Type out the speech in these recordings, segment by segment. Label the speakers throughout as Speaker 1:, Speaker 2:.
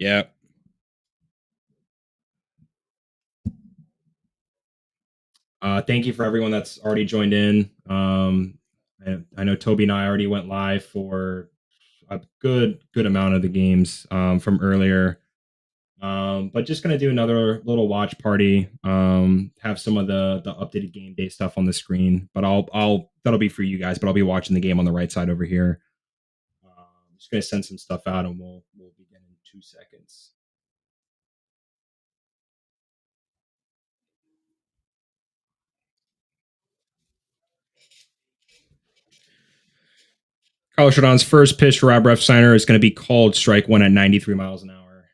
Speaker 1: Yeah. Thank you for everyone that's already joined in. I know Toby and I already went live for a good amount of the games from earlier. But just gonna do another little watch party. Have some of the updated game day stuff on the screen, but I'll that'll be for you guys. But I'll be watching the game on the right side over here. Just gonna send some stuff out, and we'll begin in 2 seconds. Carlos Rodon's first pitch for Rob Refsnyder is going to be called strike one at 93 miles an hour.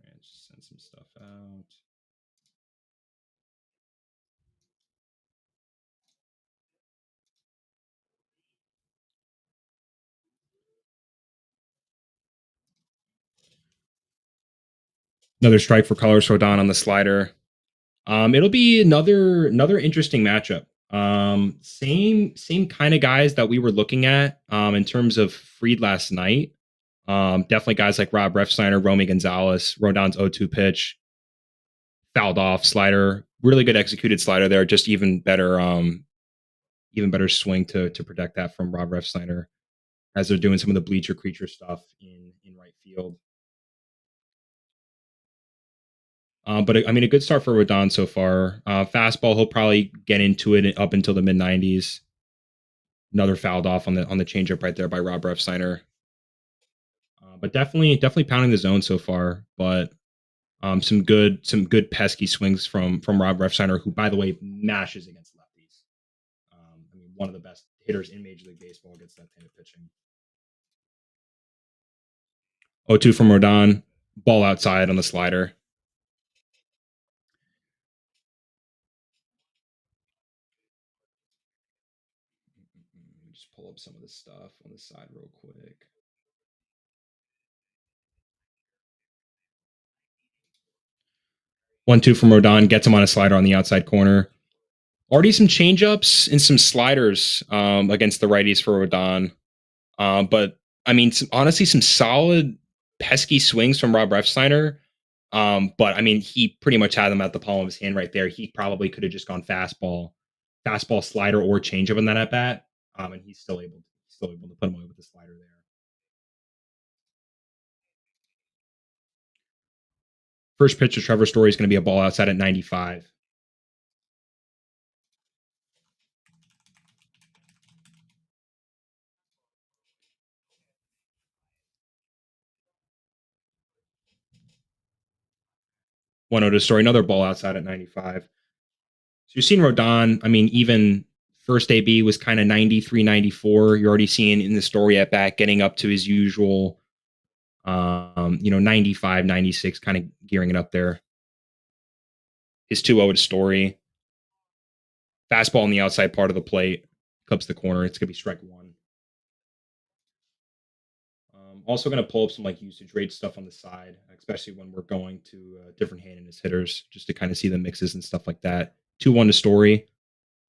Speaker 1: Right, just send some stuff out. Another strike for Carlos Rodon on the slider. It'll be another interesting matchup. Same kind of guys that we were looking at in terms of Fried last night. Definitely guys like Rob Refsnyder, Romy Gonzalez, Rodon's 0-2 pitch, fouled off slider, really good executed slider there. Just even better swing to protect that from Rob Refsnyder as they're doing some of the bleacher creature stuff in right field. But I mean, a good start for Rodon so far. Fastball, he'll probably get into it up until the mid 90s. Another fouled off on the changeup right there by Rob Refsnyder. But definitely pounding the zone so far. But some good pesky swings from Rob Refsnyder, who by the way mashes against lefties. I mean, one of the best hitters in Major League Baseball against left-handed pitching. 0-2 from Rodon, ball outside on the slider. Just pull up some of the stuff on the side real quick. 1-2 from Rodon, gets him on a slider on the outside corner. Already some changeups and some sliders against the righties for Rodon. But I mean, honestly, some solid pesky swings from Rob Refsnyder. But I mean, he pretty much had them at the palm of his hand right there. He probably could have just gone fastball, slider, or changeup in that at bat. And he's still able to put him away with the slider there. First pitch to Trevor Story is going to be a ball outside at 95. One to Story, another ball outside at 95. So you're seeing Rodon. I mean, even first AB was kind of 93, 94. You're already seeing in the Story at bat getting up to his usual, 95, 96, kind of gearing it up there. His 2-0 to Story. Fastball on the outside part of the plate. Clips the corner. It's going to be strike one. Also going to pull up some like usage rate stuff on the side, especially when we're going to different handedness hitters, just to kind of see the mixes and stuff like that. 2-1 to Story.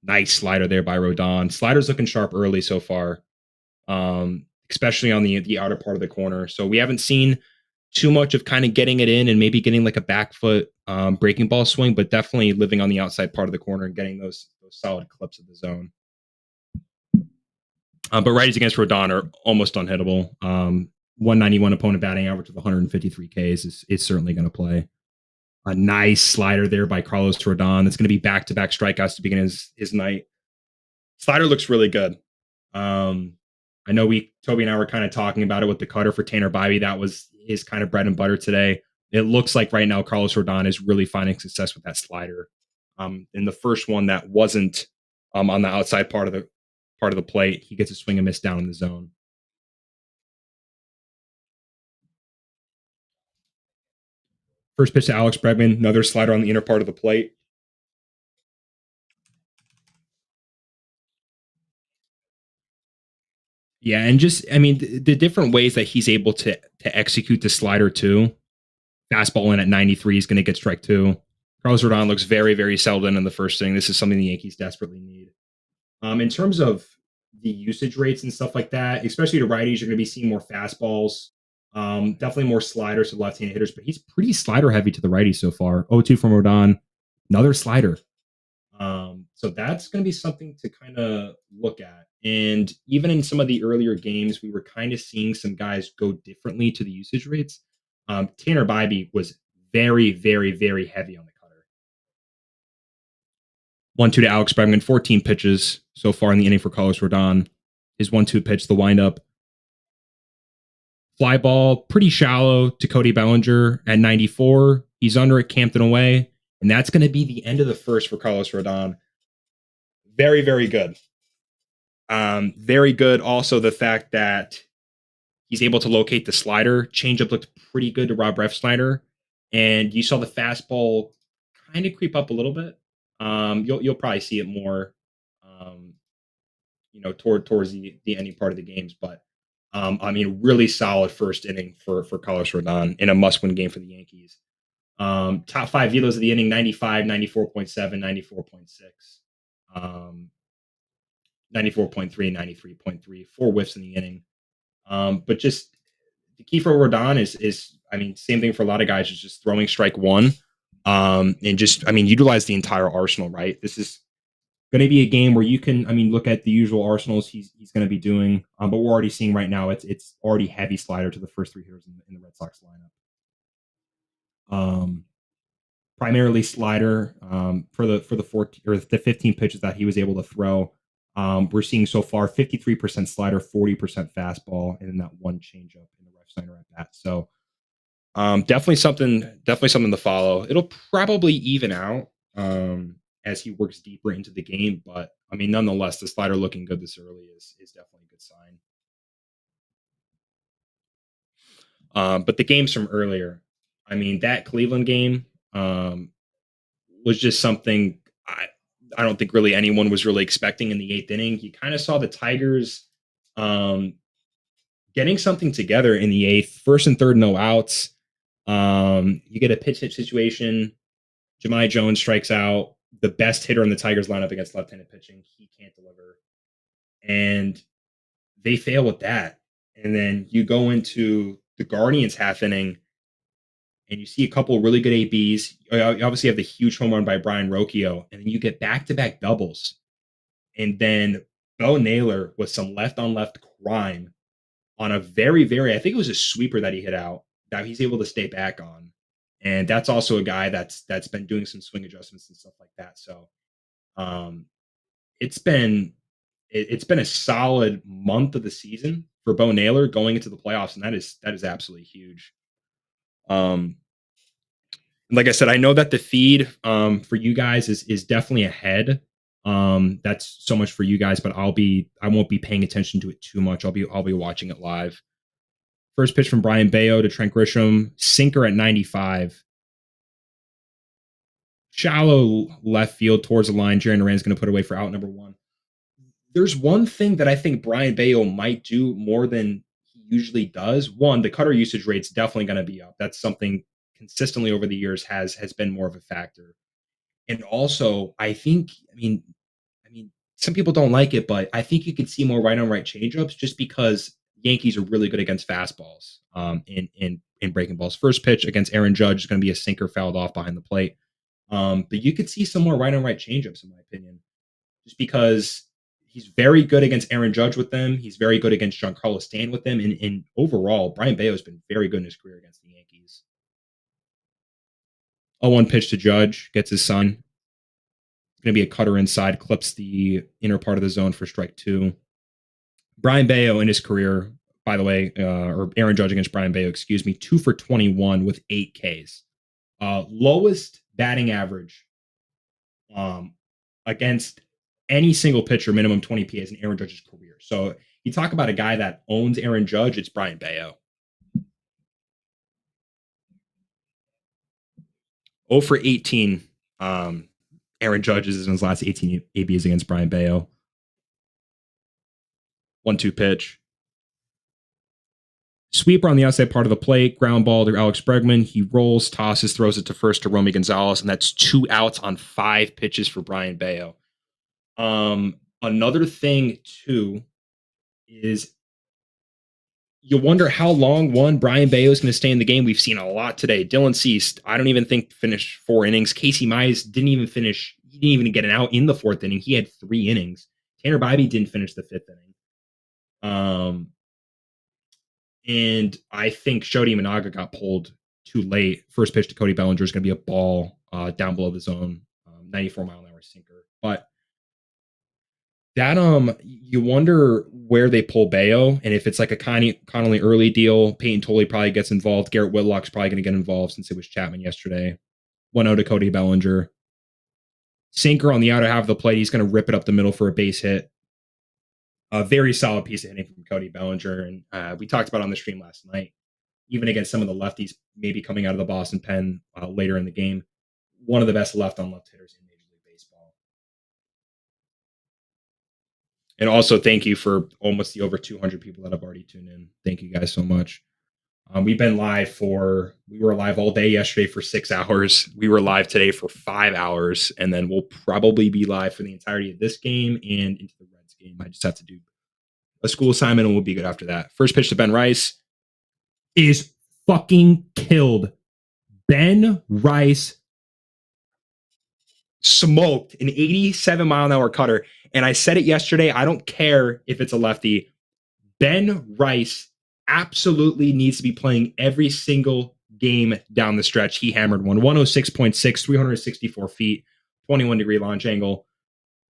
Speaker 1: Nice slider there by Rodon. Slider's looking sharp early so far, especially on the outer part of the corner. So we haven't seen too much of kind of getting it in and maybe getting like a back foot breaking ball swing, but definitely living on the outside part of the corner and getting those solid clips of the zone. But righties against Rodon are almost unhittable. 191 opponent batting average with 153 Ks is certainly going to play. A nice slider there by Carlos Rodon. That's going to be back-to-back strikeouts to begin his night. Slider looks really good. I know Toby and I were kind of talking about it with the cutter for Tanner Bibee. That was his kind of bread and butter today. It looks like right now Carlos Rodon is really finding success with that slider. In the first one that wasn't on the outside part of the plate, he gets a swing and miss down in the zone. First pitch to Alex Bregman, another slider on the inner part of the plate. Yeah, and just I mean the different ways that he's able to execute the slider too. Fastball in at 93 is going to get strike two. Carlos Rodon looks very, very settled in the first inning. This is something the Yankees desperately need. In terms of the usage rates and stuff like that, especially to righties, you're going to be seeing more fastballs. Definitely more sliders to left-handed hitters, but he's pretty slider heavy to the righty so far. 0-2 from Rodon, another slider. So that's going to be something to kind of look at. And even in some of the earlier games, we were kind of seeing some guys go differently to the usage rates. Tanner Bybee was very, very, very heavy on the cutter. 1-2 to Alex Bregman, 14 pitches so far in the inning for Carlos Rodon. His 1-2 pitch, the windup. Fly ball, pretty shallow to Cody Bellinger at 94. He's under it, Campton away. And that's going to be the end of the first for Carlos Rodon. Very, very good. Very good. Also, the fact that he's able to locate the slider. Changeup looked pretty good to Rob Reff's slider. And you saw the fastball kind of creep up a little bit. You'll probably see it more, towards the ending part of the games. But really solid first inning for Carlos Rodon in a must-win game for the Yankees. Top 5 velos of the inning: 95, 94.7, 94.6, 94.3, 93.3. 4 whiffs in the inning. But just the key for Rodon is same thing for a lot of guys, is just throwing strike one. And just, utilize the entire arsenal, right? This is going to be a game where you can, look at the usual arsenals he's going to be doing. But we're already seeing right now, it's already heavy slider to the first 3 hitters in the Red Sox lineup. Primarily slider for the 14 or the 15 pitches that he was able to throw. We're seeing so far 53% slider, 40% fastball, and then that one changeup in the left center at bat. So definitely something to follow. It'll probably even out as he works deeper into the game, but nonetheless, the slider looking good this early is definitely a good sign. But the games from earlier, that Cleveland game was just something I don't think really anyone was really expecting in the 8th inning. You kind of saw the Tigers getting something together in the 8th. First and third, no outs. You get a pitch hit situation. Jahmai Jones strikes out. The best hitter in the Tigers lineup against left-handed pitching. He can't deliver. And they fail with that. And then you go into the Guardians half inning, and you see a couple of really good ABs. You obviously have the huge home run by Brian Rocchio, and then you get back-to-back doubles. And then Bo Naylor with some left-on-left crime on a very, very, I think it was a sweeper that he hit out that he's able to stay back on. And that's also a guy that's been doing some swing adjustments and stuff like that. So it's been a solid month of the season for Bo Naylor going into the playoffs, and that is absolutely huge. Like I said, I know that the feed for you guys is definitely ahead. That's so much for you guys, but I won't be paying attention to it too much. I'll be watching it live. First pitch from Brian Bayo to Trent Grisham, sinker at 95. Shallow left field towards the line. Jerry Naran's going to put away for out number 1. There's one thing that I think Brian Bayo might do more than he usually does. One, the cutter usage rate's definitely going to be up. That's something consistently over the years has been more of a factor. And also, I think, some people don't like it, but I think you could see more right on right changeups just because Yankees are really good against fastballs in breaking balls. First pitch against Aaron Judge is going to be a sinker fouled off behind the plate. But you could see some more right on right changeups, in my opinion, just because he's very good against Aaron Judge with them. He's very good against Giancarlo Stanton with them. And overall, Brian Bayo has been very good in his career against the Yankees. 0-1 pitch to Judge, gets his son. Going to be a cutter inside, clips the inner part of the zone for strike 2. Brian Bayo in his career, by the way, or Aaron Judge against Brian Bayo, 2 for 21 with 8 Ks. Lowest batting average against any single pitcher, minimum 20 PAs in Aaron Judge's career. So you talk about a guy that owns Aaron Judge, it's Brian Bayo. 0 for 18. Aaron Judge is in his last 18 ABs against Brian Bayo. 1-2 pitch. Sweeper on the outside part of the plate, ground ball to Alex Bregman. He rolls, tosses, throws it to first to Romy Gonzalez, and that's 2 outs on 5 pitches for Brian Bayo. Another thing, too, is you wonder how long one Brian Bayo is going to stay in the game. We've seen a lot today. Dylan Cease, I don't even think finished 4 innings. Casey Mize didn't even finish. He didn't even get an out in the 4th inning. He had 3 innings. Tanner Bybee didn't finish the 5th inning. And I think Shodi Managa got pulled too late. First pitch to Cody Bellinger is going to be a ball down below the zone, 94-mile-an-hour sinker. But that you wonder where they pull Bayo, and if it's like a Connolly early deal, Peyton Tolley probably gets involved. Garrett Whitlock's probably going to get involved since it was Chapman yesterday. 1-0 to Cody Bellinger. Sinker on the outer half of the plate. He's going to rip it up the middle for a base hit. A very solid piece of hitting from Cody Bellinger, and we talked about on the stream last night. Even against some of the lefties, maybe coming out of the Boston pen later in the game, one of the best left-on-left hitters in Major League Baseball. And also, thank you for almost the over 200 people that have already tuned in. Thank you guys so much. We were live all day yesterday for 6 hours. We were live today for 5 hours, and then we'll probably be live for the entirety of this game and into the Reds game. I just have to do a school assignment, and we'll be good after that. First pitch to Ben Rice is fucking killed. Ben Rice smoked an 87-mile-an-hour cutter. And I said it yesterday. I don't care if it's a lefty. Ben Rice absolutely needs to be playing every single game down the stretch. He hammered one. 106.6, 364 feet, 21-degree launch angle.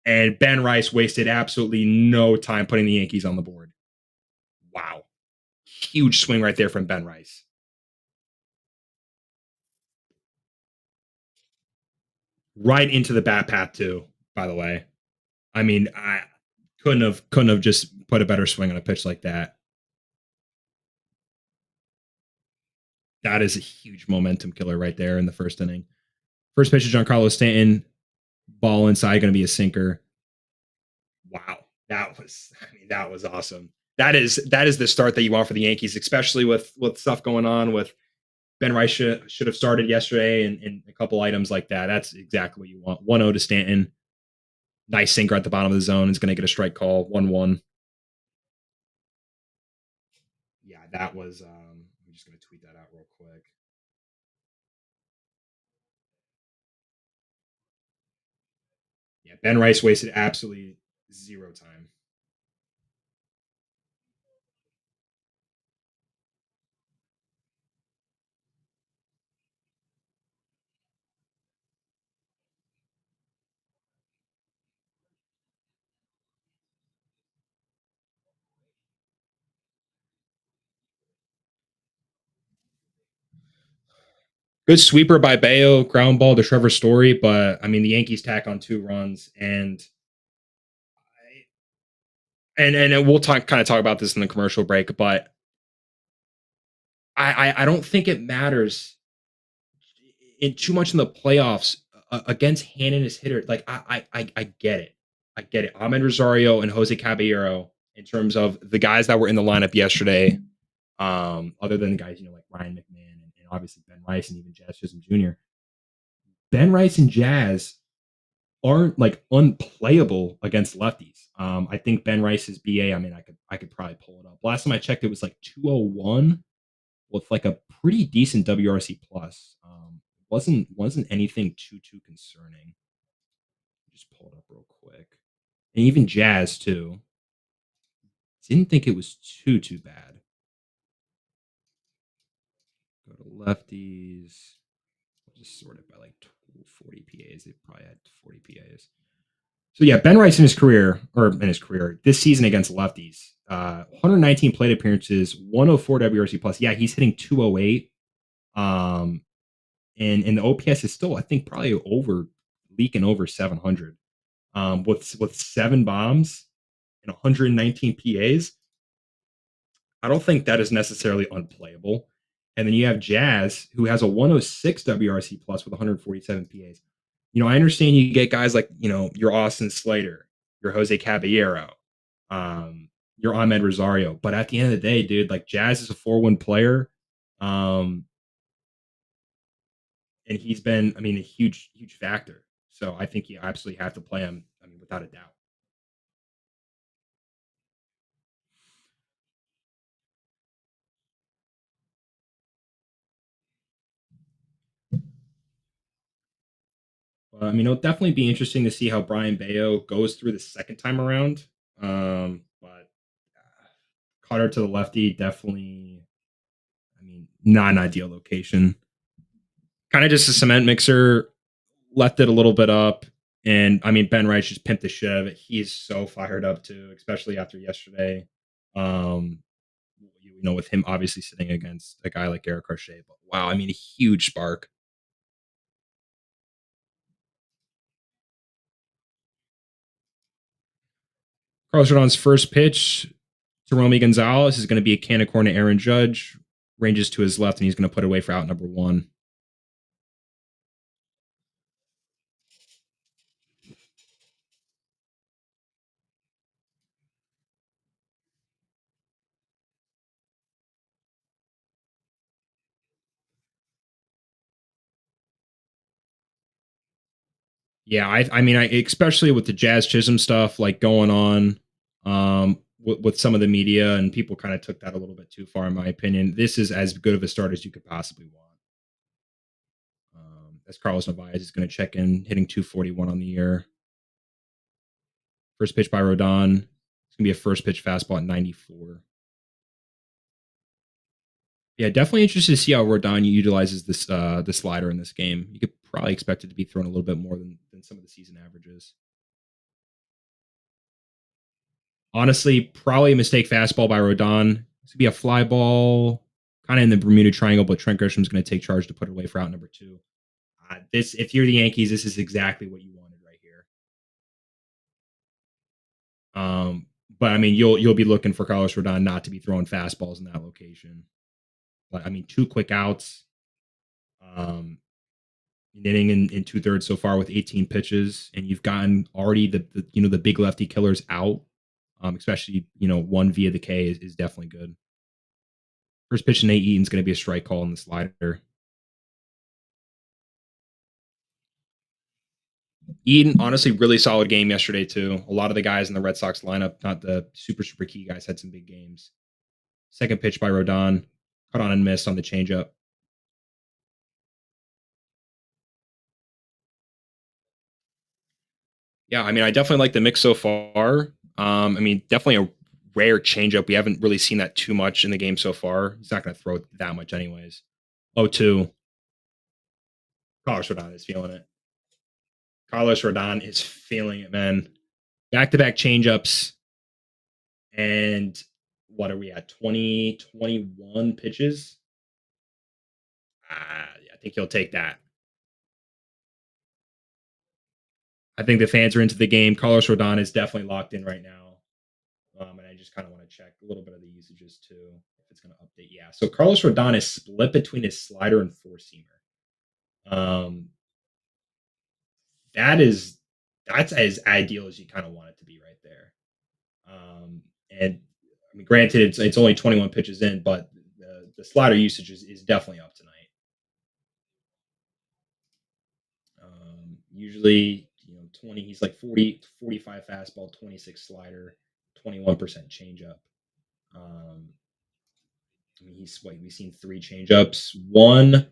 Speaker 1: And Ben Rice wasted absolutely no time putting the Yankees on the board. Wow. Huge swing right there from Ben Rice. Right into the bat path too, by the way. I mean, I couldn't have just put a better swing on a pitch like that. That is a huge momentum killer right there in the 1st inning. First pitch to Giancarlo Stanton, ball inside, going to be a sinker. Wow, that was awesome. That is the start that you want for the Yankees, especially with stuff going on with Ben Rice should have started yesterday and a couple items like that. That's exactly what you want. 1-0 to Stanton. Nice sinker at the bottom of the zone. Is going to get a strike call. 1-1. Yeah, that was. I'm just going to tweet that out real quick. Yeah, Ben Rice wasted absolutely zero time. Good sweeper by Bayo, ground ball to Trevor Story, but I mean the Yankees tack on 2 runs, and we'll kind of talk about this in the commercial break, but I don't think it matters too much in the playoffs against Hannon as hitter. Like I get it. I get it. Ahmed Rosario and Jose Caballero, in terms of the guys that were in the lineup yesterday, other than the guys, like Ryan McMahon and obviously Ben Rice and even Jazz Chisholm Jr. Ben Rice and Jazz aren't like unplayable against lefties. I think Ben Rice's BA, I mean, I could probably pull it up. Last time I checked, it was like 201 with like a pretty decent WRC plus. Wasn't anything too concerning. Just pull it up real quick. And even Jazz too. Didn't think it was too bad. Go to lefties. We'll just sort it by like 40 PAs. They probably had 40 PAs. So yeah, Ben Rice in his career, this season against lefties, 119 plate appearances, 104 WRC plus. Yeah, he's hitting 208. And the OPS is still, I think, probably leaking over 700. With 7 bombs and 119 PAs. I don't think that is necessarily unplayable. And then you have Jazz, who has a 106 WRC plus with 147 PAs. I understand you get guys like, your Austin Slater, your Jose Caballero, your Ahmed Rosario. But at the end of the day, dude, like Jazz is a 4-1 player. And he's been, I mean, a huge factor. So I think you absolutely have to play him, I mean, without a doubt. I mean, it'll definitely be interesting to see how Brian Bayo goes through the second time around. But Cutter to the lefty, definitely. I mean, not an ideal location. Kind of just a cement mixer. Left it a little bit up, and I mean, Ben Wright just pimped the shit out of it. He's so fired up too, especially after yesterday. Um, with him obviously sitting against a guy like Eric Crochet, but wow, I mean, a huge spark. Carlos Rodon's first pitch to Romy Gonzalez is going to be a can of corn to Aaron Judge. Ranges to his left, and he's going to put away for out number one. Yeah, I mean, especially with the Jazz Chisholm stuff like going on with some of the media, and people kind of took that a little bit too far, in my opinion. This is as good of a start as you could possibly want. As Carlos Narvaez is going to check in, hitting 241 on the year. First pitch by Rodon. It's going to be a first pitch fastball at 94. Yeah, definitely interested to see how Rodon utilizes this the slider in this game. You could probably expect it to be thrown a little bit more than some of the season averages. Honestly, probably a mistake fastball by Rodon. It's gonna be a fly ball, kind of in the Bermuda Triangle, but Trent Grisham's going to take charge to put it away for out number two. This, if you're the Yankees, this is exactly what you wanted right here. But I mean, you'll be looking for Carlos Rodon not to be throwing fastballs in that location. But I mean, two quick outs. Um, Inning in two thirds so far with 18 pitches, and you've gotten already the big lefty killers out. Especially one via the K is definitely good. First pitch to Nate Eaton's going to be a strike call on the slider. Eaton, honestly, really solid game yesterday too. A lot of the guys in the Red Sox lineup, not the super key guys, had some big games. Second pitch by Rodon, cut on and missed on the changeup. Yeah, I mean, I definitely like the mix so far. I mean, definitely a rare changeup. We haven't really seen that too much in the game so far. He's not going to throw it that much, anyways. 0-2. Carlos Rodon is feeling it. Carlos Rodon is feeling it, man. Back to back changeups. And what are we at? 20, 21 pitches? I think he'll take that. I think the fans are into the game. Carlos Rodon is definitely locked in right now. And I just kind of want to check a little bit of the usages too, if it's going to update. Yeah. So Carlos Rodon is split between his slider and four seamer. Um, that's as ideal as you kind of want it to be right there. And I mean, granted, it's only 21 pitches in, but the slider usage is definitely up tonight. Usually, 20, he's like 40, 45 fastball, 26 slider, 21% changeup. I mean, we've seen three changeups. One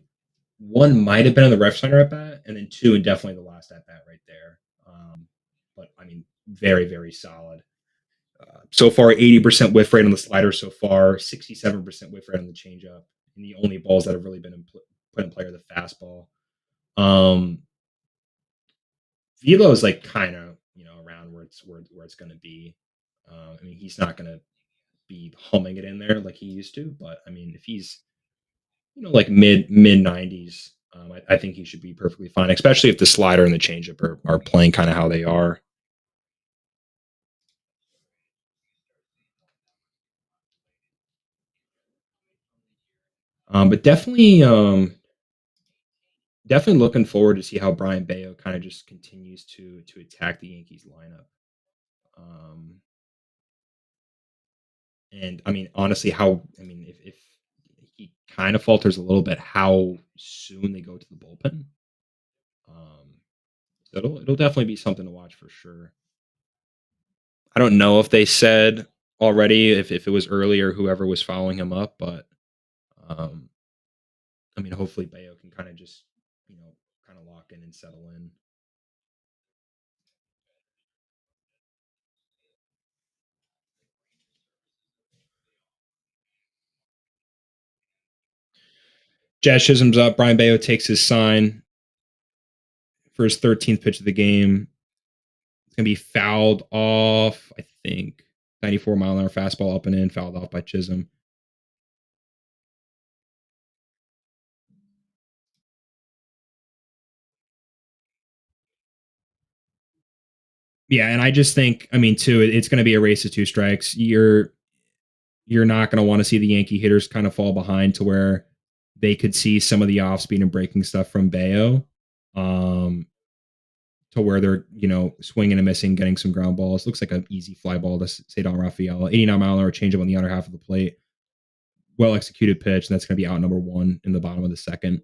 Speaker 1: might have been on the ref center at bat, and then two, and definitely the last at bat right there. But I mean, very, very solid. So far, 80% whiff rate on the slider so far, 67% whiff rate on the changeup. And the only balls that have really been put in play are the fastball. Velo is like kind of around where it's going to be. I mean, he's not going to be humming it in there like he used to, but I mean, if he's like mid 90s, I think he should be perfectly fine, especially if the slider and the changeup are playing kind of how they are. But definitely looking forward to see how Brian Bayo kind of just continues to attack the Yankees lineup. Um, and I mean, honestly, if he kind of falters a little bit, how soon they go to the bullpen. Um, so it'll definitely be something to watch for sure. I don't know if they said already if it was early or whoever was following him up, but um, I mean, hopefully Bayo can kind of just kind of lock in and settle in. Jazz Chisholm's up. Brian Bayo takes his sign for his 13th pitch of the game. It's gonna be fouled off. I think 94-mile-an-hour fastball up and in, fouled off by Chisholm. Yeah, and I just think, I mean, too, it's going to be a race of two strikes. You're not going to want to see the Yankee hitters kind of fall behind to where they could see some of the off speed and breaking stuff from Bayo, um, to where they're swinging and missing, getting some ground balls. Looks like an easy fly ball to Cedar Rafael. 89-mile-an-hour changeup on the other half of the plate. Well executed pitch, and that's going to be out number one in the bottom of the second.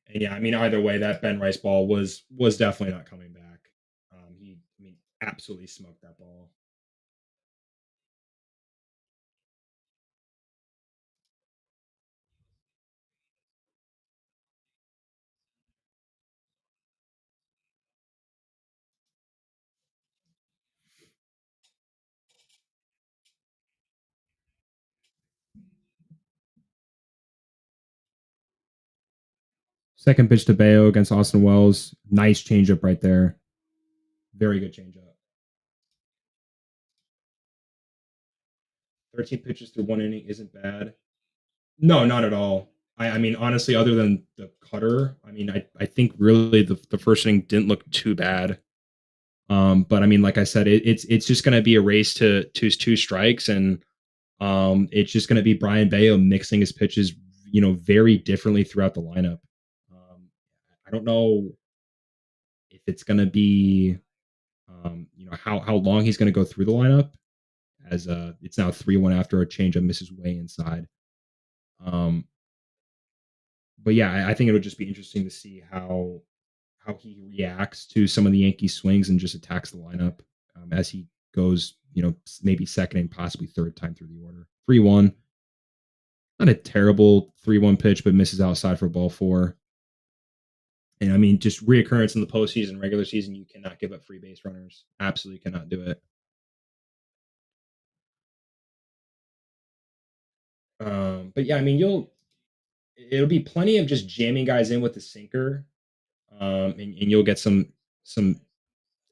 Speaker 1: And yeah, I mean, either way, that Ben Rice ball was definitely not coming back. I mean, absolutely smoked that ball. Second pitch to Bayo against Austin Wells. Nice changeup right there. Very good changeup. 13 pitches through one inning isn't bad. No, not at all. I mean, honestly, other than the cutter, I mean, I think really the first inning didn't look too bad. But I mean, like I said, it's just going to be a race to two strikes, and it's just going to be Brian Bayo mixing his pitches, very differently throughout the lineup. I don't know if it's going to be, how long he's going to go through the lineup, as it's now 3-1 after a change of misses way inside. Um, but yeah, I think it would just be interesting to see how he reacts to some of the Yankee swings and just attacks the lineup, as he goes, maybe second and possibly third time through the order. 3-1, not a terrible 3-1 pitch, but misses outside for ball four. And I mean, just reoccurrence in the postseason, regular season, you cannot give up free base runners. Absolutely cannot do it. But yeah, I mean, it'll be plenty of just jamming guys in with the sinker, and you'll get some, I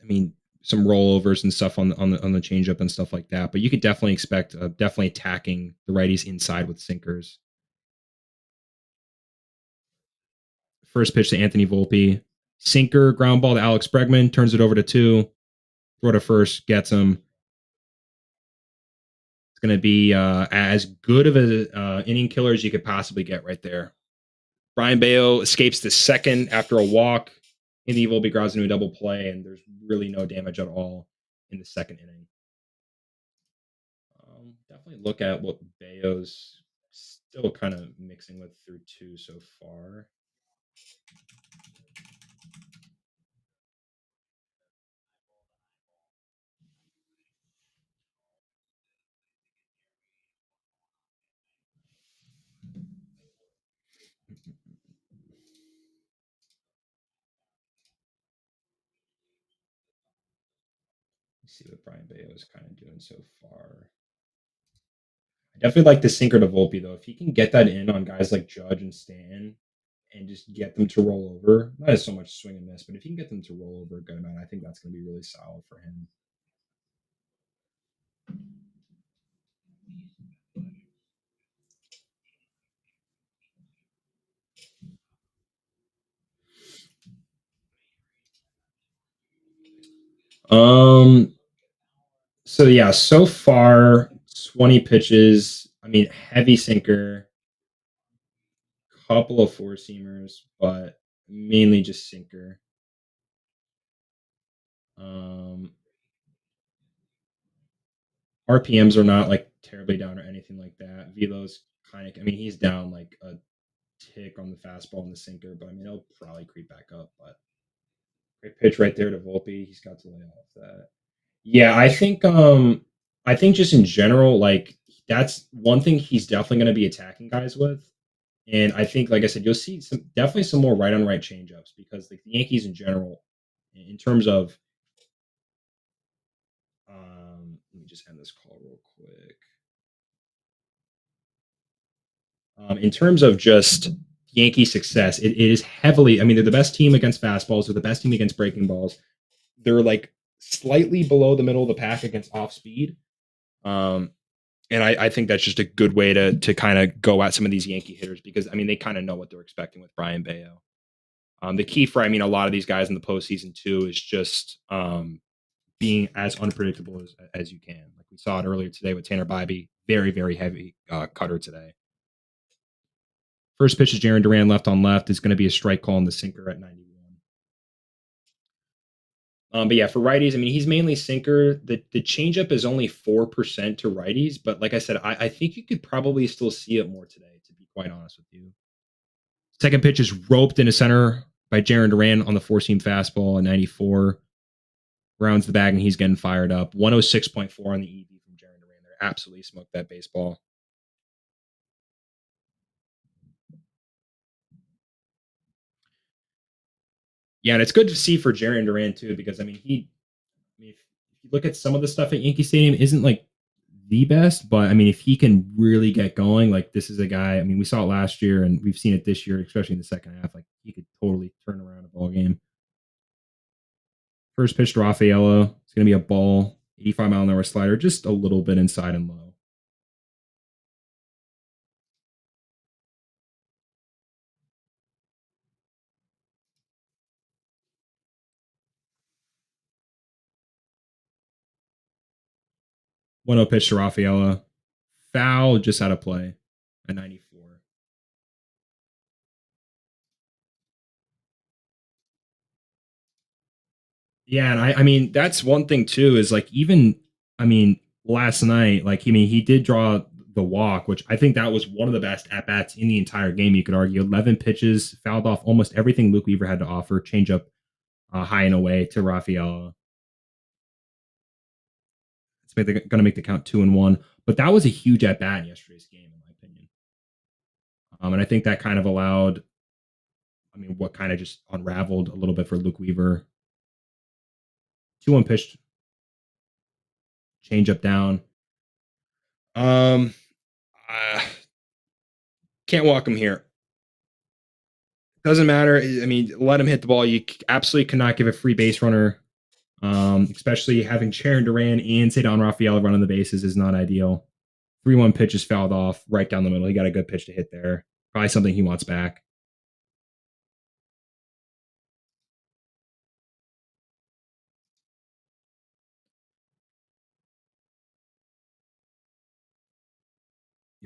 Speaker 1: mean, some rollovers and stuff on the changeup and stuff like that. But you could definitely expect, definitely attacking the righties inside with sinkers. First pitch to Anthony Volpe, sinker ground ball to Alex Bregman, turns it over to two, throw to first, gets him. It's going to be as good of a inning killer as you could possibly get right there. Brian Bayo escapes to second after a walk. Anthony Volpe grounds into a double play, and there's really no damage at all in the second inning. Definitely look at what Bayo's still kind of mixing with through two so far. Let's see what Brian Bayo is kind of doing so far. I definitely like the sinker to Volpe though. If he can get that in on guys like Judge and Stanton and just get them to roll over, not as so much swing and miss, but if he can get them to roll over a good amount, I think that's going to be really solid for him. Um. So yeah, so far 20 pitches. I mean, heavy sinker, couple of four seamers, but mainly just sinker. Um, RPMs are not like terribly down or anything like that. Velo's kind of, I mean, he's down like a tick on the fastball and the sinker, but I mean, he'll probably creep back up. But great pitch right there to Volpe. He's got to lay off that. Yeah, I think just in general, like that's one thing he's definitely going to be attacking guys with. And I think, like I said, you'll see some more right on right changeups, because like the Yankees in general, in terms of, let me just end this call real quick. In terms of just Yankee success, it is heavily. I mean, they're the best team against fastballs. They're the best team against breaking balls. They're like slightly below the middle of the pack against off speed. And I think that's just a good way to kind of go at some of these Yankee hitters because I mean they kind of know what they're expecting with Brian Bayo. The key for I mean a lot of these guys in the postseason too is just being as unpredictable as you can. Like we saw it earlier today with Tanner Bybee, very heavy cutter today. First pitch is Jarren Duran left on left is going to be a strike call in the sinker at 91. But yeah, for righties, I mean, he's mainly sinker. The changeup is only 4% to righties, but like I said, I think you could probably still see it more today, to be quite honest with you. Second pitch is roped into center by Jarren Duran on the four seam fastball at 94. Rounds the bag and he's getting fired up. 106.4 on the EV from Jarren Duran. They're absolutely smoked that baseball. Yeah, and it's good to see for Jarren Duran too, because I mean, if you look at some of the stuff at Yankee Stadium, isn't like the best, but I mean, if he can really get going, like this is a guy. I mean, we saw it last year, and we've seen it this year, especially in the second half. Like he could totally turn around a ball game. First pitch to Rafaela. It's going to be a ball, 85-mile-an-hour slider, just a little bit inside and low. One 0 pitch to Rafaela. Foul, just out of play at 94. Yeah, and I mean that's one thing too is like even I mean last night like I mean he did draw the walk, which I think that was one of the best at bats in the entire game. You could argue 11 pitches, fouled off almost everything Luke Weaver had to offer. Change up high and away to Rafaela. It's going to make the count 2-1. But that was a huge at bat in yesterday's game, in my opinion. And I think that kind of allowed. I mean, what kind of just unraveled a little bit for Luke Weaver. 2-1 pitch, change up down. Can't walk him here. Doesn't matter. I mean, let him hit the ball. You absolutely cannot give a free base runner, especially having Jarren Duran and Ceddanne Rafaela running the bases is not ideal. 3-1 pitch is fouled off right down the middle. He got a good pitch to hit there. Probably something he wants back.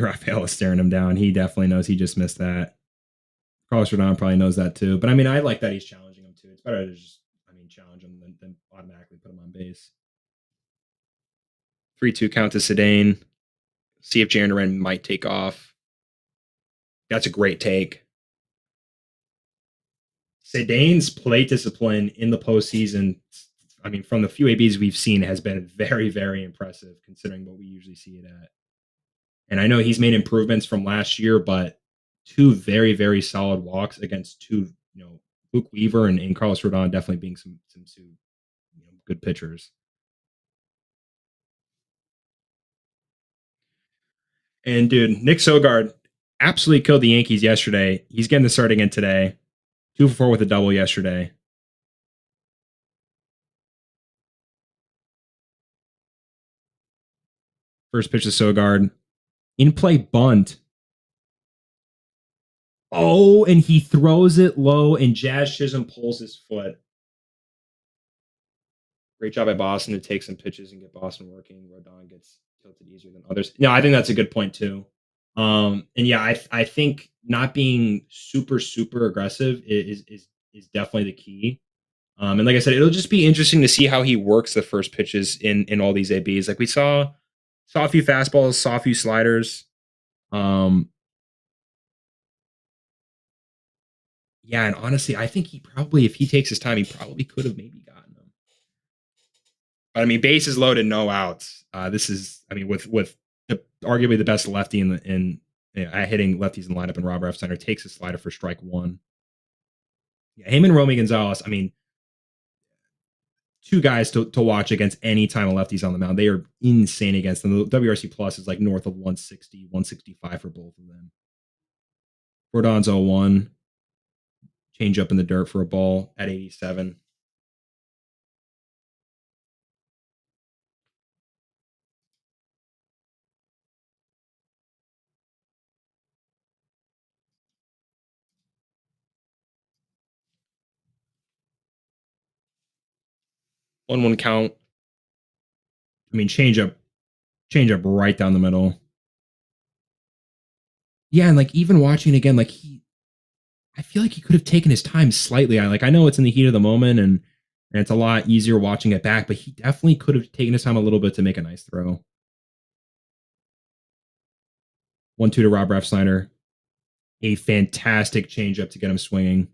Speaker 1: Rafael is staring him down. He definitely knows he just missed that. Carlos Rodon probably knows that too. But I mean, I like that he's challenging him too. It's better to just, I mean, challenge him than automatically put him on base. 3-2 count to Ceddanne. See if Jarren Duran might take off. That's a great take. Ceddanne's plate discipline in the postseason, I mean, from the few ABs we've seen, has been very impressive considering what we usually see it at. And I know he's made improvements from last year, but two very solid walks against two, Luke Weaver and Carlos Rodon definitely being some good pitchers. And dude, Nick Sogard absolutely killed the Yankees yesterday. He's getting the start again today. 2 for 4 with a double yesterday. First pitch to Sogard. In play bunt. Oh, and he throws it low, and Jazz Chisholm pulls his foot. Great job by Boston to take some pitches and get Boston working. Rodon gets tilted easier than others. No, I think that's a good point too. And yeah, I think not being super aggressive is definitely the key. And like I said, it'll just be interesting to see how he works the first pitches in all these ABs. Like we saw a few fastballs, saw a few sliders. Yeah, and honestly, I think he probably, if he takes his time, he probably could have maybe gotten them. But I mean, bases loaded, no outs. This is, I mean, with arguably the best lefty in hitting lefties in the lineup, and Robert F. Center takes a slider for strike one. Yeah, him and Romy Gonzalez. I mean, two guys to watch against any time a lefty's on the mound. They are insane against them. The WRC plus is like north of 160, 165 for both of them. Rodon's 0-1. Change up in the dirt for a ball at 87. One count. I mean, change up right down the middle. Yeah, and like even watching it again, like I feel like he could have taken his time slightly. I know it's in the heat of the moment and it's a lot easier watching it back, but he definitely could have taken his time a little bit to make a nice throw. 1-2 to Rob Refsnyder. A fantastic changeup to get him swinging.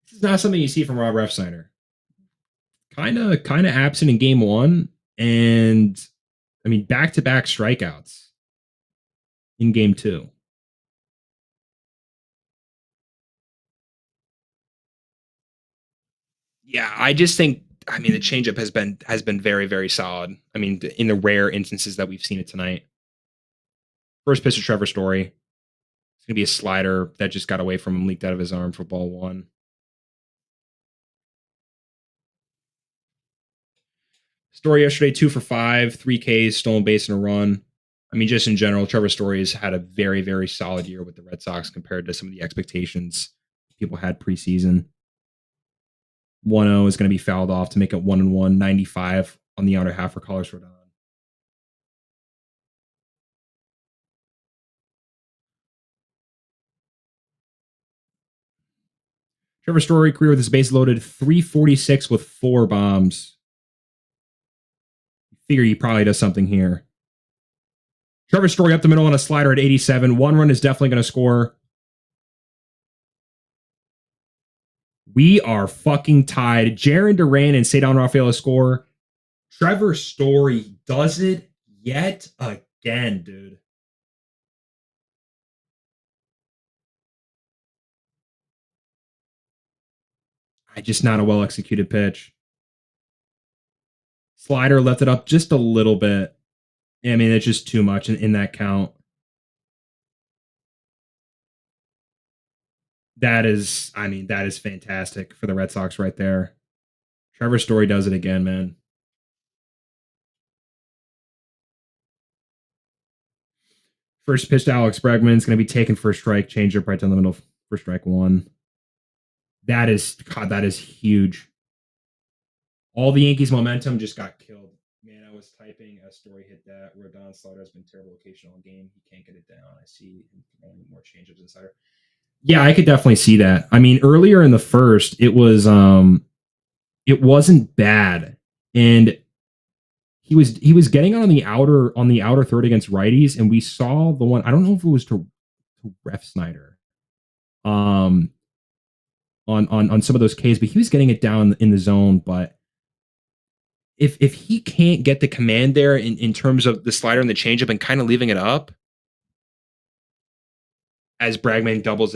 Speaker 1: This is not something you see from Rob Refsnyder. Kind of absent in game one, and I mean back-to-back strikeouts in game two. Yeah, I just think I mean the changeup has been very very solid. I mean in the rare instances that we've seen it tonight. First pitch to Trevor Story. It's gonna be a slider that just got away from him, leaked out of his arm for ball one. Story yesterday 2 for 5, 3 Ks, stolen base and a run. I mean, just in general, Trevor Story has had a very very solid year with the Red Sox compared to some of the expectations people had preseason. 1-0 is going to be fouled off to make it 1-1, 95 on the outer half for Carlos Rodon. Trevor Story career with his base loaded 346 with 4 bombs. Figure he probably does something here. Trevor Story up the middle on a slider at 87. One run is definitely going to score. We are fucking tied. Jarren Duran and Cedar Rafaela score. Trevor Story does it yet again, dude. I just not a well executed pitch. Slider left it up just a little bit. I mean, it's just too much in that count. That is fantastic for the Red Sox right there. Trevor Story does it again, man. First pitch to Alex Bregman is going to be taken for a strike, change up right down the middle for strike one. That is, God, that is huge. All the Yankees' momentum just got killed. Man, I was typing a Story hit that. Rodon slider has been terrible occasional game. He can't get it down. I see him throwing more changeups inside. Yeah, I could definitely see that. I mean, earlier in the first, it wasn't bad. And he was getting on the outer third against righties, and we saw the one. I don't know if it was to Refsnyder, um, on some of those Ks, but he was getting it down in the zone. But if he can't get the command there in terms of the slider and the changeup and kind of leaving it up, as Bregman grounds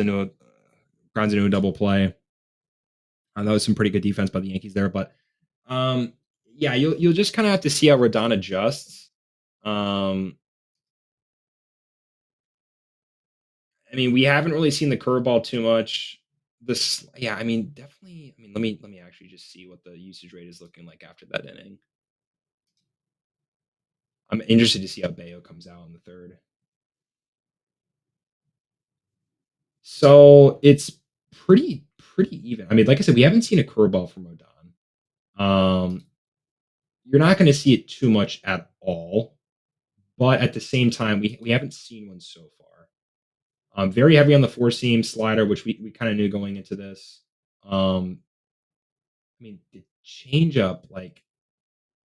Speaker 1: into a double play, that was some pretty good defense by the Yankees there. But yeah, you'll just kind of have to see how Rodon adjusts. I mean, we haven't really seen the curveball too much. This, yeah, I mean, definitely. I mean, let me actually just see what the usage rate is looking like after that inning. I'm interested to see how Bayo comes out in the third. So it's pretty even. I mean, like I said, we haven't seen a curveball from Rodon. You're not going to see it too much at all, but at the same time, we haven't seen one so far. Very heavy on the four seam slider, which we kind of knew going into this. I mean, the changeup, like,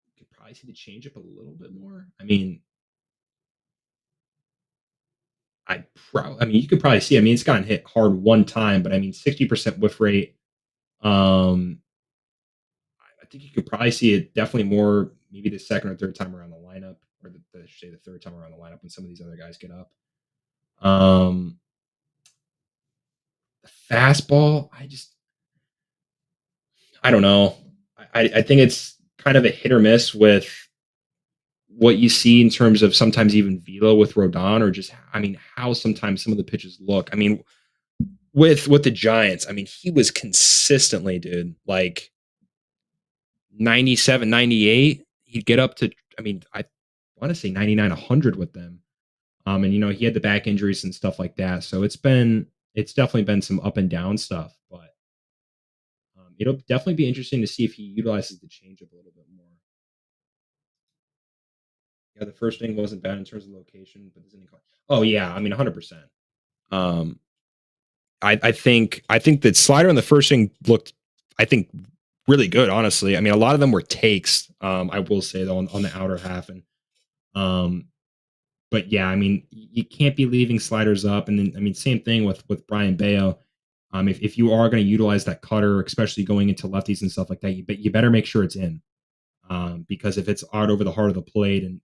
Speaker 1: you could probably see the changeup a little bit more. I mean, I mean, you could probably see. I mean, it's gotten hit hard one time, but I mean, 60% whiff rate. Um, I think you could probably see it definitely more, maybe the second or third time around the lineup, or the third time around the lineup when some of these other guys get up. The fastball, I don't know. I think it's kind of a hit or miss with what you see in terms of sometimes even velo with Rodon, or just, I mean, how sometimes some of the pitches look. I mean, with the Giants, I mean, he was consistently, dude, like 97, 98. He'd get up to, I mean, I want to say 99, 100 with them. And he had the back injuries and stuff like that. So it's definitely been some up and down stuff, but it'll definitely be interesting to see if he utilizes the changeup a little bit more. Yeah, the first inning wasn't bad in terms of location, but this inning, oh yeah, I mean, 100%. Um, I think that slider in the first inning looked, I think, really good. Honestly, I mean, a lot of them were takes. I will say though on the outer half, and um, but yeah, I mean, you can't be leaving sliders up, and then I mean, same thing with Brian Bayo. If you are going to utilize that cutter, especially going into lefties and stuff like that, you better make sure it's in, because if it's out over the heart of the plate, and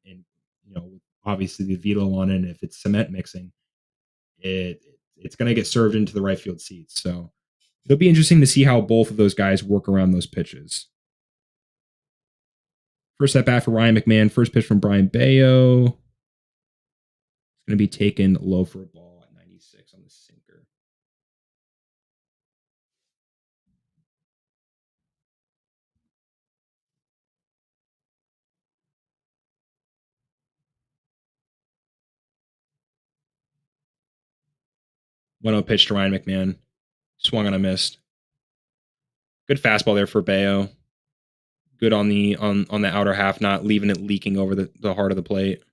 Speaker 1: obviously the velo on it, and if it's cement mixing, it it's going to get served into the right field seats. So it'll be interesting to see how both of those guys work around those pitches. First at bat for Ryan McMahon. First pitch from Brian Bayo. It's going to be taken low for a ball at 96 on the sinker. One 0 pitch to Ryan McMahon. Swung on a missed. Good fastball there for Bayo. Good on the outer half, not leaving it leaking over the heart of the plate.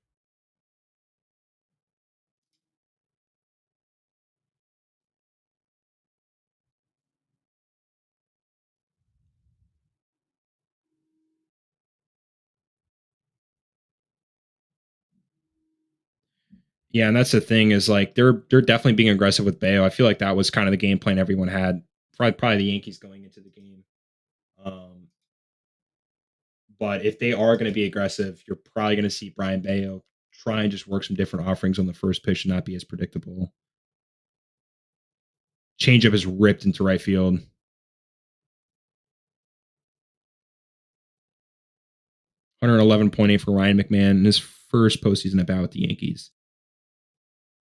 Speaker 1: Yeah, and that's the thing, is like they're definitely being aggressive with Bayo. I feel like that was kind of the game plan everyone had. Probably the Yankees going into the game. Um, but if they are going to be aggressive, you're probably going to see Brian Bayo try and just work some different offerings on the first pitch and not be as predictable. Changeup is ripped into right field. 111.8 for Ryan McMahon in his first postseason at bat with the Yankees.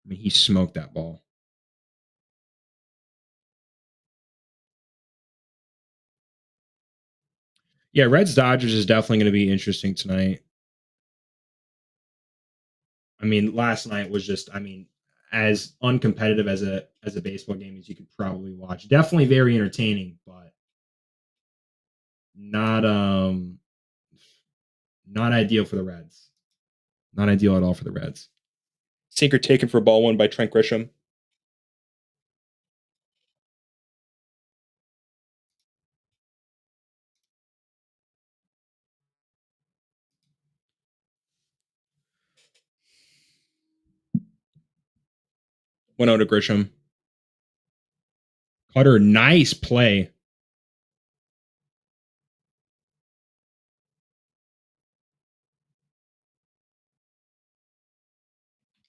Speaker 1: I mean, he smoked that ball. Yeah, Reds Dodgers is definitely going to be interesting tonight. I mean, last night was just, I mean, as uncompetitive as a baseball game as you could probably watch. Definitely very entertaining, but not not ideal for the Reds. Not ideal at all for the Reds. Sinker taken for ball one by Trent Grisham. Went out to Grisham. Cutter, nice play.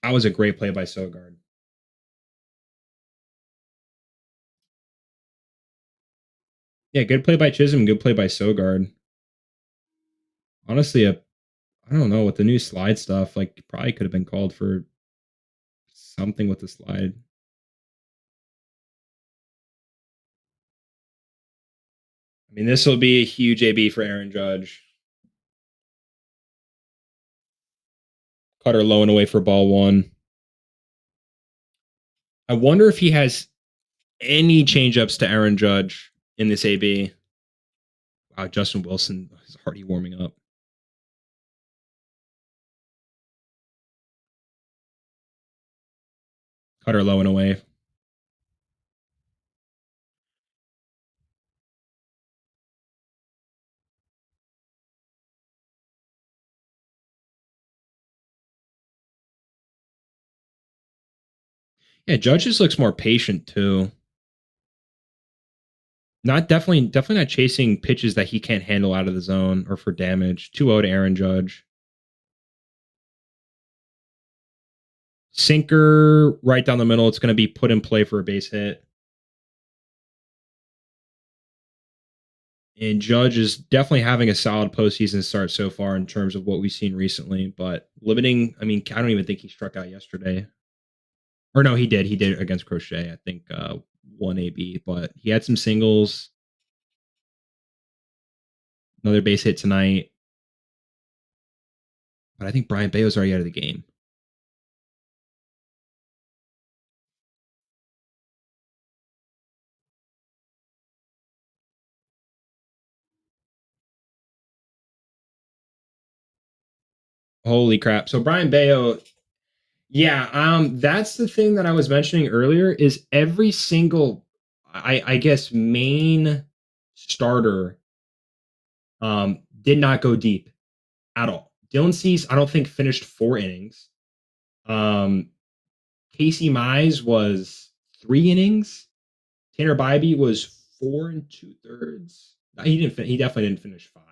Speaker 1: That was a great play by Sogard. Yeah, good play by Chisholm, good play by Sogard. Honestly, I don't know, with the new slide stuff, like probably could have been called for something with the slide. I mean, this will be a huge AB for Aaron Judge. Cutter low and away for ball one. I wonder if he has any changeups to Aaron Judge in this AB. Wow, Justin Wilson is already warming up. Cutter low and away. Yeah, Judge just looks more patient too. Not definitely not chasing pitches that he can't handle out of the zone or for damage. 2-0 to Aaron Judge. Sinker right down the middle. It's going to be put in play for a base hit. And Judge is definitely having a solid postseason start so far in terms of what we've seen recently, but limiting. I mean, I don't even think he struck out yesterday. Or no, he did. He did against Crochet. I think one AB, but he had some singles. Another base hit tonight. But I think Brian Bayo's already out of the game. Holy crap. So Brian Bayo, yeah, that's the thing that I was mentioning earlier is every single I guess main starter did not go deep at all. Dylan Cease, I don't think finished 4 innings. Um Casey Mize was 3 innings. Tanner Bybee was 4 2/3. He didn't. He definitely didn't finish 5.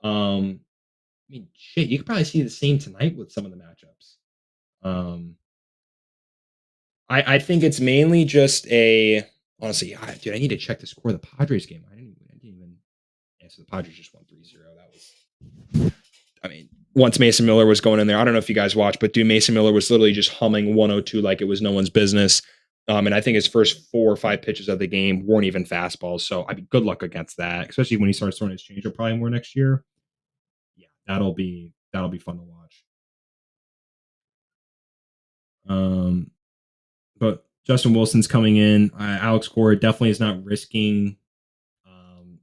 Speaker 1: I mean, shit, you could probably see the same tonight with some of the matchups. Um, I think it's mainly just a honestly, dude, I need to check the score of the Padres game. I didn't even. Yeah, so the Padres just won 3-0. That was. I mean, once Mason Miller was going in there, I don't know if you guys watched, but dude, Mason Miller was literally just humming 102 like it was no one's business. And I think his first 4 or 5 pitches of the game weren't even fastballs. So I mean, good luck against that, especially when he starts throwing his changeup probably more next year. Yeah, that'll be fun to watch. Um, but Justin Wilson's coming in. Alex Cora definitely is not risking um,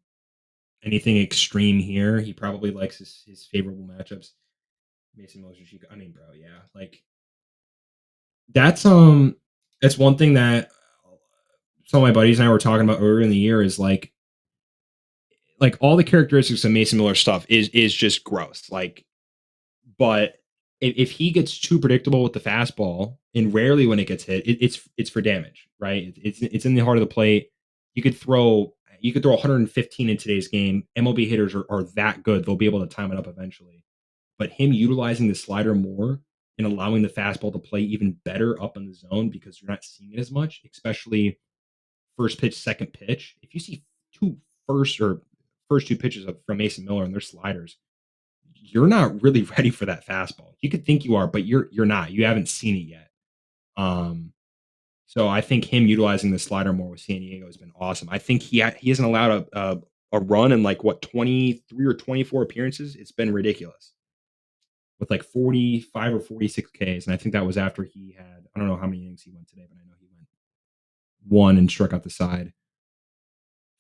Speaker 1: anything extreme here. He probably likes his favorable matchups. Mason Miller, I mean, bro, yeah, like that's that's one thing that some of my buddies and I were talking about earlier in the year is like all the characteristics of Mason Miller stuff is just gross. Like, but if he gets too predictable with the fastball, and rarely when it gets hit, it's for damage, right? It's in the heart of the plate. You could throw you could throw 115 in today's game. MLB hitters are that good; they'll be able to time it up eventually. But him utilizing the slider more and allowing the fastball to play even better up in the zone because you're not seeing it as much, especially first pitch, second pitch. If you see two first or first 2 pitches from Mason Miller and their sliders, you're not really ready for that fastball. You could think you are, but you're not. You haven't seen it yet. Um, so I think him utilizing the slider more with San Diego has been awesome. I think he hasn't allowed a run in like what 23 or 24 appearances. It's been ridiculous with like 45 or 46 Ks, and I think that was after he had I don't know how many innings he went today, but I know he went one and struck out the side.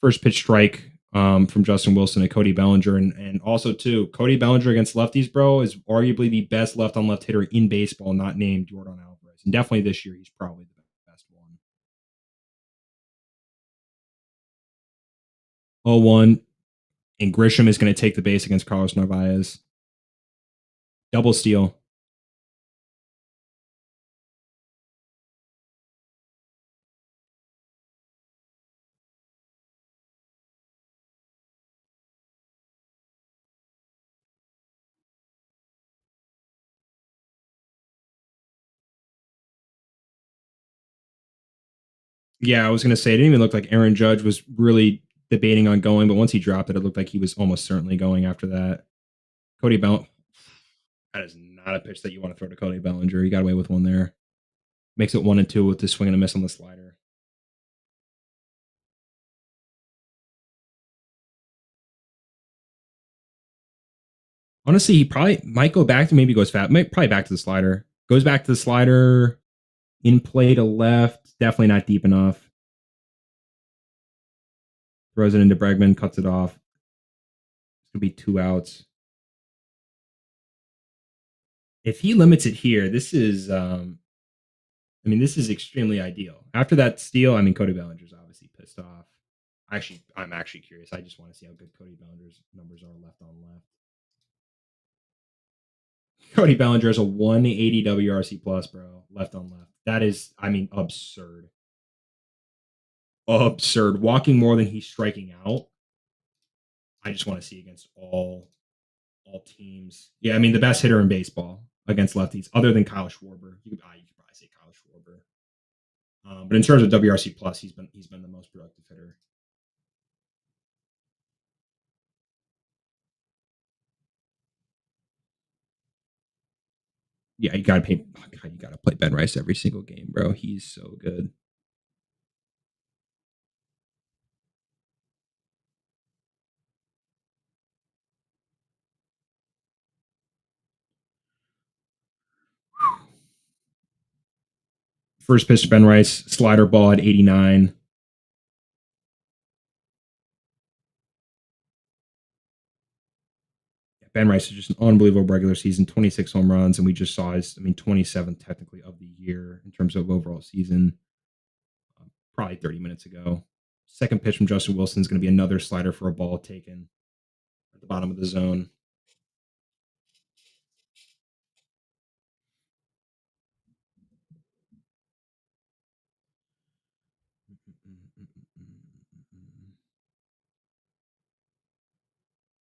Speaker 1: First pitch strike from Justin Wilson and Cody Bellinger, and also too Cody Bellinger against lefties, bro, is arguably the best left on left hitter in baseball, not named Jordan Alvarez, and definitely this year he's probably the best one. 0-1, and Grisham is going to take the base against Carlos Narvaez. Double steal. Yeah, I was going to say it didn't even look like Aaron Judge was really debating on going, but once he dropped it, it looked like he was almost certainly going after that. Cody Bellinger. That is not a pitch that you want to throw to Cody Bellinger. He got away with one there. Makes it 1-2 with the swing and a miss on the slider. Honestly, he probably might go back to maybe goes fat. Might probably back to the slider. Goes back to the slider in play to left. Definitely not deep enough. Throws it into Bregman, cuts it off. It's gonna be 2 outs. If he limits it here, this is I mean, this is extremely ideal. After that steal, I mean Cody Bellinger's obviously pissed off. Actually, I'm actually curious. I just want to see how good Cody Bellinger's numbers are left on left. Cody Bellinger has a 180 WRC plus, bro, left on left. That is, I mean, absurd. Absurd. Walking more than he's striking out. I just want to see against all teams. Yeah, I mean the best hitter in baseball against lefties, other than Kyle Schwarber. You could probably say Kyle Schwarber. But in terms of WRC plus, he's been the most productive hitter. Yeah, you gotta pay. Oh God, you gotta play Ben Rice every single game, bro. He's so good. First pitch to Ben Rice, slider ball at 89. Ben Rice is just an unbelievable regular season, 26 home runs, and we just saw his, 27th technically of the year in terms of overall season, probably 30 minutes ago. Second pitch from Justin Wilson is going to be another slider for a ball taken at the bottom of the zone.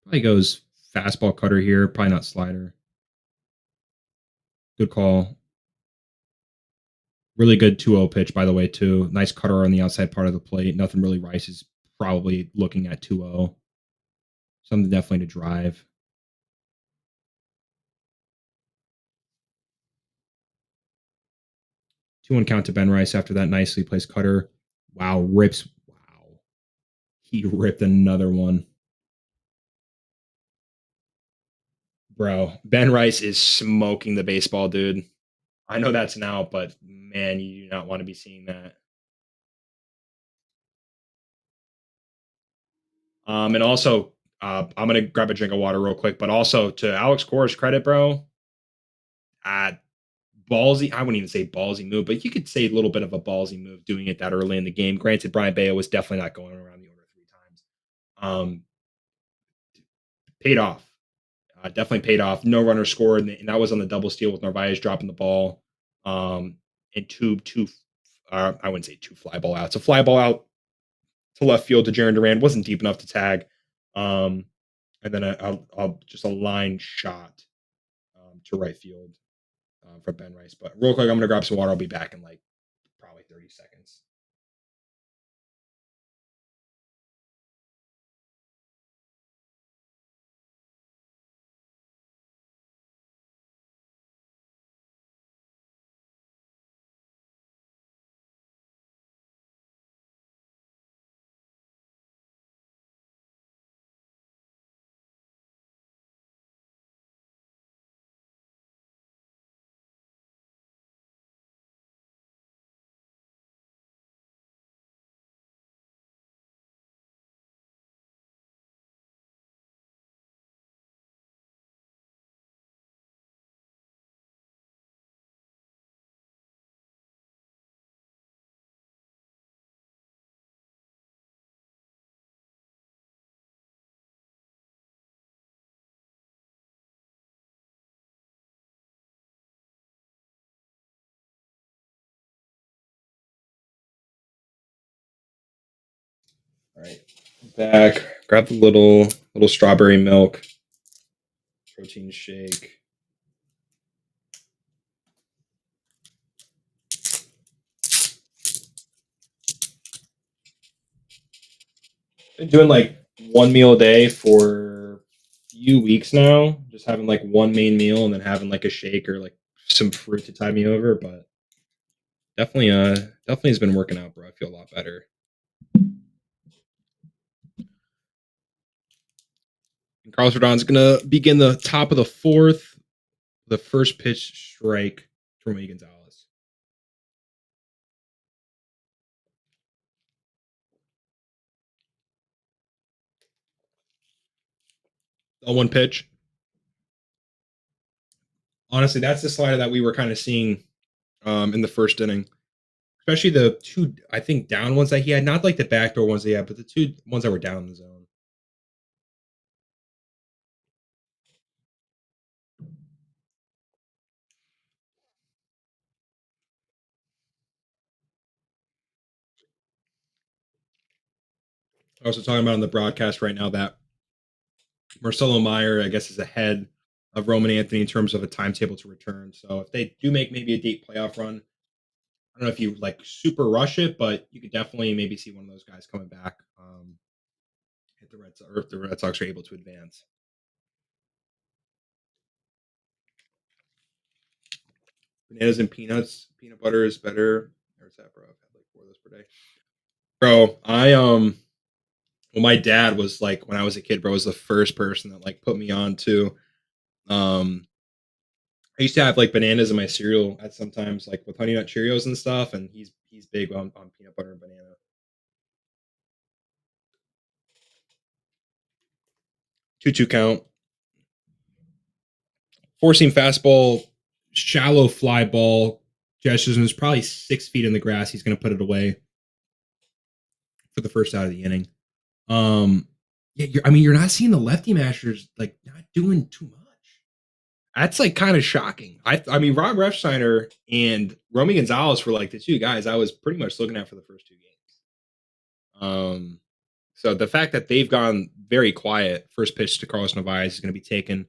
Speaker 1: Probably goes fastball cutter here, probably not slider. Good call. Really good 2-0 pitch, by the way, too. Nice cutter on the outside part of the plate. Nothing really Rice is probably looking at 2-0. Something definitely to drive. 2-1 count to Ben Rice after that nicely placed cutter. Wow, rips. Wow. He ripped another one. Bro, Ben Rice is smoking the baseball, dude. I know that's an out, but man, you do not want to be seeing that. And also, I'm gonna grab a drink of water real quick, but also to Alex Cora's credit, bro, uh, ballsy. I wouldn't even say ballsy move, but you could say a little bit of a ballsy move doing it that early in the game. Granted, Brian Bayo was definitely not going around the order 3 times. Paid off. Definitely paid off. No runner scored, and that was on the double steal with Narvaez dropping the ball. Um, and two. I wouldn't say two fly ball outs. A fly ball out to left field to Jaron Duran wasn't deep enough to tag. Um, and then just a line shot to right field for Ben Rice. But real quick, I'm gonna grab some water. I'll be back in like probably 30 seconds. All right, back. Grab the little strawberry milk protein shake. Been doing like one meal a day for a few weeks now. Just having like one main meal and then having like a shake or like some fruit to tide me over. But definitely has been working out, bro. I feel a lot better. And Carlos Rodon's gonna begin the top of the fourth. The first pitch strike from Miguel Gonzalez. On one pitch. Honestly, that's the slider that we were kind of seeing in the first inning. Especially the two, I think, down ones that he had. Not like the backdoor ones that he had, but the two ones that were down in the zone. Also talking about on the broadcast right now that Marcelo Meyer, I guess, is ahead of Roman Anthony in terms of a timetable to return. So if they do make maybe a deep playoff run, I don't know if you like super rush it, but you could definitely maybe see one of those guys coming back. If the Red Sox, or if the Red Sox are able to advance. Bananas and peanuts. Peanut butter is better. Where's that, bro? I've had like 4 of those per day. Bro, well, my dad was like when I was a kid, bro, was the first person that like put me on to um I used to have like bananas in my cereal at sometimes like with honey nut Cheerios and stuff, and he's big on peanut butter and banana. 2-2 count. Four seam fastball, shallow fly ball. Gestures is probably 6 feet in the grass. He's gonna put it away for the first out of the inning. Yeah, you're not seeing the lefty mashers like not doing too much. That's like kind of shocking. I mean, Rob Refsheimer and Romy Gonzalez were like the two guys I was pretty much looking at for the first 2 games. So the fact that they've gone very quiet, first pitch to Carlos Narvaez is going to be taken.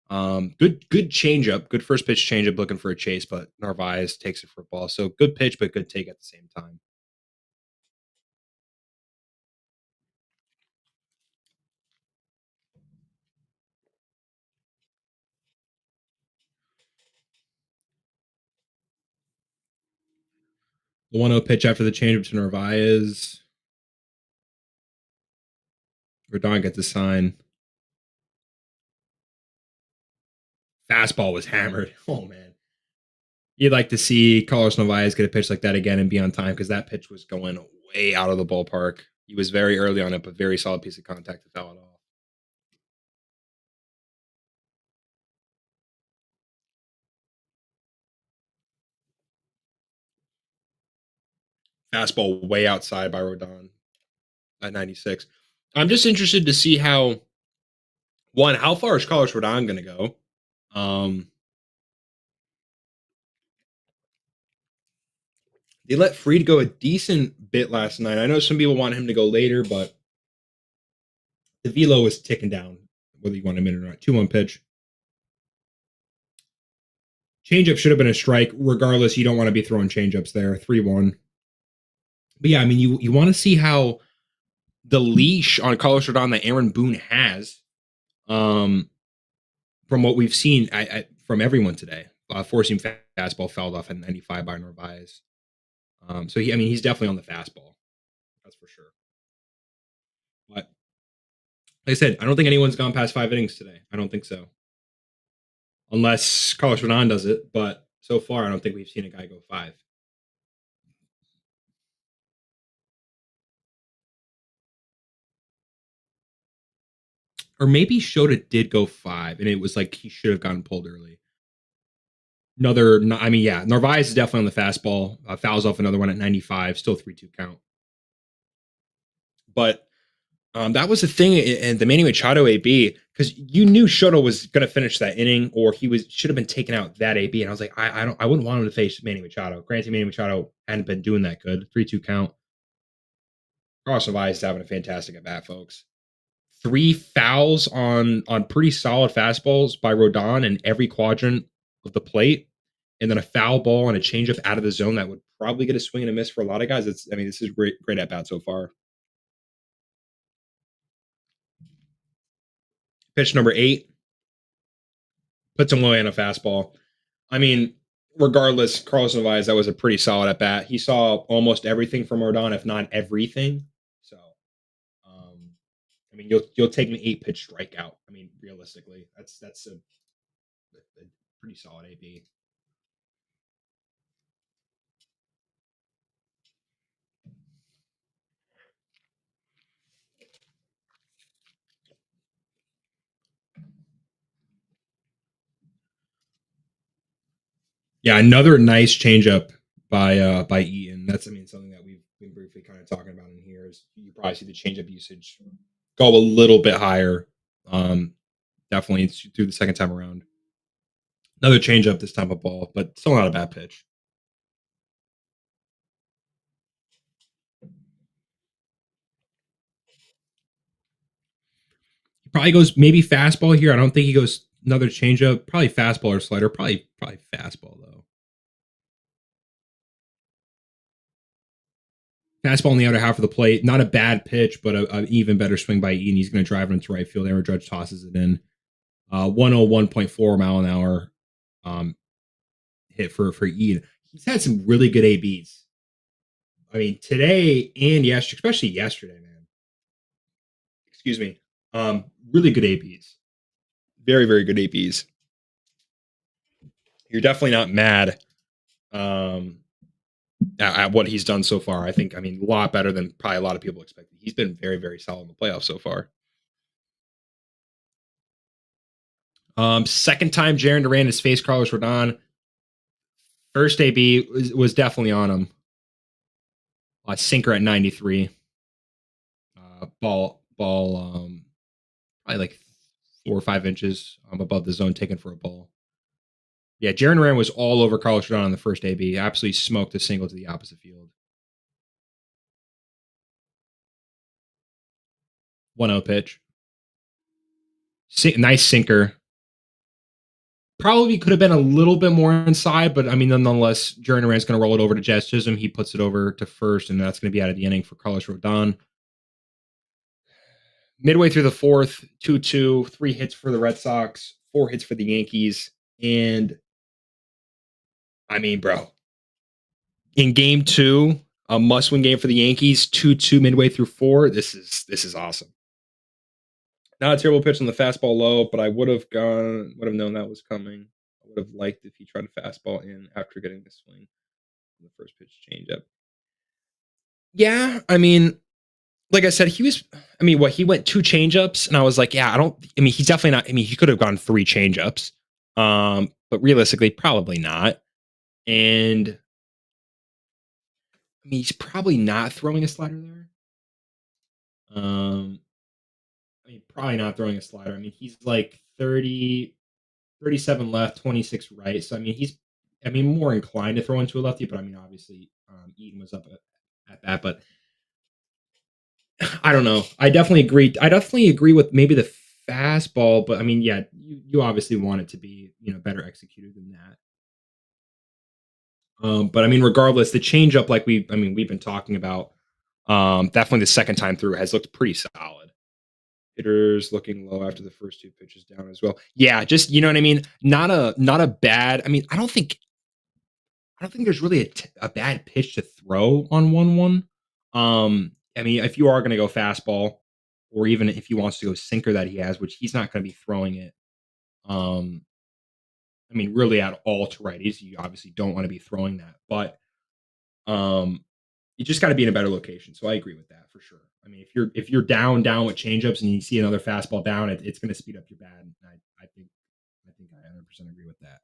Speaker 1: Good changeup, good first pitch changeup, looking for a chase, but Narvaez takes it for a ball. So good pitch, but good take at the same time. The 1-0 pitch after the changeup to Narvaez. Rodon gets a sign. Fastball was hammered. Oh man. You'd like to see Carlos Narvaez get a pitch like that again and be on time because that pitch was going way out of the ballpark. He was very early on it, but very solid piece of contact to foul it off. Fastball way outside by Rodon at 96. I'm just interested to see how far is Carlos Rodon going to go? They let Fried go a decent bit last night. I know some people want him to go later, but the velo was ticking down, whether you want him in or not. 2-1 pitch. Changeup should have been a strike. Regardless, you don't want to be throwing changeups there. 3-1. But yeah, I mean, you want to see how the leash on Carlos Rodon that Aaron Boone has, from what we've seen from everyone today. Four-seam fastball fouled off at 95 by Narvaez. So he's definitely on the fastball. That's for sure. But like I said, I don't think anyone's gone past 5 innings today. I don't think so. Unless Carlos Rodon does it, but so far I don't think we've seen a guy go 5. Or maybe Shota did go 5, and it was like he should have gotten pulled early. Narvaez is definitely on the fastball. Fouls off another one at 95, still 3-2 count. But that was the thing in the Manny Machado AB, because you knew Shota was going to finish that inning, or he should have been taken out that AB. And I was like, I wouldn't want him to face Manny Machado. Granted, Manny Machado hadn't been doing that good. 3-2 count. Carlos Narvaez is having a fantastic at bat, folks. 3 fouls on pretty solid fastballs by Rodon in every quadrant of the plate, and then a foul ball and a changeup out of the zone that would probably get a swing and a miss for a lot of guys. This is great at bat so far. Pitch number 8 puts him away on a fastball. I mean, regardless, Carlos Narvaez, that was a pretty solid at bat. He saw almost everything from Rodon, if not everything. So, you'll take an 8-pitch strikeout. I mean, realistically, that's a pretty solid AB. Yeah, another nice changeup by Eaton. That's something that we've been briefly kind of talking about in here is you probably see the changeup usage go a little bit higher. Definitely through the second time around. Another changeup this time of ball, but still not a bad pitch. He probably goes maybe fastball here. I don't think he goes another changeup. Probably fastball or slider. Probably fastball though. Fastball in the outer half of the plate. Not a bad pitch, but an even better swing by Eaton. He's going to drive it into right field. Aaron Judge tosses it in. 101.4 mile an hour. hit for Eden. He's had some really good ABs. I mean, today and yesterday, especially yesterday, man. Excuse me. Really good ABs. Very, very good ABs. You're definitely not mad at what he's done so far. I mean, a lot better than probably a lot of people expected. He's been very, very solid in the playoffs so far. Second time Jaren Duran has faced Carlos Rodon. First AB was definitely on him. Sinker at 93. Ball, probably like 4 or 5 inches above the zone taken for a ball. Yeah, Jaren Duran was all over Carlos Rodon on the first AB. Absolutely smoked a single to the opposite field. 1-0 pitch. Nice sinker. Probably could have been a little bit more inside, but I mean, nonetheless, Jaren Duran's going to roll it over to Jazz Chisholm. He puts it over to first, and that's going to be out of the inning for Carlos Rodon. Midway through the fourth, 2-2, 3 hits for the Red Sox, 4 hits for the Yankees. And I mean, bro, in game 2, a must-win game for the Yankees, 2-2 midway through 4. This is awesome. Not a terrible pitch on the fastball low, but I would have known that was coming. I would have liked if he tried a fastball in after getting the swing on the first pitch changeup. Yeah, I mean, like I said, he went 2 changeups, and I was like, yeah, he's definitely not. I mean, he could have gone 3 changeups, but realistically, probably not. And I mean, he's probably not throwing a slider there. I mean, probably not throwing a slider. I mean, he's like 37 left, 26 right. So I mean, he's more inclined to throw into a lefty, but I mean, obviously, Eaton was up at that, but I don't know. I definitely agree with maybe the fastball, but I mean, yeah, you obviously want it to be, better executed than that. But I mean, regardless, the changeup, like we've been talking about, definitely the second time through has looked pretty solid. Hitters looking low after the first 2 pitches down as well. Yeah, just you know what I mean. Not a bad. I mean, I don't think there's really a bad pitch to throw on 1-1. I mean, if you are going to go fastball, or even if he wants to go sinker that he has, which he's not going to be throwing it. I mean, really at all to righties, you obviously don't want to be throwing that, but you just got to be in a better location. So I agree with that for sure. I mean, if you're down with changeups and you see another fastball down, it's going to speed up your bat. I think I 100% agree with that.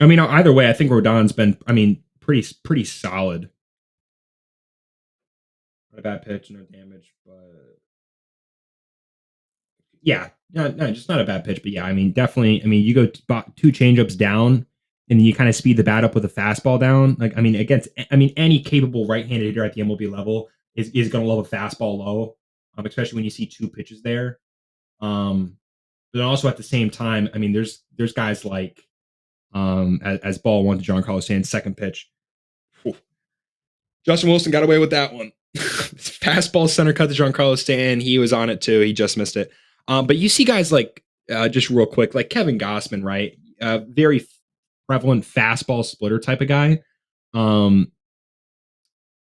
Speaker 1: I mean, either way, I think Rodon's been, pretty solid. Not a bad pitch, no damage, but yeah, no, just not a bad pitch. But yeah, I mean, definitely. I mean, you go 2 changeups down, and you kind of speed the bat up with a fastball down. Like, I mean, any capable right-handed hitter at the MLB level is going to love a fastball low, especially when you see 2 pitches there. But also at the same time, I mean, there's guys like as ball 1 to Giancarlo Stanton's second pitch. Whew. Justin Wilson got away with that one. Fastball center cut to Giancarlo Stanton. He was on it too. He just missed it. But you see guys like just real quick, like Kevin Gossman, right? Very prevalent fastball splitter type of guy.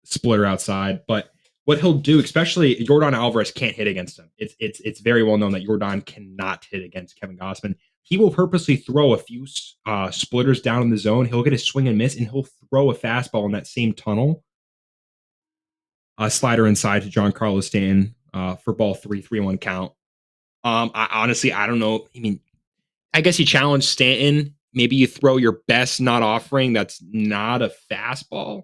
Speaker 1: Splitter outside, but what he'll do, especially Yordan Alvarez can't hit against him. It's very well known that Yordan cannot hit against Kevin Gossman. He will purposely throw a few splitters down in the zone. He'll get a swing and miss, and he'll throw a fastball in that same tunnel. A slider inside to Giancarlo Stanton for ball 3-1 count. I don't know. I mean, I guess you challenge Stanton. Maybe you throw your best not offering that's not a fastball.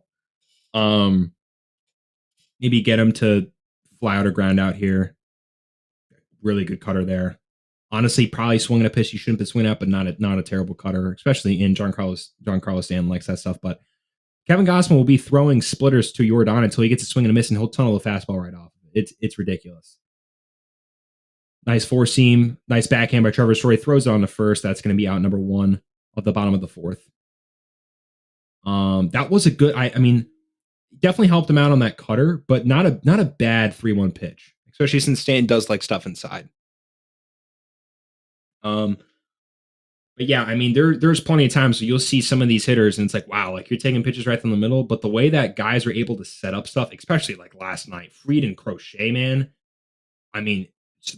Speaker 1: Maybe get him to fly out or ground out here. Really good cutter there. Honestly, probably swinging a pitch you shouldn't be swinging at, but not a terrible cutter, especially in Giancarlo Stanton likes that stuff. But Kevin Gossman will be throwing splitters to Yordan until he gets a swing and a miss, and he'll tunnel the fastball right off. It's ridiculous. Nice 4-seam, nice backhand by Trevor Story. Throws it on the first. That's going to be out number 1 at the bottom of the 4th. That was a good. I mean, definitely helped him out on that cutter, but not a bad 3-1 pitch, especially since Stan does like stuff inside. Um, but yeah, I mean, there's plenty of times where you'll see some of these hitters, and it's like, wow, like you're taking pitches right from the middle. But the way that guys are able to set up stuff, especially like last night, Freed and Crochet, man. I mean,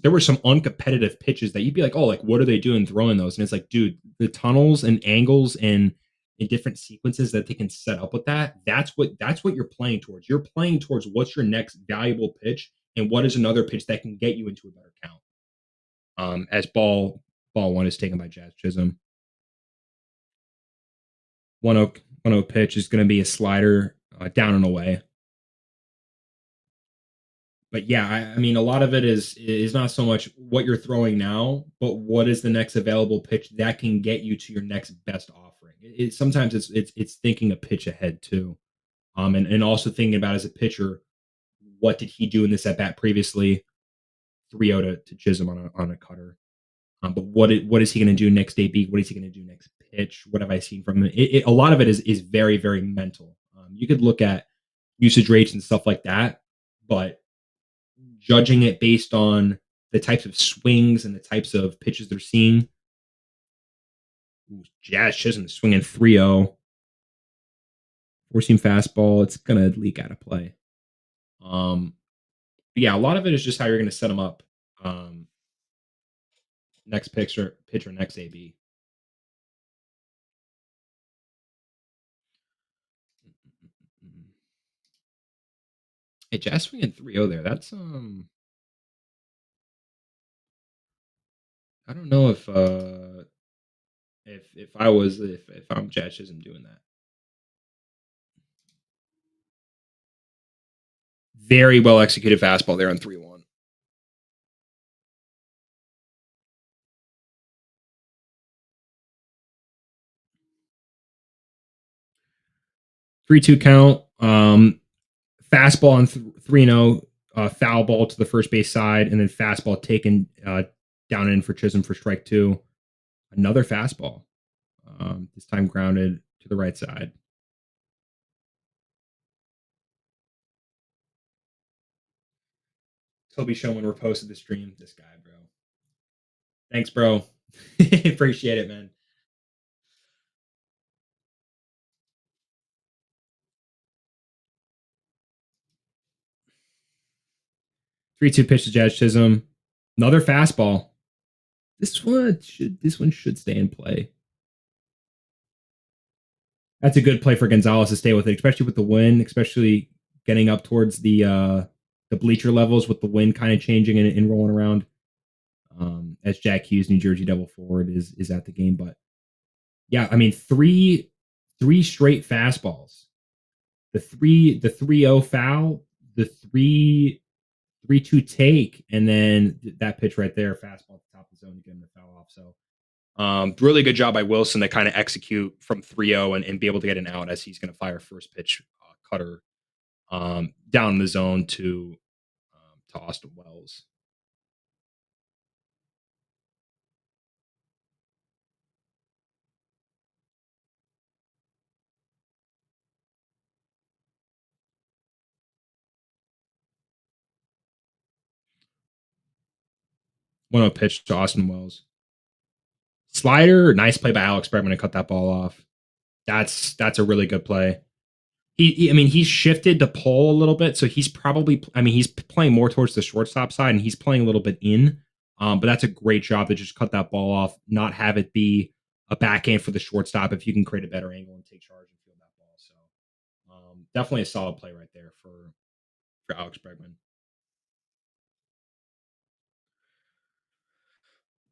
Speaker 1: there were some uncompetitive pitches that you'd be like, oh, like what are they doing throwing those? And it's like, dude, the tunnels and angles and in different sequences that they can set up with that. That's what you're playing towards. You're playing towards what's your next valuable pitch and what is another pitch that can get you into a better count. As ball one is taken by Jazz Chisholm. 1-0 pitch is going to be a slider down and away. But yeah, I mean, a lot of it is not so much what you're throwing now, but what is the next available pitch that can get you to your next best offering. Sometimes it's thinking a pitch ahead too, and also thinking about as a pitcher, what did he do in this at bat previously? 3-0 to Chisholm on a cutter. But what is he going to do next AB? What is he going to do next pitch? What have I seen from him? A lot of it is very very mental. You could look at usage rates and stuff like that, but judging it based on the types of swings and the types of pitches they're seeing. Ooh, Jazz Chisholm swinging 3-0, four seam fastball. It's gonna leak out of play. But yeah, a lot of it is just how you're gonna set them up. Um, next pitcher, next AB. Hey, Jazz swinging 3-0 there. That's I don't know if I was if I'm Jazz Chisholm doing that. Very well executed fastball there on 3-1. 3-2 count. Fastball on 3-0, foul ball to the first base side, and then fastball taken down in for Chisholm for strike two. Another fastball, this time grounded to the right side. Tobey Schulman reposted the stream. This guy, bro. Thanks, bro. Appreciate it, man. 3-2 pitch to Jazz Chisholm. Another fastball. This one should stay in play. That's a good play for Gonzalez to stay with it, especially with the wind, especially getting up towards the bleacher levels with the wind kind of changing and rolling around. As Jack Hughes, New Jersey Devil forward, is at the game. But yeah, I mean three straight fastballs. The 3-0 foul, the 3-2 take, and then that pitch right there, fastball at the top of the zone to get him to foul off. So really good job by Wilson to kind of execute from 3-0 and be able to get an out as he's going to fire first pitch cutter down the zone to Austin Wells. One pitch to Austin Wells. Slider, nice play by Alex Bregman to cut that ball off. That's a really good play. I mean, he's shifted to pull a little bit, so he's probably. I mean, he's playing more towards the shortstop side, and he's playing a little bit in. But that's a great job to just cut that ball off, not have it be a backhand for the shortstop. If you can create a better angle and take charge and field that ball, so definitely a solid play right there for Alex Bregman.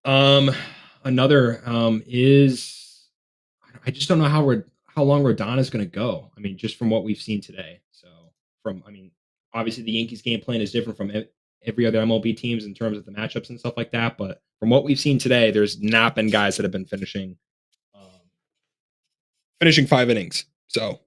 Speaker 1: Um, Another is I just don't know how long Rodon is going to go. I mean, just from what we've seen today. So I mean, obviously the Yankees game plan is different from every other MLB teams in terms of the matchups and stuff like that. But from what we've seen today, there's not been guys that have been finishing 5 innings. So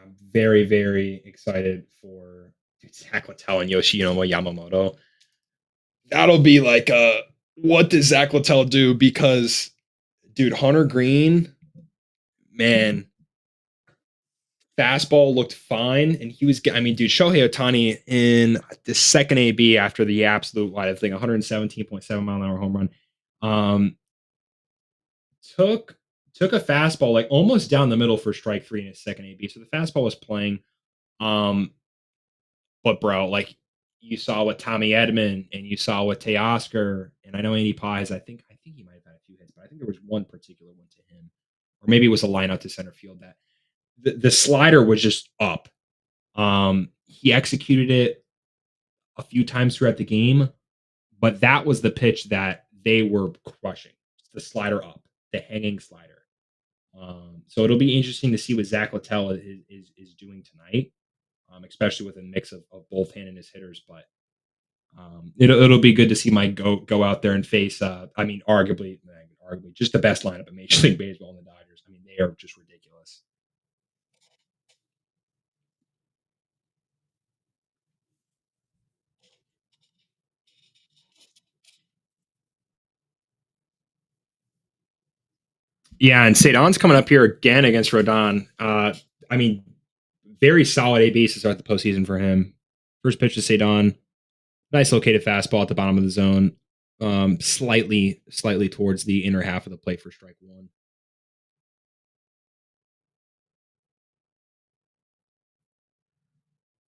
Speaker 1: I'm very very excited for Zach Littell and Yoshinobu Yamamoto. That'll be like what does Zach Littell do? Because dude, Hunter Green, man, fastball looked fine, and he was. I mean, dude, Shohei Ohtani in the second AB after the absolute I think 117.7 mile an hour home run, um, took took a fastball like almost down the middle for strike three in his second AB. So the fastball was playing. Um, but bro, like you saw with Tommy Edman and you saw with Teoscar, and I know Andy Pies. I think he might have had a few hits, but I think there was one particular one to him, or maybe it was a line out to center field that the slider was just up. He executed it a few times throughout the game, but that was the pitch that they were crushing. The slider up, the hanging slider. So it'll be interesting to see what Zach Littell is doing tonight, especially with a mix of both hand and his hitters. But it'll be good to see Mike go out there and face. I mean, arguably just the best lineup in Major League Baseball in the Dodgers. I mean, they are just ridiculous. Yeah, and Cedon's coming up here again against Rodon. I mean, very solid A bases at the postseason for him. First pitch to Cedon, nice located fastball at the bottom of the zone, slightly towards the inner half of the plate for strike one.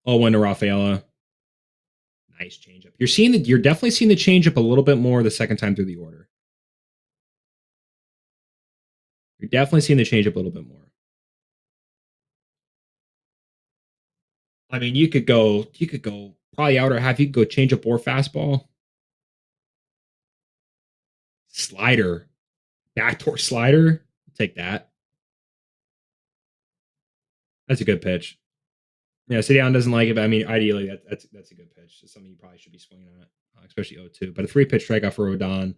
Speaker 1: 0-1 to Rafaela. Nice changeup. You're definitely seeing the changeup a little bit more the second time through the order. You're definitely seeing the changeup a little bit more. I mean, you could go probably outer half. You could go changeup or fastball, slider, backdoor slider. Take that. That's a good pitch. Yeah, City doesn't like it, but I mean, ideally, that's a good pitch. It's something you probably should be swinging at, especially 0-2. But a 3 pitch strikeout for Rodon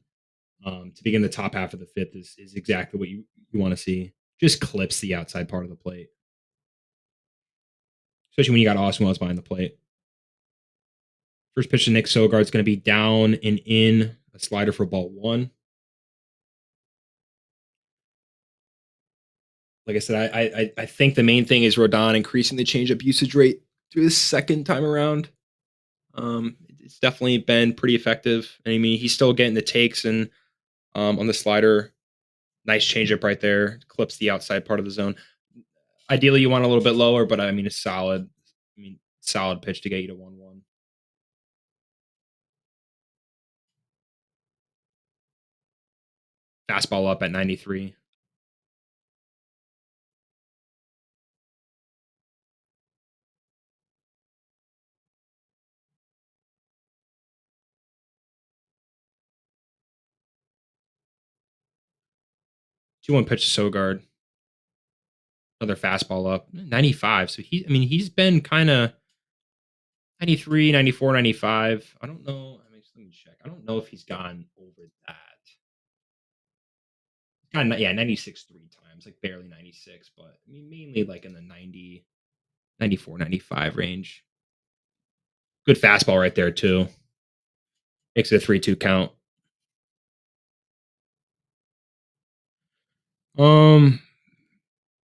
Speaker 1: to begin the top half of the fifth is exactly what you want to see. Just clips the outside part of the plate, especially when you got Austin Wells behind the plate. First pitch to Nick Sogard's going to be down and in, a slider for ball one. Like I said, I think the main thing is Rodon increasing the changeup usage rate through the second time around. It's definitely been pretty effective. I mean, he's still getting the takes and on the slider. Nice changeup right there. Clips the outside part of the zone. Ideally, you want a little bit lower, but I mean, it's solid. I mean, solid pitch to get you to 1-1. Fastball up at 93. 2-1 pitch to Sogard. Another fastball up 95. So he's been kind of 93, 94, 95. I don't know. I mean, let me check. I don't know if he's gone over that. Yeah, 96 3 times, like barely 96, but I mean, mainly like in the 90, 94, 95 range. Good fastball right there, too. Makes it a 3-2 count.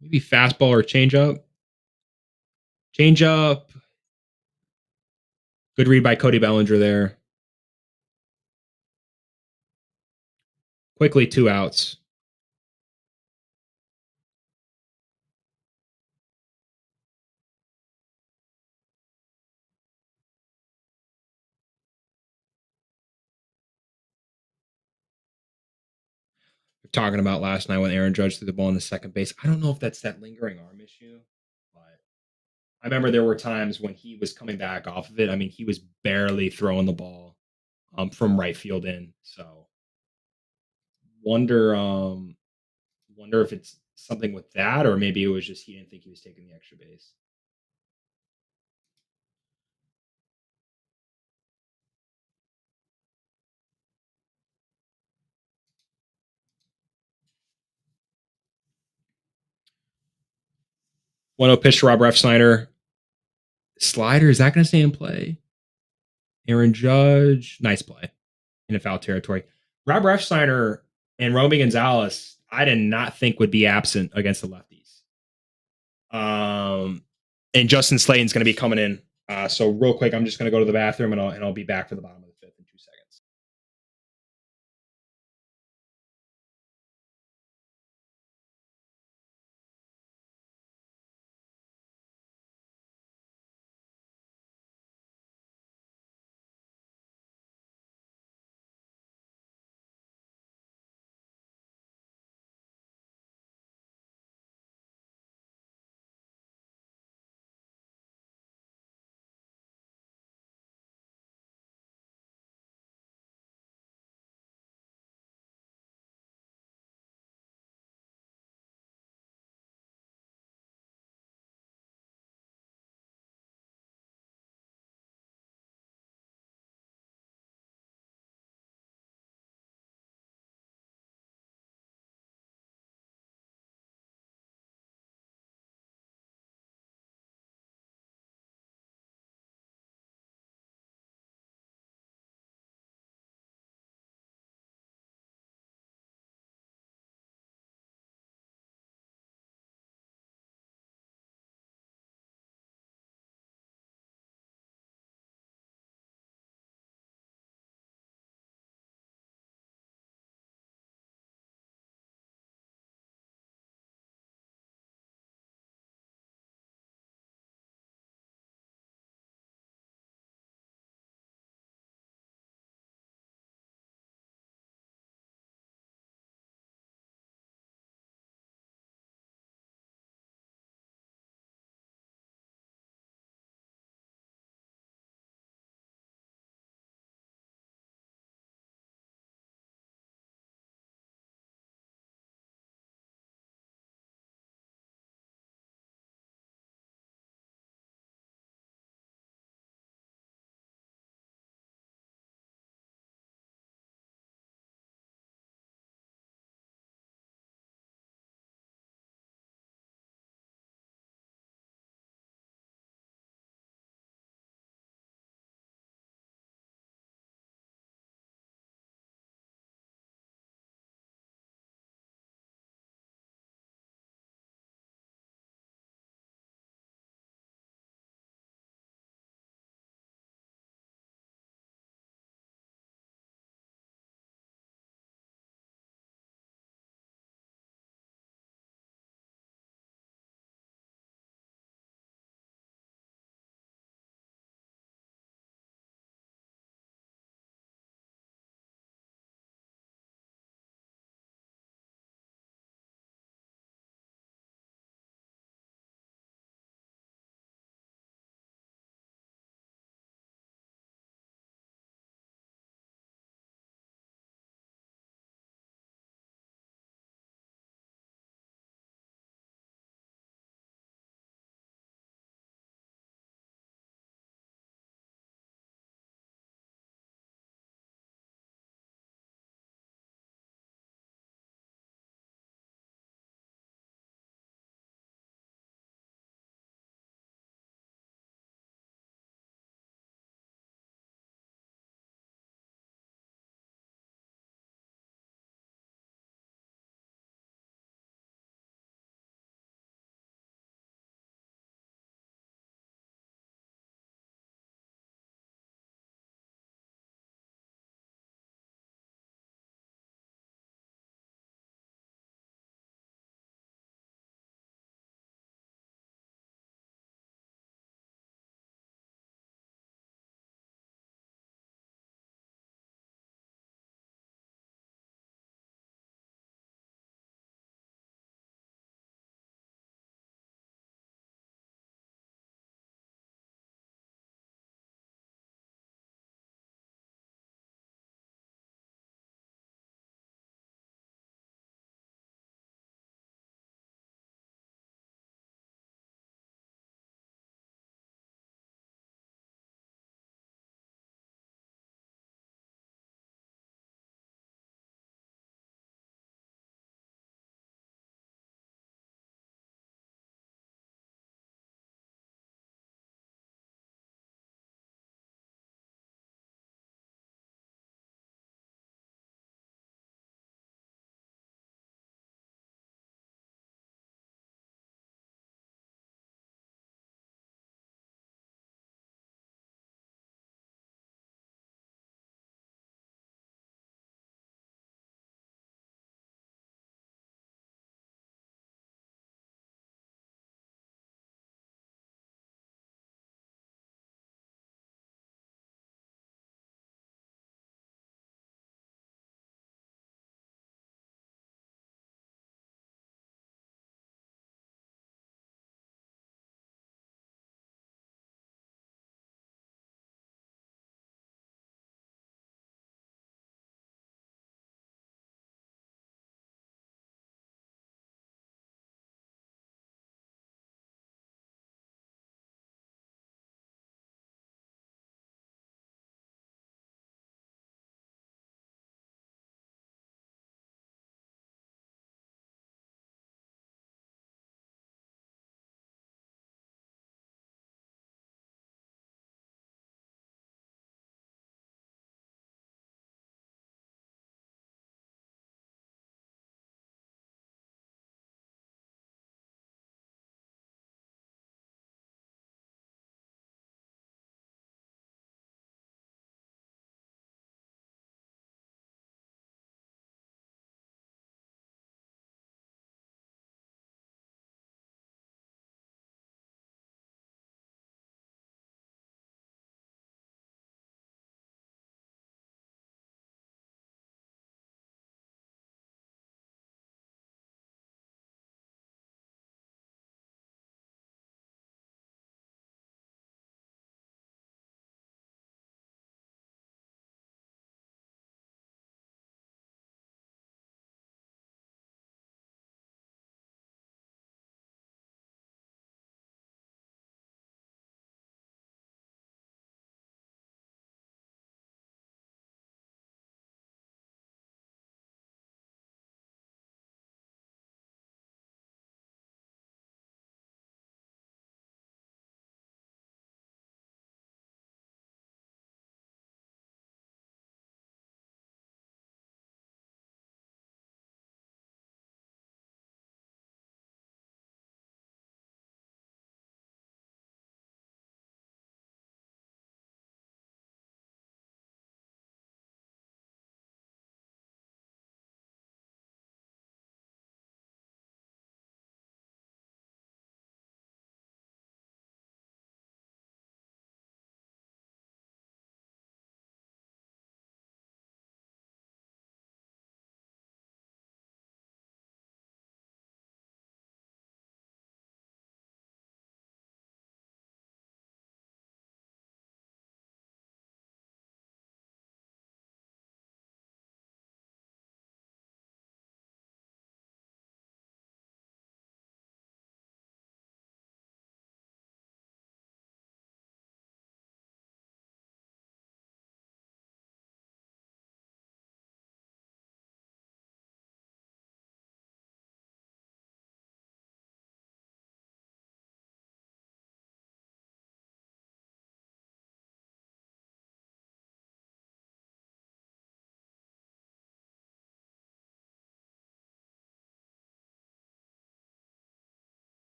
Speaker 1: Maybe fastball or changeup. Changeup. Good read by Cody Bellinger there. Quickly, 2 outs. We're talking about last night when Aaron Judge threw the ball in the second base. I don't know if that's that lingering arm issue, but I remember there were times when he was coming back off of it. I mean, he was barely throwing the ball from right field in. So wonder wonder if it's something with that, or maybe it was just he didn't think he was taking the extra base. One 0 pitch to Rob Refsnyder. Slider, is that going to stay in play? Aaron Judge, nice play in foul territory. Rob Refsnyder and Romy Gonzalez, I did not think would be absent against the lefties. And Justin Slayton's going to be coming in. So real quick, I'm just going to go to the bathroom and I'll be back for the bottom of the fifth in 2 seconds.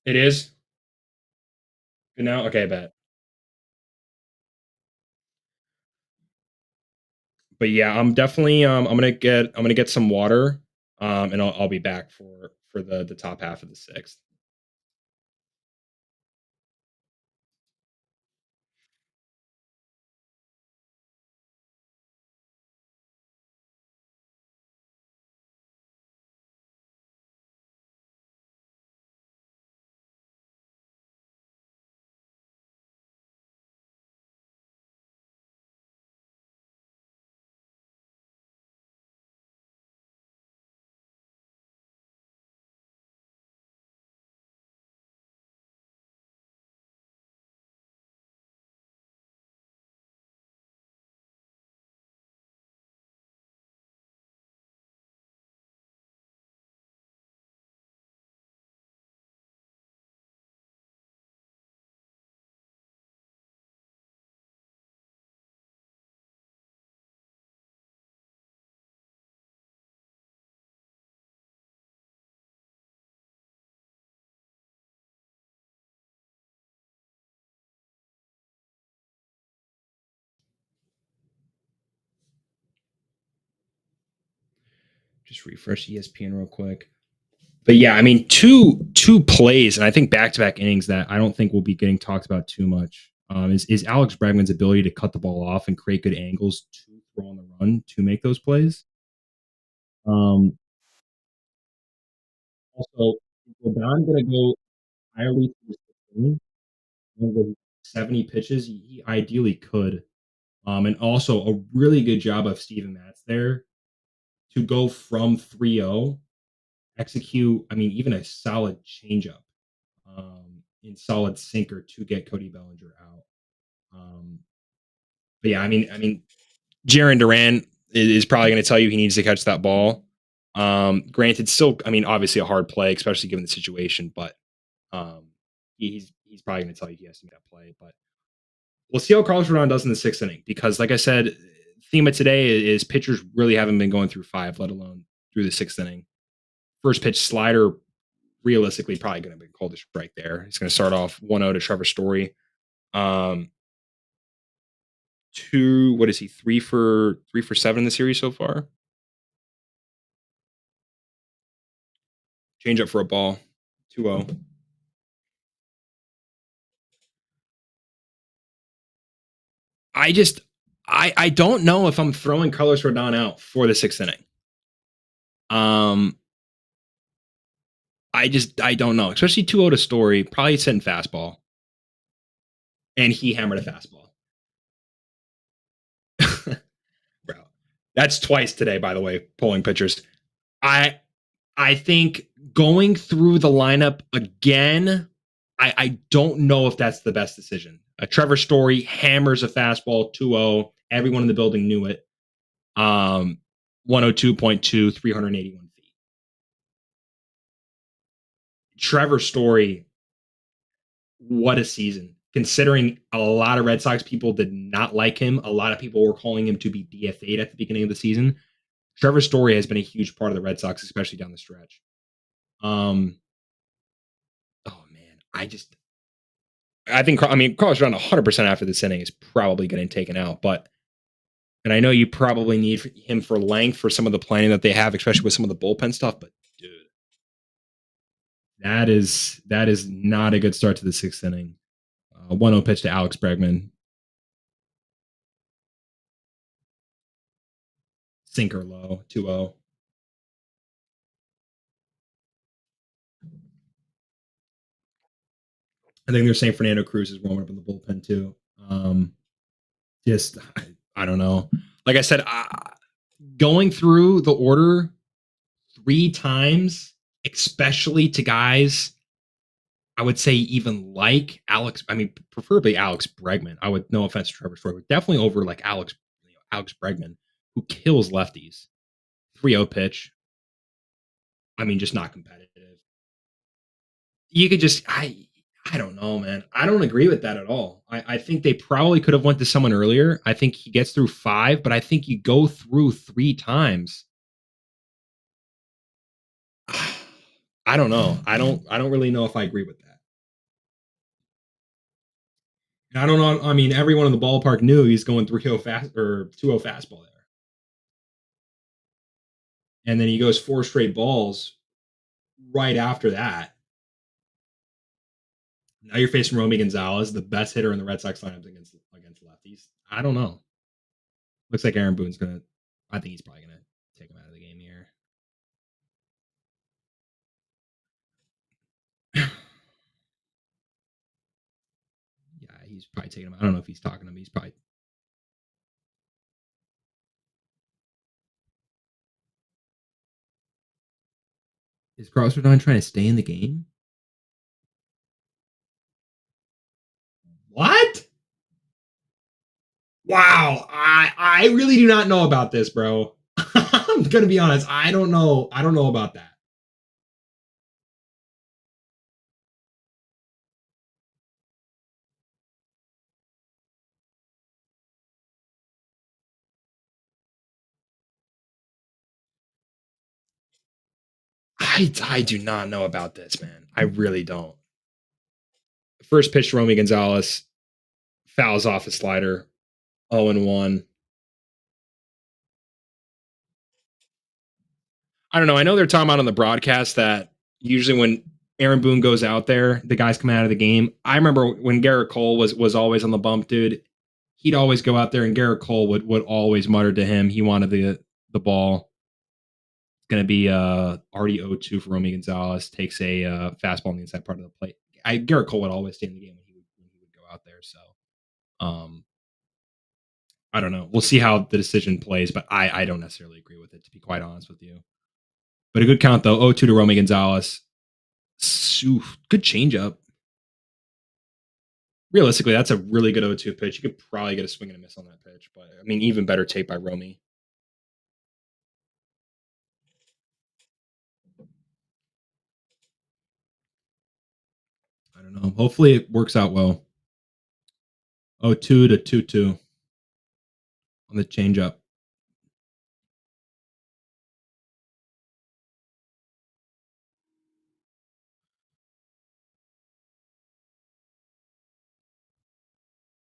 Speaker 1: It is good now. Okay, bet. But yeah, I'm definitely I'm gonna get some water, and I'll be back for the top half of the sixth. Just refresh ESPN real quick. But yeah, I mean, two plays, and I think back to back innings that I don't think will be getting talked about too much. Is Alex Bregman's ability to cut the ball off and create good angles to throw on the run to make those plays. Um, Also, if Don gonna go entirely through the game, over 70 pitches, he ideally could. And also a really good job of Steven Matz there to go from 3-0, execute, I mean, even a solid changeup, in solid sinker to get Cody Bellinger out. But yeah, I mean, Jaron Duran is probably going to tell you he needs to catch that ball. Granted, still, I mean, obviously a hard play, especially given the situation, but um, he's probably going to tell you he has to make that play. But we'll see how Carlos Rodon does in the sixth inning because, like I said, theme of today is pitchers really haven't been going through five, let alone through the sixth inning. First pitch slider, realistically, probably going to be called a strike there. He's going to start off 1-0 to Trevor Story. Um, two, what is he? Three for seven in the series so far. Change up for a ball. 2-0. I just I don't know if I'm throwing Carlos Rodon out for the sixth inning. Um I don't know, especially 2-0 to Story, probably sitting fastball, and he hammered a fastball. Bro, that's twice today, by the way, pulling pitchers. I I think going through the lineup again, I don't know if that's the best decision. Trevor Story hammers a fastball 2-0. Everyone in the building knew it. 102.2, 381 feet. Trevor Story, what a season. Considering a lot of Red Sox people did not like him, a lot of people were calling him to be DFA'd at the beginning of the season. Trevor Story has been a huge part of the Red Sox, especially down the stretch. Um, oh man, I think I mean Carlos around 100% after this inning is probably getting taken out, but and I know you probably need him for length for some of the planning that they have, especially with some of the bullpen stuff. But dude, that is not a good start to the sixth inning. 1-0 pitch to Alex Bregman, sinker low, 2-0. I think they're saying Fernando Cruz is warming up in the bullpen too. Just I don't know. Like I said, going through the order three times, especially to guys I would say even like Alex. I mean, preferably Alex Bregman. I would no offense to Trevor Story, but definitely over like Alex Bregman, who kills lefties. 3-0 pitch. I mean, just not competitive. You could just I don't know, man. I don't agree with that at all. I think they probably could have went to someone earlier. I think he gets through five, but I think you go through three times. I don't know. I don't really know if I agree with that. And I don't know. I mean, everyone in the ballpark knew he's going 3-0 fast or 2-0 fastball there, and then he goes four straight balls right after that. Now you're facing Romy Gonzalez, the best hitter in the Red Sox lineups against lefties. I don't know. Looks like Aaron Boone's gonna. I think he's probably gonna take him out of the game here. Yeah, he's probably taking him. I don't know if he's talking to him. He's probably. Is Carlos Rodon trying to stay in the game? What? Wow, I really do not know about this, bro. I'm gonna be honest. I don't know. I don't know about that. I do not know about this, man. I really don't. First pitch to Romy Gonzalez fouls off a slider. 0-1. I don't know. I know they're talking about on the broadcast that usually when Aaron Boone goes out there, the guys come out of the game. I remember when Garrett Cole was always on the bump, dude. He'd always go out there, and Garrett Cole would always mutter to him he wanted the ball. It's going to be already 0-2 for Romy Gonzalez. Takes a fastball on the inside part of the plate. Garrett Cole would always stay in the game when he would go out there. So um, I don't know. We'll see how the decision plays, but I don't necessarily agree with it, to be quite honest with you. But a good count though. 0-2 to Romy Gonzalez. Oof, good changeup. Realistically, that's a really good 0-2 pitch. You could probably get a swing and a miss on that pitch, but I mean, even better take by Romy. I don't know. Hopefully, it works out well. 0-2 to 2-2 on the changeup.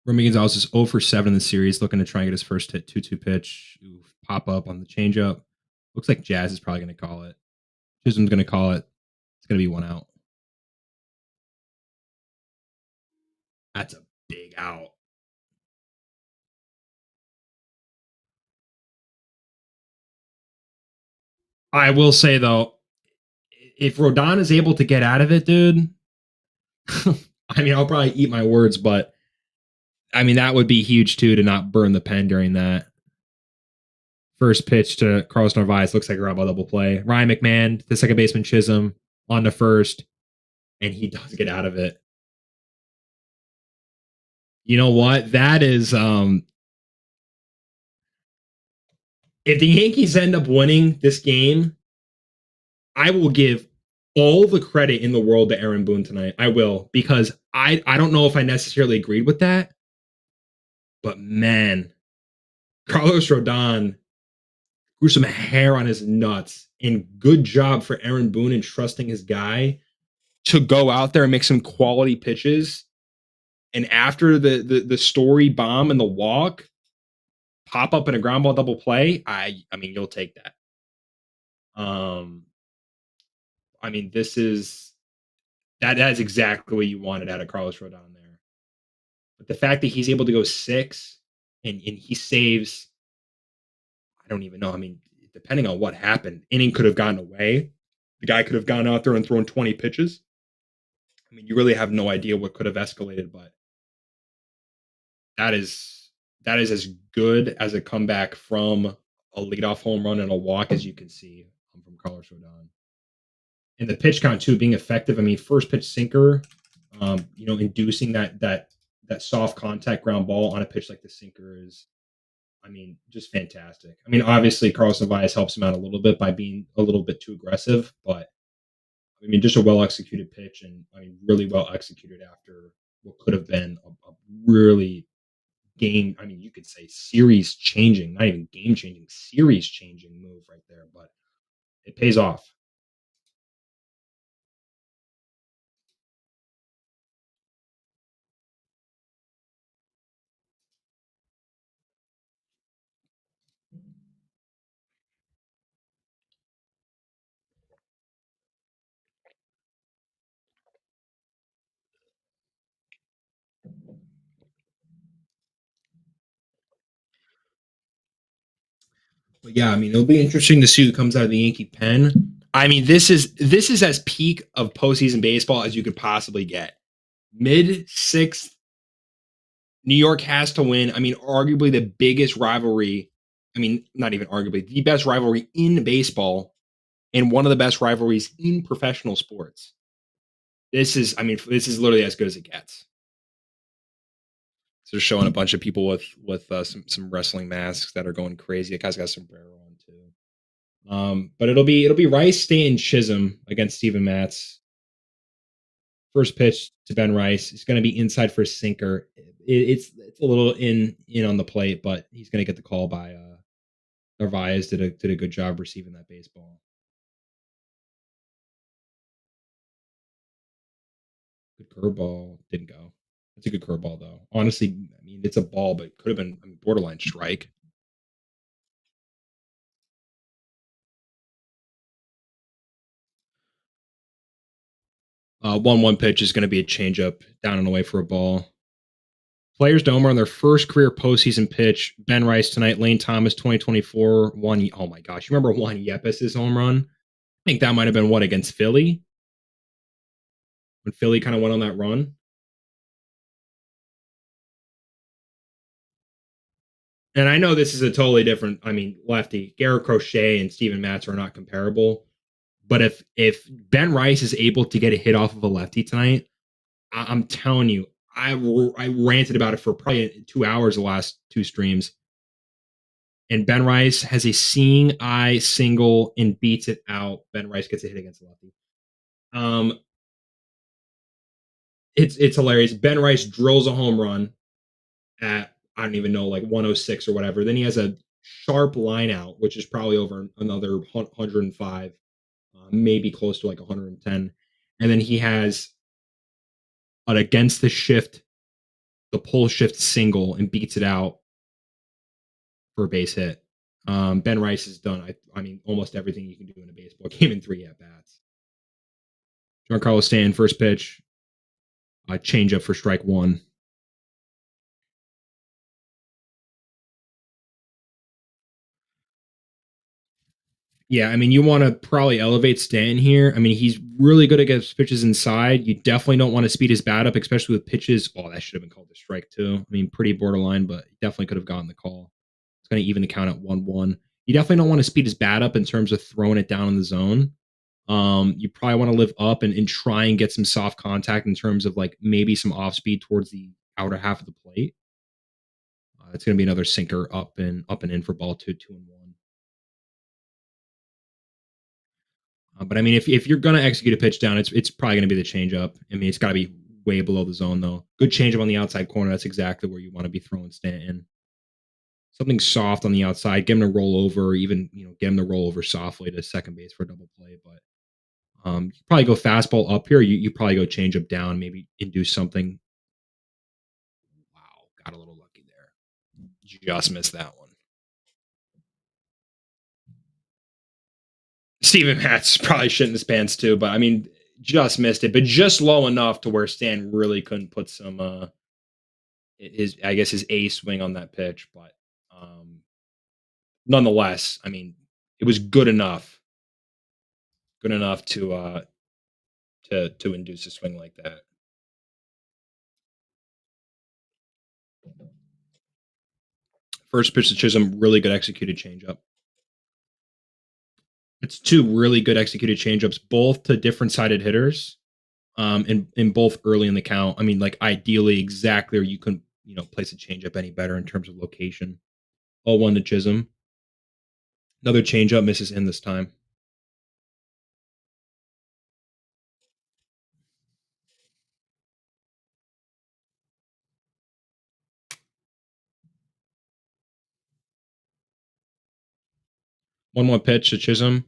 Speaker 1: Romy Gonzalez is 0 for 7 in the series, looking to try and get his first hit 2-2 pitch. Oof, pop up on the changeup. Looks like Jazz is probably going to call it. Chisholm's going to call it. It's going to be one out. That's a big out. I will say though, if Rodon is able to get out of it, dude, I mean, I'll probably eat my words, but I mean, that would be huge too to not burn the pen during that. First pitch to Carlos Narvaez looks like a ground ball double play. Ryan McMahon, the second baseman Chisholm on the first, and he does get out of it. You know what? That is if the Yankees end up winning this game, I will give all the credit in the world to Aaron Boone tonight. I will, because I don't know if I necessarily agreed with that, but man, Carlos Rodon grew some hair on his nuts. And good job for Aaron Boone in trusting his guy to go out there and make some quality pitches. And after the story bomb and the walk, pop up in a ground ball double play. I mean, you'll take that. Um, I mean, that's exactly what you wanted out of Carlos Rodon there. But the fact that he's able to go six and he saves, I don't even know. I mean, depending on what happened, inning could have gotten away. The guy could have gone out there and thrown 20 pitches. I mean, you really have no idea what could have escalated, but that is that is as good as a comeback from a leadoff home run and a walk as you can see from Carlos Rodon. And the pitch count too being effective. I mean, first pitch sinker, inducing that soft contact ground ball on a pitch like the sinker is, I mean, just fantastic. I mean, obviously Carlos Narvaez helps him out a little bit by being a little bit too aggressive, but I mean, just a well executed pitch, and I mean, really well executed after what could have been a really game. I mean, you could say series changing, not even game changing, series changing move right there, but it pays off. But yeah, I mean, it'll be interesting to see who comes out of the Yankee pen. I mean, this is as peak of postseason baseball as you could possibly get. Mid sixth, New York has to win. I mean, arguably the biggest rivalry. I mean, not even arguably the best rivalry in baseball, and one of the best rivalries in professional sports. I mean, this is literally as good as it gets. So they're showing a bunch of people with some wrestling masks that are going crazy. The guy's got sombrero on too. But it'll be Rice, Stanton, Chisholm against Steven Matz. First pitch to Ben Rice. He's going to be inside for a sinker. It's a little in on the plate, but he's going to get the call by Narvaez. Did a good job receiving that baseball. Good curveball, didn't go. That's a good curveball though. Honestly, I mean it's a ball, but it could have been borderline strike. 1-1 pitch is going to be a changeup down and away for a ball. Players to homer on their first career postseason pitch. Ben Rice tonight. Lane Thomas, 2024. Oh my gosh. You remember Juan Yepes' home run? I think that might have been what against Philly? When Philly kind of went on that run. And I know this is a totally different, I mean, lefty. Garrett Crochet and Steven Matz are not comparable. But if Ben Rice is able to get a hit off of a lefty tonight, I'm telling you, I ranted about it for probably 2 hours the last two streams. And Ben Rice has a seeing eye single and beats it out. Ben Rice gets a hit against a lefty. Um, it's hilarious. Ben Rice drills a home run at I don't even know like 106 or whatever. Then he has a sharp line out, which is probably over another 105, maybe close to like 110. And then he has an against the shift, the pull shift single and beats it out for a base hit. Ben Rice has done, I mean, almost everything you can do in a baseball game in 3 at bats. Giancarlo Stanton, first pitch, change up for strike one. Yeah, I mean, you want to probably elevate Stanton here. I mean, he's really good against pitches inside. You definitely don't want to speed his bat up, especially with pitches. Oh, that should have been called a strike too. I mean, pretty borderline, but definitely could have gotten the call. It's going to even the count at 1-1. You definitely don't want to speed his bat up in terms of throwing it down in the zone. You probably want to live up and try and get some soft contact in terms of like maybe some off speed towards the outer half of the plate. It's going to be another sinker up and in for ball two, 2-1. But I mean, if you're going to execute a pitch down, it's probably going to be the changeup. I mean, it's got to be way below the zone though. Good changeup on the outside corner. That's exactly where you want to be throwing Stanton. Something soft on the outside, get him to roll over, or even get him to roll over softly to second base for a double play. But you probably go fastball up here. You probably go changeup down, maybe induce something. Wow, got a little lucky there. Just missed that one. Steven Matz probably shit in his pants too, but I mean, just missed it, but just low enough to where Stan really couldn't put some his I guess his A swing on that pitch, but nonetheless, I mean, it was good enough to induce a swing like that. First pitch to Chisholm, really good executed changeup. It's two really good executed changeups, both to different sided hitters, and both early in the count. I mean, like ideally, exactly, or you couldn't place a changeup any better in terms of location. 0-1 to Chisholm. Another changeup misses in this time. One more pitch to Chisholm.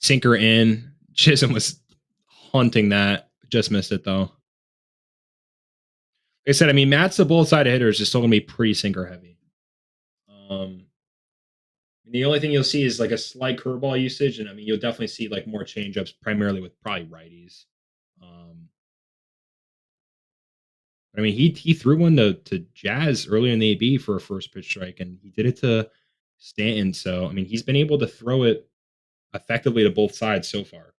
Speaker 1: Sinker in. Chisholm was hunting that. Just missed it though. Like I said, I mean, Matt's the both side hitters is still gonna be pretty sinker heavy. The only thing you'll see is like a slight curveball usage, and I mean, you'll definitely see like more changeups, primarily with probably righties. Um, I mean, he threw one to Jazz earlier in the AB for a first pitch strike, and he did it to Stanton. So I mean, he's been able to throw it effectively to both sides so far.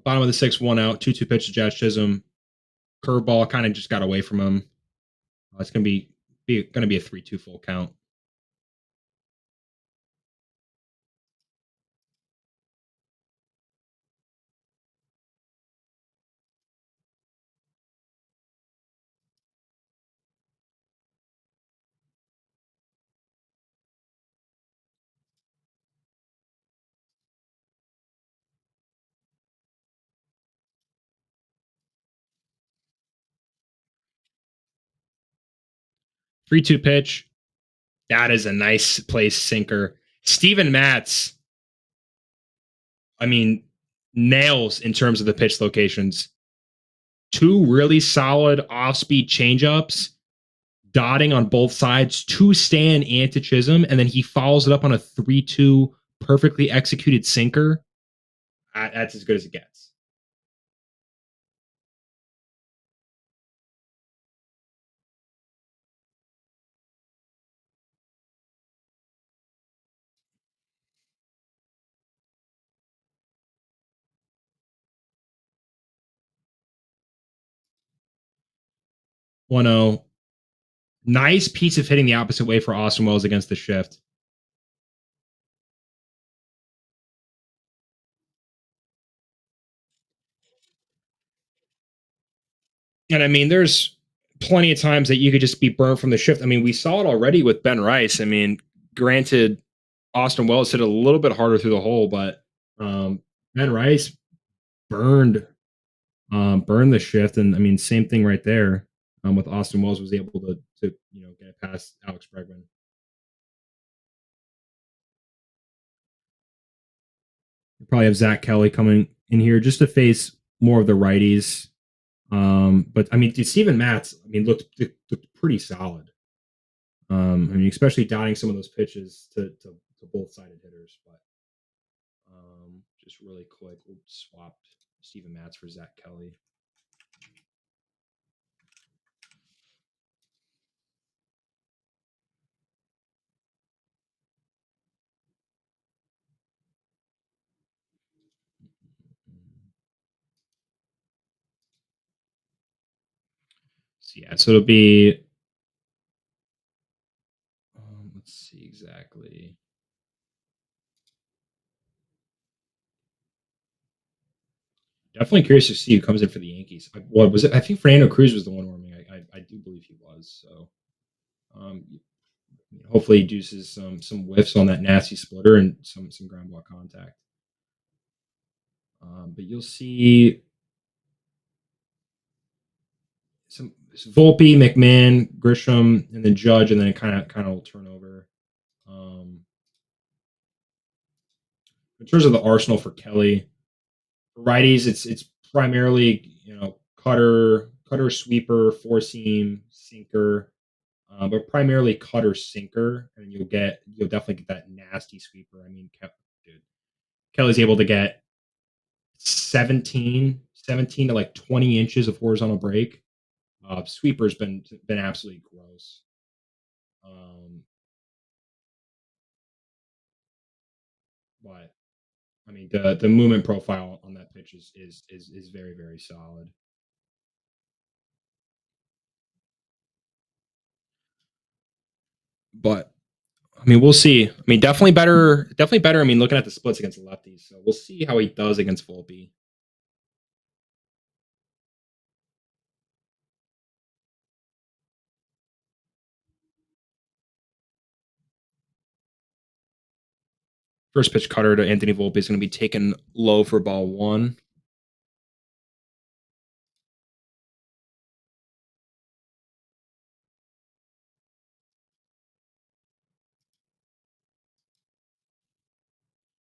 Speaker 1: Bottom of the sixth, one out, 2-2 pitch to Jazz Chisholm. Curveball kind of just got away from him. It's gonna be a 3-2 full count. Three-two pitch. That is a nice place sinker. Steven Matz, I mean, nails in terms of the pitch locations. Two really solid off-speed changeups, dotting on both sides to Stan and to Chisholm, and then he follows it up on a 3-2 perfectly executed sinker. That's as good as it gets. One zero. Nice piece of hitting the opposite way for Austin Wells against the shift. And I mean, there's plenty of times that you could just be burnt from the shift. I mean, we saw it already with Ben Rice. I mean, granted, Austin Wells hit a little bit harder through the hole, but Ben Rice burned burned the shift, and I mean, same thing right there. With Austin Wells was able to get past Alex Bregman. You probably have Zach Kelly coming in here just to face more of the righties. But I mean, Steven Matz, I mean, looked pretty solid. I mean, especially dotting some of those pitches to both sided hitters. But just really quick, we'll swap Steven Matz for Zach Kelly. So yeah, so it'll be. Let's see exactly. Definitely curious to see who comes in for the Yankees. What was it? I think Fernando Cruz was the one warming. I do believe he was. So um, hopefully he deuces some whiffs on that nasty splitter and some ground ball contact. But you'll see some Volpe, McMahon, Grisham, and then Judge, and then it kind of will turn over. In terms of the arsenal for Kelly, for righties, it's primarily cutter, sweeper, four seam, sinker, but primarily cutter sinker, and you'll definitely get that nasty sweeper. I mean, dude, Kelly's able to get 17 to like 20 inches of horizontal break. Sweeper's been absolutely gross. Um, but I mean, the movement profile on that pitch is very very solid. But I mean, we'll see. I mean, definitely better. Definitely better. I mean, looking at the splits against the lefties, so we'll see how he does against Volpe. First pitch cutter to Anthony Volpe is going to be taken low for ball one.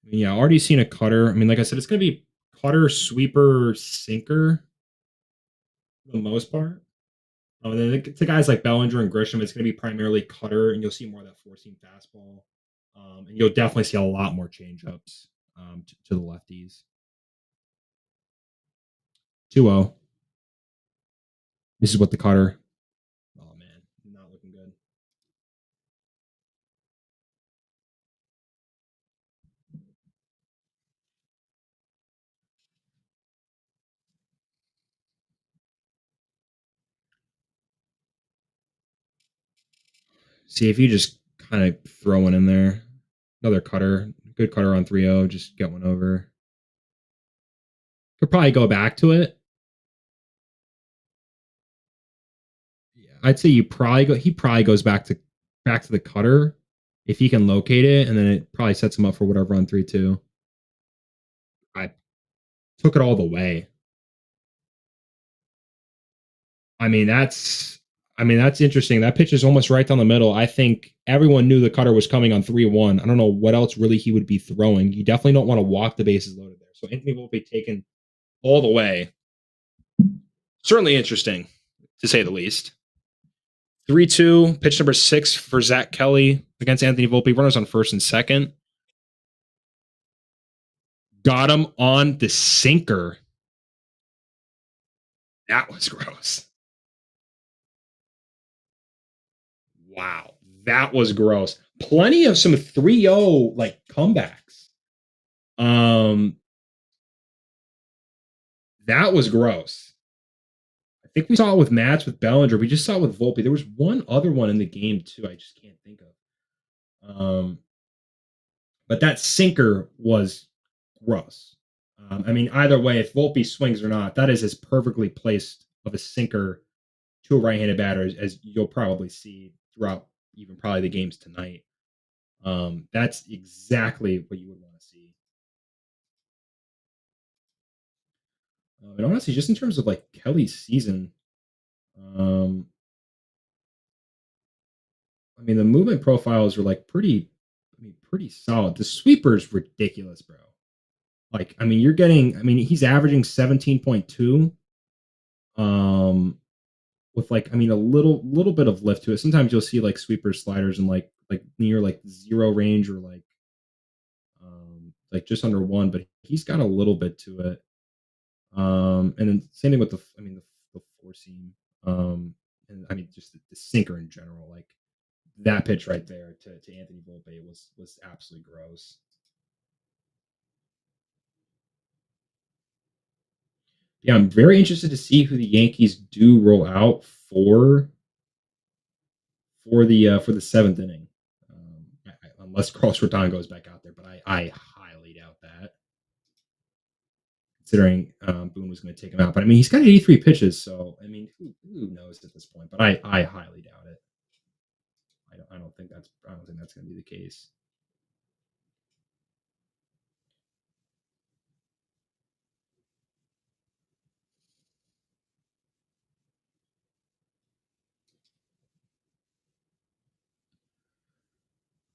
Speaker 1: Yeah, already seen a cutter. I mean, like I said, it's going to be cutter, sweeper, sinker for the most part. And then to guys like Bellinger and Grisham, it's going to be primarily cutter, and you'll see more of that four seam fastball. And you'll definitely see a lot more changeups to the lefties. 2-0. This is what the cutter. Oh man, See if you just kind of throw one in there. Another cutter. Good cutter on 3-0. Just get one over. Could probably go back to it. Yeah, I'd say you probably go. He probably goes back to the cutter if he can locate it, and then it probably sets him up for whatever on 3-2. I took it all the way. That's interesting. That pitch is almost right down the middle. I think everyone knew the cutter was coming on 3-1. I don't know what else really he would be throwing. You definitely don't want to walk the bases loaded there. So Anthony Volpe taken all the way. Certainly interesting, to say the least. 3-2, pitch number 6 for Zach Kelly against Anthony Volpe. Runners on first and second. Got him on the sinker. That was gross. Wow. That was gross. Plenty of some 3-0 like comebacks. That was gross. I think we saw it with Mats, with Bellinger. We just saw it with Volpe. There was one other one in the game too. I just can't think of. But that sinker was gross. Either way, if Volpe swings or not, that is as perfectly placed of a sinker to a right-handed batter as you'll probably see throughout even probably the games tonight. That's exactly what you would want to see. And honestly, just in terms of like Kelly's season, the movement profiles are like pretty solid. The sweeper's ridiculous, bro. Like, you're getting, he's averaging 17.2. With like, a little bit of lift to it. Sometimes you'll see like sweeper sliders and like near like 0 range or like just under 1, but he's got a little bit to it. And then same thing with the four seam. And just the sinker in general, like that pitch right there to Anthony Volpe was absolutely gross. Yeah, I'm very interested to see who the Yankees do roll out for the seventh inning. Unless Carlos Rodon goes back out there, but I highly doubt that. Considering Boone was going to take him out, but he's got 83 pitches, so who knows at this point? But I highly doubt it. I don't think that's going to be the case.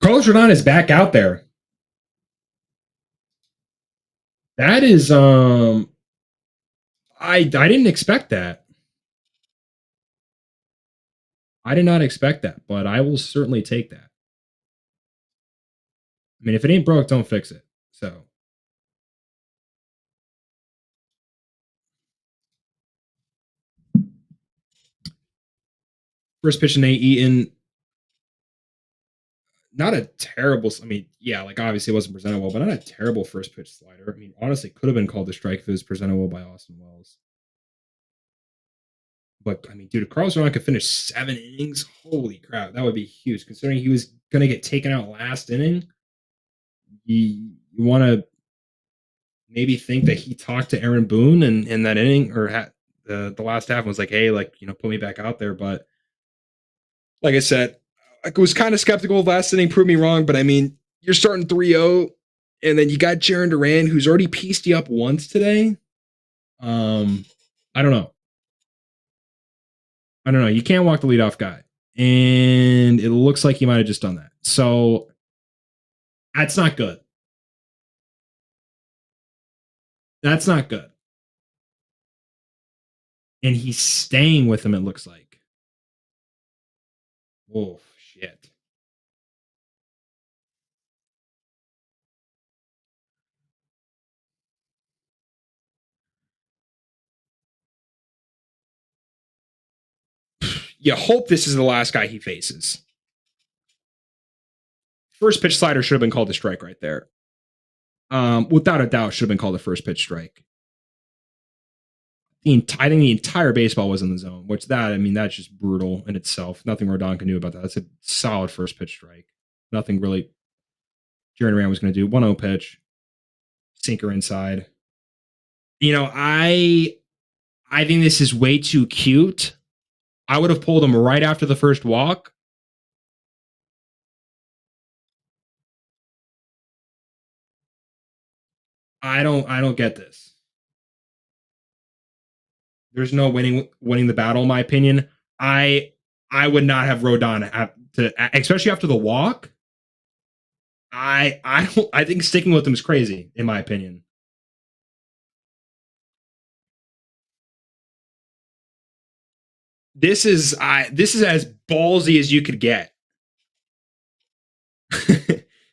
Speaker 1: Carlos Rodon is back out there. That is I didn't expect that. I did not expect that, but I will certainly take that. If it ain't broke, don't fix it. So first pitch to Nate Eaton. Not a terrible. Like obviously it wasn't presented well, but not a terrible first pitch slider. Honestly, could have been called a strike if it was presented well by Austin Wells. But dude, if Carlos Rodon could finish 7 innings, holy crap, that would be huge. Considering he was going to get taken out last inning, you want to maybe think that he talked to Aaron Boone in that inning or the last half and was like, hey, put me back out there. But like I said, I was kind of skeptical of last inning, proved me wrong. But you're starting 3-0, and then you got Jarren Duran, who's already pieced you up once today. I don't know. You can't walk the leadoff guy, and it looks like he might have just done that. So that's not good. That's not good. And he's staying with him, it looks like. Oh, shit. You hope this is the last guy he faces. First pitch slider should have been called a strike right there. Without a doubt, should have been called a first pitch strike. I think the entire baseball was in the zone, which I mean, that's just brutal in itself. Nothing Rodon can do about that. That's a solid first pitch strike. Nothing really Jaron Rand was going to do. 1-0 pitch, sinker inside. I think this is way too cute. I would have pulled him right after the first walk. I don't get this. There's no winning the battle, in my opinion. I I would not have Rodon especially after the walk. I think sticking with him is crazy, in my opinion. This is as ballsy as you could get.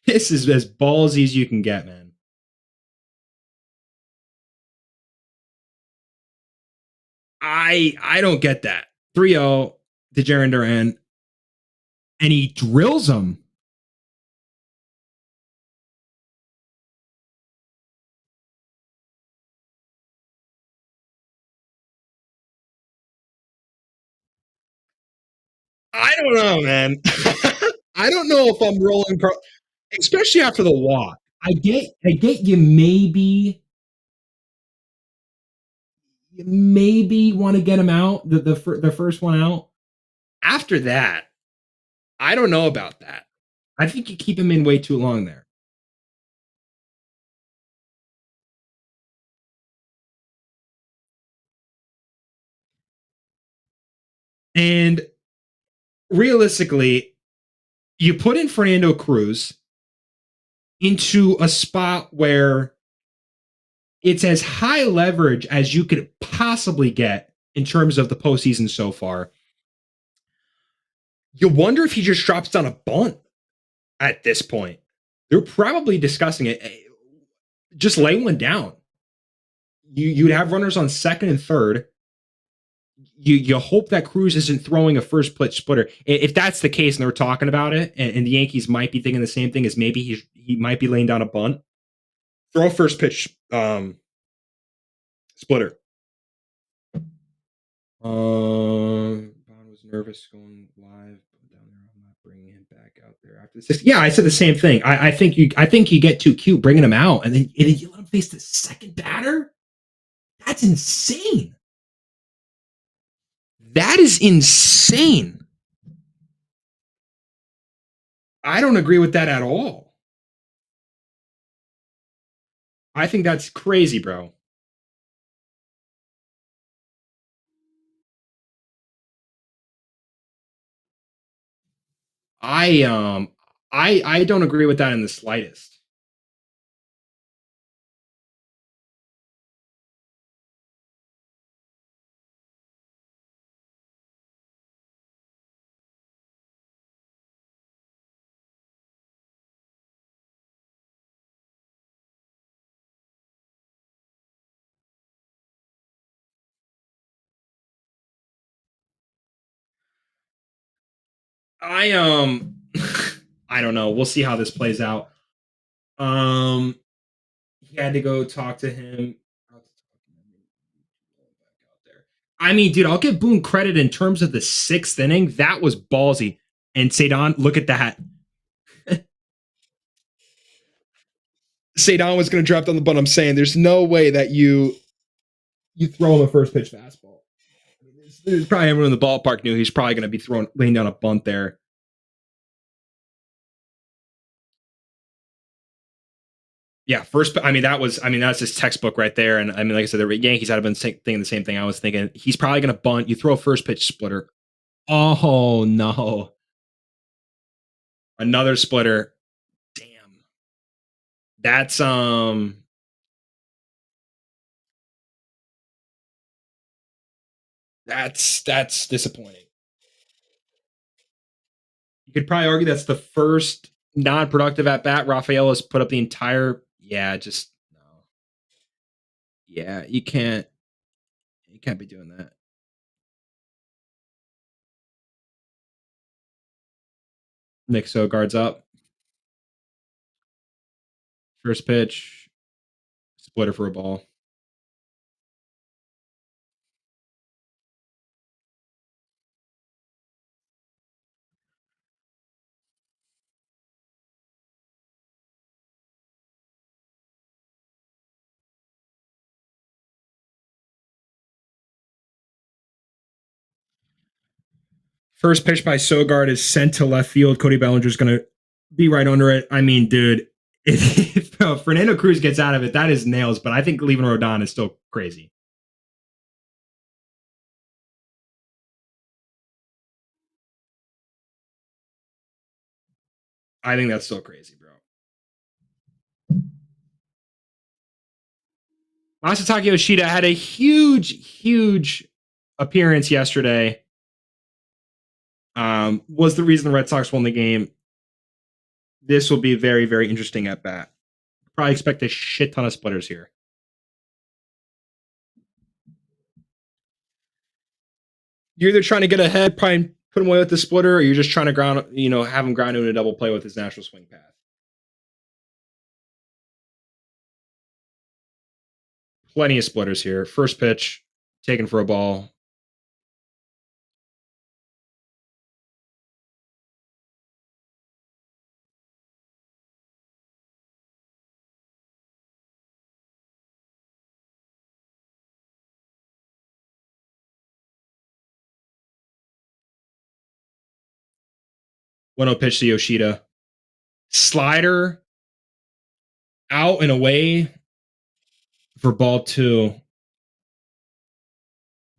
Speaker 1: This is as ballsy as you can get, man. I don't get that. 3-0 to Jaron Duran, and he drills him. I don't know, man. I don't know if I'm rolling, especially after the walk. I get you maybe want to get him out the first one out. After that, I don't know about that. I think you keep him in way too long there. And realistically, you put in Fernando Cruz into a spot where it's as high leverage as you could possibly get in terms of the postseason so far. You wonder if he just drops down a bunt at this point. They're probably discussing it. Just lay one down. You'd have runners on second and third. You hope that Cruz isn't throwing a first pitch splitter. If that's the case, and they're talking about it, and the Yankees might be thinking the same thing, as maybe he might be laying down a bunt. Throw a first pitch splitter. Bond was nervous going live. Down there, I'm not bringing him back out there after this. Yeah, I said the same thing. I think you get too cute bringing him out, and then you let him face the second batter. That's insane. That is insane. I don't agree with that at all. I think that's crazy, bro. I um I don't agree with that in the slightest. I I don't know. We'll see how this plays out. Um he had to go talk to him. I mean, dude, I'll give Boone credit in terms of the sixth inning. That was ballsy. And Sadon, look at that. Sadon was going to drop down the bunt. I'm saying there's no way that you throw him a first pitch fastball. There's probably everyone in the ballpark knew he's probably going to be laying down a bunt there. Yeah, first. I mean, that's his textbook right there. And I mean, like I said, the Yankees had been thinking the same thing. I was thinking he's probably going to bunt. You throw a first pitch splitter. Oh no, another splitter. Damn. That's disappointing. You could probably argue that's the first non-productive at bat Rafael has put up the entire. Yeah, just no. Yeah, you can't be doing that. Nick Sogard's up. First pitch, splitter for a ball. First pitch by Sogard is sent to left field. Cody Bellinger's going to be right under it. I mean, dude, if Fernando Cruz gets out of it, that is nails. But I think leaving Rodon is still crazy. I think that's still crazy, bro. Masataka Yoshida had a huge appearance yesterday. Was the reason the Red Sox won the game. This will be very interesting at bat. Probably expect a shit ton of splitters here. You're either trying to get ahead, probably put him away with the splitter, or you're just trying to have him ground into a double play with his natural swing path. Plenty of splitters here. First pitch, taken for a ball. One zero pitch to Yoshida. Slider out and away for ball two.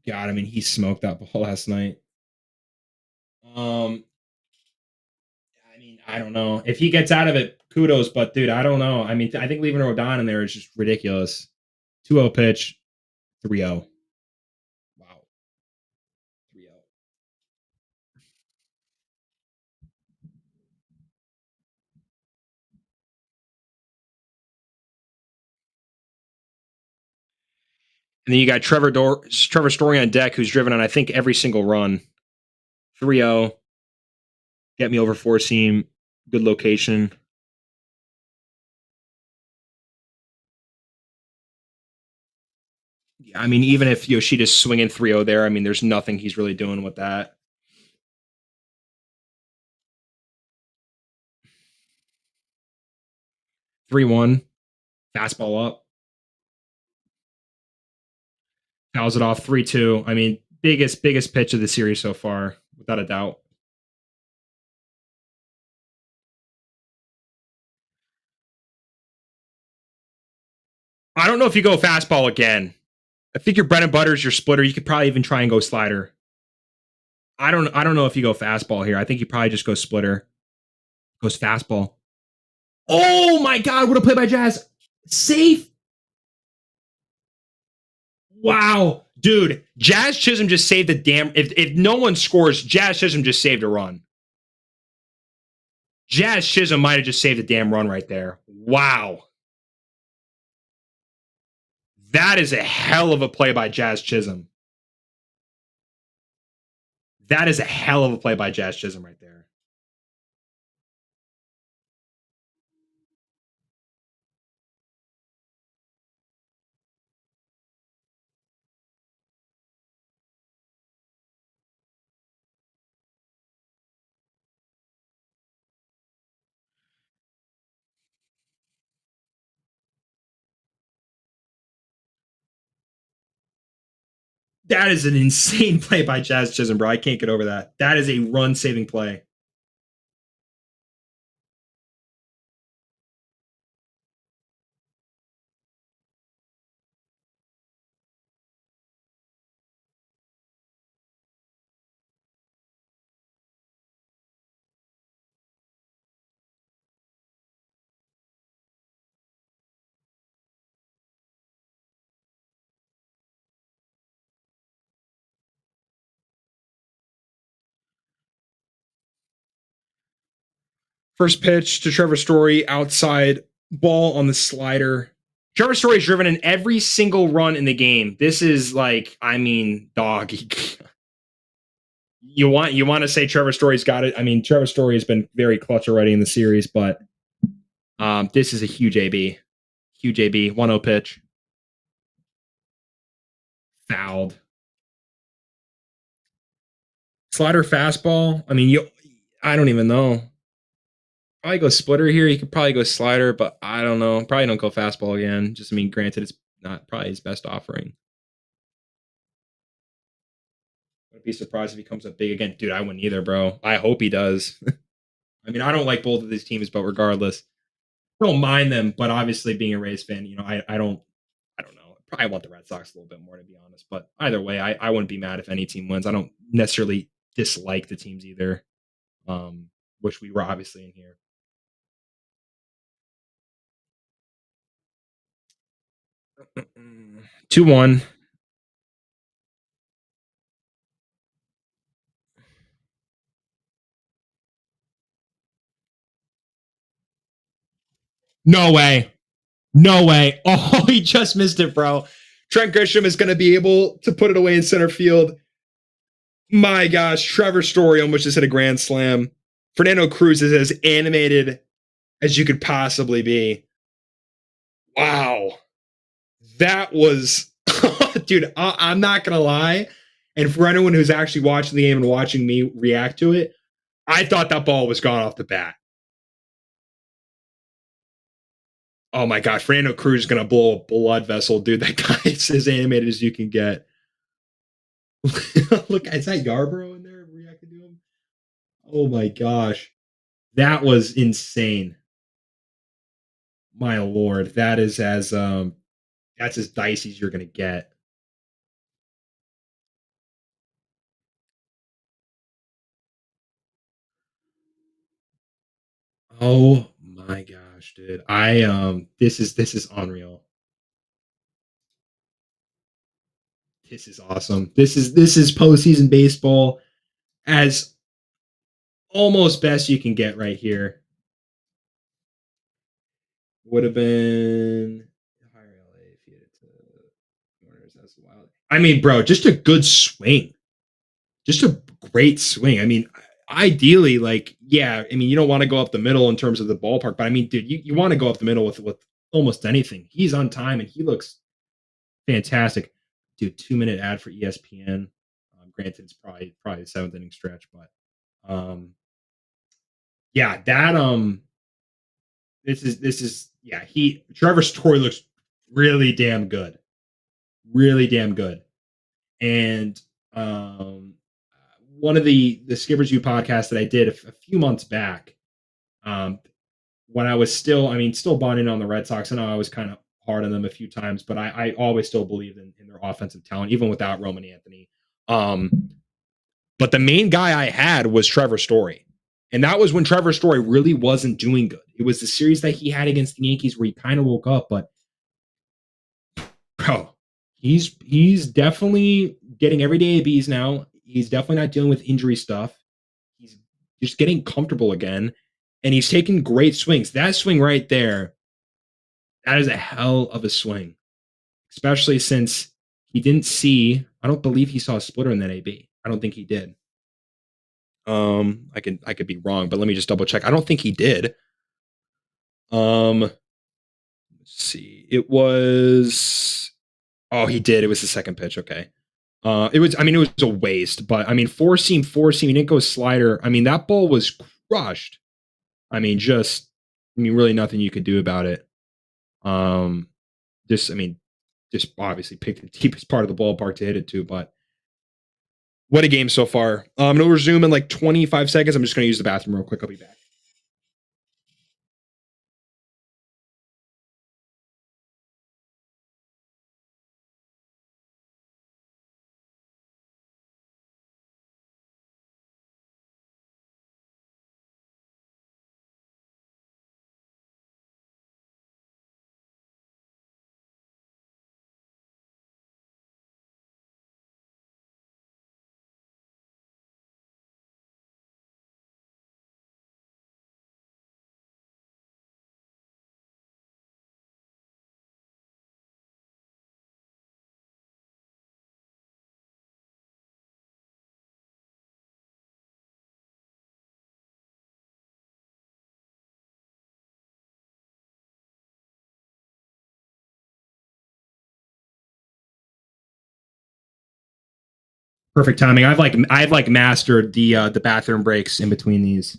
Speaker 1: God, I mean, he smoked that ball last night. I mean, I don't know. If he gets out of it, kudos, but dude, I don't know. I mean, I think leaving Rodon in there is just ridiculous. 2-0 pitch, 3-0. Wow. 3-0. And then you got Trevor Story on deck, who's driven on, I think, every single run. 3-0. Get me over four seam. Good location. I mean, even if Yoshida's swinging 3-0 there, I mean, there's nothing he's really doing with that. Three-one. Fastball up. Fouls it off 3-2. I mean, biggest pitch of the series so far, without a doubt. I don't know if you go fastball again. I think your bread and butter is your splitter. You could probably even try and go slider. I don't know if you go fastball here. I think you probably just go splitter. Goes fastball. Oh my God, what a play by Jazz. Safe. Wow. Dude, Jazz Chisholm just saved the damn. If no one scores, Jazz Chisholm just saved a run. Jazz Chisholm might have just saved a damn run right there. Wow. That is a hell of a play by Jazz Chisholm. That is a hell of a play by Jazz Chisholm right there. That is an insane play by Jazz Chisholm, bro. I can't get over that. That is a run-saving play. First pitch to Trevor Story, outside ball on the slider. Trevor Story's driven in every single run in the game. This is like, I mean, dog. You want to say Trevor Story's got it. I mean, Trevor Story has been very clutch already in the series, but this is a huge AB. Huge AB. 1-0 pitch. Fouled. Slider fastball. I mean, I don't even know. Probably go splitter here. He could probably go slider, but I don't know. Probably don't go fastball again. Just, I mean, granted, it's not probably his best offering. Wouldn't be surprised if he comes up big again. Dude, I wouldn't either, bro. I hope he does. I mean, I don't like both of these teams, but regardless, I don't mind them. But obviously, being a Rays fan, I don't know. I probably want the Red Sox a little bit more, to be honest. But either way, I wouldn't be mad if any team wins. I don't necessarily dislike the teams either, um, which we were obviously in here. 2-1. No way. No way. Oh, he just missed it, bro. Trent Grisham is going to be able to put it away in center field. My gosh, Trevor Story almost just hit a grand slam. Fernando Cruz is as animated as you could possibly be. Wow. That was, dude, I'm not going to lie. And for anyone who's actually watching the game and watching me react to it, I thought that ball was gone off the bat. Oh my God, Fernando Cruz is going to blow a blood vessel, dude. That guy is as animated as you can get. Look, is that Yarbrough in there reacting to him? Oh my gosh. That was insane. My lord. That's as dicey as you're gonna get. Oh my gosh, dude. This is unreal. This is awesome. This is postseason baseball as almost best you can get right here. Would have been higher LA if he hit it to corners. That's wild. I mean, bro, just a good swing. Just a great swing. I mean, ideally, like, yeah, I mean, you don't want to go up the middle in terms of the ballpark, but I mean, dude, you want to go up the middle with almost anything. He's on time and he looks fantastic. Dude, 2-minute ad for ESPN. Granted, it's probably the seventh inning stretch, but yeah, this is yeah, he Trevor Story looks really damn good. Really damn good. And one of the Skippers U podcast that I did a few months back, um, when I was still bonding on the Red Sox. I know I was kind of hard on them a few times, but I always still believed in their offensive talent, even without Roman Anthony. But the main guy I had was Trevor Story. And that was when Trevor Story really wasn't doing good. It was the series that he had against the Yankees where he kind of woke up, but bro, he's definitely getting everyday ABs now. He's definitely not dealing with injury stuff. He's just getting comfortable again, and he's taking great swings. That swing right there, that is a hell of a swing, especially since he didn't see. I don't believe he saw a splitter in that AB. I don't think he did. I could be wrong, but let me just double check. I don't think he did. Let's see. It was. Oh, he did. It was the second pitch. Okay. It was. I mean, it was a waste, but I mean, four seam. He didn't go slider. I mean, that ball was crushed. I mean, really nothing you could do about it. Um, I mean, just obviously picked the deepest part of the ballpark to hit it to, but what a game so far. It'll resume in like 25 seconds. I'm just going to use the bathroom real quick. I'll be back. Perfect timing. I've like mastered the bathroom breaks in between these.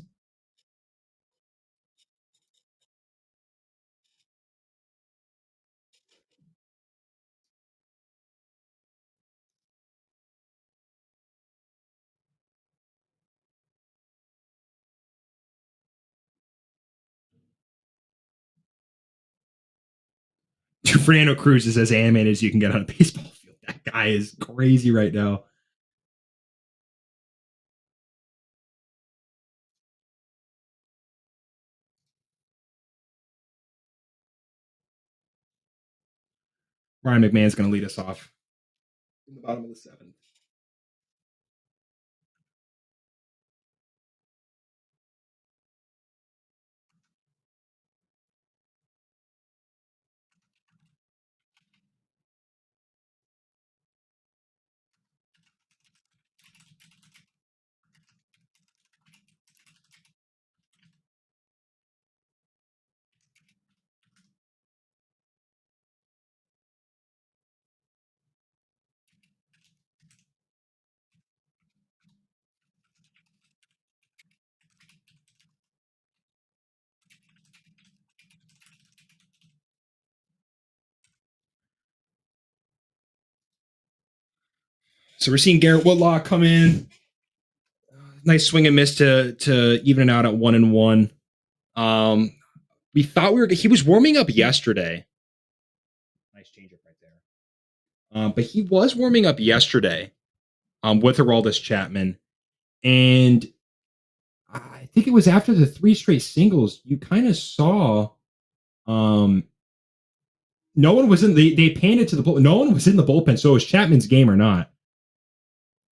Speaker 1: Fernando Cruz is as animated as you can get on a baseball field. That guy is crazy right now. Ryan McMahon's going to lead us off in the bottom of the seventh. So we're seeing Garrett Whitlock come in. Nice swing and miss to even it out at 1-1. We thought he was warming up yesterday. Nice changeup right there. But he was warming up yesterday with Aroldis Chapman. And I think it was after the 3 straight singles, you kind of saw no one was in they panned to the bullpen. No one was in the bullpen, so it was Chapman's game or not.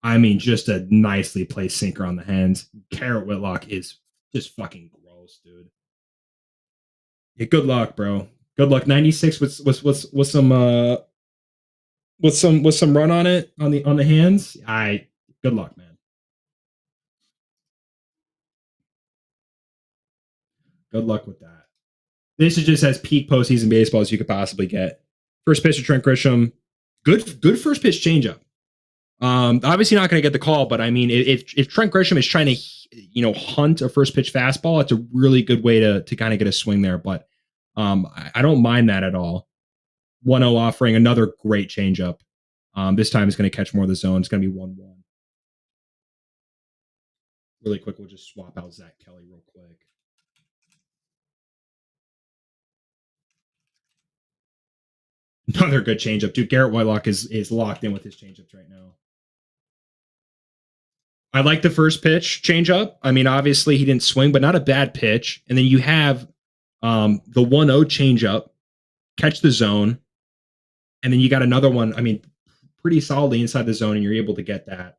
Speaker 1: I mean, just a nicely placed sinker on the hands. Garrett Whitlock is just fucking gross, dude. Yeah, good luck, bro. Good luck. 96 with some run on it on the hands. Good luck, man. Good luck with that. This is just as peak postseason baseball as you could possibly get. First pitch to Trent Grisham. Good first pitch changeup. Obviously not going to get the call, but I mean, if Trent Grisham is trying to, hunt a first pitch fastball, it's a really good way to kind of get a swing there. But I don't mind that at all. 1-0 offering, another great changeup. This time it's going to catch more of the zone. It's going to be 1-1. Really quick, we'll just swap out Zach Kelly real quick. Another good changeup, dude. Garrett Whitlock is locked in with his changeups right now. I like the first pitch changeup. I mean, obviously he didn't swing, but not a bad pitch. And then you have the 1-0 changeup, catch the zone, and then you got another one. I mean, pretty solidly inside the zone, and you're able to get that.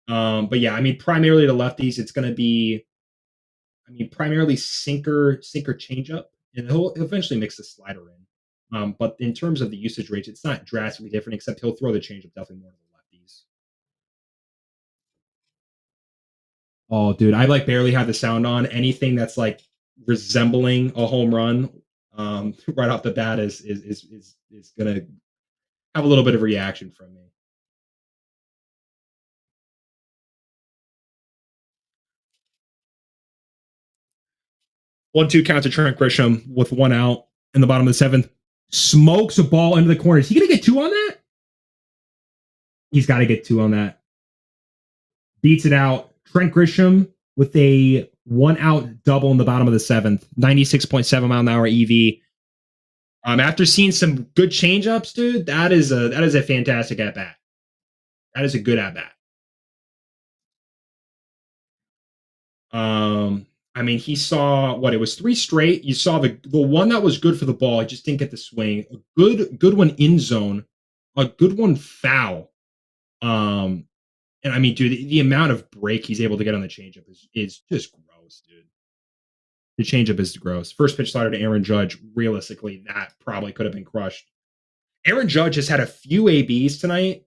Speaker 1: But yeah, I mean, primarily to lefties, it's going to be, primarily sinker changeup, and he'll eventually mix the slider in. But in terms of the usage rates, it's not drastically different, except he'll throw the changeup definitely more to the lefties. Oh, dude, I barely have the sound on. Anything that's resembling a home run right off the bat is gonna have a little bit of reaction from me. 1-2 count to Trent Grisham with 1 out in the bottom of the 7th. Smokes a ball into the corner. Is he gonna get 2 on that? He's got to get 2 on that. Beats it out. Trent Grisham with a 1 out double in the bottom of the 7th. 96.7 mile an hour EV. After seeing some good changeups, dude, that is a fantastic at bat. That is a good at bat. I mean, he saw it was 3 straight. You saw the one that was good for the ball. He just didn't get the swing. A good one in zone. A good one foul. And I mean, dude, the amount of break he's able to get on the changeup is just gross, dude. The changeup is gross. First pitch slider to Aaron Judge. Realistically, that probably could have been crushed. Aaron Judge has had a few ABs tonight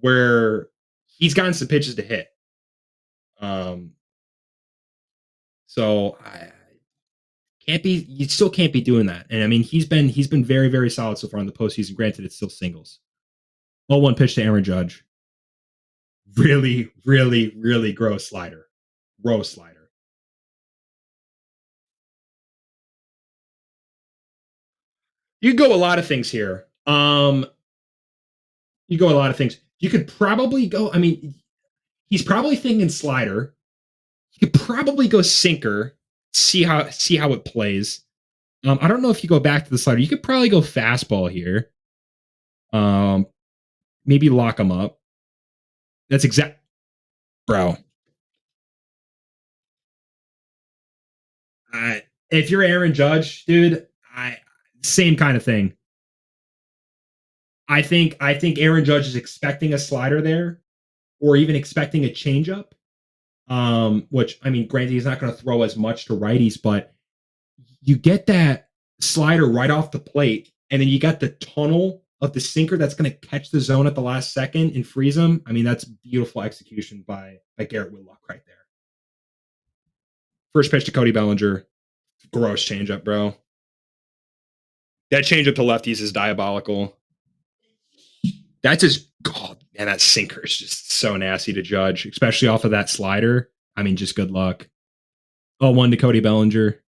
Speaker 1: where he's gotten some pitches to hit. So you still can't be doing that. And I mean, he's been very, very solid so far in the postseason. Granted, it's still singles. 0-1 pitch to Aaron Judge. Really, really, really gross slider. Gross slider. You could go a lot of things here. You go a lot of things. You could probably go, I mean, he's probably thinking slider. You could probably go sinker, see how it plays. I don't know if you go back to the slider. You could probably go fastball here. Um, maybe lock him up. That's exact, bro. If you're Aaron Judge, dude, I same kind of thing. I think Aaron Judge is expecting a slider there, or even expecting a changeup. Which I mean, granted, he's not going to throw as much to righties, but you get that slider right off the plate, and then you got the tunnel of the sinker that's going to catch the zone at the last second and freeze him. I mean, that's beautiful execution by Garrett Whitlock right there. First pitch to Cody Bellinger, gross changeup, bro. That changeup to lefties is diabolical. That's just God, man. That sinker is just so nasty to judge, especially off of that slider. I mean, just good luck. 0-1 to Cody Bellinger.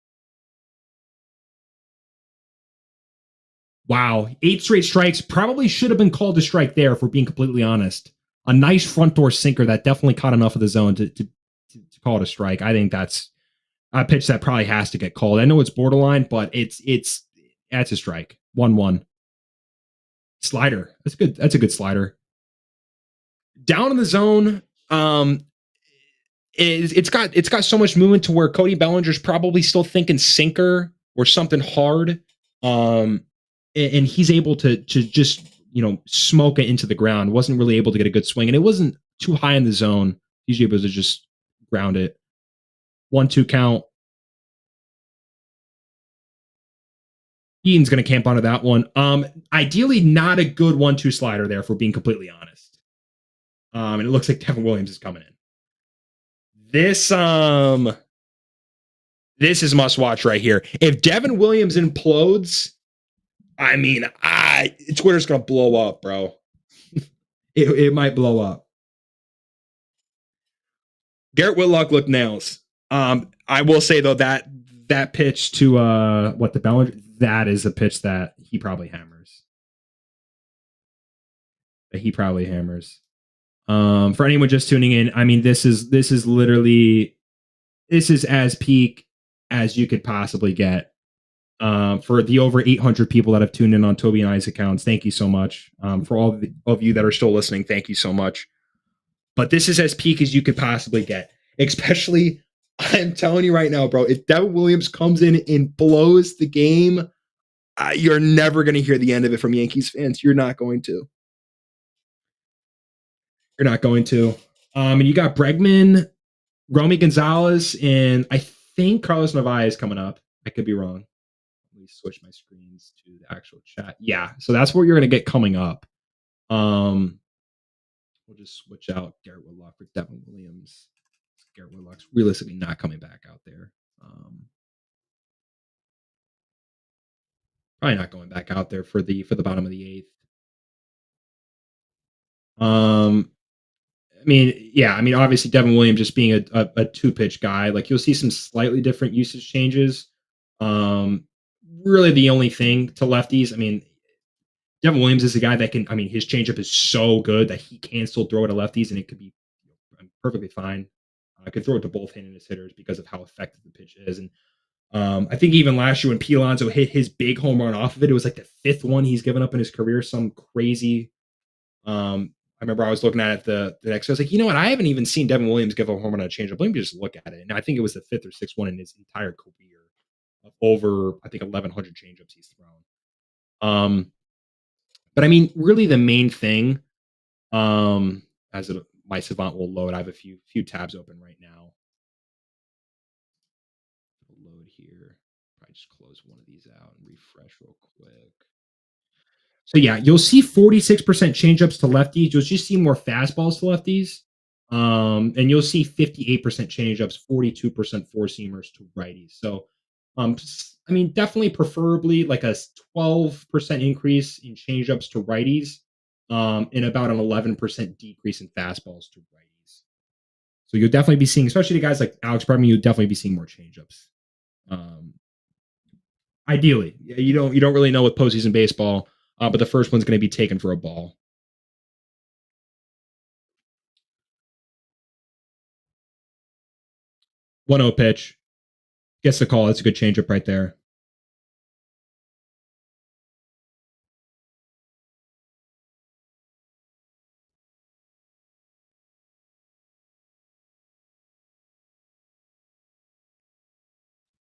Speaker 1: Wow, 8 straight strikes. Probably should have been called a strike there, if we're being completely honest. A nice front door sinker that definitely caught enough of the zone to call it a strike. I think that's a pitch that probably has to get called. I know it's borderline, but that's a strike. 1-1. Slider. That's good. That's a good slider. Down in the zone. It's got so much movement to where Cody Bellinger's probably still thinking sinker or something hard. And he's able to just smoke it into the ground. Wasn't really able to get a good swing, and it wasn't too high in the zone. He's able to just ground it. 1-2 count. Eaton's going to camp onto that one. Ideally, not a good 1-2 slider there, if we're being completely honest. And it looks like Devin Williams is coming in. This is must watch right here. If Devin Williams implodes, I mean, Twitter's gonna blow up, bro. it might blow up. Garrett Whitlock looked nails. I will say though that pitch to the Bellinger, that is a pitch that he probably hammers. For anyone just tuning in, I mean, this is as peak as you could possibly get. For the over 800 people that have tuned in on Toby and I's accounts, thank you so much. For all of you that are still listening, thank you so much. But this is as peak as you could possibly get. Especially, I'm telling you right now, bro, if Devin Williams comes in and blows the game, you're never going to hear the end of it from Yankees fans. You're not going to. And you got Bregman, Romy Gonzalez, and I think Carlos Narvaez coming up. I could be wrong. Let me switch my screens to the actual chat. Yeah, so that's what you're going to get coming up. We'll just switch out Garrett Whitlock for Devin Williams. Garrett Whitlock's realistically not coming back out there. Probably not going back out there for the bottom of the eighth. Obviously Devin Williams just being a two-pitch guy, like you'll see some slightly different usage changes. Really the only thing to lefties, I mean, Devin Williams is a guy that can, I mean, his changeup is so good that he can still throw it to lefties and it could be perfectly fine. I could throw it to both handed hitters because of how effective the pitch is. And I think even last year when P. Alonso hit his big home run off of it, it was like the 5th one he's given up in his career, some crazy. I remember I was looking at it the next day. I was like, you know what? I haven't even seen Devin Williams give a home run on a changeup. Let me just look at it. And I think it was the 5th or 6th one in his entire career of over, I think, 1,100 changeups he's thrown. But I mean, really the main thing, my Savant will load. I have a few tabs open right now. It'll load here. Probably just close one of these out and refresh real quick. So yeah, you'll see 46% changeups to lefties. You'll just see more fastballs to lefties. And you'll see 58% changeups, 42% four seamers to righties. So, I mean, definitely preferably like a 12% increase in changeups to righties, and about an 11% decrease in fastballs to righties. So you'll definitely be seeing, especially the guys like Alex Bregman, you'll definitely be seeing more changeups. Ideally, you don't really know with postseason baseball, but the first one's going to be taken for a ball. 1-0 pitch. Gets the call. That's a good changeup right there.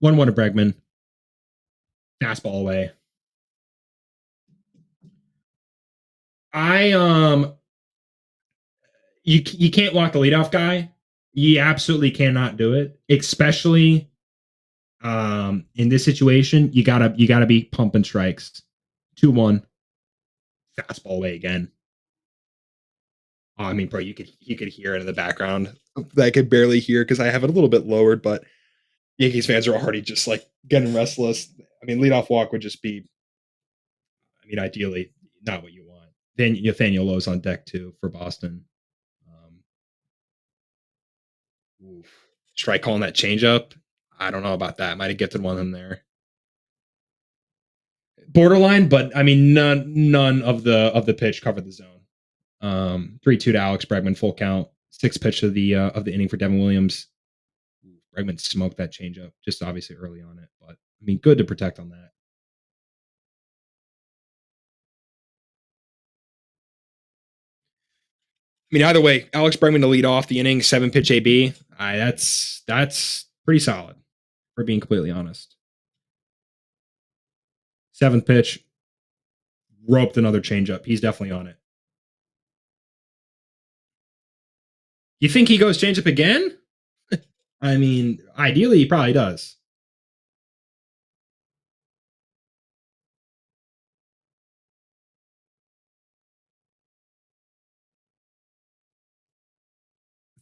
Speaker 1: 1-1 to Bregman. Fastball away. You can't walk the leadoff guy. You absolutely cannot do it, especially in this situation. You gotta be pumping strikes. 2-1. Fastball away again. Oh, I mean, bro, you could hear it in the background. I could barely hear because I have it a little bit lowered, but Yankees fans are already just like getting restless. I mean, leadoff walk would just be, I mean, ideally not what you want. Then Nathaniel Lowe's on deck too for Boston. Oof. Strike calling that changeup. I don't know about that. Might have gifted one in there. Borderline, but I mean, none of the pitch covered the zone. 3-2 to Alex Bregman, full count. 6th pitch of the inning for Devin Williams. Bregman smoked that changeup, just obviously early on it, but I mean, good to protect on that. I mean, either way, Alex Bregman to lead off the inning, 7-pitch AB. That's pretty solid, for being completely honest. 7th pitch, roped another changeup. He's definitely on it. You think he goes changeup again? I mean, ideally, he probably does.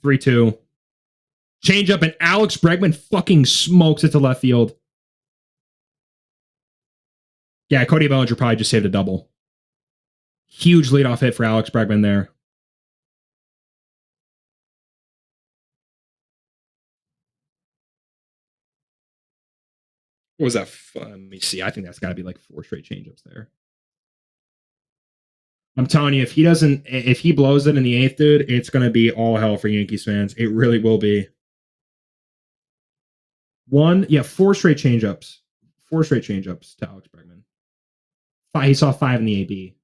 Speaker 1: Three two. Change up, and Alex Bregman fucking smokes it to left field. Yeah, Cody Bellinger probably just saved a double. Huge leadoff hit for Alex Bregman there. What was that? Let me see. I think that's got to be like 4 straight changeups there. I'm telling you, if he blows it in the 8th, dude, it's going to be all hell for Yankees fans. It really will be. 4 straight changeups. 4 straight changeups to Alex Bregman. He saw 5 in the AB.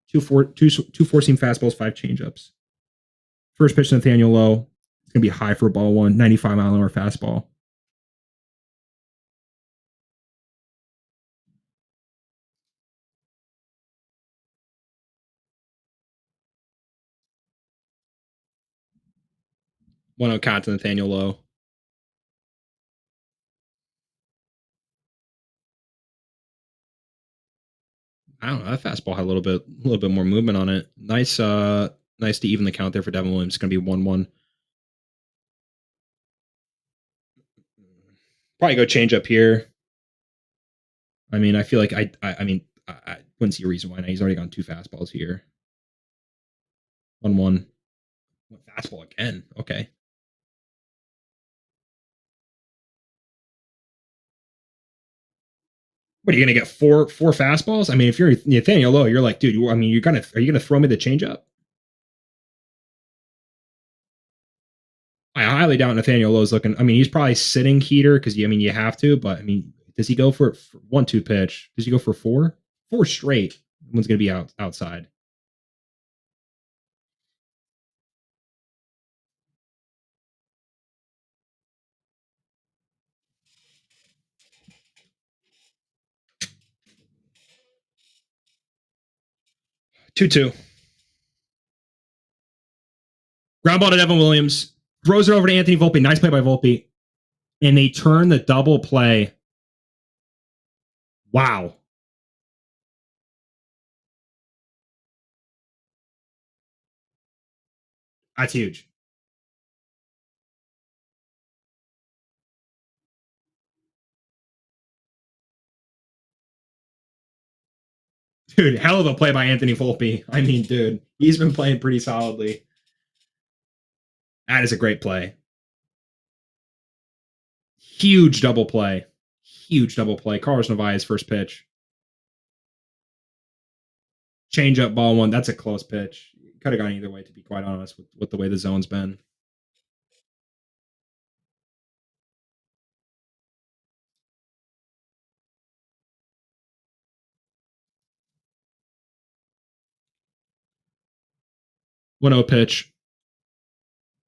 Speaker 1: Two four-seam fastballs, 5 changeups. First pitch to Nathaniel Lowe. It's going to be high for ball 1, 95-mile-an-hour fastball. One out count to Nathaniel Lowe. I don't know. That fastball had a little bit more movement on it. Nice to even the count there for Devin Williams. It's going to be 1-1. Probably go change up here. I mean, I feel like I wouldn't see a reason why not. He's already gone 2 fastballs here. 1-1. Fastball again. Okay. What are you gonna get? Four fastballs? I mean, if you're Nathaniel Lowe, you're like, dude. I mean, are you gonna throw me the changeup? I highly doubt Nathaniel Lowe's looking. I mean, he's probably sitting heater because you have to. But I mean, does he go for 1-2 pitch? Does he go for 4? 4 straight. One's gonna be outside. Two. Ground ball to Devin Williams. Throws it over to Anthony Volpe. Nice play by Volpe. And they turn the double play. Wow. That's huge. Dude, hell of a play by Anthony Volpe. I mean, dude, he's been playing pretty solidly. That is a great play. Huge double play. Huge double play. Carlos Narvaez's first pitch. Change up ball 1. That's a close pitch. Could have gone either way, to be quite honest, with the way the zone's been. One 0 pitch.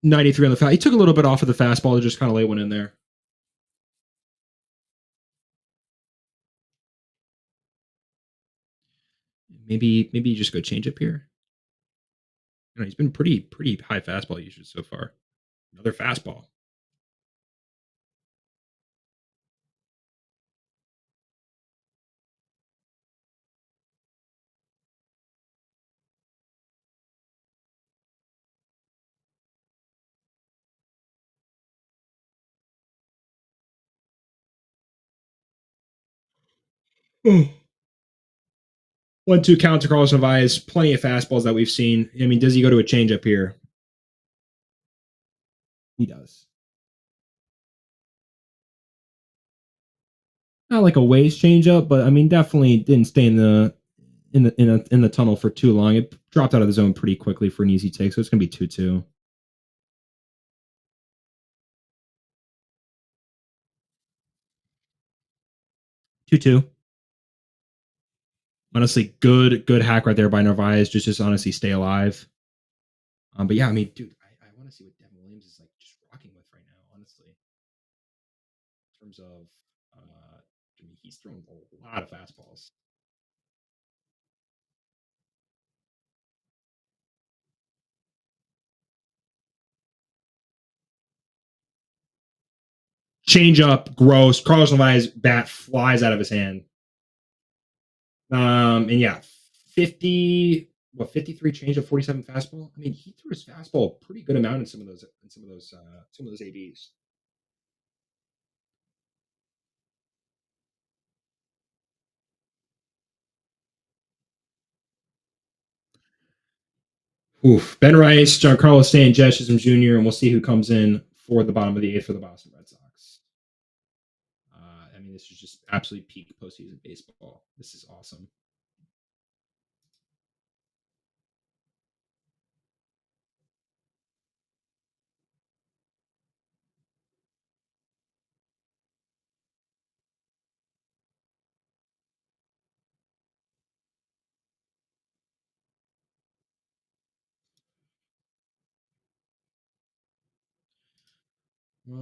Speaker 1: 93 on the fast. He took a little bit off of the fastball to just kind of lay one in there. maybe you just go change up here. He's been pretty high fastball usage so far. Another fastball. Oh. 1-2 count to Carlos Narvaez. Plenty of fastballs that we've seen. I mean, does he go to a changeup here? He does. Not like a waist changeup, but I mean, definitely didn't stay in the tunnel for too long. It dropped out of the zone pretty quickly for an easy take, so it's gonna be 2-2. 2-2. Honestly, good hack right there by Narvaez. Just honestly stay alive. But yeah, I mean, dude, I want to see what Devin Williams is like just rocking with right now. Honestly, in terms of, I mean, he's thrown a lot of fastballs. Change up, gross. Carlos Narvaez bat flies out of his hand. And yeah, 53 change of 47 fastball. I mean, he threw his fastball a pretty good amount in some of those ABs. Oof. Ben Rice, Giancarlo Stanton, Judge Chisholm Jr., and we'll see who comes in for the bottom of the eighth for the Boston Red Sox. I mean, this is just absolutely peak postseason baseball. This is awesome.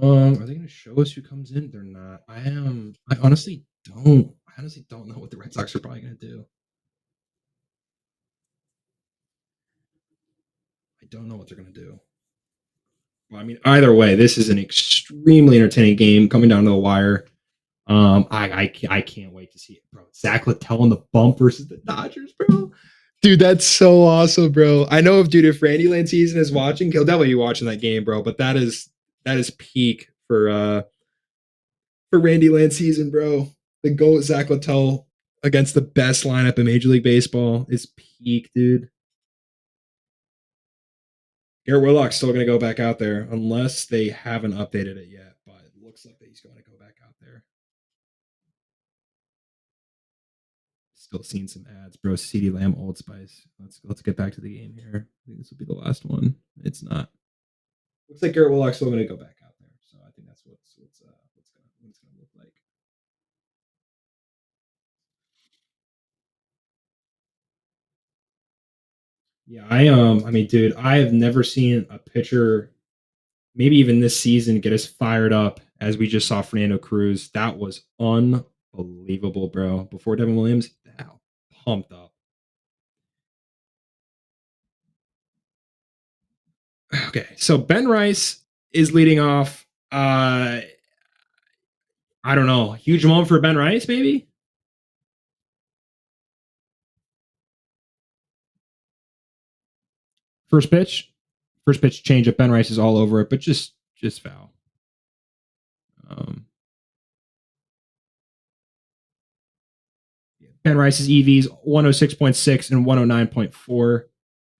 Speaker 1: Are they going to show us who comes in? They're not. I honestly don't. I honestly don't know what the Red Sox are probably going to do. I don't know what they're going to do. Well, I mean, either way, this is an extremely entertaining game coming down to the wire. I can't wait to see it, bro. Zach Littell on the bump versus the Dodgers, bro. Dude, that's so awesome, bro. I know if Randy Lancezen is watching, he'll definitely be watching that game, bro. But that is peak for Randy Lancezen, bro. The GOAT Zach Littell against the best lineup in Major League Baseball is peak, dude. Garrett Whitlock's still going to go back out there unless they haven't updated it yet. But it looks like that he's going to go back out there. Still seeing some ads, bro. CD Lamb, Old Spice. Let's get back to the game here. I think this will be the last one. It's not. Looks like Garrett Whitlock's still going to go back out there. So I think that's what's going to look like. Yeah, I mean, dude, I have never seen a pitcher, maybe even this season, get as fired up as we just saw Fernando Cruz. That was unbelievable, bro. Before Devin Williams, that pumped up. Okay, so Ben Rice is leading off. I don't know. Huge moment for Ben Rice, maybe. First pitch, first pitch change up. Ben Rice is all over it, but just foul. Um, Ben Rice's EVs 106.6 and 109.4.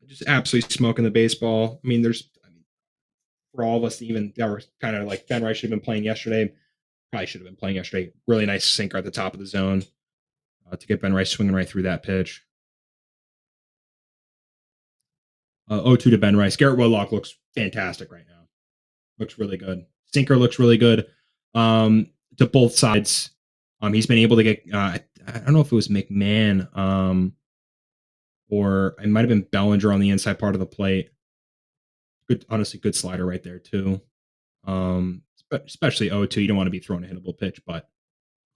Speaker 1: Just absolutely smoking the baseball. I mean, for all of us even that were kind of like Ben Rice should have been playing yesterday. Probably should have been playing yesterday. Really nice sinker at the top of the zone to get Ben Rice swinging right through that pitch. 0-2 to Ben Rice. Garrett Whitlock looks fantastic right now. Looks really good. Sinker looks really good to both sides. He's been able to get, I don't know if it was McMahon or it might have been Bellinger on the inside part of the plate. Good, honestly, good slider right there, too. Especially 0-2. You don't want to be throwing a hittable pitch, but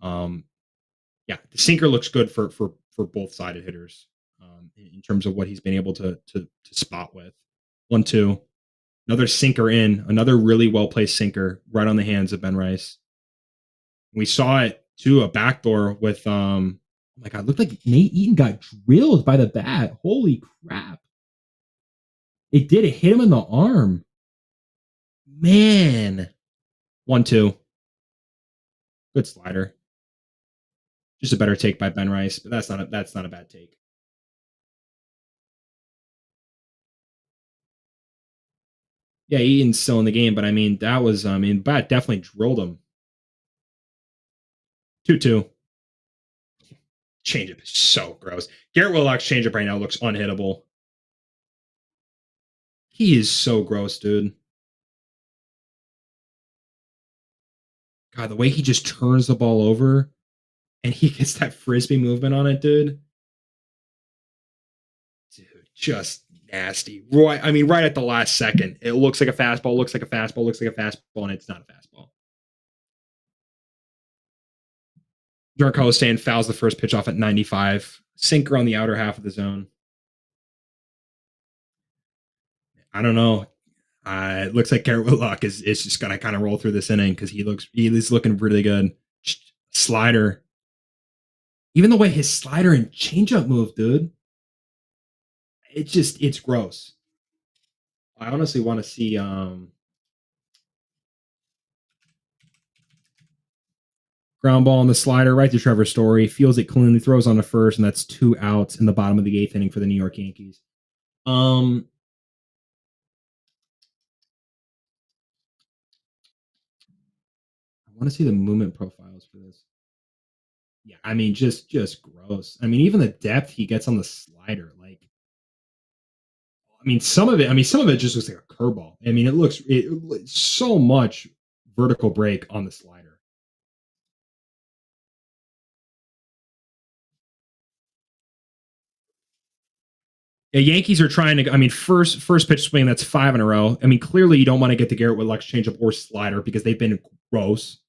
Speaker 1: yeah, the sinker looks good for both sided hitters. in terms of what he's been able to spot with. 1-2. Another sinker in, another really well placed sinker right on the hands of Ben Rice. We saw it too, a backdoor with oh my god, looked like Nate Eaton got drilled by the bat. Holy crap. It did, it hit him in the arm. Man. 1-2. Good slider. Just a better take by Ben Rice, but that's not a bad take. Yeah, Eaton's still in the game, but I mean that was bat definitely drilled him. 2-2. Changeup is so gross. Garrett Whitlock's changeup right now looks unhittable. He is so gross, dude. God, the way he just turns the ball over and he gets that frisbee movement on it, dude. Dude, just nasty. Right, I mean, right at the last second, it looks like a fastball, looks like a fastball, looks like a fastball, and it's not a fastball. Giancarlo Stanton fouls the first pitch off at 95. Sinker on the outer half of the zone. I don't know. It looks like Garrett Whitlock is just gonna kind of roll through this inning because he's looking really good. Slider, even the way his slider and changeup move, dude, it's gross. I honestly want to see ground ball on the slider right to Trevor Story, feels it cleanly, throws on the first, and that's 2 outs in the bottom of the 8th inning for the New York Yankees. I want to see the movement profiles for this. Yeah, I mean, just gross. I mean, even the depth he gets on the slider, like, I mean, some of it just looks like a curveball. I mean, it so much vertical break on the slider. The Yankees are trying to. I mean, first pitch swing, that's 5 in a row. I mean, clearly you don't want to get the Garrett Whitlock's changeup or slider because they've been gross.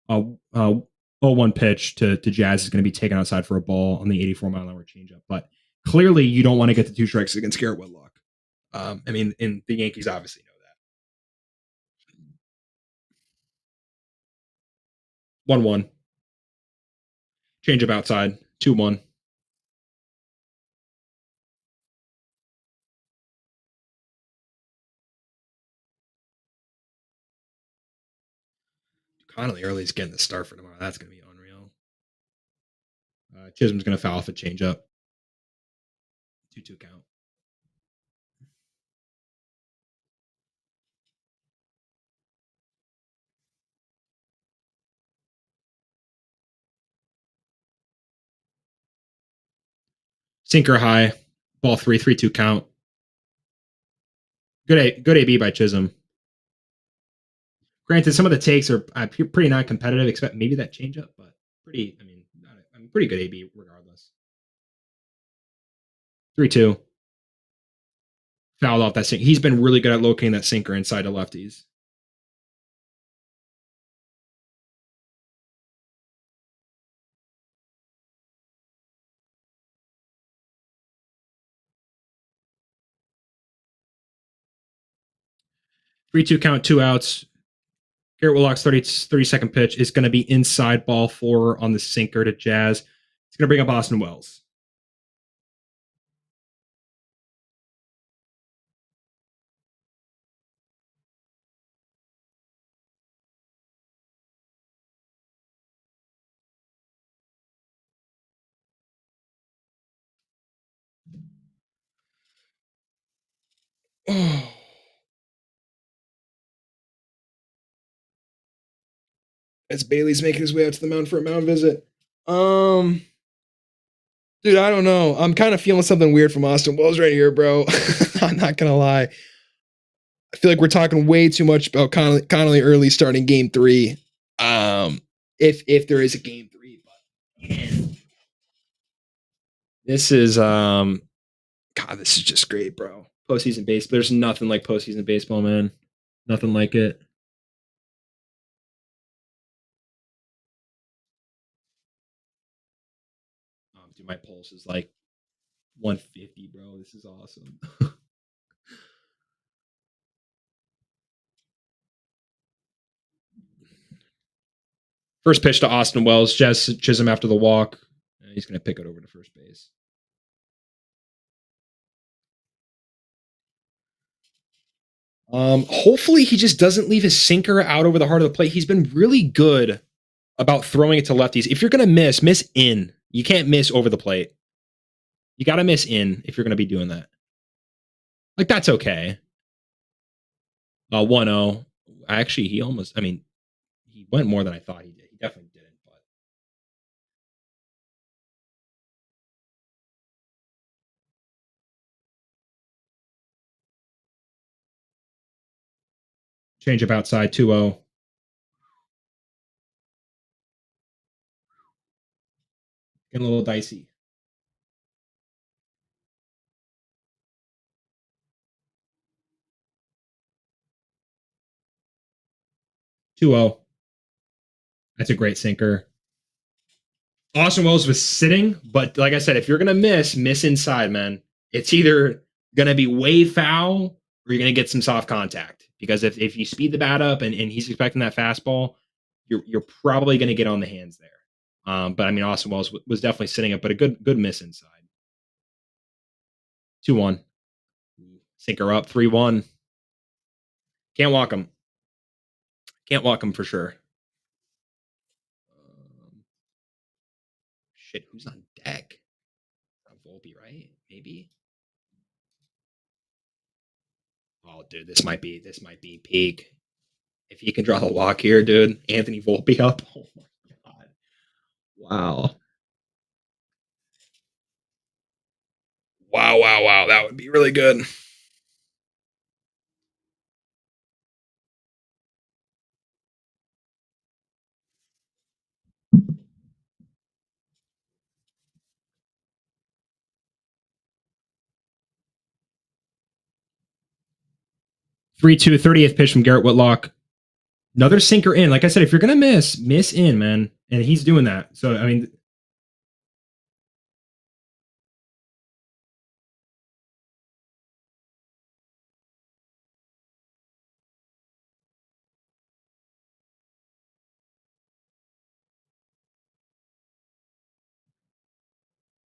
Speaker 1: 0-1 pitch to Jazz is going to be taken outside for a ball on the 84-mile-an-hour changeup. But clearly you don't want to get the 2 strikes against Garrett Whitlock. I mean, and the Yankees obviously know that. 1-1. Changeup outside. 2-1. Connolly early is getting the start for tomorrow. That's going to be unreal. Chisholm's going to foul off a changeup. 2-2 count. Sinker high. Ball 3, 3-2 count. Good AB by Chisholm. Granted, some of the takes are pretty non-competitive, except maybe that changeup, but pretty good AB regardless. 3-2. Fouled off that sinker. He's been really good at locating that sinker inside to lefties. Three two count, 2 outs. Garrett Whitlock's 30-second pitch is going to be inside ball 4 on the sinker to Jazz. It's going to bring up Austin Wells. As Bailey's making his way out to the mound for a mound visit. Dude, I don't know. I'm kind of feeling something weird from Austin Wells right here, bro. I'm not gonna lie. I feel like we're talking way too much about Connolly early starting game 3. If there is a game 3, but man, this is God, this is just great, bro. Postseason baseball. There's nothing like postseason baseball, man. Nothing like it. Dude, my pulse is like 150, bro. This is awesome. First pitch to Austin Wells, Jess Chisholm after the walk. He's going to pick it over to first base. Hopefully he just doesn't leave his sinker out over the heart of the plate. He's been really good about throwing it to lefties. If you're going to miss in. You can't miss over the plate. You got to miss in if you're going to be doing that. Like, that's okay. 1-0. Actually, he almost, I mean, he went more than I thought he did. He definitely didn't, but. Change up outside, 2-0. Getting a little dicey. Two zero. That's a great sinker. Austin Wells was sitting, but like I said, if you're gonna miss inside, man. It's either gonna be way foul or you're gonna get some soft contact. Because if you speed the bat up and he's expecting that fastball, you're probably gonna get on the hands there. But I mean, Austin Wells was definitely sitting up, but a good miss inside. 2-1. Sinker up, 3-1. Can't walk him. Can't walk him for sure. Shit, who's on deck? Volpe, right? Maybe. Oh, dude, this might be peak. If he can draw the walk here, dude, Anthony Volpe up. Oh my god! Wow! Wow! Wow! Wow! That would be really good. Three two, 30th pitch from Garrett Whitlock. Another sinker in. Like I said, if you're gonna miss in, man, and he's doing that. So I mean,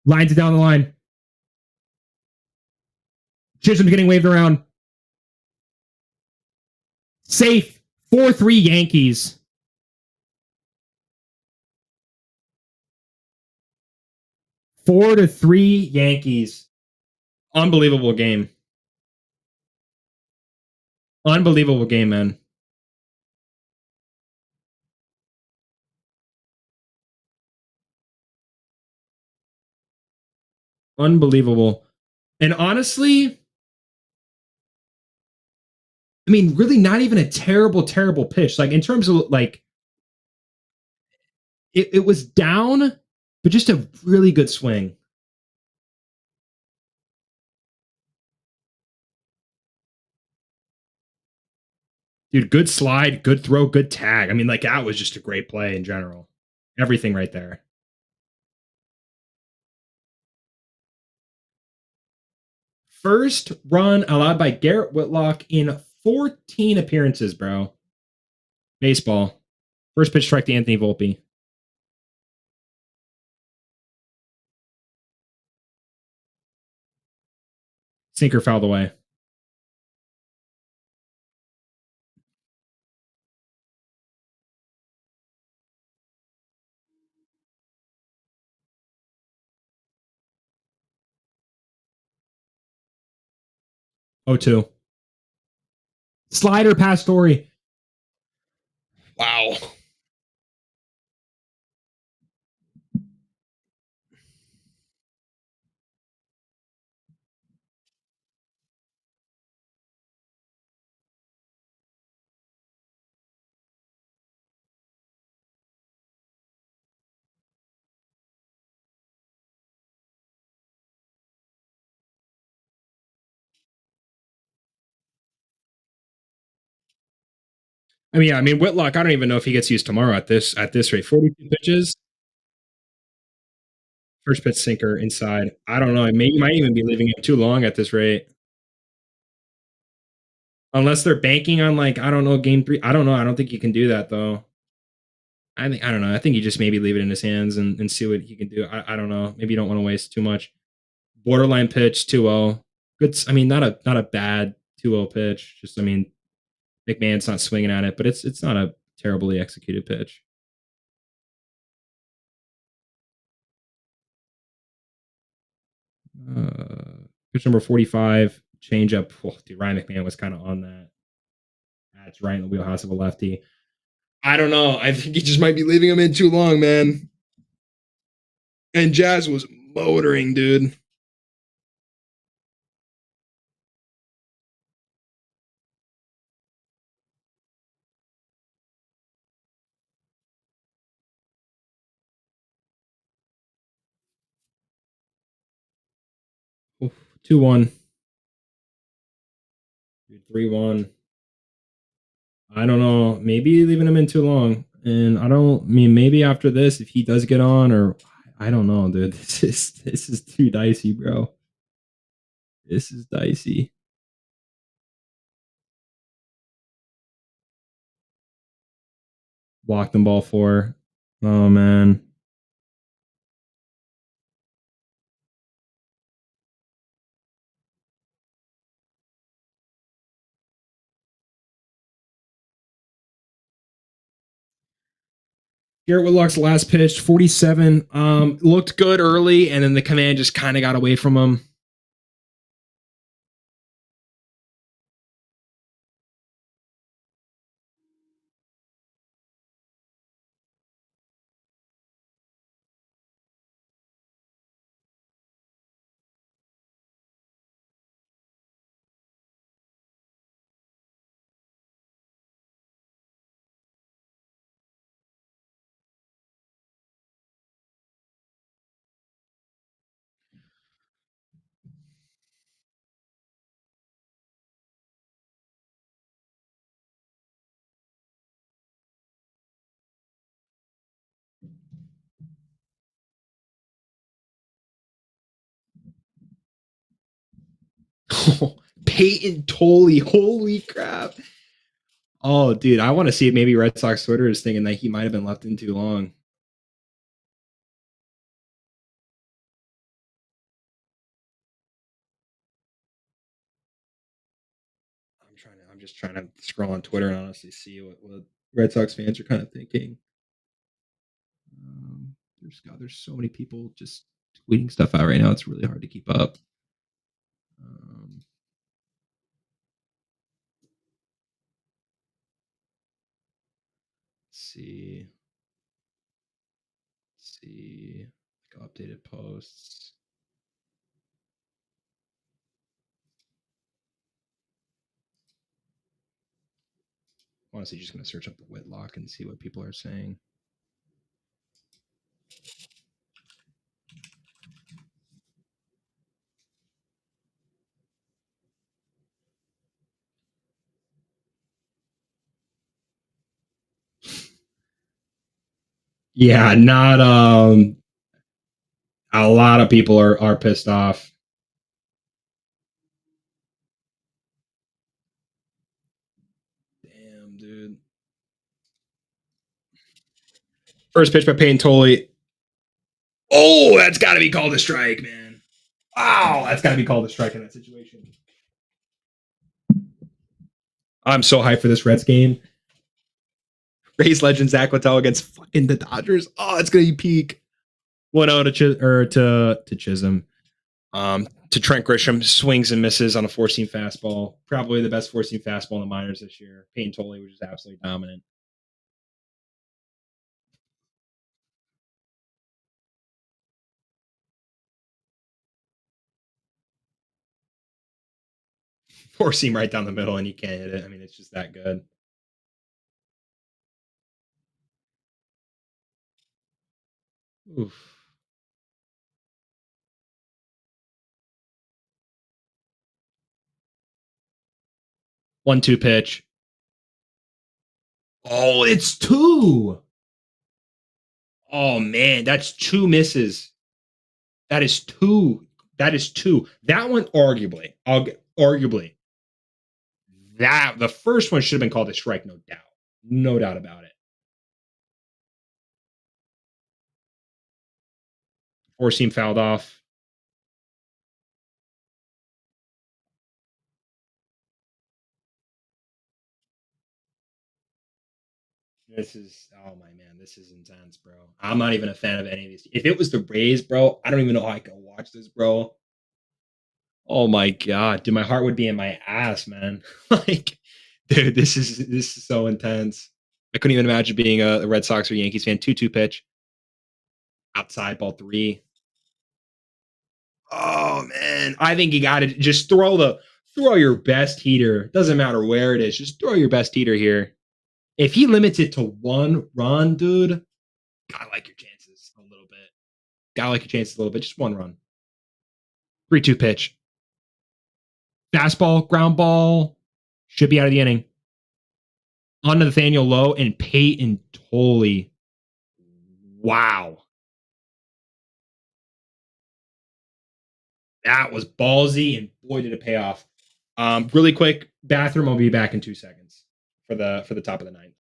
Speaker 1: lines it down the line. Chisholm's getting waved around. Safe. 4-3 Yankees. 4-3 Yankees. Unbelievable game. Unbelievable game, man. Unbelievable. And honestly, I mean, really not even a terrible pitch. Like, in terms of, like, it was down, but just a really good swing. Dude, good slide, good throw, good tag. I mean, like, that was just a great play in general. Everything right there. First run allowed by Garrett Whitlock in 14 appearances, bro. Baseball. First pitch strike to Anthony Volpe. Sinker fouled away. Oh, 2. Slider past Story. Wow. I mean, yeah, I mean, Whitlock, I don't even know if he gets used tomorrow at this rate. 42 pitches. First pitch sinker inside. I don't know. Maybe might even be leaving it too long at this rate. Unless they're banking on like, I don't know, game 3. I don't know. I don't think you can do that though. I don't know. I think you just maybe leave it in his hands and see what he can do. I don't know. Maybe you don't want to waste too much. Borderline pitch 2-0. Good. I mean, not a bad 2-0 pitch. Just I mean, McMahon's not swinging at it, but it's not a terribly executed pitch. Pitch number 45, changeup. Oh, dude, Ryan McMahon was kind of on that. That's right in the wheelhouse of a lefty. I don't know. I think he just might be leaving him in too long, man. And Jazz was motoring, dude. Oof, 2-1. 3-1. I don't know. Maybe leaving him in too long. And I don't I mean maybe after this, if he does get on, or I don't know, dude. This is too dicey, bro. This is dicey. Blocked them ball 4. Oh man. Garrett Whitlock's last pitch, 47. Looked good early, and then the command just kind of got away from him. Peyton Toley, holy crap. Oh, dude, I want to see if maybe Red Sox Twitter is thinking that he might have been left in too long. I'm just trying to scroll on Twitter and honestly see what Red Sox fans are kind of thinking. There's so many people just tweeting stuff out right now. It's really hard to keep up. Let's see. Like updated posts. Honestly, just gonna search up the Whitlock and see what people are saying. Yeah, not a lot of people are pissed off. Damn, dude. First pitch by Peyton Toley. Oh, that's got to be called a strike, man. Wow, that's got to be called a strike in that situation. I'm so hyped for this Reds game. Rays legend Zach Littell against fucking the Dodgers. Oh, it's gonna be peak. 1-0 to Chisholm. To Trent Grisham, swings and misses on a four-seam fastball. Probably the best four-seam fastball in the minors this year. Peyton Toley was just absolutely dominant. Four-seam right down the middle, and you can't hit it. I mean, it's just that good. Oof. One-two pitch. Oh, it's two. Oh man, that's two misses. That is two. That is two. That one, arguably, arguably, that the first one should have been called a strike, no doubt, no doubt about it. Four seam fouled off. This is oh my man, this is intense, bro. I'm not even a fan of any of these. If it was the Rays, bro, I don't even know how I could watch this, bro. Oh my god, dude, my heart would be in my ass, man. Like, dude, this is so intense. I couldn't even imagine being a Red Sox or Yankees fan. 2-2 pitch, outside ball three. Oh man, I think you got to just throw your best heater. Doesn't matter where it is, just throw your best heater here. If he limits it to one run, dude, gotta like your chances a little bit. Gotta like your chances a little bit. Just one run. 3-2 pitch. Fastball, ground ball. Should be out of the inning. On to Nathaniel Lowe and Peyton Tolley. Wow. That was ballsy, and boy, did it pay off. Really quick, bathroom. I'll be back in 2 seconds for the top of the ninth.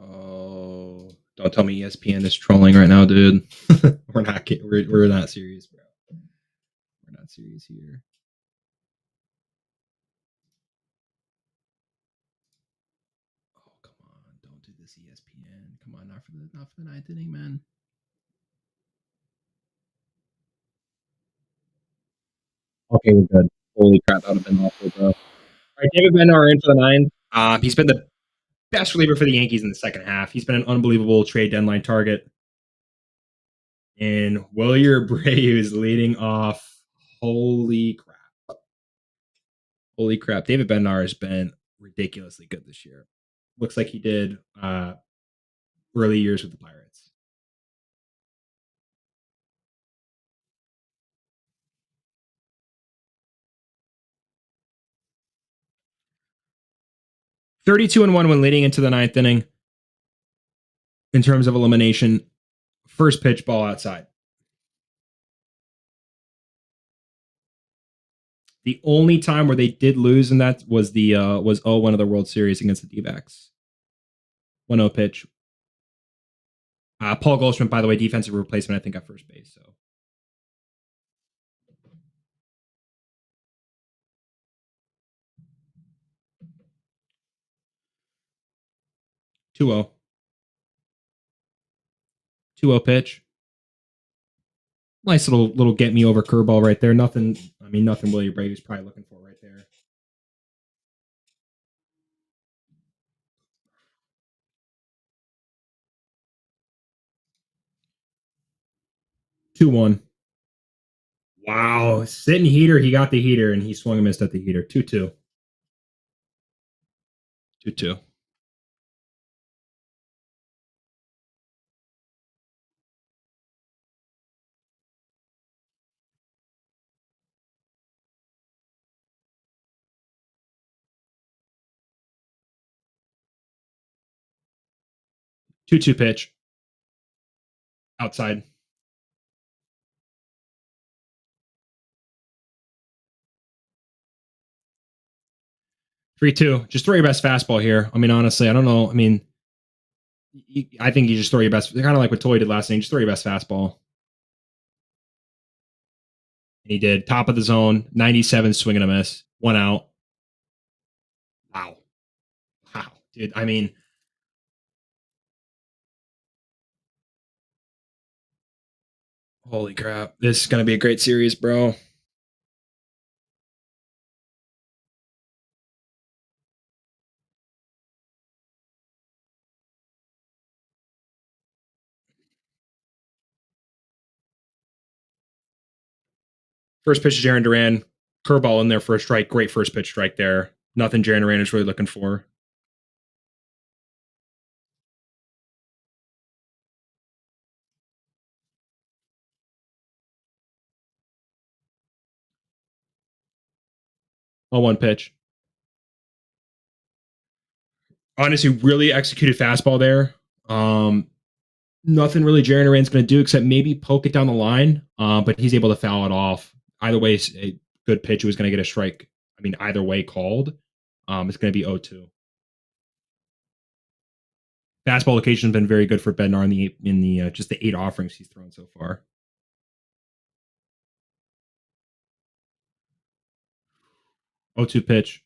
Speaker 1: Oh, don't tell me ESPN is trolling right now, dude. We're not serious, bro. We're not serious here. Oh, come on. Don't do this, ESPN. Come on, not for the ninth inning, man. Okay, we're good. Holy crap, that would have been awful, bro. All right, David Bednar in for the ninth. He's been the best reliever for the Yankees in the second half. He's been an unbelievable trade deadline target. And Wilyer Abreu is leading off. Holy crap. Holy crap. David Bednar has been ridiculously good this year. Looks like he did early years with the Pirates. 32-1 when leading into the ninth inning in terms of elimination. First pitch, ball outside. The only time where they did lose in that was the was 0-1 of the World Series against the D-backs. 1-0 pitch. Paul Goldschmidt, by the way, defensive replacement, I think, at first base. So 2-0. 2-0 pitch. Nice little get me over curveball right there. Nothing. I mean, nothing Willie Brady's probably looking for right there. 2-1. Wow, sitting heater. He got the heater, and he swung and missed at the heater. 2-2. 2-2. 2-2 pitch. Outside. 3-2. Just throw your best fastball here. I mean, honestly, I don't know. I mean, I think you just throw your best, kind of like what Toy did last night. Just throw your best fastball. And he did. Top of the zone, 97, swing and a miss. 1 out. Wow. Wow. Dude, I mean, holy crap. This is going to be a great series, bro. First pitch to Jaron Duran. Curveball in there for a strike. Great first pitch strike there. Nothing Jaron Duran is really looking for. On one pitch. Honestly, really executed fastball there. Nothing really Jaron Duran's going to do except maybe poke it down the line, but he's able to foul it off. Either way, a good pitch was going to get a strike. I mean, either way called. It's going to be 0-2. Fastball location has been very good for Bednar in the just the 8 offerings he's thrown so far. 0-2 pitch.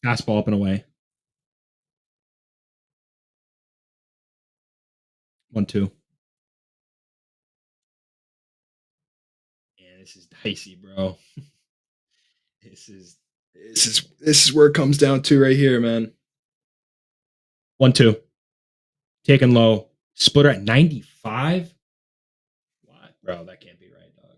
Speaker 1: Fastball up and away. 1-2. Yeah, this is dicey, bro. This is where it comes down to right here, man. 1-2. Taken low. Splitter at 95. What, bro? That can't be right, dog.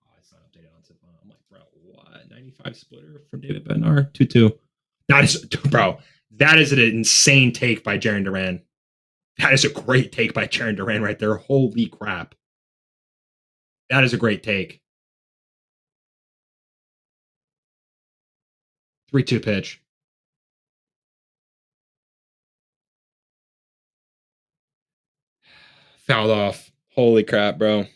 Speaker 1: Oh, it's not updated on Zip. I'm like, bro, what? 95 splitter from David Bednar. 2-2. That is, bro. That is an insane take by Jaron Duran. That is a great take by Jaron Duran right there. Holy crap. That is a great take. 3-2 pitch. Fouled off. Holy crap, bro.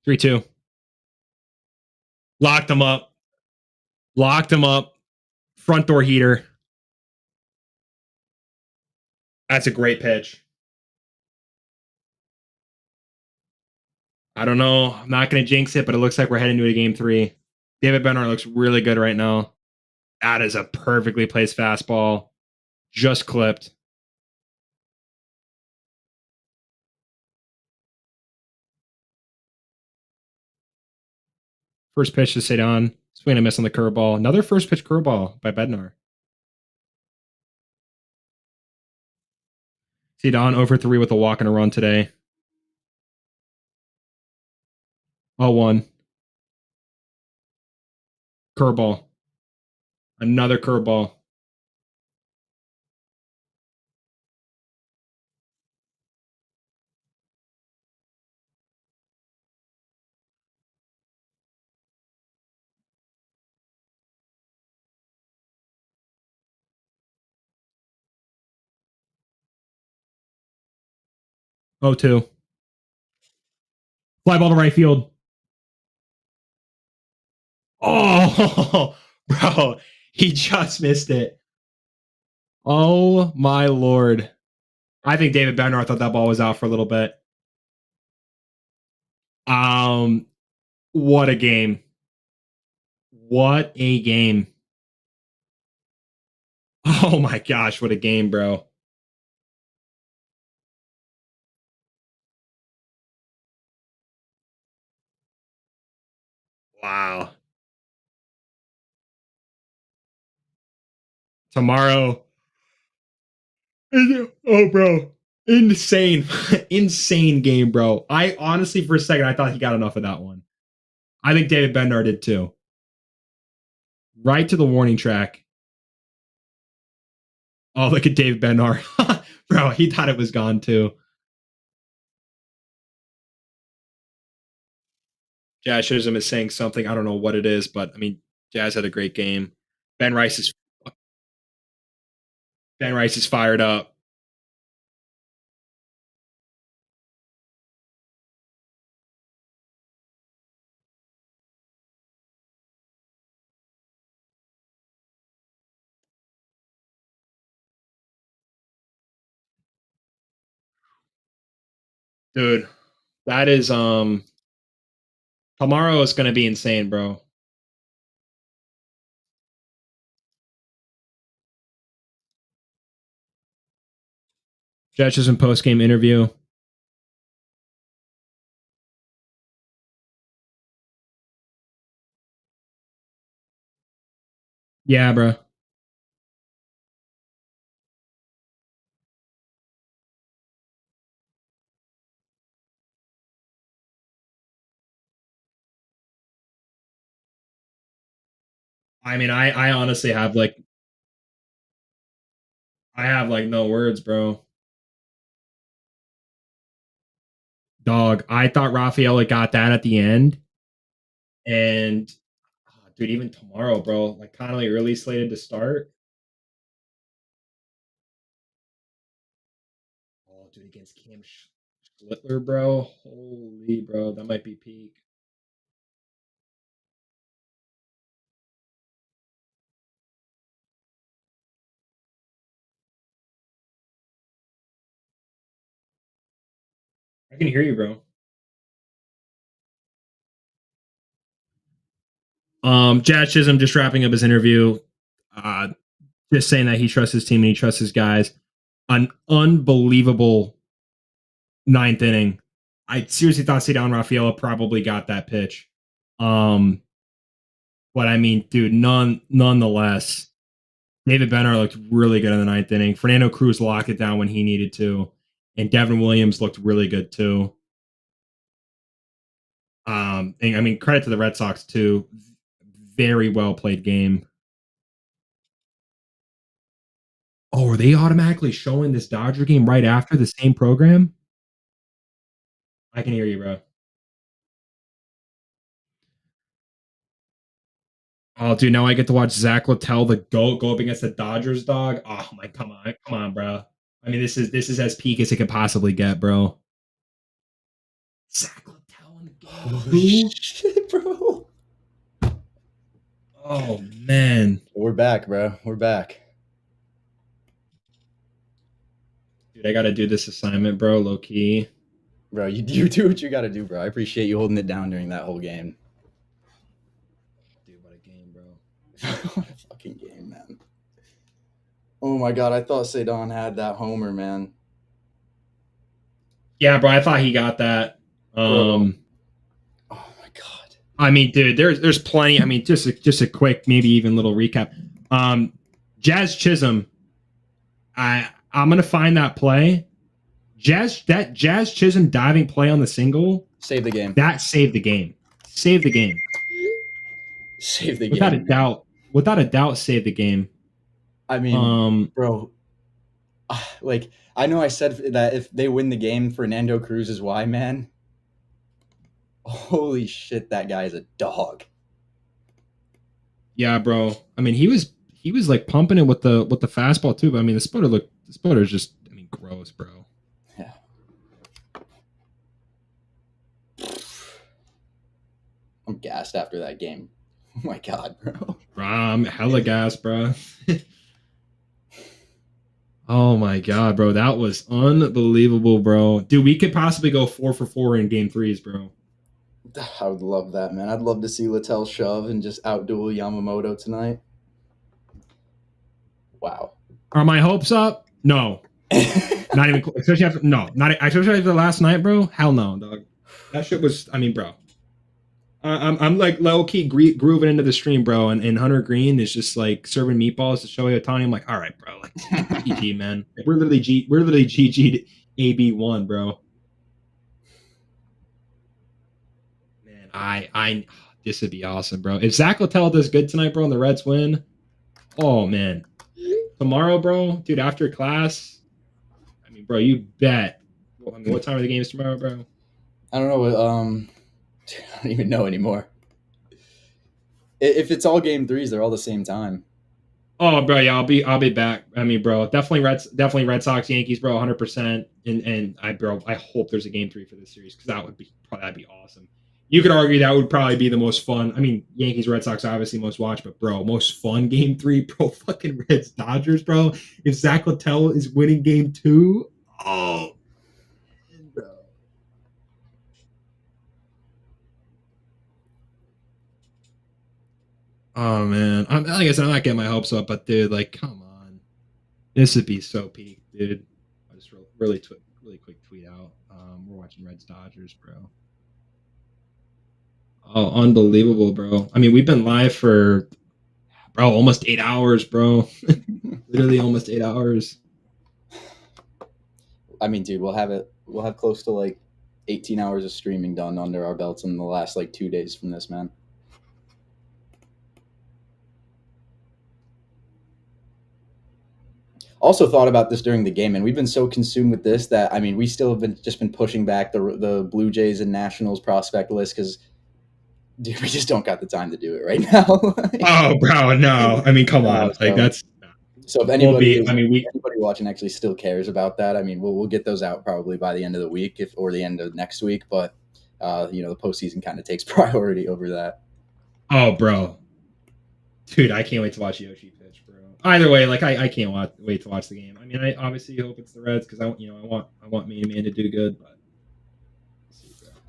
Speaker 1: 3-2. Locked him up. Locked him up. Front door heater. That's a great pitch. I don't know. I'm not going to jinx it, but it looks like we're heading to a game 3. David Bednar looks really good right now. That is a perfectly placed fastball. Just clipped. First pitch to Cedon. Swing and a miss on the curveball. Another first pitch curveball by Bednar. Cedon over 3 with a walk and a run today. 0-1. Curveball. Another curveball. Oh, 2. Fly ball to right field. Oh, bro. He just missed it. Oh, my Lord. I think David Bednar thought that ball was out for a little bit. What a game. What a game. Oh, my gosh. What a game, bro. Wow. Tomorrow. Oh, bro. Insane, insane game, bro. I honestly, for a second, I thought he got enough of that one. I think David Bednar did too. Right to the warning track. Oh, look at David Bednar. Bro, he thought it was gone too. Jazz Chisholm is saying something. I don't know what it is, but I mean, Jazz had a great game. Ben Rice is fired up. Dude, that is tomorrow is gonna be insane, bro. Jazz Chisholm post game interview. Yeah, bro. I mean, I honestly have like no words, bro. Dog, I thought Rafaela got that at the end, and dude, even tomorrow, bro, like kind of like early slated to start. Oh, dude, against Cam Schlittler, bro. Holy, bro, that might be peak. I can hear you, bro. Jazz Chisholm just wrapping up his interview, uh, just saying that he trusts his team and he trusts his guys. An unbelievable ninth inning. I seriously thought Cedon Rafaela probably got that pitch. Um, but I mean, dude, nonetheless, David Bednar looked really good in the ninth inning. Fernando Cruz locked it down when he needed to, and Devin Williams looked really good too. And I mean, credit to the Red Sox too. Very well played game. Oh, are they automatically showing this Dodger game right after the same program? I can hear you, bro. Oh, dude, now I get to watch Zach Littell, the GOAT, go up against the Dodgers, dog. Oh my, come on, bro. I mean, this is as peak as it could possibly get, bro. Zach Littell in the game.
Speaker 2: Holy shit, bro.
Speaker 1: Oh man,
Speaker 2: We're back, bro. We're back.
Speaker 1: dude, I gotta do this assignment, bro. Low key,
Speaker 2: bro. You do what you gotta do, bro. I appreciate you holding it down during that whole game.
Speaker 1: Dude, what a game, bro.
Speaker 2: What a fucking game, man. Oh my god, I thought Cedon had that homer, man.
Speaker 1: Yeah, bro, I thought he got that.
Speaker 2: Oh my god.
Speaker 1: I mean, dude, there's plenty. I mean, just a quick, maybe even little recap. Jazz Chisholm. I'm gonna find that play. Jazz Chisholm diving play on the single.
Speaker 2: Save the game.
Speaker 1: That saved the game. Save the game.
Speaker 2: Save the
Speaker 1: Without
Speaker 2: game.
Speaker 1: a doubt. Without a doubt, save the game.
Speaker 2: I mean, bro. Like, I know I said that if they win the game, Fernando Cruz is why, man. Holy shit, that guy is a dog.
Speaker 1: Yeah, bro. I mean, he was like pumping it with the fastball too. But I mean, the sputter is just, I mean, gross, bro.
Speaker 2: Yeah. I'm gassed after that game. Oh my god, bro.
Speaker 1: Bro, I'm hella gassed, bro. Oh my god, bro, that was unbelievable, bro. Dude, we could possibly go 4 for 4 in game 3s, bro.
Speaker 2: I would love that, man. I'd love to see Littell shove and just outduel Yamamoto tonight. Wow.
Speaker 1: Are my hopes up? No. Not even, especially after, no, not especially after last night, bro. Hell no, dog. That shit was, I mean, bro. I'm like low key grooving into the stream, bro, and Hunter Green is just like serving meatballs to Shohei Ohtani. I'm like, all right, bro, like GG, man. We're literally GG'd AB1, bro. Man, this would be awesome, bro. If Zach Littell does good tonight, bro, and the Reds win, oh man, tomorrow, bro, dude, after class, I mean, bro, you bet. I mean, what time are the games tomorrow, bro?
Speaker 2: I don't know. I don't even know anymore. If it's all game threes, they're all the same time.
Speaker 1: Oh, bro, yeah, I'll be back. I mean, bro, definitely Red Sox, Yankees, bro, 100%. And I hope there's a game 3 for this series because that'd be awesome. You could argue that would probably be the most fun. I mean, Yankees, Red Sox, obviously most watched, but bro, most fun game 3, bro, fucking Reds, Dodgers, bro. If Zach Littell is winning game 2, oh, man, bro. Oh man, like I said, I'm not getting my hopes up, but dude, like, come on, this would be so peak, dude. I just really quick tweet out. We're watching Reds Dodgers, bro. Oh, unbelievable, bro. I mean, we've been live for almost 8 hours, bro. Literally almost 8 hours.
Speaker 2: I mean, dude, we'll have close to like 18 hours of streaming done under our belts in the last like 2 days from this, man. Also thought about this during the game, and we've been so consumed with this that I mean, we still have just been pushing back the Blue Jays and Nationals prospect list because, dude, we just don't got the time to do it right now.
Speaker 1: Oh, bro, no. I mean, come on, like that's.
Speaker 2: So if anybody watching actually still cares about that, I mean, we'll get those out probably by the end of the week, or the end of next week. But the postseason kind of takes priority over that.
Speaker 1: Oh, bro, dude, I can't wait to watch Yoshi pitch, bro. Either way, like I can't wait to watch the game. I mean, I obviously hope it's the Reds because I want me and man to do good, but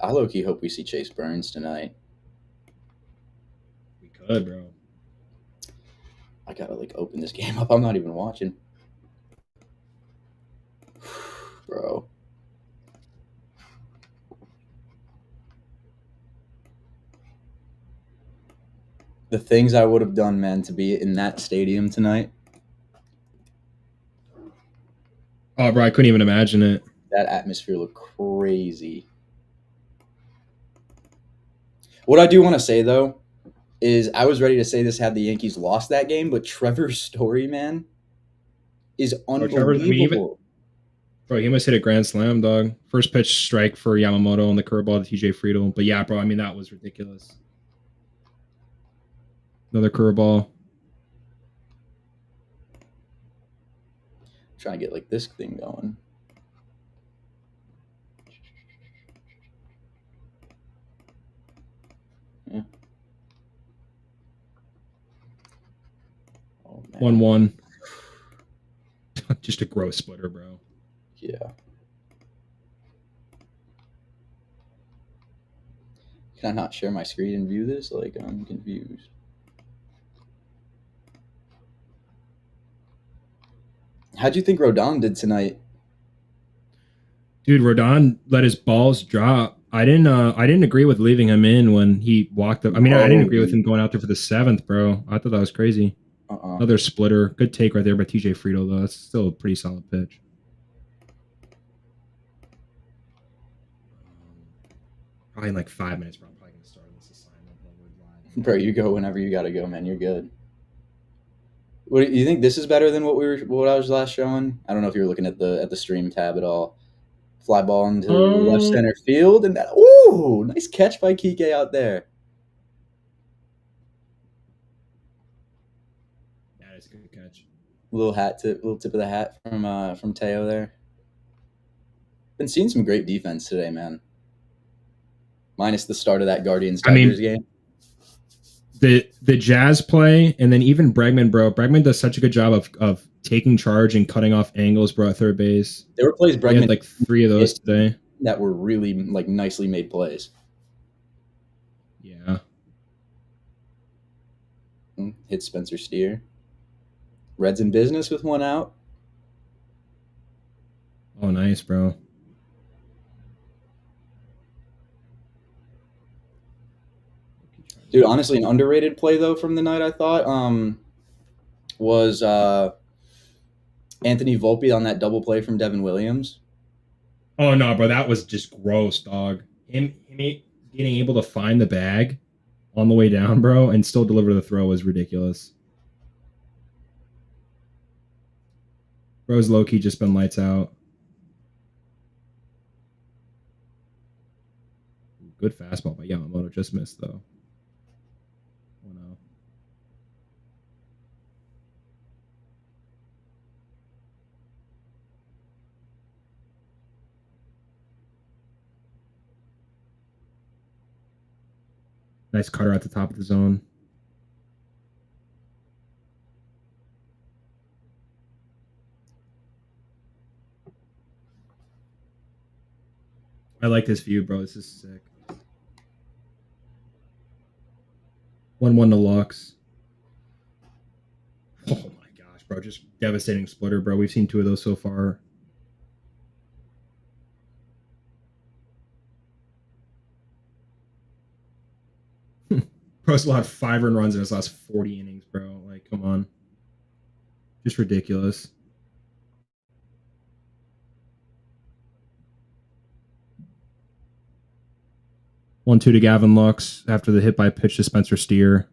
Speaker 2: I low key hope we see Chase Burns tonight.
Speaker 1: We could, bro.
Speaker 2: I gotta like open this game up. I'm not even watching, bro. The things I would have done, man, to be in that stadium tonight.
Speaker 1: Oh, bro, I couldn't even imagine it.
Speaker 2: That atmosphere looked crazy. What I do want to say, though, is I was ready to say this had the Yankees lost that game, but Trevor's story, man, is unbelievable.
Speaker 1: Bro, he almost hit a grand slam, dog. First pitch strike for Yamamoto on the curveball to TJ Friedel. But yeah, bro, I mean, that was ridiculous. Another curveball.
Speaker 2: Trying to get like this thing going. Yeah.
Speaker 1: Oh, man. 1-1. Just a gross splitter, bro.
Speaker 2: Yeah. Can I not share my screen and view this? Like, I'm confused. How'd you think Rodon did tonight?
Speaker 1: Dude, Rodon let his balls drop. I didn't agree with leaving him in when he walked up. I mean, I didn't agree with him going out there for the 7th, bro. I thought that was crazy. Another splitter. Good take right there by TJ Friedel, though. That's still a pretty solid pitch. Probably in like 5 minutes, bro. I'm probably going to start this assignment.
Speaker 2: Bro, you go whenever you got to go, man. You're good. What do you think? This is better than what I was last showing? I don't know if you were looking at the stream tab at all. Fly ball into left center field, and that nice catch by Kike out there.
Speaker 1: That is a good catch.
Speaker 2: Little tip of the hat from Teo there. Been seeing some great defense today, man. Minus the start of that Guardians-Tigers game.
Speaker 1: The Jazz play, and then even Bregman, bro. Bregman does such a good job of taking charge and cutting off angles, bro, at third base.
Speaker 2: There were plays Bregman
Speaker 1: had like 3 of those today
Speaker 2: that were really like nicely made plays.
Speaker 1: Yeah.
Speaker 2: Hit Spencer Steer. Reds in business with 1 out.
Speaker 1: Oh, nice, bro.
Speaker 2: Dude, honestly, an underrated play, though, from the night, I thought, was Anthony Volpe on that double play from Devin Williams.
Speaker 1: Oh no, bro, that was just gross, dog. Him getting able to find the bag on the way down, bro, and still deliver the throw was ridiculous. Bro's low key just been lights out. Good fastball by Yamamoto, just missed though. 1-0. Nice cutter at the top of the zone. I like this view, bro. This is sick. 1-1 to Lux. Oh my gosh, bro. Just devastating splitter, bro. We've seen 2 of those so far. Bro's allowed 5 earned runs in his last 40 innings, bro. Like, come on. Just ridiculous. One two to Gavin Lux after the hit by pitch to Spencer Steer.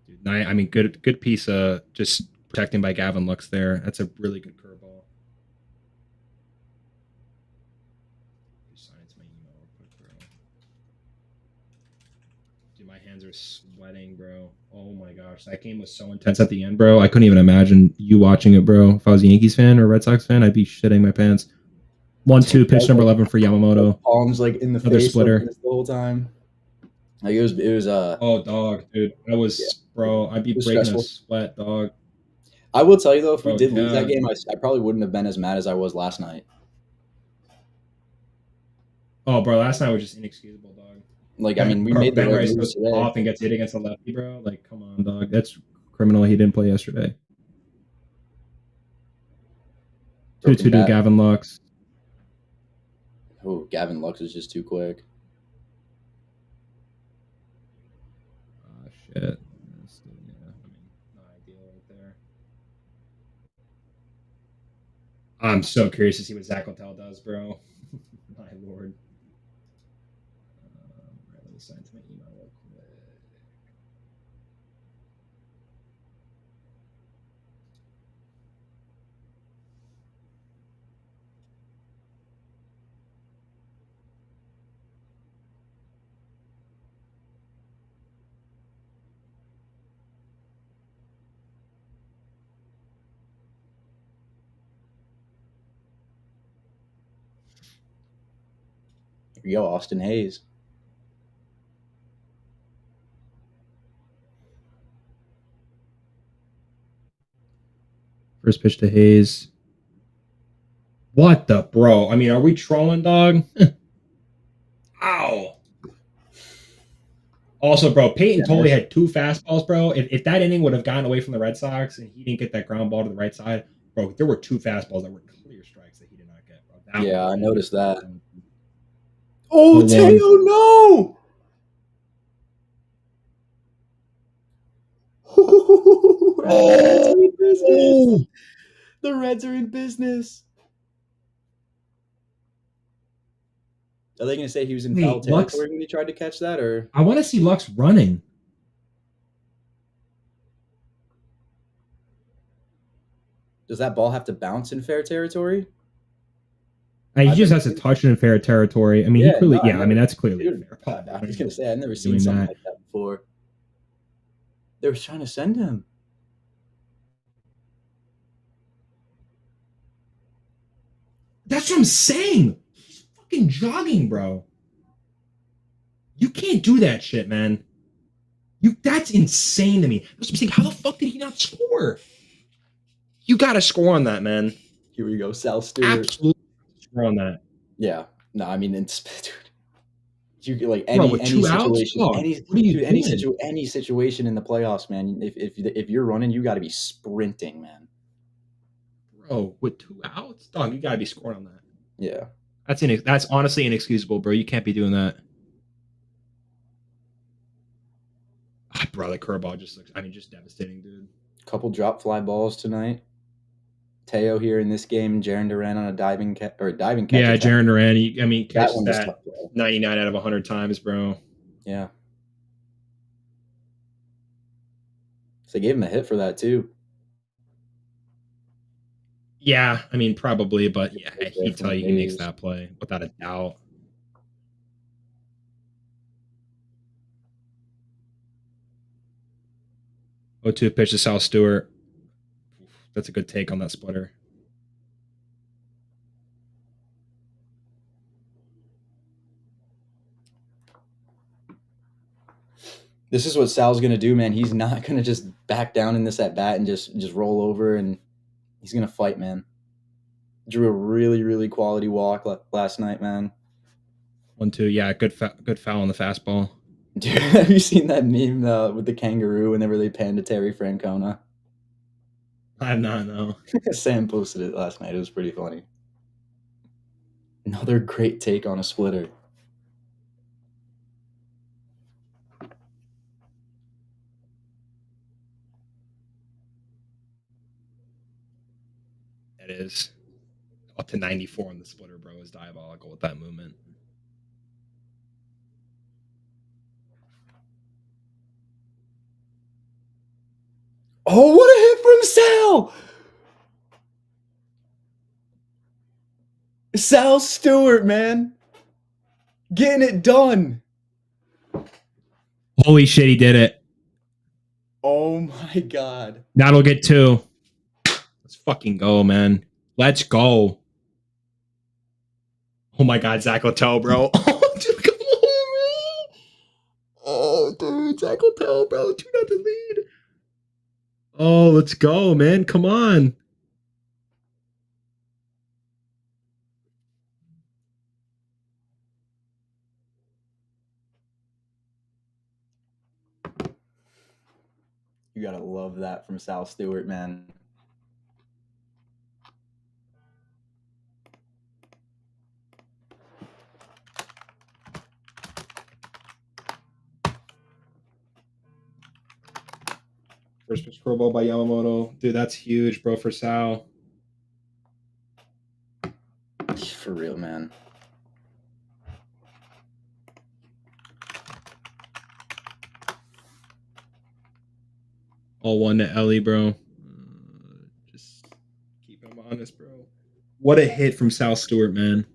Speaker 1: Dude, I mean, good piece of just protecting by Gavin Lux there. That's a really good curveball. Sign it to my email real quick, bro. Dude, my hands are sweating, bro. Oh my gosh, that game was so intense at the end, bro. I couldn't even imagine you watching it, bro. If I was a Yankees fan or Red Sox fan, I'd be shitting my pants. 1-2, pitch number 11 for Yamamoto.
Speaker 2: Palms like in the
Speaker 1: Another
Speaker 2: face
Speaker 1: splitter.
Speaker 2: like the whole time. Like it was
Speaker 1: Oh dog, dude. That was bro, I'd be breaking
Speaker 2: stressful.
Speaker 1: a sweat, dog.
Speaker 2: I will tell you though, if we
Speaker 1: Bro,
Speaker 2: did lose
Speaker 1: yeah.
Speaker 2: that game, I probably wouldn't have been as mad as I was last night.
Speaker 1: Oh, bro, last night was just inexcusable, dog.
Speaker 2: Like I mean, we
Speaker 1: Bro,
Speaker 2: made the
Speaker 1: Ben
Speaker 2: right
Speaker 1: Rice
Speaker 2: moves
Speaker 1: goes
Speaker 2: today.
Speaker 1: off and gets hit against a lefty, bro. Like, come on, dog. That's criminal. He didn't play yesterday. 2-2 to Gavin Lux.
Speaker 2: Oh, Gavin Lux is just too quick.
Speaker 1: Shit. Yeah, I mean, not ideal right there. I'm so curious to see what Zach Littell does, bro. My lord. Right, let me sign to my email real quick.
Speaker 2: Here we go, Austin Hayes.
Speaker 1: First pitch to Hayes. What the bro? I mean, are we trolling, dog? Ow. Also, bro, Peyton totally had 2 fastballs, bro. If that inning would have gotten away from the Red Sox and he didn't get that ground ball to the right side, bro, there were 2 fastballs that were clear strikes that he did not get, bro.
Speaker 2: Yeah, I noticed that.
Speaker 1: Oh,
Speaker 2: Teo, no! Reds are in business. The Reds are in business. Are they going to say he was in foul territory when he tried to catch that, or
Speaker 1: I want to see Lux running.
Speaker 2: does that ball have to bounce in fair territory?
Speaker 1: He just has to touch it in fair territory. I mean, he clearly, I mean, that's clearly fair.
Speaker 2: I was going to say, I've never seen something like that before. They were trying to send him.
Speaker 1: That's what I'm saying. He's fucking jogging, bro. You can't do that shit, man. That's insane to me. I'm saying, how the fuck did he not score? You got to score on that, man.
Speaker 2: Here we go, Sal Stewart.
Speaker 1: Absolutely score on that.
Speaker 2: Yeah. No, I mean, dude, you like any situation, any situation in the playoffs, man. If you're running, you got to be sprinting, man.
Speaker 1: Bro, with 2 outs, dog, you got to be scoring on that.
Speaker 2: Yeah,
Speaker 1: that's honestly inexcusable, bro. You can't be doing that. Bro, the curveball just looks, I mean, just devastating, dude.
Speaker 2: Couple drop fly balls tonight. Teo here in this game. Jaren Duran on a diving catch.
Speaker 1: Yeah, Jaren Duran. Catches
Speaker 2: one was
Speaker 1: that
Speaker 2: tough, bro.
Speaker 1: 99 out of 100 times, bro.
Speaker 2: Yeah. So they gave him a hit for that too.
Speaker 1: Yeah, probably, but yeah, he'd tell you he makes that play without a doubt. Oh, 2 pitch to Sal Stewart. That's a good take on that splitter.
Speaker 2: This is what Sal's gonna do, man. He's not gonna just back down in this at bat and just roll over, and he's gonna fight, man. Drew a really, really quality walk last night, man.
Speaker 1: 1-2, yeah, good foul on the fastball.
Speaker 2: Dude, have you seen that meme with the kangaroo whenever they pan to Terry Francona?
Speaker 1: I have not, no.
Speaker 2: Sam posted it last night. It was pretty funny. Another great take on a splitter.
Speaker 1: That is up to 94 on the splitter, bro. Is diabolical with that movement.
Speaker 2: Oh, what a hit from Sal! Sal Stewart, man. Getting it done.
Speaker 1: Holy shit, he did it.
Speaker 2: Oh my god.
Speaker 1: That'll get 2. Let's fucking go, man. Let's go. Oh my god, Zach Littell, bro. Oh, dude, come on, man. Oh, dude, Zach Littell, bro. 2-0 lead. Oh, let's go, man. Come on.
Speaker 2: You gotta love that from Sal Stewart, man.
Speaker 1: First pitch curveball ball by Yamamoto. Dude, that's huge, bro, for Sal.
Speaker 2: For real, man.
Speaker 1: All 1 to Ellie, bro. Just keep him honest, bro. What a hit from Sal Stewart, man.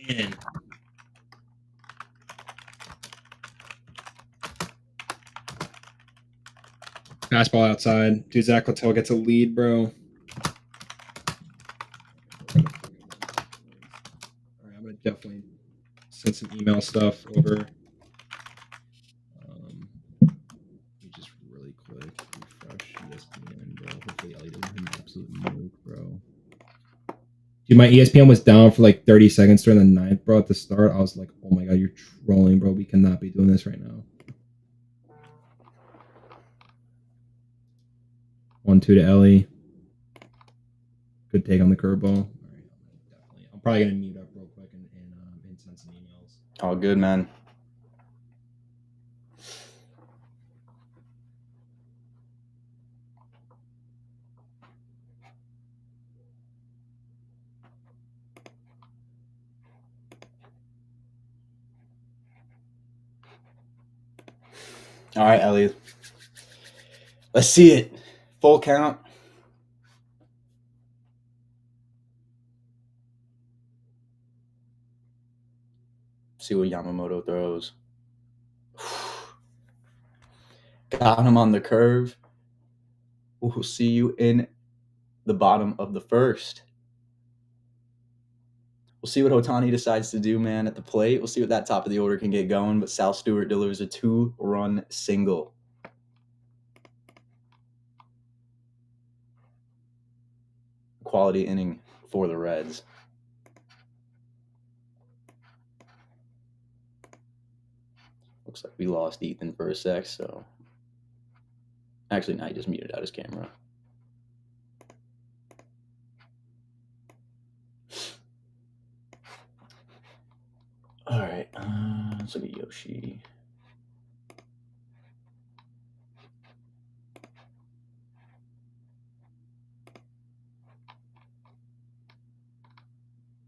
Speaker 1: Man. Fastball outside. Dude, Zach Littell gets a lead, bro. All right, I'm going to definitely send some email stuff over. Just really quick. Refresh ESPN, bro. Hopefully Ellie doesn't hit an absolute nuke, bro. Dude, my ESPN was down for like 30 seconds during the 9th, bro. At the start, I was like, oh my god, you're trolling, bro. We cannot be doing this right now. 1-2 to Ellie. Good take on the curveball. All right, definitely. I'm probably gonna mute up real quick and send some emails.
Speaker 2: All good, man. All right, Elliot. Let's see it. Full count. See what Yamamoto throws. Got him on the curve. We'll see you in the bottom of the first. We'll see what Ohtani decides to do, man, at the plate. We'll see what that top of the order can get going, but Sal Stewart delivers a 2-run single. Quality inning for the Reds. Looks like we lost Ethan for a sec, so... Actually, no, he just muted out his camera. All right, let's look at Yoshi.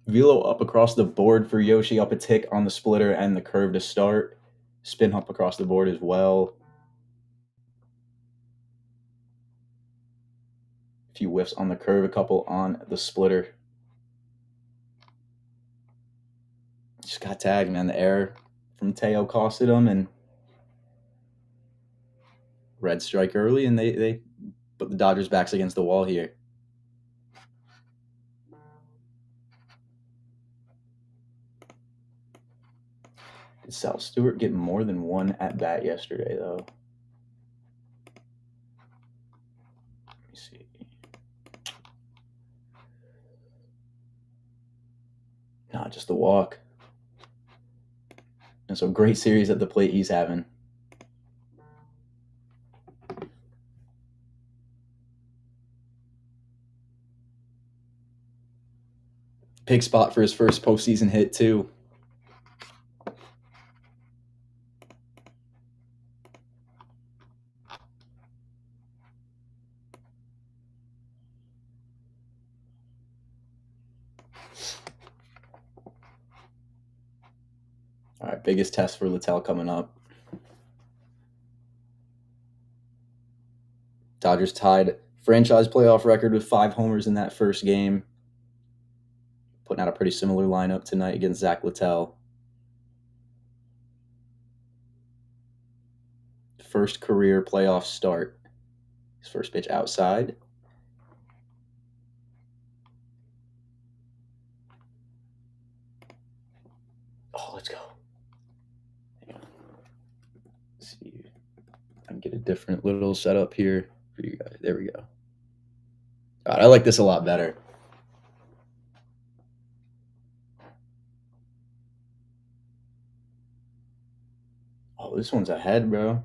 Speaker 2: Velo up across the board for Yoshi, up a tick on the splitter and the curve to start. Spin hop across the board as well. A few whiffs on the curve, a couple on the splitter. Just got tagged, man. The error from Teo costed him, and red strike early, and they put the Dodgers' backs against the wall here. Did Sal Stewart get more than one at bat yesterday, though? Let me see. Nah, just the walk. And so great series at the plate he's having. Big spot for his first postseason hit, too. All right, biggest test for Littell coming up. Dodgers tied franchise playoff record with 5 homers in that first game. Putting out a pretty similar lineup tonight against Zach Littell. First career playoff start. His first pitch outside. Oh, let's go. Hang on. Let's see. I can get a different little setup here for you guys. There we go. God, I like this a lot better. Oh, this one's ahead, bro.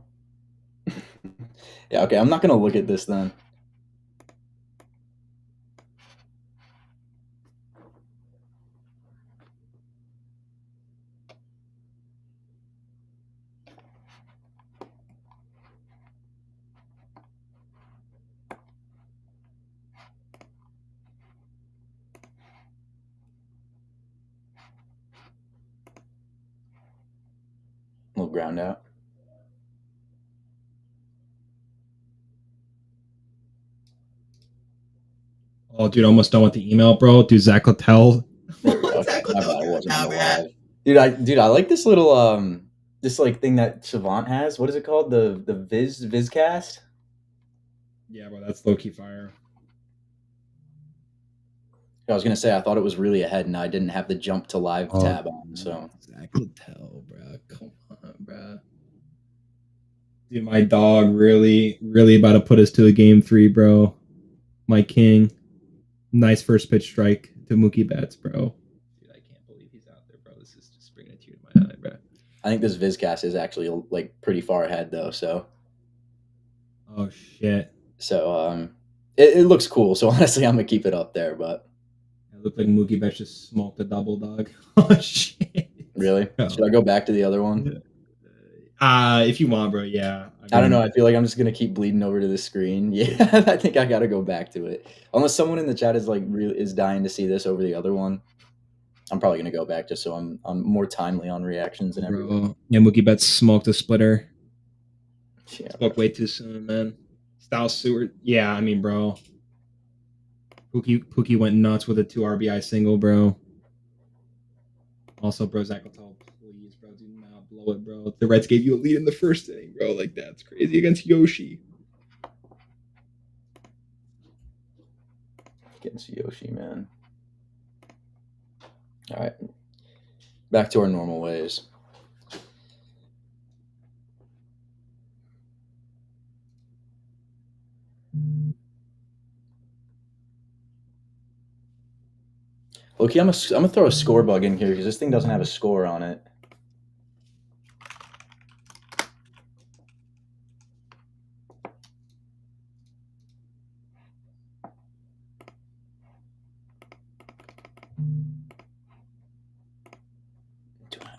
Speaker 2: Yeah, okay, I'm not going to look at this then. Little ground out.
Speaker 1: Oh, dude, almost done with the email, bro. Dude, Zach Littell.
Speaker 2: Okay, my bad. It wasn't on the live. Dude, I like this little this like thing that Savant has. What is it called? The Vizcast?
Speaker 1: Yeah, bro, that's low key fire.
Speaker 2: I was gonna say I thought it was really ahead, and I didn't have the jump to live tab on. So
Speaker 1: Zach Littell, bro, come on, bro. Dude, my dog really about to put us to a game 3, bro. My king. Nice first pitch strike to Mookie Betts, bro. Dude, I can't believe he's out there, bro. This is just bringing a tear to my eye, bro.
Speaker 2: I think this Vizcast is actually like pretty far ahead though. So.
Speaker 1: Oh shit.
Speaker 2: So it looks cool. So honestly, I'm gonna keep it up there. But
Speaker 1: it looked like Mookie Betts just smoked a double, dog. Oh shit.
Speaker 2: Really? Oh. Should I go back to the other one?
Speaker 1: If you want, bro. Yeah.
Speaker 2: I don't know. I feel like I'm just gonna keep bleeding over to the screen. Yeah, I think I gotta go back to it. Unless someone in the chat is like is dying to see this over the other one, I'm probably gonna go back just so I'm more timely on reactions and everything.
Speaker 1: Yeah, Mookie Betts smoked a splitter.
Speaker 2: Yeah,
Speaker 1: spoke way too soon, man. Styles Stewart. Yeah, I mean, bro. Pookie went nuts with a 2 RBI single, bro. Also, bro, Zach Littell, please, bro, do not blow it, bro. The Reds gave you a lead in the first inning, bro. Like, that's crazy against Yoshi.
Speaker 2: Against Yoshi, man. All right. Back to our normal ways. Okay, I'm gonna throw a score bug in here because this thing doesn't have a score on it.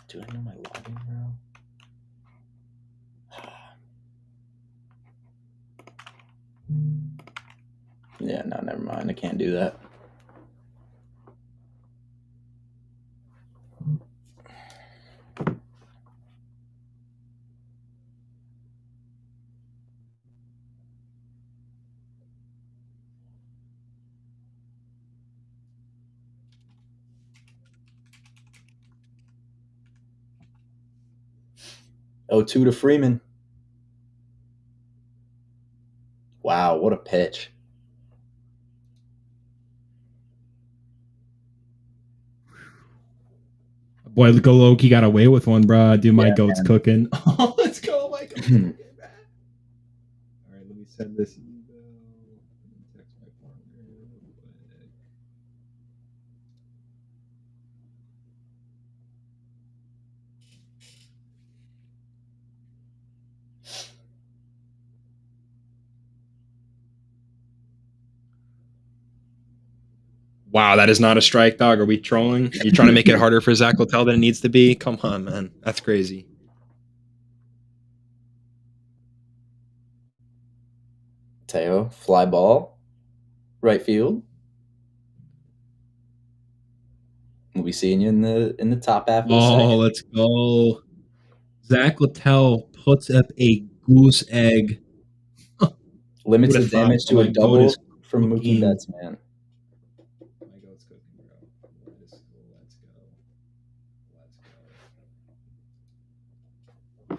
Speaker 2: Do I know my login, bro? Yeah, no, never mind. I can't do that. 0-2 to Freeman. Wow, what a pitch.
Speaker 1: Boy, Goloki got away with one, bro. Dude, my
Speaker 2: Yeah,
Speaker 1: goat's
Speaker 2: man.
Speaker 1: cooking. Oh, let's go, my goat's cooking, man. All right, let me send this email. Text my partner real quick. Wow, that is not a strike, dog. Are we trolling? Are you trying to make it harder for Zach Littell than it needs to be? Come on, man. That's crazy.
Speaker 2: Teo, fly ball, right field. We'll be seeing you in the top half of the second.
Speaker 1: Let's go. Zach Littell puts up a goose egg.
Speaker 2: Limits the
Speaker 1: Would've thought,
Speaker 2: damage
Speaker 1: but
Speaker 2: to a
Speaker 1: my goat is
Speaker 2: double from Mookie
Speaker 1: cooking.
Speaker 2: Betts, man.
Speaker 1: My goat's cooking, bro. Let's go. Let's go. Let's go.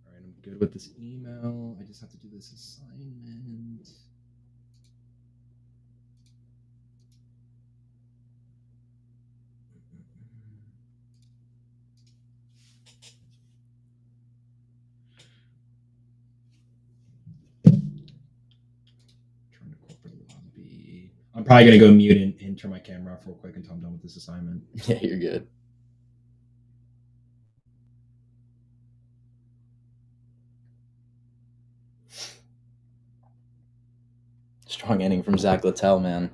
Speaker 1: All right, I'm good with this email. I just have to do this assignment. Turn to corporate lobby. I'm probably gonna go mute and turn my camera off real quick until I'm done with this assignment.
Speaker 2: Yeah, you're good. Strong inning from Zach Littell, man.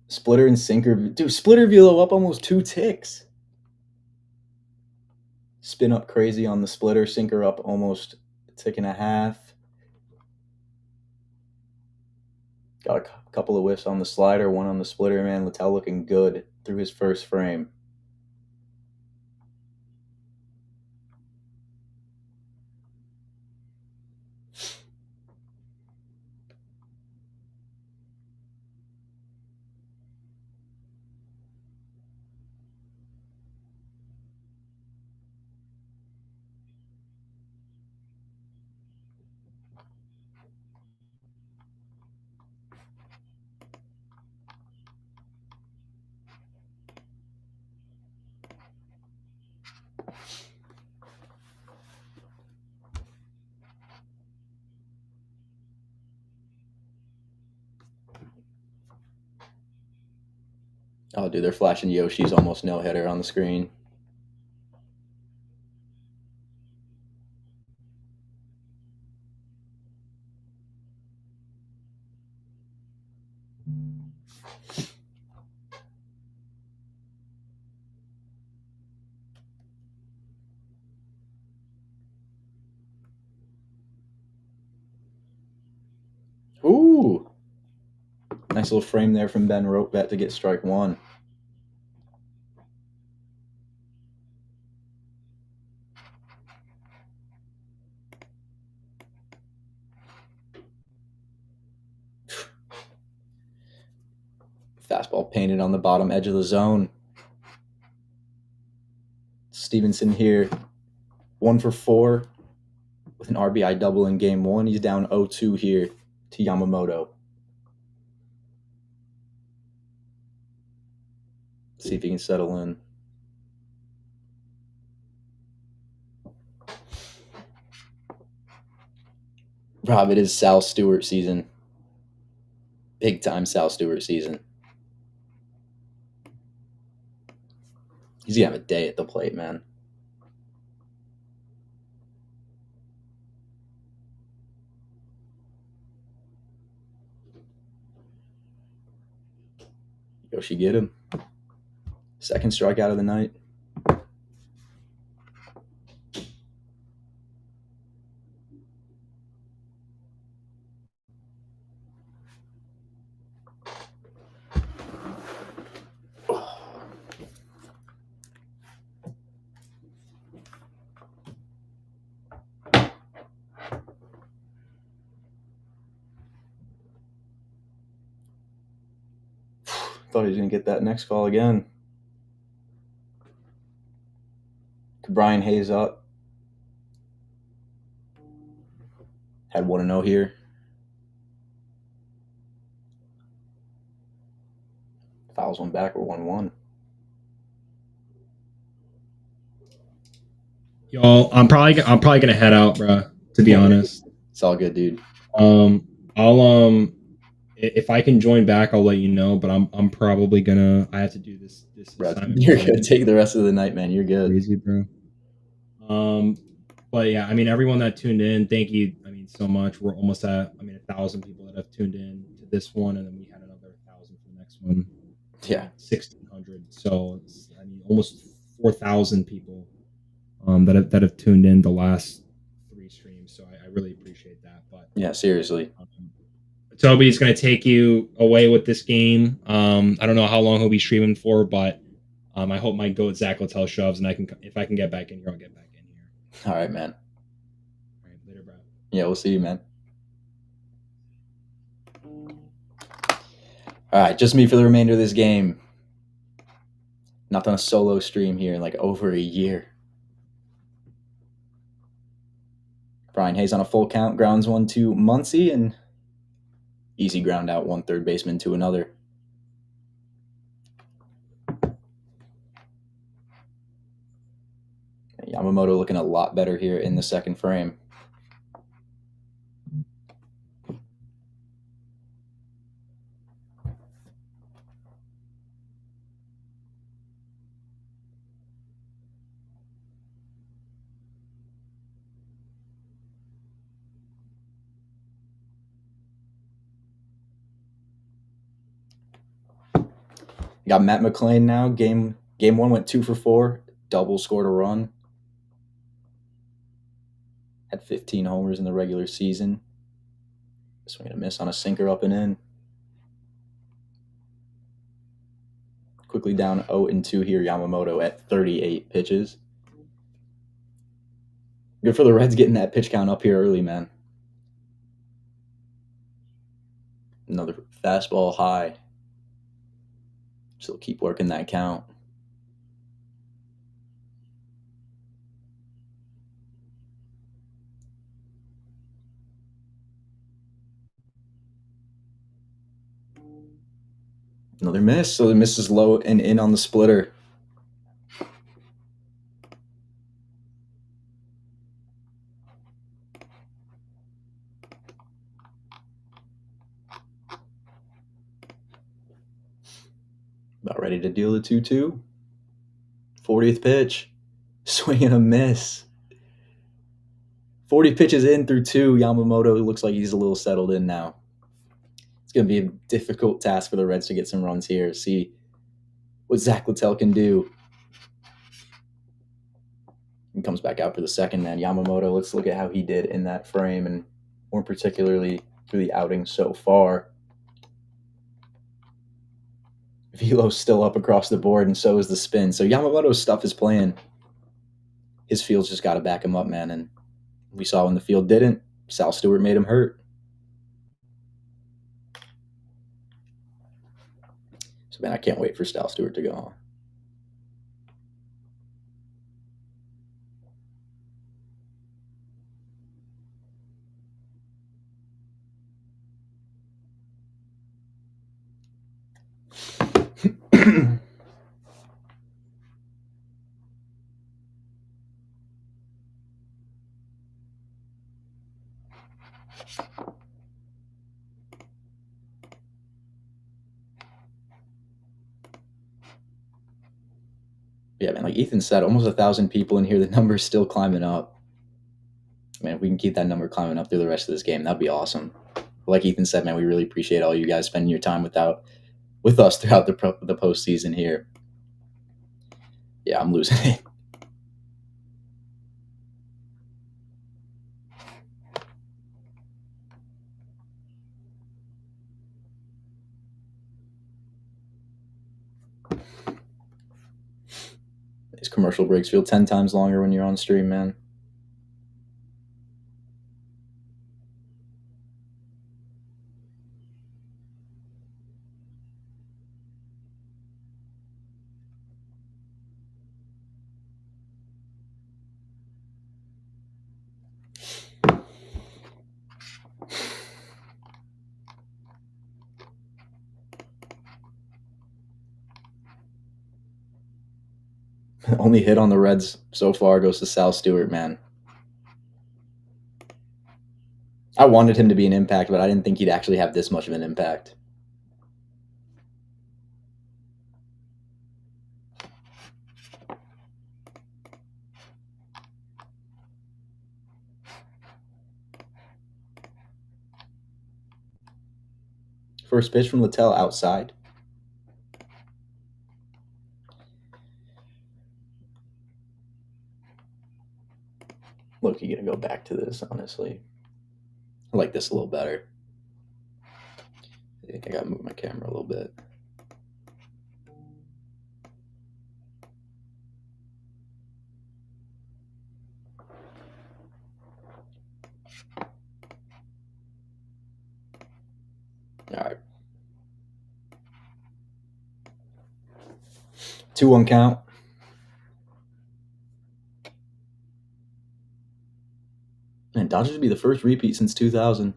Speaker 2: Splitter and sinker. Dude, splitter velo up almost 2 ticks. Spin up crazy on the splitter. Sinker up almost a tick and a half. Got a couple of whiffs on the slider, one on the splitter, man. Littell looking good through his first frame. Oh, dude, they're flashing Yoshi's almost no-hitter on the screen. Ooh. Nice little frame there from Ben Ropevet to get strike one. Fastball painted on the bottom edge of the zone. Stevenson here, 1 for 4 with an RBI double in game 1. He's down 0-2 here to Yamamoto. See if he can settle in. Rob, it is Sal Stewart season. Big time Sal Stewart season. He's going to have a day at the plate, man. Yoshi get him. Second strikeout of the night. Thought he was going to get that next call again. Brian Hayes up. Had 1-0 here. Fouls one back. We're 1-1.
Speaker 1: Y'all, I'm probably gonna head out, bro. To be honest,
Speaker 2: it's all good, dude.
Speaker 1: I'll if I can join back, I'll let you know. But I'm probably gonna. I have to do this assignment.
Speaker 2: You're gonna take the rest of the night, man. You're good.
Speaker 1: Crazy, bro. But yeah, I mean, everyone that tuned in, thank you. I mean, so much. We're almost at 1,000 people that have tuned in to this one, and then we had another 1,000 for the next one.
Speaker 2: Yeah,
Speaker 1: 1,600. So I mean, almost 4,000 people that have tuned in the last 3 streams. So I really appreciate that. But
Speaker 2: yeah, seriously.
Speaker 1: Toby's going to take you away with this game. I don't know how long he'll be streaming for, but I hope my goat Zach Littell shoves, and if I can get back in here, I'll get back in here.
Speaker 2: All right, man.
Speaker 1: All right, later, bro.
Speaker 2: Yeah, we'll see you, man. All right, just me for the remainder of this game. Not done a solo stream here in like over a year. Brian Hayes on a full count, grounds 1 to Muncie, and easy ground out, 1 third baseman to another. Yamamoto looking a lot better here in the second frame. Got Matt McClain now. Game 1 went 2 for 4. Double scored a run. Had 15 homers in the regular season. Swing and a miss on a sinker up and in. Quickly down 0-2 here, Yamamoto at 38 pitches. Good for the Reds getting that pitch count up here early, man. Another fastball high. Still keep working that count. Another miss. So the miss is low and in on the splitter. About ready to deal the 2-2. 40th pitch. Swing and a miss. 40 pitches in through 2. Yamamoto looks like he's a little settled in now. It's going to be a difficult task for the Reds to get some runs here. See what Zach Littell can do. He comes back out for the second, man. Yamamoto, let's look at how he did in that frame, and more particularly through the outing so far. Velo's still up across the board, and so is the spin. So Yamamoto's stuff is playing. His field's just got to back him up, man. And we saw when the field didn't, Sal Stewart made him hurt. So, man, I can't wait for Sal Stewart to go on. Yeah, man, like Ethan said, almost 1,000 people in here. The number's still climbing up. Man, if we can keep that number climbing up through the rest of this game, that'd be awesome. Like Ethan said, man, we really appreciate all you guys spending your time with us throughout the postseason here. Yeah, I'm losing it. These commercial breaks feel 10 times longer when you're on stream, man. Only hit on the Reds so far goes to Sal Stewart, man. I wanted him to be an impact, but I didn't think he'd actually have this much of an impact. First pitch from Littell outside. Look, you're going to go back to this, honestly. I like this a little better. I think I got to move my camera a little bit. All right. 2-1 count. And Dodgers would be the first repeat since 2000.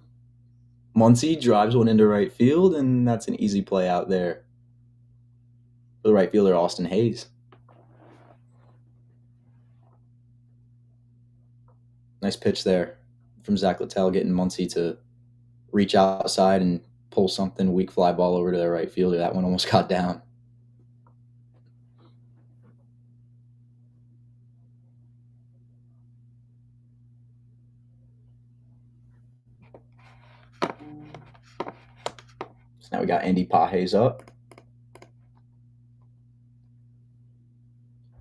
Speaker 2: Muncy drives one into right field, and that's an easy play out there for the right fielder, Austin Hayes. Nice pitch there from Zach Littell, getting Muncy to reach outside and pull something, weak fly ball over to their right fielder. That one almost got down. So now we got Andy Pages up.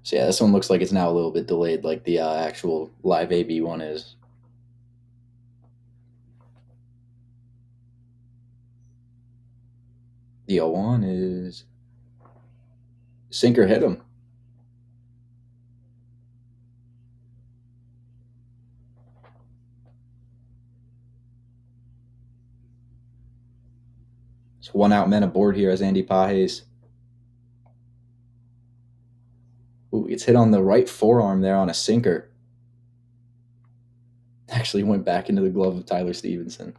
Speaker 2: So yeah, this one looks like it's now a little bit delayed, like the actual live AB one is. The 0-1 is sinker hit him. It's 1 out, men aboard here as Andy Pages. Ooh, it's hit on the right forearm there on a sinker. Actually went back into the glove of Tyler Stevenson.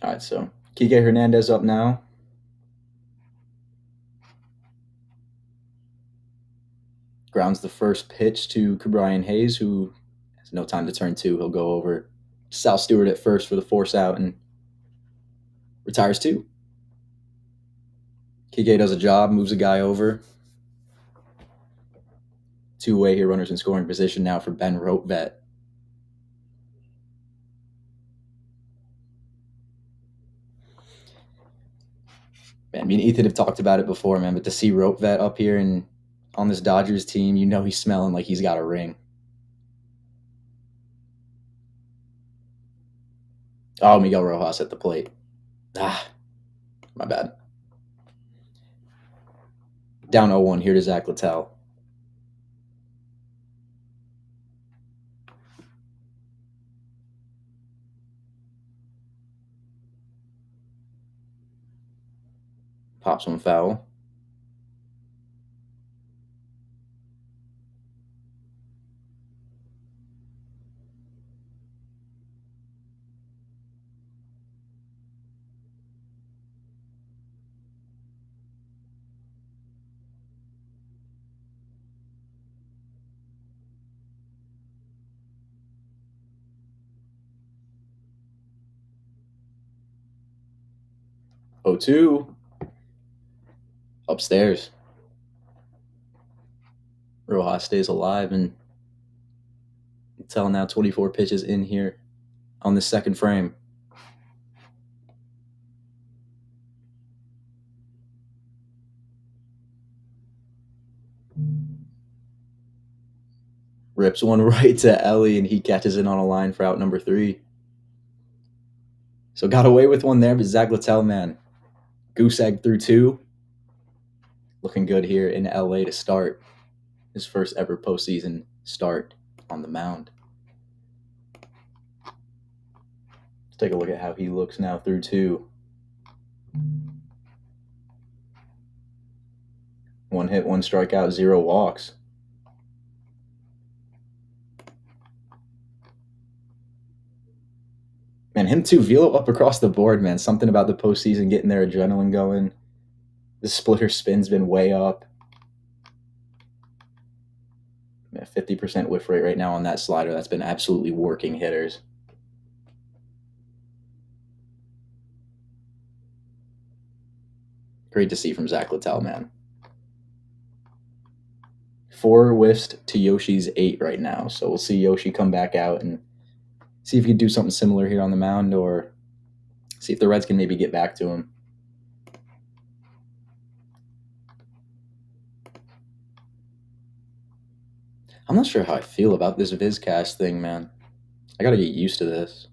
Speaker 2: All right, so Kike Hernandez up now. Grounds the first pitch to Ke'Bryan Hayes, who has no time to turn two. He'll go over Sal Stewart at first for the force out and retires two. Kike does a job, moves a guy over. Two-way here, runners in scoring position now for Ben Rotvet. Man, me and Ethan have talked about it before, man, but to see Rotvet up here and on this Dodgers team, you know he's smelling like he's got a ring. Oh, Miguel Rojas at the plate. My bad. Down 0-1 here to Zach Littell. Pops one foul. Oh, 2. Upstairs. Rojas stays alive, and Littell now 24 pitches in here on the second frame. Rips one right to Ellie, and he catches it on a line for out number 3. So got away with one there, but Zach Littell, man, goose egg through 2. Looking good here in LA to start his first ever postseason start on the mound. Let's take a look at how he looks now through 2. 1 hit, 1 strikeout, 0 walks. Man, him too. Velo up across the board, man. Something about the postseason getting their adrenaline going. The splitter spin's been way up. 50% whiff rate right now on that slider. That's been absolutely working hitters. Great to see from Zach Littell, man. 4 whiffs to Yoshi's 8 right now. So we'll see Yoshi come back out and see if he can do something similar here on the mound, or see if the Reds can maybe get back to him. I'm not sure how I feel about this Vizcast thing, man. I gotta get used to this.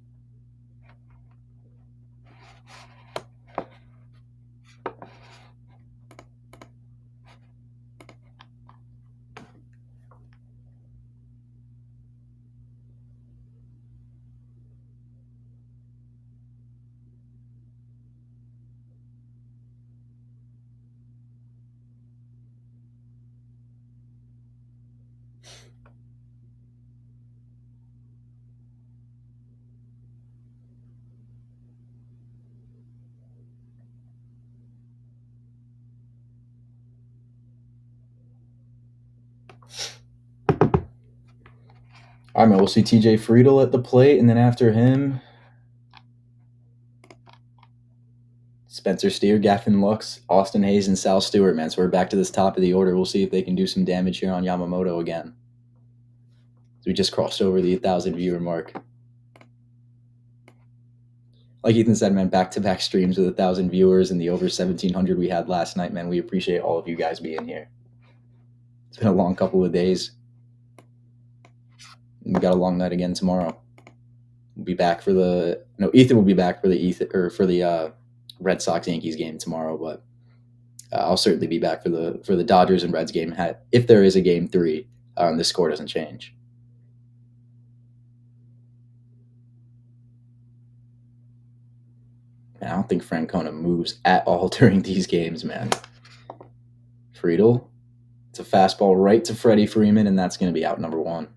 Speaker 2: All right, man, we'll see TJ Friedel at the plate, and then after him, Spencer Steer, Gaffin Lux, Austin Hayes, and Sal Stewart, man. So we're back to this top of the order. We'll see if they can do some damage here on Yamamoto again. So we just crossed over the 1,000 viewer mark. Like Ethan said, man, back-to-back streams with 1,000 viewers and the over 1,700 we had last night, man. We appreciate all of you guys being here. It's been a long couple of days. We got a long night again tomorrow. We'll be back for the Ethan will be back for the Red Sox Yankees game tomorrow, but I'll certainly be back for the Dodgers and Reds game if there is a game 3 and the score doesn't change. Man, I don't think Francona moves at all during these games, man. Friedel, it's a fastball right to Freddie Freeman, and that's going to be out number 1.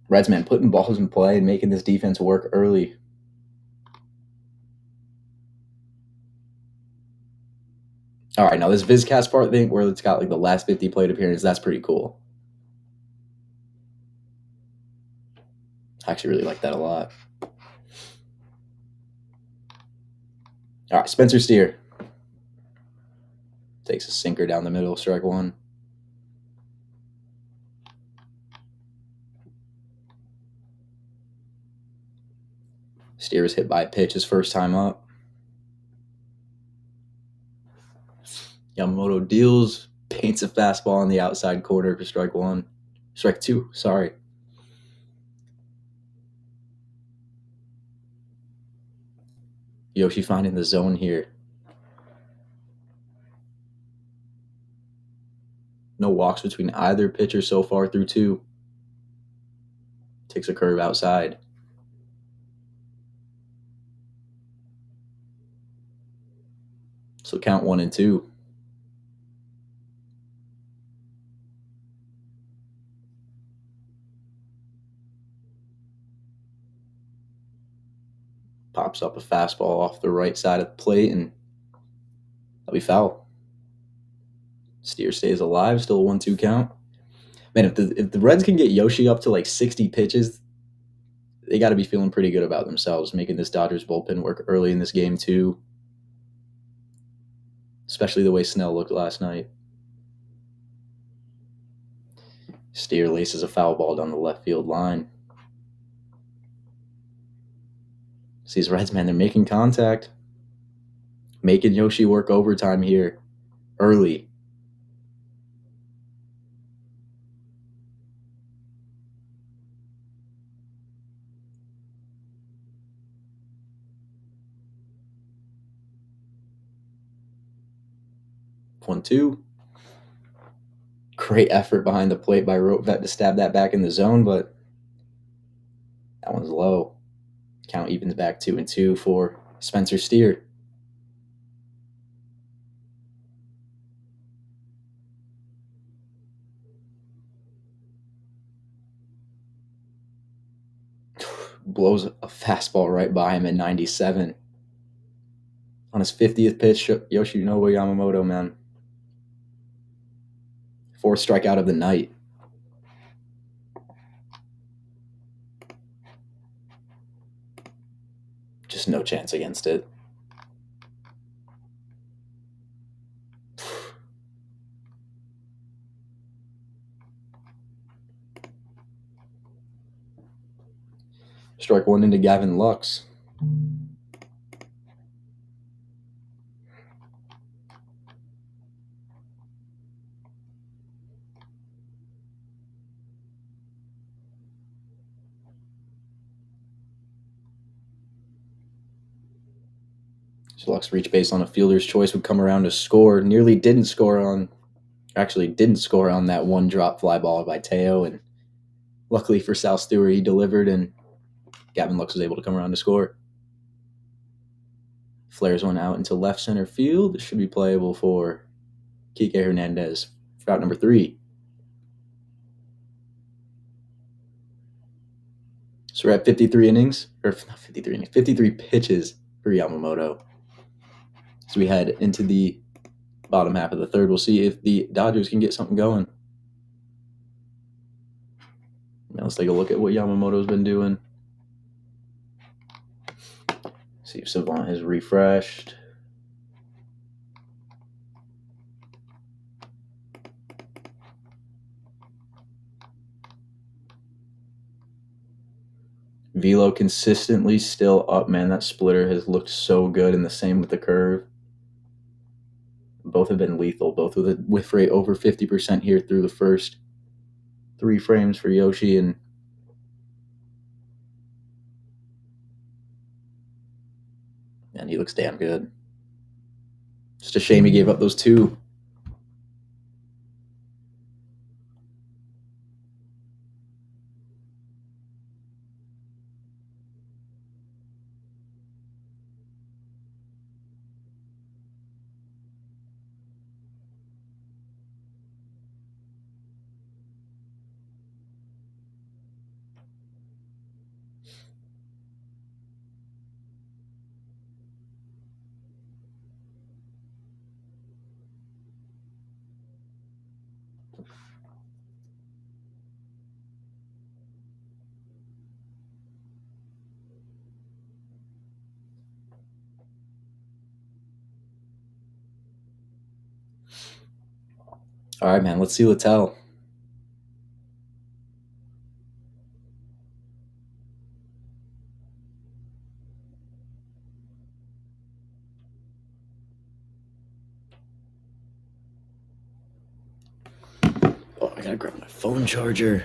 Speaker 2: Reds, man, putting balls in play and making this defense work early. All right, now this Vizcast part thing where it's got like the last 50 plate appearances, that's pretty cool. I actually really like that a lot. All right, Spencer Steer takes a sinker down the middle, strike 1. Steer is hit by a pitch his first time up. Yamamoto deals, paints a fastball on the outside corner for strike 1. Strike 2, sorry. Yoshi finding the zone here. No walks between either pitcher so far through 2. Takes a curve outside. So count 1 and 2. Pops up a fastball off the right side of the plate, and that'll be foul. Steer stays alive, still a 1-2 count. Man, if the Reds can get Yoshi up to like 60 pitches, they got to be feeling pretty good about themselves, making this Dodgers bullpen work early in this game too. Especially the way Snell looked last night. Steer laces a foul ball down the left field line. See these Reds, man, they're making contact. Making Yoshi work overtime here early. One, 2. Great effort behind the plate by Rotvet to stab that back in the zone, but that one's low. Count evens back 2 and 2 for Spencer Steer. blows a fastball right by him at 97. On his 50th pitch, Yoshinobu Yamamoto, man. 4th strikeout of the night. Just no chance against it. Strike 1 into Gavin Lux. So Lux reached base on a fielder's choice, would come around to score. Nearly didn't score on that one drop fly ball by Teo, and luckily for Sal Stewart, he delivered, and Gavin Lux was able to come around to score. Flares one out into left center field. This should be playable for Kike Hernandez for out number 3. So we're at 53 innings, or not 53 innings, 53 pitches for Yamamoto. So we head into the bottom half of the third. We'll see if the Dodgers can get something going. Now let's take a look at what Yamamoto's been doing. See if Savant has refreshed. Velo consistently still up, man. That splitter has looked so good, and the same with the curve. Both have been lethal, both with a whiff rate over 50% here through the first 3 frames for Yoshi, and he looks damn good. Just a shame he gave up those 2. All right, man, let's see Littell. Oh, I gotta grab my phone charger.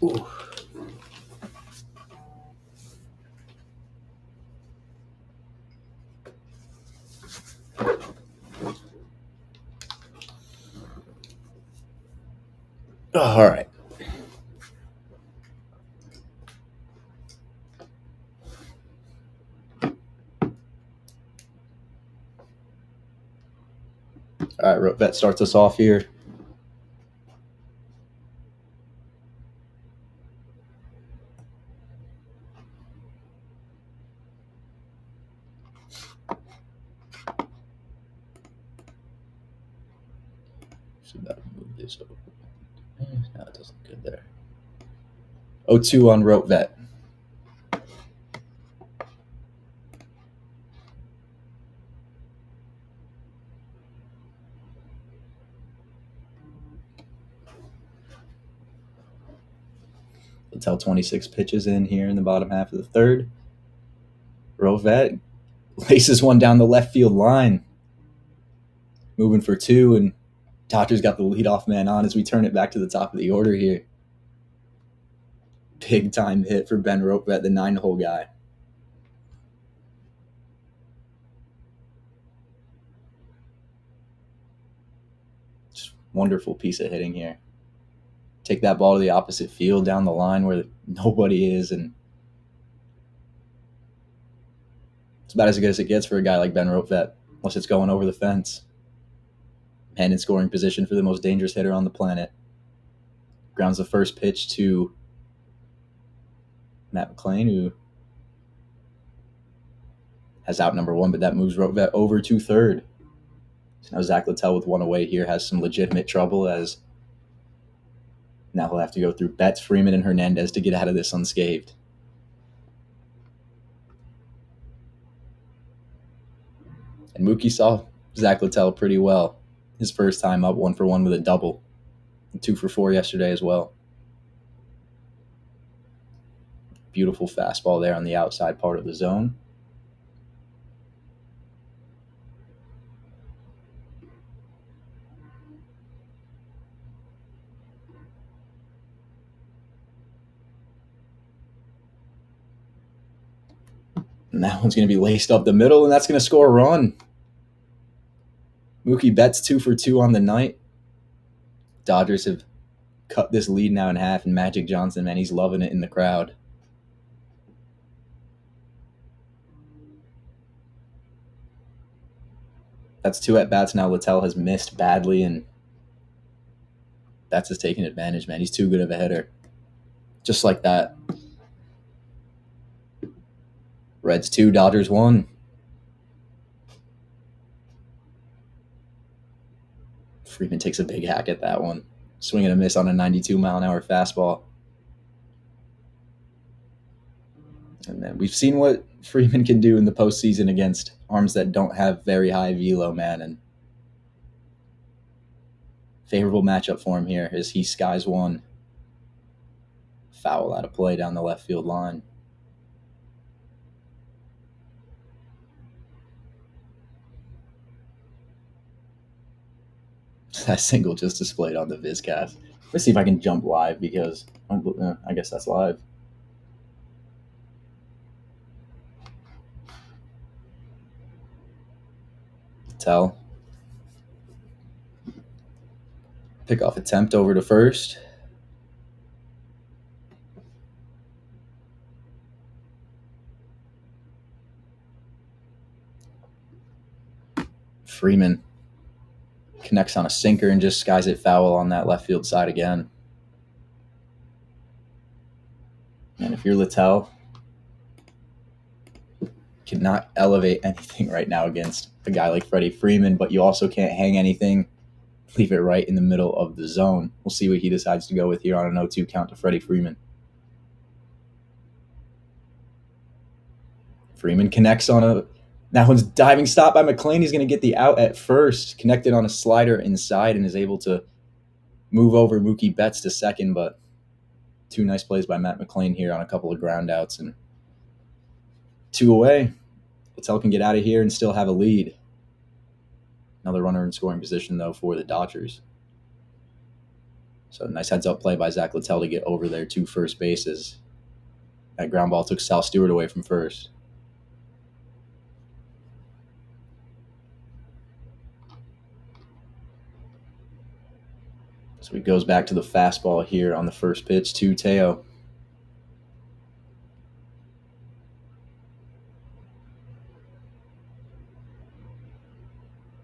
Speaker 2: Ooh. Oh, all right. All right, Vet starts us off here. Should that move this over? No, it doesn't look good there. 0-2 on Rote Vet. Littell 26 pitches in here in the bottom half of the third. Rote Vet laces one down the left field line. Moving for 2, and Dodgers got the leadoff man on as we turn it back to the top of the order here. Big time hit for Ben Ropevet, the 9-hole guy. Just wonderful piece of hitting here. Take that ball to the opposite field down the line where nobody is, and it's about as good as it gets for a guy like Ben Ropevet, unless it's going over the fence. Man in scoring position for the most dangerous hitter on the planet. Grounds the first pitch to Matt McClain, who has out number one, but that moves Rotvet over to third. So now Zach Littell with one away here has some legitimate trouble, as now he'll have to go through Betts, Freeman, and Hernandez to get out of this unscathed. And Mookie saw Zach Littell pretty well. His first time up, 1-for-1 with a double. And 2-for-4 yesterday as well. Beautiful fastball there on the outside part of the zone. And that one's going to be laced up the middle, and that's going to score a run. Mookie Betts 2-for-2 on the night. Dodgers have cut this lead now in half, and Magic Johnson, man, he's loving it in the crowd. That's 2 at-bats now. Littell has missed badly, and Betts is taking advantage, man. He's too good of a hitter. Just like that. Reds 2, Dodgers 1. Freeman takes a big hack at that one. Swing and a miss on a 92-mile-an-hour fastball. And then we've seen what Freeman can do in the postseason against arms that don't have very high velo, man. And favorable matchup for him here as he skies one. Foul out of play down the left field line. That single just displayed on the VizCast. Let's see if I can jump live because I guess that's live. Tell. Pickoff attempt over to first. Freeman connects on a sinker and just skies it foul on that left field side again. And if you're Littell, cannot elevate anything right now against a guy like Freddie Freeman, but you also can't hang anything. Leave it right in the middle of the zone. We'll see what he decides to go with here on an 0-2 count to Freddie Freeman. Freeman connects on a... That one's diving stop by McClain. He's going to get the out at first. Connected on a slider inside and is able to move over Mookie Betts to second, but 2 nice plays by Matt McClain here on a couple of ground outs and 2 away. Littell can get out of here and still have a lead. Another runner in scoring position, though, for the Dodgers. So nice heads-up play by Zach Littell to get over there to first bases. That ground ball took Sal Stewart away from first. So he goes back to the fastball here on the first pitch to Teo.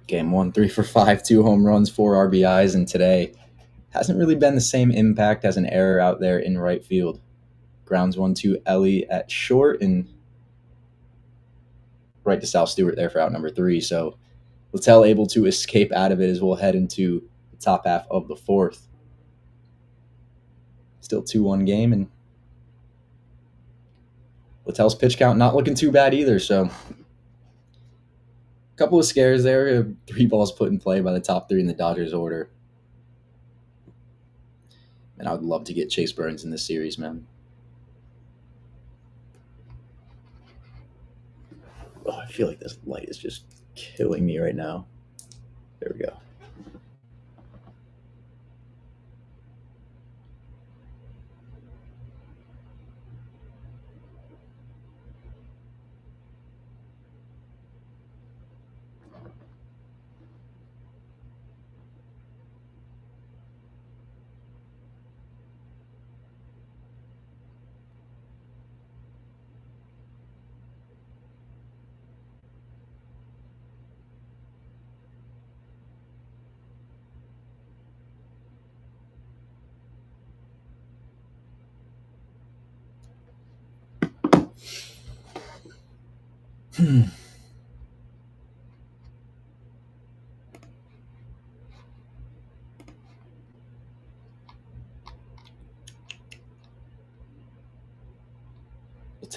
Speaker 2: Game 1, 3 for 5, 2 home runs, 4 RBIs, and today hasn't really been the same impact as an error out there in right field. Grounds 1 to Ellie at short and right to Sal Stewart there for out number 3. So Littell able to escape out of it as we'll head into the top half of the 4th. Still 2-1 game, and Littell's pitch count not looking too bad either. So a couple of scares there. 3 balls put in play by the top 3 in the Dodgers order. And I would love to get Chase Burns in this series, man. Oh, I feel like this light is just killing me right now. There we go.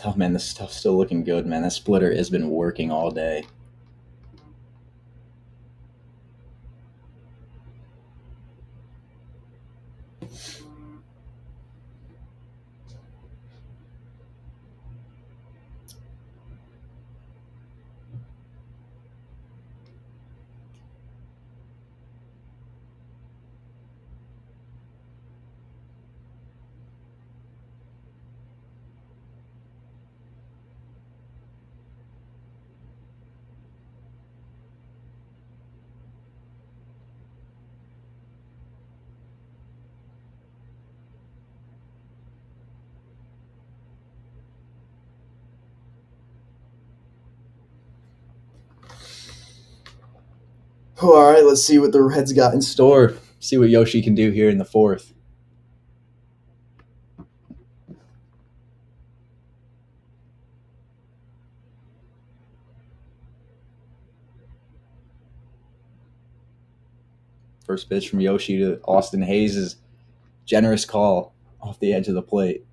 Speaker 2: Oh man, this stuff's still looking good, man. That splitter has been working all day. Oh, all right, let's see what the Reds got in store. See what Yoshi can do here in the fourth. First pitch from Yoshi to Austin Hayes' generous call off the edge of the plate.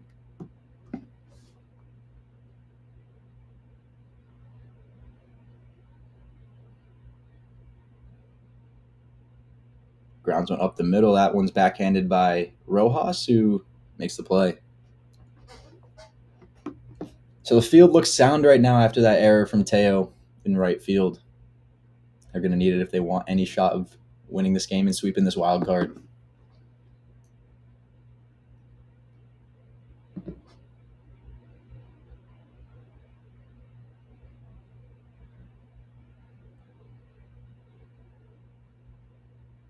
Speaker 2: Grounds one up the middle. That one's backhanded by Rojas, who makes the play. So the field looks sound right now after that error from Teo in right field. They're going to need it if they want any shot of winning this game and sweeping this wild card.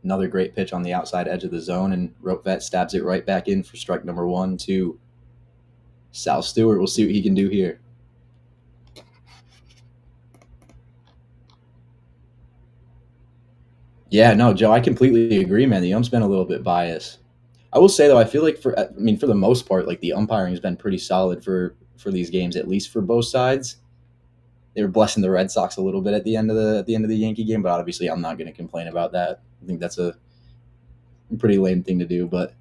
Speaker 2: Another great pitch on the outside edge of the zone, and Ropevet stabs it right back in for strike number 1 to Sal Stewart. We'll see what he can do here. Yeah, no, Joe, I completely agree, man. The ump's been a little bit biased. I will say though, I feel like for the most part, like the umpiring has been pretty solid for these games, at least for both sides. They were blessing the Red Sox a little bit at the end of the Yankee game, but obviously I'm not going to complain about that. I think that's a pretty lame thing to do, but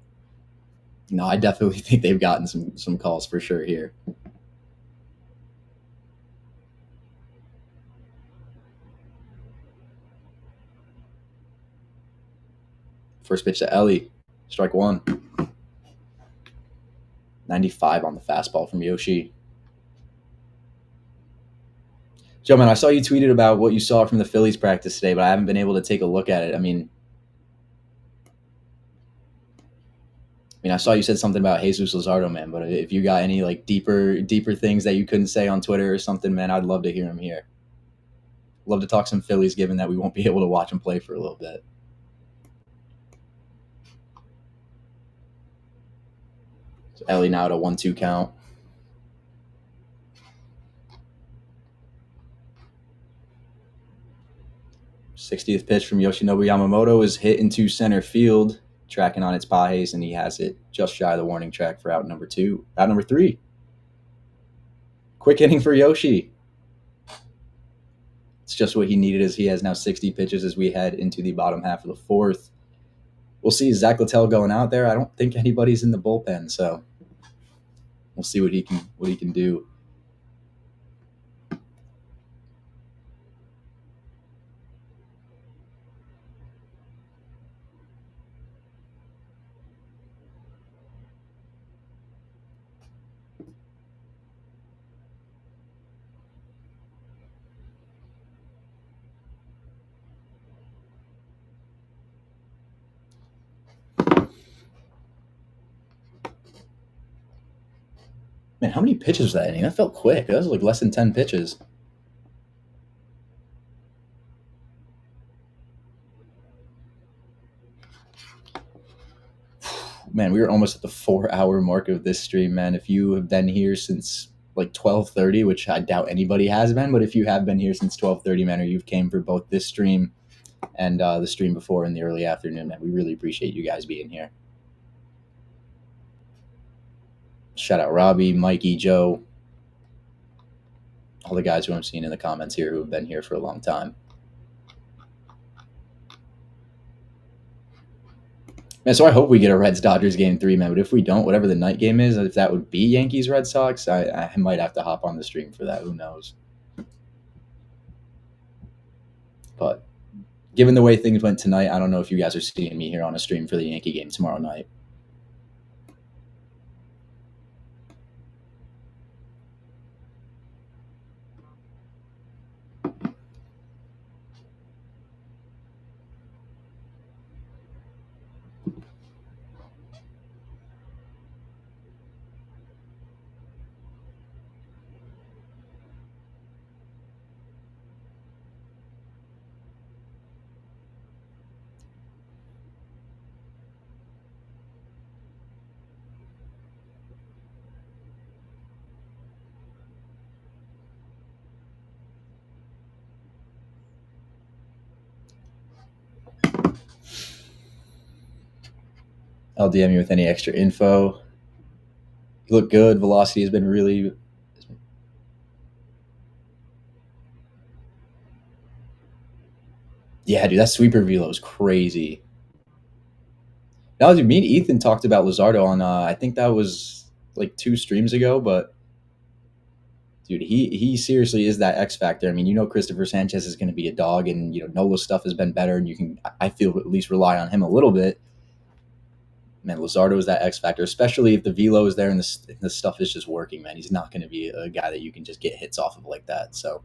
Speaker 2: no, I definitely think they've gotten some calls for sure here. First pitch to Ellie, strike 1. 95 on the fastball from Yoshi. Joe, man, I saw you tweeted about what you saw from the Phillies practice today, but I haven't been able to take a look at it. I mean, I saw you said something about Jesus Luzardo, man, but if you got any like deeper things that you couldn't say on Twitter or something, man, I'd love to hear them here. Love to talk some Phillies, given that we won't be able to watch them play for a little bit. So Ellie now at a 1-2 count. '60th pitch from Yoshinobu Yamamoto is hit into center field, tracking on its Pajes, and he has it just shy of the warning track for out number 3. Quick inning for Yoshi. It's just what he needed, as he has now 60 pitches as we head into the bottom half of the fourth. We'll see Zach Littell going out there. I don't think anybody's in the bullpen, so we'll see what he can do. Man, how many pitches was that inning? That felt quick. That was like less than 10 pitches. Man, we were almost at the 4-hour mark of this stream, man. If you have been here since like 12:30, which I doubt anybody has been, but if you have been here since 12:30, man, or you've came for both this stream and the stream before in the early afternoon, man, we really appreciate you guys being here. Shout out Robbie, Mikey, Joe, all the guys who I'm seeing in the comments here who have been here for a long time. Man, so I hope we get a Reds-Dodgers game 3, man. But if we don't, whatever the night game is, if that would be Yankees-Red Sox, I might have to hop on the stream for that. Who knows? But given the way things went tonight, I don't know if you guys are seeing me here on a stream for the Yankee game tomorrow night. I'll DM you with any extra info. You look good. Velocity has been really... Yeah, dude, that sweeper velo is crazy. Now, me and Ethan talked about Luzardo on, I think that was like 2 streams ago, but dude, he seriously is that X factor. I mean, Christopher Sanchez is going to be a dog, and Nola's stuff has been better, and you can, I feel, at least rely on him a little bit. Man, Luzardo is that X factor, especially if the velo is there and the stuff is just working. Man, he's not going to be a guy that you can just get hits off of like that. So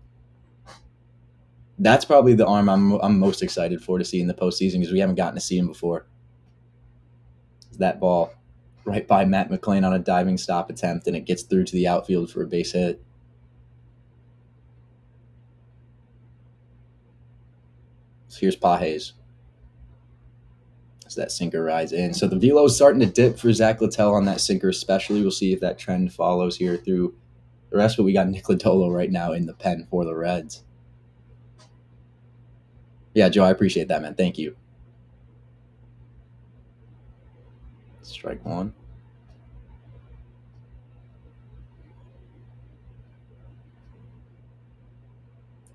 Speaker 2: that's probably the arm I'm most excited for to see in the postseason, because we haven't gotten to see him before. That ball right by Matt McClain on a diving stop attempt, and it gets through to the outfield for a base hit. So here's Pages. As that sinker rides in. So the velo is starting to dip for Zach Littell on that sinker especially. We'll see if that trend follows here through the rest, but we got Nick Lodolo right now in the pen for the Reds. Yeah, Joe, I appreciate that, man. Thank you. Strike one.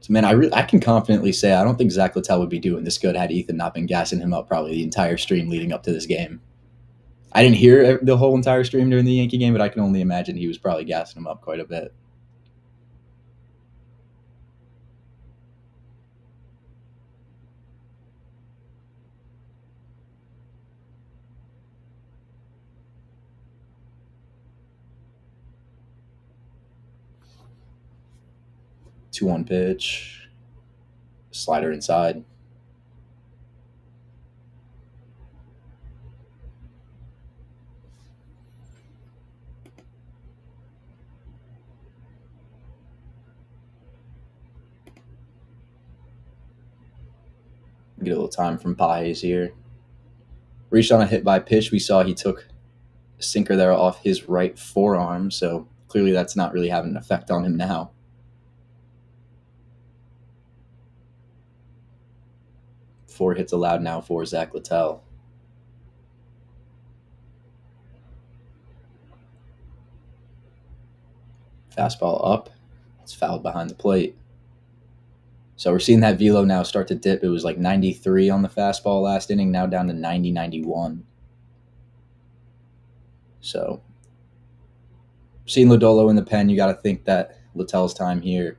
Speaker 2: So, man, I can confidently say I don't think Zach Littell would be doing this good had Ethan not been gassing him up probably the entire stream leading up to this game. I didn't hear the whole entire stream during the Yankee game, but I can only imagine he was probably gassing him up quite a bit. Two one pitch. Slider inside. Get a little time from Pages here. Reached on a hit by pitch. We saw he took a sinker there off his right forearm, so clearly that's not really having an effect on him now. 4 hits allowed now for Zach Littell. Fastball up. It's fouled behind the plate. So we're seeing that velo now start to dip. It was like 93 on the fastball last inning, now down to 90, 91. So seeing Lodolo in the pen, you got to think that Littell's time here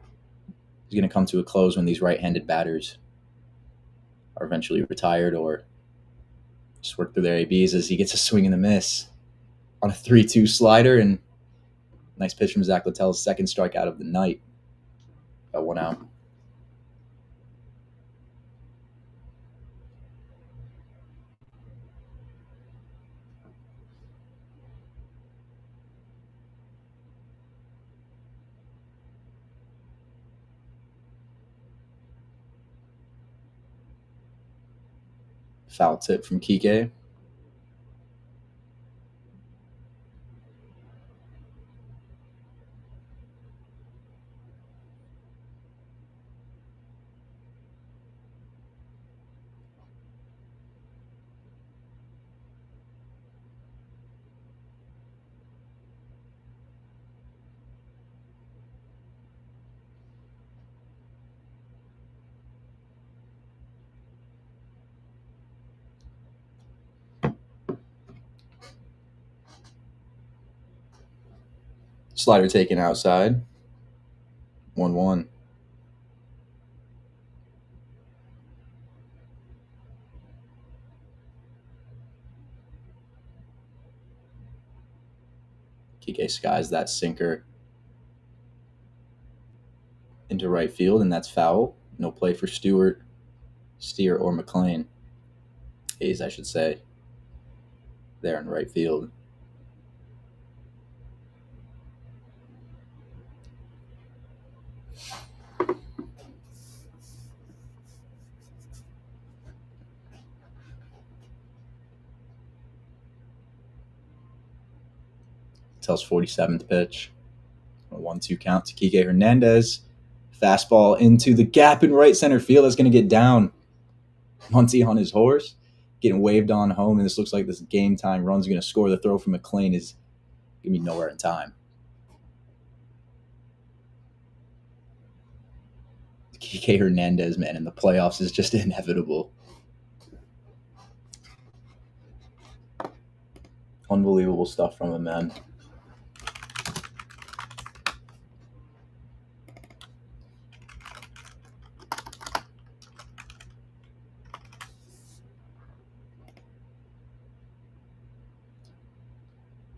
Speaker 2: is going to come to a close when these right-handed batters are eventually retired or just work through their ABs, as he gets a swing and a miss on a 3-2 slider, and nice pitch from Zach Littell's second strikeout of the night. Got 1 out. Foul tip from Kike. Slider taken outside. 1-1. Kike skies that sinker into right field, and that's foul. No play for Stewart, Steer, or McLean. Hayes, I should say, there in right field. Tells 47th pitch. A 1-2 count to Kike Hernandez. Fastball into the gap in right center field. That's going to get down. Muncy on his horse, getting waved on home, and this looks like this game time run's going to score. The throw from McLean is going to be nowhere in time. Kike Hernandez, man, in the playoffs is just inevitable. Unbelievable stuff from him, man.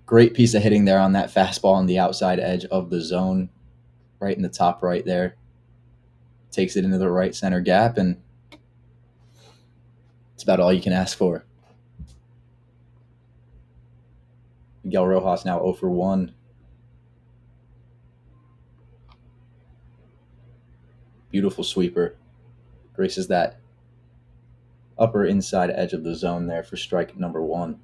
Speaker 2: Great piece of hitting there on that fastball on the outside edge of the zone, right in the top right there. Takes it into the right center gap, and it's about all you can ask for. Miguel Rojas now 0 for 1. Beautiful sweeper. Graces that upper inside edge of the zone there for strike number 1.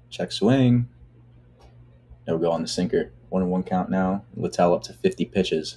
Speaker 2: Check swing. No go on the sinker. 1-1 count now. Littell up to 50 pitches.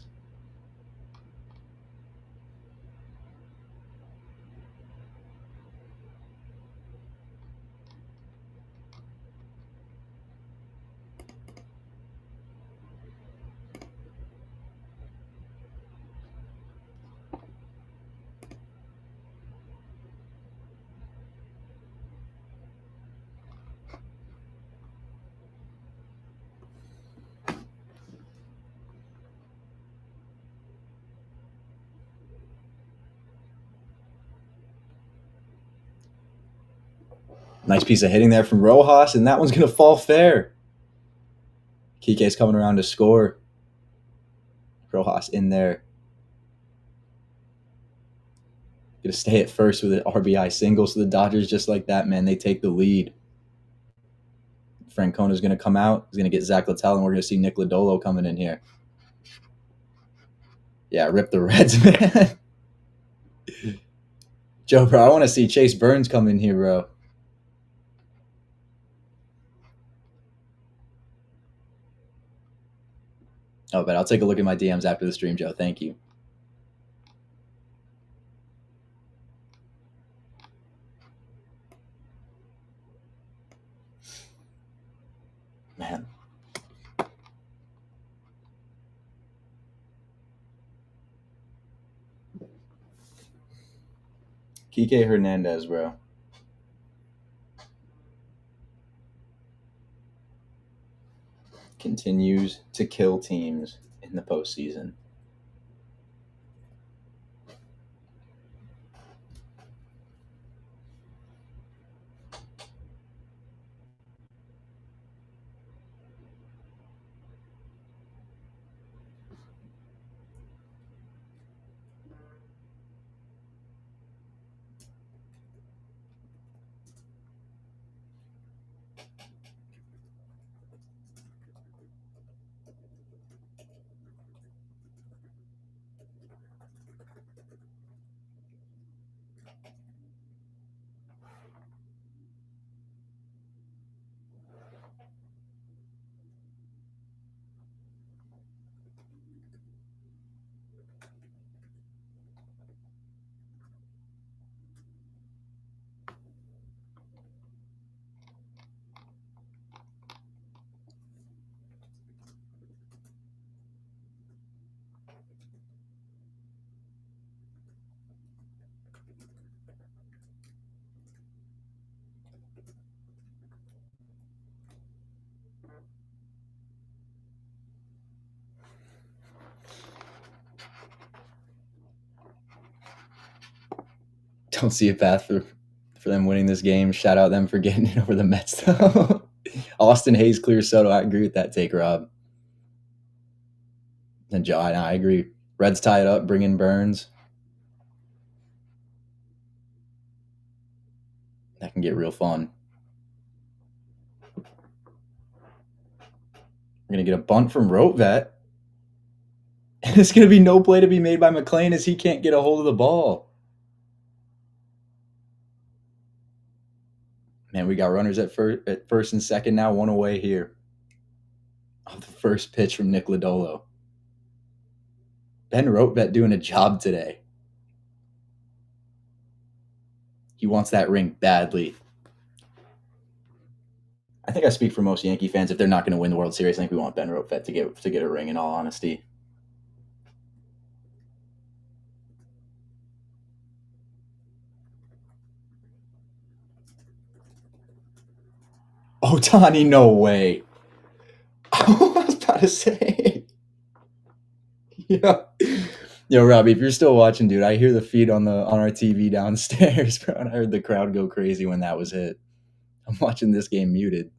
Speaker 2: Nice piece of hitting there from Rojas, and that one's going to fall fair. Kike's coming around to score. Rojas in there. Going to stay at first with an RBI single. So the Dodgers, just like that, man, they take the lead. Francona's going to come out. He's going to get Zach Littell, and we're going to see Nick Lodolo coming in here. Yeah, rip the Reds, man. Joe, bro, I want to see Chase Burns come in here, bro. Oh, but I'll take a look at my DMs after the stream, Joe. Thank you. Man. Kike Hernandez, bro. Continues to kill teams in the postseason. Don't see a path for them winning this game. Shout out them for getting it over the Mets, though. Austin Hayes clears Soto. I agree with that take, Rob. And Joe, I agree. Reds tie it up, bring in Burns. That can get real fun. We're going to get a bunt from Rotvet. And it's going to be no play to be made by McLean as he can't get a hold of the ball. Man, we got runners at first and second now, one away here. Off the first pitch from Nick Lodolo. Ben Rotvet doing a job today. He wants that ring badly. I think I speak for most Yankee fans. If they're not going to win the World Series, I think we want Ben Rotvet to get a ring, in all honesty. Ohtani, no way. I was about to say. Yeah. Yo, Robbie, if you're still watching, dude, I hear the feed on our TV downstairs, bro, and I heard the crowd go crazy when that was hit. I'm watching this game muted.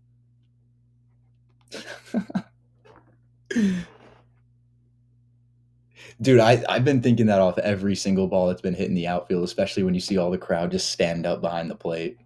Speaker 2: Dude, I've been thinking that off every single ball that's been hit in the outfield, especially when you see all the crowd just stand up behind the plate.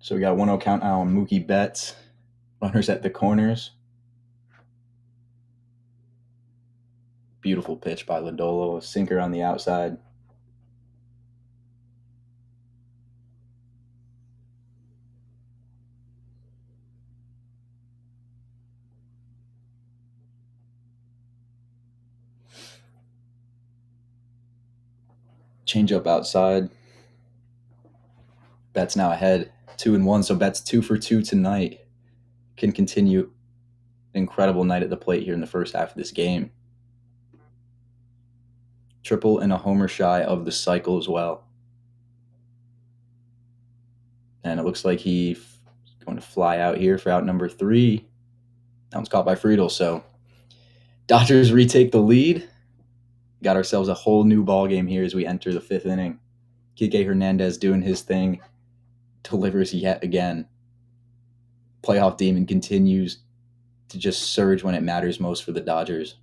Speaker 2: So we got 1-0 count now on Mookie Betts. Runners at the corners. Beautiful pitch by Lodolo. A sinker on the outside. Change up outside. Betts now ahead. 2-1, so Betts 2 for 2 tonight. Can continue an incredible night at the plate here in the first half of this game. Triple and a homer shy of the cycle as well. And it looks like he's going to fly out here for out number 3. That one's caught by Friedel, so Dodgers retake the lead. Got ourselves a whole new ball game here as we enter the 5th inning. Kike Hernandez doing his thing, delivers yet again. Playoff demon continues to just surge when it matters most for the Dodgers.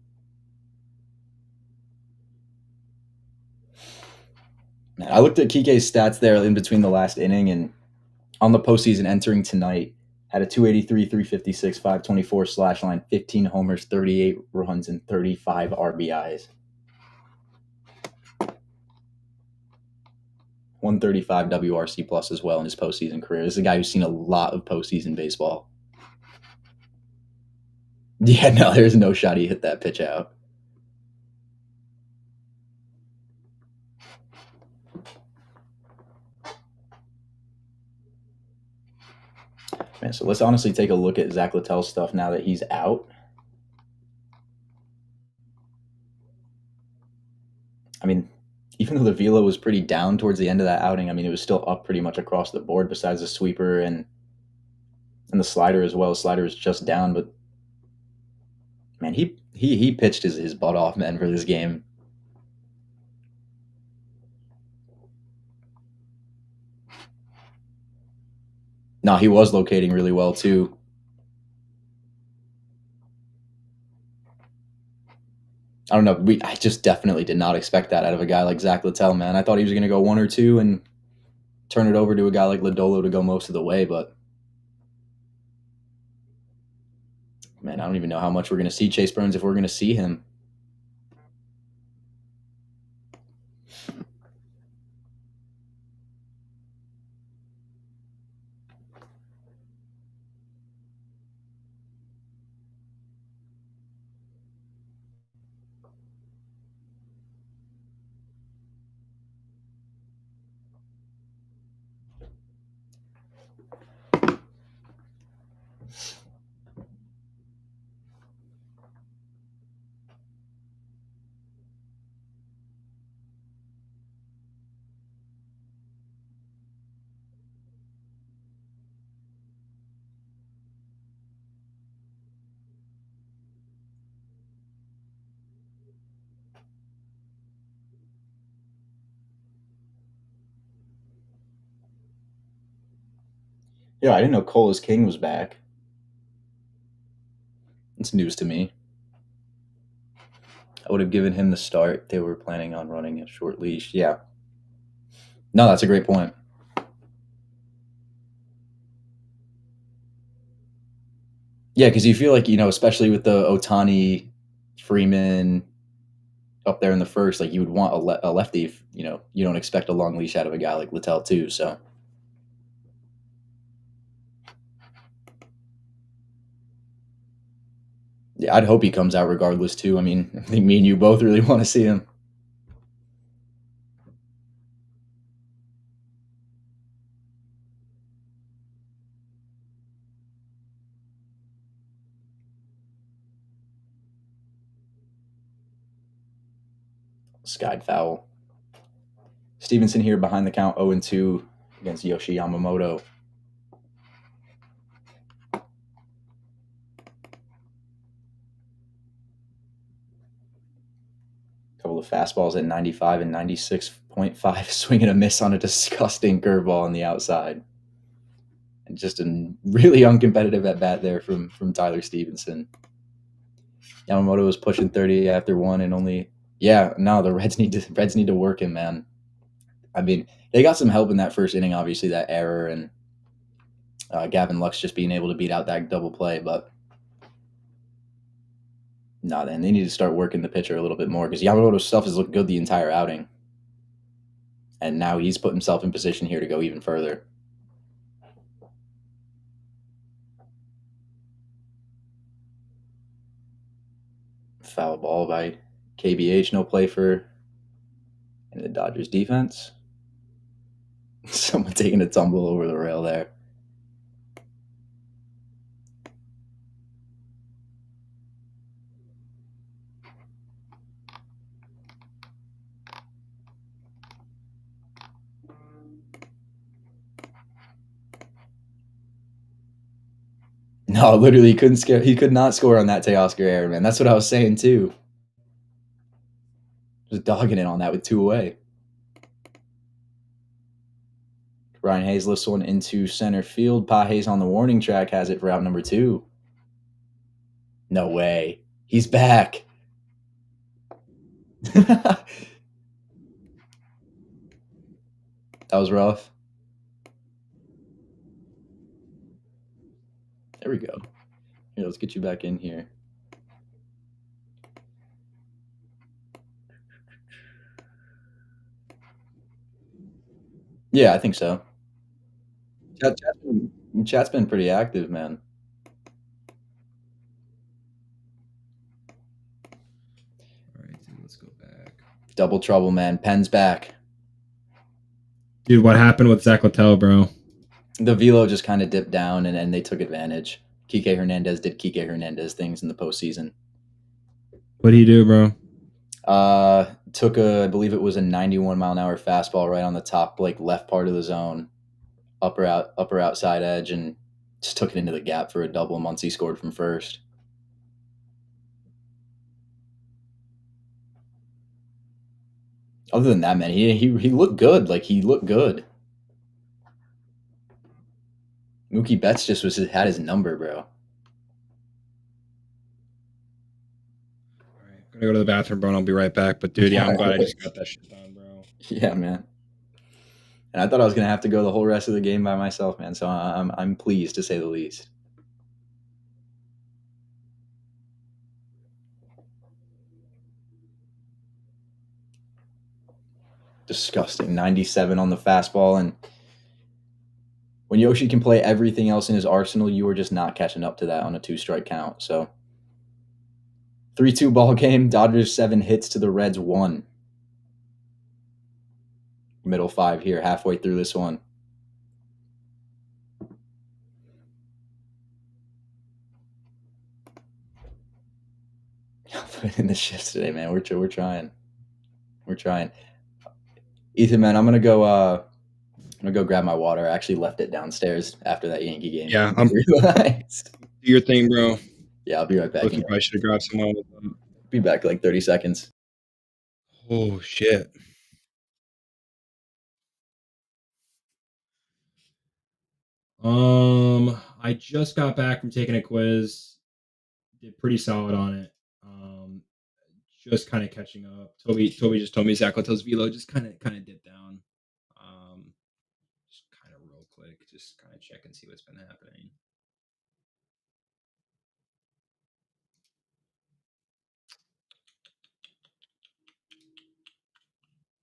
Speaker 2: Man, I looked at Kike's stats there in between the last inning, and on the postseason entering tonight, had a 283, 356, 524 slash line, 15 homers, 38 runs, and 35 RBIs. 135 WRC plus as well in his postseason career. This is a guy who's seen a lot of postseason baseball. Yeah, no, there's no shot he hit that pitch out. Man, so let's honestly take a look at Zach Littell's stuff now that he's out. I mean, even though the velo was pretty down towards the end of that outing, I mean, it was still up pretty much across the board besides the sweeper and the slider as well. The slider was just down, but man, he pitched his butt off, man, for this game. No, he was locating really well too. I don't know. I just definitely did not expect that out of a guy like Zach Littell, man. I thought he was going to go 1 or 2 and turn it over to a guy like Lodolo to go most of the way, but man, I don't even know how much we're going to see Chase Burns if we're going to see him. Yeah, I didn't know Cole is King was back. It's news to me. I would have given him the start. They were planning on running a short leash. Yeah. No, that's a great point. Yeah, because you feel like, especially with the Otani, Freeman up there in the first, like you would want a lefty. If, you don't expect a long leash out of a guy like Littell too. So yeah, I'd hope he comes out regardless too. I mean, I think me and you both really want to see him. Skied foul. Stevenson here behind the count 0-2 against Yoshi Yamamoto. Couple of fastballs at 95 and 96.5, swing and a miss on a disgusting curveball on the outside. And just a really uncompetitive at bat there from Tyler Stevenson. Yamamoto was pushing 30 after one and only the Reds need to work him, man. I mean, they got some help in that first inning, obviously that error and Gavin Lux just being able to beat out that double play, but then they need to start working the pitcher a little bit more because Yamamoto's stuff has looked good the entire outing. And now he's put himself in position here to go even further. Foul ball by KBH, no play for the Dodgers defense. Someone taking a tumble over the rail there. No, literally, he could not score on that Teoscar error, man. That's what I was saying too. Just dogging it on that with 2 away. Ryan Hayes lifts one into center field. Pa Hayes on the warning track has it for out number 2. No way. He's back. That was rough. There we go. Here, let's get you back in here. Yeah, I think so. Chat's been pretty active, man.
Speaker 1: All right, dude, let's go back.
Speaker 2: Double trouble, man. Penn's back.
Speaker 1: Dude, what happened with Zach Littell, bro?
Speaker 2: The velo just kind of dipped down, and they took advantage. Kike Hernandez did Kike Hernandez things in the postseason.
Speaker 1: What'd he do, bro?
Speaker 2: Took I believe it was a 91 mile an hour fastball right on the top, like left part of the zone, upper outside edge, and just took it into the gap for a double. Muncy scored from first. Other than that, man, he looked good. Like he looked good. Mookie Betts just had his number, bro.
Speaker 1: All right, gonna go to the bathroom, bro, and I'll be right back. But dude, yeah, I'm glad I just got that shit done, bro.
Speaker 2: Yeah, man. And I thought I was gonna have to go the whole rest of the game by myself, man. So I'm pleased to say the least. Disgusting. 97 on the fastball, and when Yoshi can play everything else in his arsenal, you are just not catching up to that on a 2-strike count. So 3-2 ball game. Dodgers 7 hits to the Reds 1. Middle 5 here, halfway through this one. Put in the shifts today, man. We're trying. We're trying. Ethan, man, I'm gonna go grab my water. I actually left it downstairs after that Yankee game.
Speaker 1: Yeah, I'm
Speaker 2: realized.
Speaker 1: Do your thing, bro.
Speaker 2: Yeah, I'll be right back.
Speaker 1: Look, you probably should have grabbed someone.
Speaker 2: Be back like 30 seconds.
Speaker 1: Oh shit. I just got back from taking a quiz. Did pretty solid on it. Just kind of catching up. Toby just told me Zach Little's velo just kind of dipped down. Just kind of real quick, just kind of check and see what's been happening.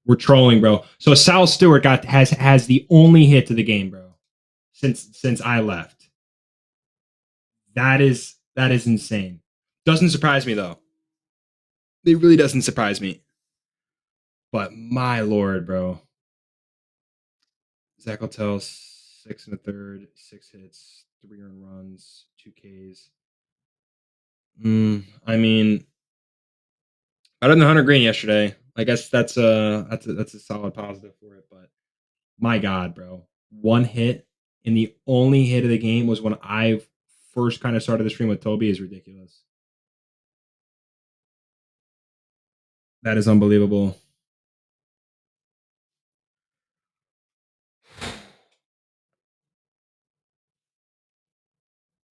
Speaker 1: We're trolling, bro. So Sal Stewart has the only hit to the game, bro, since I left. That is insane. Doesn't surprise me though. It really doesn't surprise me. But my lord, bro. Zach Littell, 6 1/3, 6 hits, 3 earned runs, 2 Ks. I mean, better than Hunter Green yesterday. I guess that's a solid positive for it. But my God, bro, 1 hit and the only hit of the game was when I first kind of started the stream with Toby is ridiculous. That is unbelievable.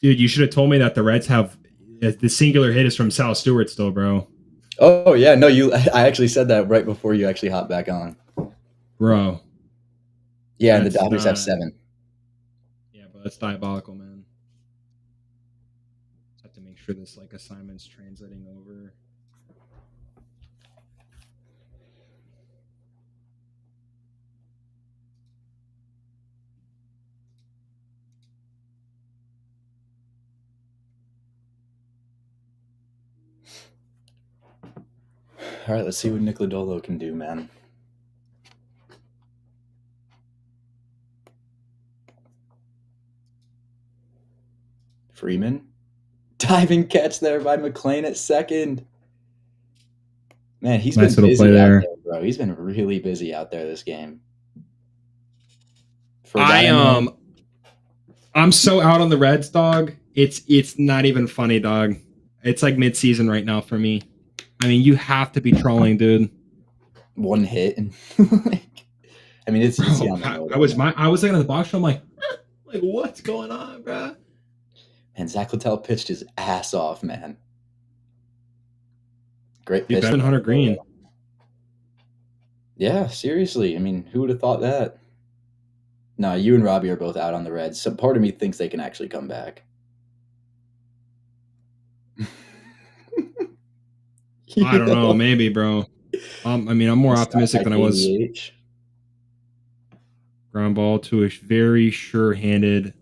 Speaker 1: Dude, you should have told me that the Reds have the singular hit is from Sal Stewart still, bro.
Speaker 2: Oh yeah, no, I actually said that right before you actually hopped back on.
Speaker 1: Bro.
Speaker 2: Yeah, and the Dodgers have 7.
Speaker 1: Yeah, but that's diabolical, man. Just have to make sure this like assignment's translating over.
Speaker 2: All right, let's see what Nick Lodolo can do, man. Freeman. Diving catch there by McLean at second. Man, he's
Speaker 1: Nice
Speaker 2: been
Speaker 1: little play
Speaker 2: busy out
Speaker 1: there.
Speaker 2: there, bro. He's been really busy out there this game.
Speaker 1: For I'm so out on the Reds, dog. It's not even funny, dog. It's like mid-season right now for me. I mean, you have to be trolling, dude.
Speaker 2: 1 hit and I mean, it's
Speaker 1: Bro, I was looking at the box show. I'm like what's going on, bro?
Speaker 2: And Zach Littell pitched his ass off, man. Great pitch.
Speaker 1: Better than Hunter Green.
Speaker 2: Yeah, seriously. I mean, who would have thought that? No, you and Robbie are both out on the Reds. So part of me thinks they can actually come back.
Speaker 1: I don't know, maybe, bro. I mean, I'm more optimistic than I was. Ground ball to a very sure-handed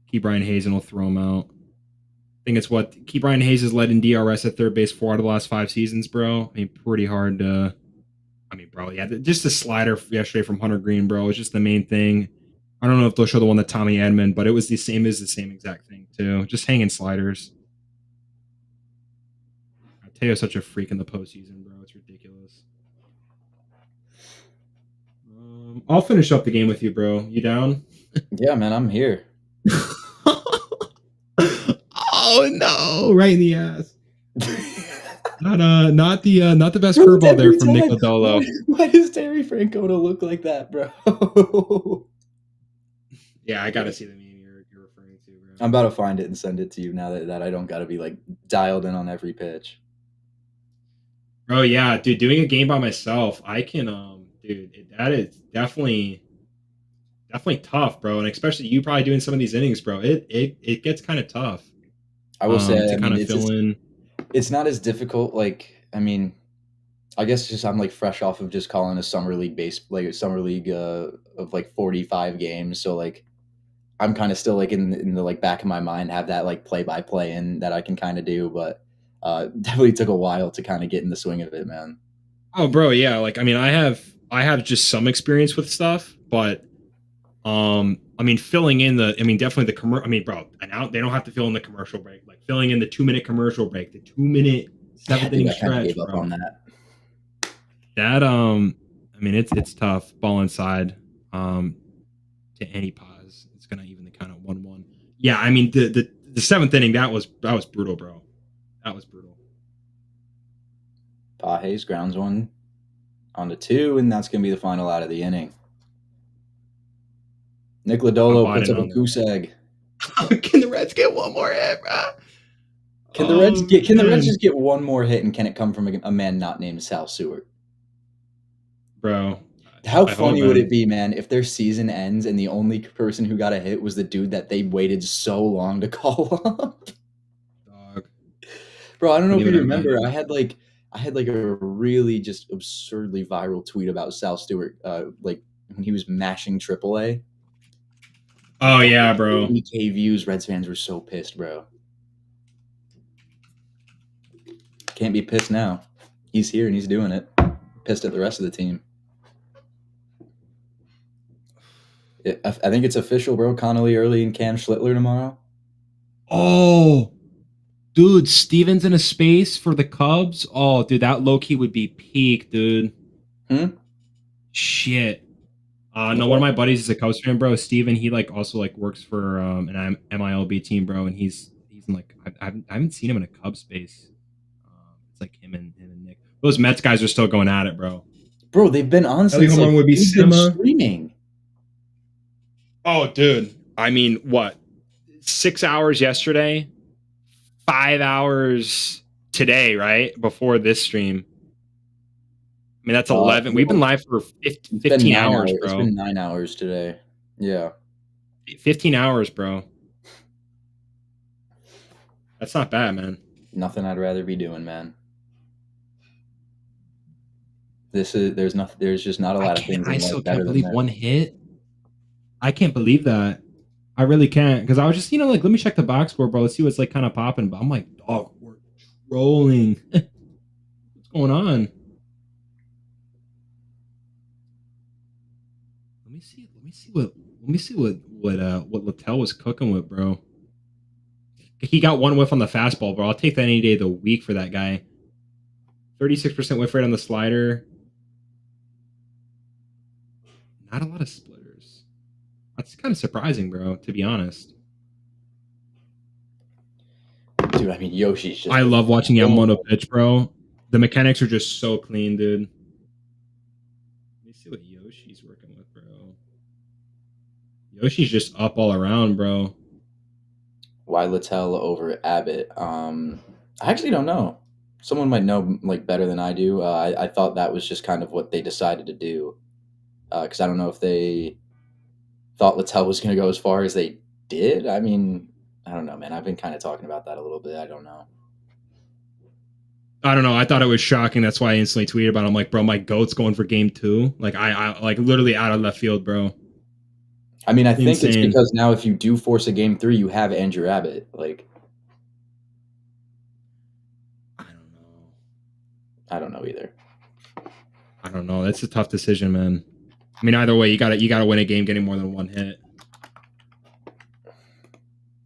Speaker 1: Key Brian Hayes, and will throw him out. I think it's what Key Brian Hayes has led in DRS at third base 4 out of the last 5 seasons, bro. I mean, pretty hard to. I mean, bro, yeah, just the slider yesterday from Hunter Green, bro, was just the main thing. I don't know if they'll show the one that Tommy Edmond, but it was the same exact thing too. Just hanging sliders. Teo's such a freak in the postseason, bro. It's ridiculous. I'll finish up the game with you, bro. You down?
Speaker 2: Yeah, man, I'm here.
Speaker 1: Oh no! Right in the ass. not the best curveball there from Nick Lodolo.
Speaker 2: Why does Terry Francona look like that, bro?
Speaker 1: Yeah, I gotta see the meme you're referring to, bro.
Speaker 2: I'm about to find it and send it to you now that I don't gotta be like dialed in on every pitch.
Speaker 1: Oh yeah, dude, doing a game by myself, I can dude, that is definitely tough, bro. And especially you probably doing some of these innings, bro. It gets kind of tough.
Speaker 2: I will say
Speaker 1: to kind of fill in.
Speaker 2: It's not as difficult. Like, I mean, I guess just I'm like fresh off of just calling a summer league of like 45 games. So like I'm kind of still like in the like back of my mind have that like play by play in that I can kind of do, but definitely took a while to kind of get in the swing of it, man.
Speaker 1: Oh, bro, yeah. Like, I mean, I have just some experience with stuff, but I mean, filling in definitely the commercial. I mean, bro, now they don't have to fill in the commercial break. Like filling in the 2-minute commercial break, the 2-minute 7th inning stretch,
Speaker 2: bro. On that.
Speaker 1: That I mean, it's tough. Ball inside, to any pause. It's gonna even the count at 1-1. Yeah, I mean the 7th inning that was brutal, bro. That was brutal.
Speaker 2: Pages grounds one on the 2, and that's gonna be the final out of the inning. Nick
Speaker 1: I'm
Speaker 2: Lodolo
Speaker 1: buying
Speaker 2: puts
Speaker 1: in
Speaker 2: up a
Speaker 1: on
Speaker 2: goose egg.
Speaker 1: that. Can the Reds get one more hit, bro?
Speaker 2: Can the Reds
Speaker 1: Man.
Speaker 2: just get one more hit, and can it come from a man not named Sal Seward?
Speaker 1: Bro,
Speaker 2: How
Speaker 1: I hope,
Speaker 2: funny would
Speaker 1: man.
Speaker 2: it be, man, if their season ends and the only person who got a hit was the dude that they waited so long to call up?
Speaker 1: Dog.
Speaker 2: Bro, I don't know
Speaker 1: Can
Speaker 2: if
Speaker 1: you
Speaker 2: you
Speaker 1: imagine?
Speaker 2: remember. I had like a really just absurdly viral tweet about Sal Stewart, like when he was mashing AAA.
Speaker 1: Oh yeah, bro.
Speaker 2: 80K views. Reds fans were so pissed, bro. Can't be pissed now. He's here and he's doing it. Pissed at the rest of the team. I think it's official, bro. Connolly Early and Cam Schlittler tomorrow.
Speaker 1: Oh, dude, Steven's in a space for the Cubs. Oh, dude, that low key would be peak, dude. Shit. No, one of my buddies is a Cubs fan, bro. Steven, he like also like works for an MILB team, bro, and he's in like I haven't seen him in a Cubs space. It's like him and Nick. Those Mets guys are still going at it, bro.
Speaker 2: Bro, they've been on
Speaker 1: Ellie
Speaker 2: since
Speaker 1: home
Speaker 2: like
Speaker 1: run would be
Speaker 2: they've been
Speaker 1: Sima.
Speaker 2: streaming.
Speaker 1: Oh, dude. I mean, what? 6 hours yesterday, 5 hours today, right? Before this stream. I mean, that's 11. We've been live for 15 hours, bro.
Speaker 2: It's been 9 hours today. Yeah.
Speaker 1: 15 hours, bro. That's not bad, man.
Speaker 2: Nothing I'd rather be doing, man. There's just not a lot of things.
Speaker 1: I still can't believe one hit. I can't believe that. I really can't, because I was just, like, let me check the box score, bro. Let's see what's like kind of popping. But I'm like, dog, we're trolling. What's going on? Let me see what Littell was cooking with, bro. He got one whiff on the fastball, bro. I'll take that any day of the week for that guy. 36% whiff rate on the slider. Not a lot of splitters. That's kind of surprising, bro, to be honest.
Speaker 2: Dude, I mean, Yoshi's just...
Speaker 1: I love watching Yamamoto pitch, bro. The mechanics are just so clean, dude. Let me see what Yoshi's working with, bro. Yoshi's just up all around, bro.
Speaker 2: Why Littell over Abbott? I actually don't know. Someone might know like better than I do. I thought that was just kind of what they decided to do, because I don't know if they thought Littell was going to go as far as they did. I mean, I don't know, man. I've been kind of talking about that a little bit. I don't know.
Speaker 1: I thought it was shocking. That's why I instantly tweeted about it. I'm like, bro, my GOAT's going for game 2. Like, I like literally out of left field, bro.
Speaker 2: I mean, I think it's because now if you do force a game 3, you have Andrew Abbott. Like, I don't know either.
Speaker 1: I don't know. That's a tough decision, man. I mean, either way, you gotta win a game getting more than one hit.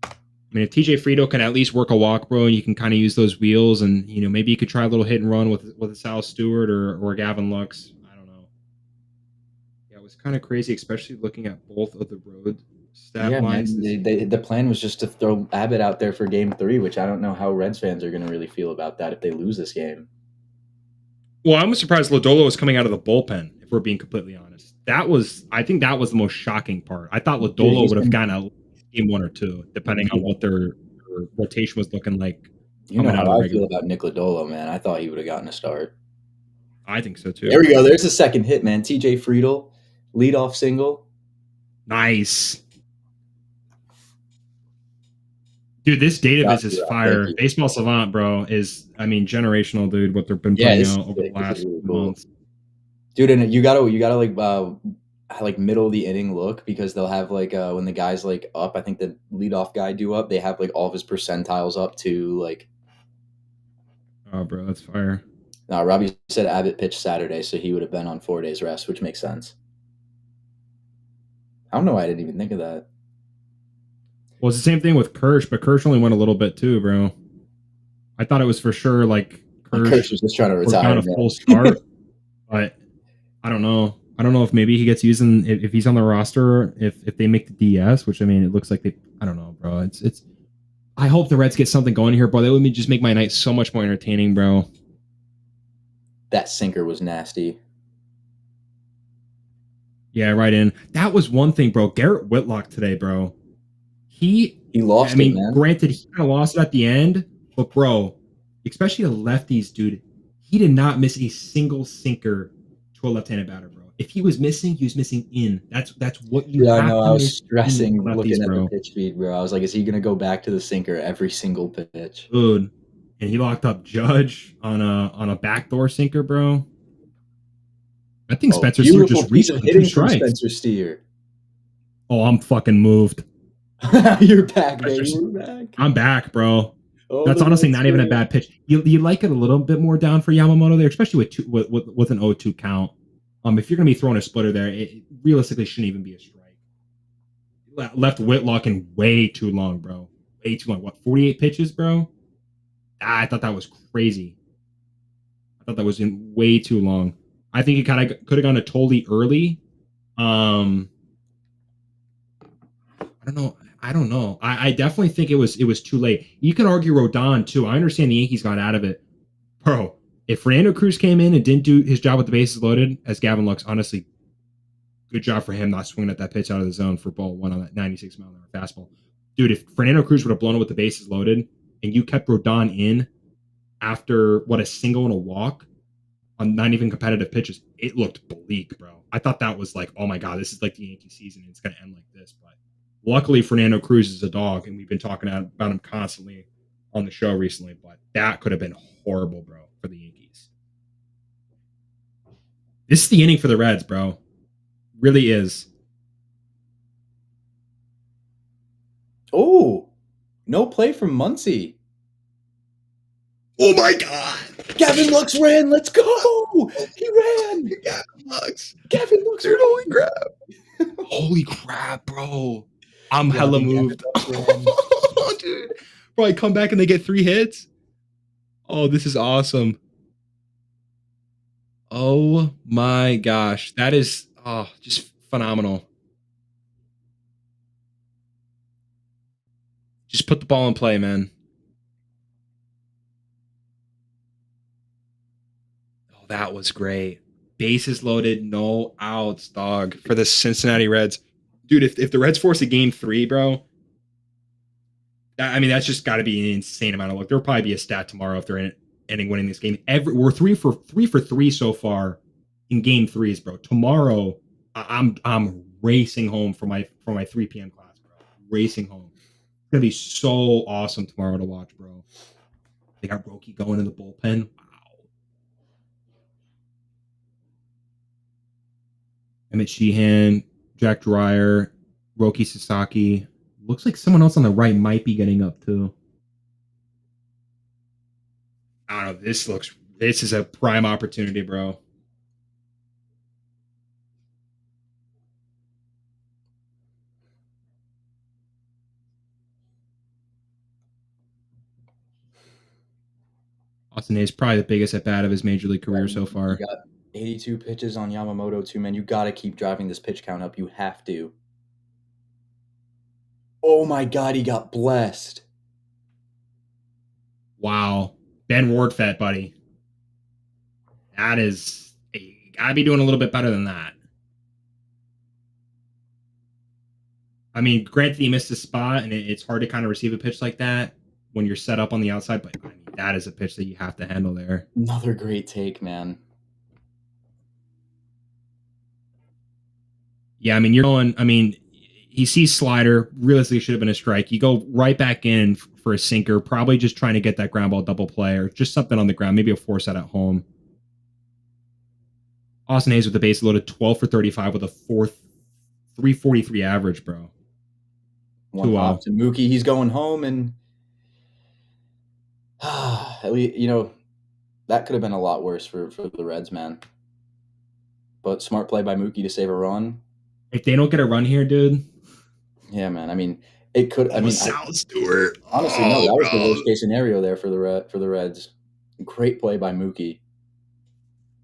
Speaker 1: I mean, if TJ Frito can at least work a walk, bro, and you can kind of use those wheels, and maybe you could try a little hit and run with a Sal Stewart or Gavin Lux. I don't know. Yeah, it was kind of crazy, especially looking at both of the road stat lines.
Speaker 2: Man, the plan was just to throw Abbott out there for game 3, which I don't know how Reds fans are going to really feel about that if they lose this game.
Speaker 1: Well, I'm surprised Lodolo was coming out of the bullpen, if we're being completely honest. I think that was the most shocking part. I thought Lodolo would have gotten a game 1 or 2, depending on what their rotation was looking like.
Speaker 2: You know how I feel about Nick Lodolo, man. I thought he would have gotten a start.
Speaker 1: I think so, too.
Speaker 2: There we go. There's the second hit, man. TJ Friedl, leadoff single.
Speaker 1: Nice. Dude, this database is fire. Baseball Savant, bro, is, generational, dude, what they've been putting out over the last months.
Speaker 2: Dude, and you gotta like middle of the inning look, because they'll have like when the guy's like up, I think the leadoff guy due up, they have like all of his percentiles up to like.
Speaker 1: Oh, bro, that's fire.
Speaker 2: No, Robbie said Abbott pitched Saturday, so he would have been on 4 days rest, which makes sense. I don't know why I didn't even think of that.
Speaker 1: Well, it's the same thing with Kirsch, but Kirsch only went a little bit too, bro. I thought it was for sure like
Speaker 2: Kirsch was just trying to retire.
Speaker 1: On a full start, but I don't know. I don't know if maybe he gets used if he's on the roster, if they make the DS, which it looks like I don't know, bro. It's. I hope the Reds get something going here, bro. That would just make my night so much more entertaining, bro.
Speaker 2: That sinker was nasty.
Speaker 1: Yeah, right in. That was one thing, bro. Garrett Whitlock today, bro. He
Speaker 2: lost
Speaker 1: I
Speaker 2: it,
Speaker 1: mean,
Speaker 2: man.
Speaker 1: granted, he kind of lost it at the end, but bro, especially the lefties, dude, he did not miss a single sinker to a left-handed batter, bro. If he was missing, he was missing in. That's what you
Speaker 2: Yeah, I
Speaker 1: have
Speaker 2: know.
Speaker 1: to
Speaker 2: I was
Speaker 1: miss in
Speaker 2: stressing
Speaker 1: lefties,
Speaker 2: looking at the
Speaker 1: bro.
Speaker 2: pitch feed, bro. I was like, is he gonna go back to the sinker every single pitch?
Speaker 1: Dude. And he locked up Judge on a backdoor sinker, bro. I think
Speaker 2: Oh,
Speaker 1: Spencer Steer
Speaker 2: beautiful
Speaker 1: just
Speaker 2: piece
Speaker 1: reached
Speaker 2: of
Speaker 1: on two
Speaker 2: hitting from
Speaker 1: strikes.
Speaker 2: Spencer Steer.
Speaker 1: Oh, I'm fucking moved.
Speaker 2: You're back, baby. We're back.
Speaker 1: I'm back, bro.
Speaker 2: Oh,
Speaker 1: That's
Speaker 2: the
Speaker 1: honestly
Speaker 2: Red
Speaker 1: not even a
Speaker 2: Spirit.
Speaker 1: bad pitch. You like it a little bit more down for Yamamoto there, especially with an 0-2 count. If you're gonna be throwing a splitter there, it realistically shouldn't even be a strike. Left Whitlock in way too long, bro. Way too long. What, 48 pitches, bro? I thought that was crazy. I thought that was in way too long. I think he kind of could have gone to Tolley early. I don't know. I don't know. I definitely think it was too late. You can argue Rodon too. I understand the Yankees got out of it, bro. If Fernando Cruz came in and didn't do his job with the bases loaded, as Gavin looks, honestly, good job for him not swinging at that pitch out of the zone for ball one on that 96 mile an hour fastball. Dude, if Fernando Cruz would have blown it with the bases loaded and you kept Rodon in after a single and a walk on not even competitive pitches, it looked bleak, bro. I thought that was like, oh my God, this is like the Yankee season. It's going to end like this. But luckily, Fernando Cruz is a dog, and we've been talking about him constantly on the show recently. But that could have been horrible, bro, for the Yankees. This is the inning for the Reds, bro. Really is.
Speaker 2: Oh, no play from Muncy.
Speaker 1: Oh my God.
Speaker 2: Gavin Lux ran. Let's go. He ran.
Speaker 1: Gavin Lux.
Speaker 2: Gavin Lux.
Speaker 1: Dude, holy crap. Holy crap, bro. I'm hella moved. Dude. Bro, I come back and they get 3 hits. Oh, this is awesome. Oh my gosh. That is just phenomenal. Just put the ball in play, man. Oh, that was great. Bases loaded, no outs, dog, for the Cincinnati Reds. Dude, if the Reds force a game 3, bro, that's just got to be an insane amount of luck. There'll probably be a stat tomorrow if they're ending winning this game. We're 3 for 3 so far in game 3s, bro. Tomorrow, I'm racing home for my 3 p.m. class, bro. Racing home. It's gonna be so awesome tomorrow to watch, bro. They got Roki going in the bullpen. Wow. Emmett Sheehan, Jack Dreyer, Roki Sasaki. Looks like someone else on the right might be getting up too. I don't know. This is a prime opportunity, bro. Austin Hayes probably the biggest at bat of his major league career so far.
Speaker 2: You got 82 pitches on Yamamoto too, man. You got to keep driving this pitch count up. You have to. Oh my God, he got blessed.
Speaker 1: Wow. Ben Wardfet, buddy. That is, you gotta be doing a little bit better than that. I mean, granted, he missed a spot, and it's hard to kind of receive a pitch like that when you're set up on the outside, but I mean, that is a pitch that you have to handle there.
Speaker 2: Another great take, man.
Speaker 1: Yeah, I mean, he sees slider, realistically should have been a strike. You go right back in for a sinker, probably just trying to get that ground ball double play or just something on the ground, maybe a force out at home. Austin Hayes with the base loaded 12 for 35 with a 343 average, bro.
Speaker 2: One hop to Mookie. He's going home, and at least, that could have been a lot worse for the Reds, man. But smart play by Mookie to save a run.
Speaker 1: If they don't get a run here, dude.
Speaker 2: Yeah, man. I mean, it could. I mean,
Speaker 1: Sal Stewart.
Speaker 2: Honestly, no, that was the worst case scenario there for the Reds. Great play by Mookie.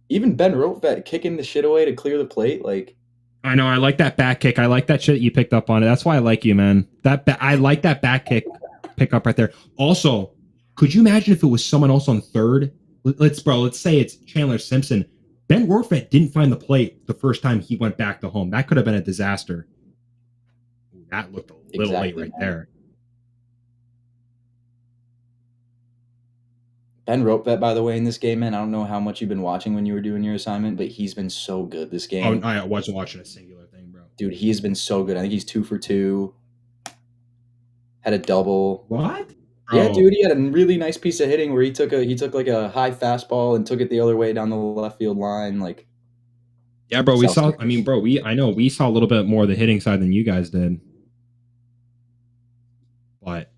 Speaker 2: Even Ben Rotvet kicking the shit away to clear the plate, like.
Speaker 1: I know. I like that back kick. I like that shit you picked up on it. That's why I like you, man. I like that back kick pickup right there. Also, could you imagine if it was someone else on third? Let's say it's Chandler Simpson. Ben Rortvedt didn't find the plate the first time he went back to home. That could have been a disaster. Ooh, that looked a little late right there.
Speaker 2: Ben Rortvedt, by the way, in this game, man, I don't know how much you've been watching when you were doing your assignment, but he's been so good this game.
Speaker 1: Oh, I wasn't watching a singular thing, bro.
Speaker 2: Dude, he has been so good. I think he's 2 for 2. Had a double.
Speaker 1: What?
Speaker 2: Yeah, dude, he had a really nice piece of hitting where he took like a high fastball and took it the other way down the left field line. Like,
Speaker 1: yeah, bro, we saw. I mean, bro, I know we saw a little bit more of the hitting side than you guys did, but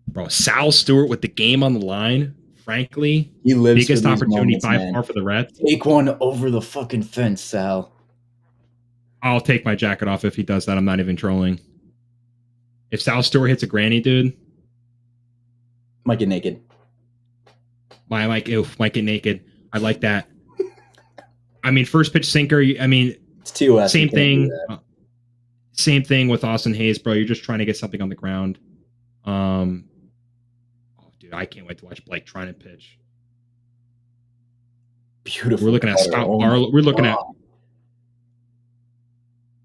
Speaker 1: bro, Sal Stewart with the game on the line. Frankly,
Speaker 2: he lives
Speaker 1: biggest
Speaker 2: for these
Speaker 1: opportunity
Speaker 2: moments,
Speaker 1: by
Speaker 2: man.
Speaker 1: far for the Reds.
Speaker 2: Take one over the fucking fence, Sal.
Speaker 1: I'll take my jacket off if he does that. I'm not even trolling. If Sal Stewart hits a granny, dude,
Speaker 2: might get naked.
Speaker 1: Might get naked. I like that. I mean, first pitch sinker. I mean,
Speaker 2: it's TOS.
Speaker 1: Same thing. Same thing with Austin Hayes, bro. You're just trying to get something on the ground. Oh, dude, I can't wait to watch Blake trying to pitch.
Speaker 2: Beautiful.
Speaker 1: We're looking at Scott Barlow. We're looking at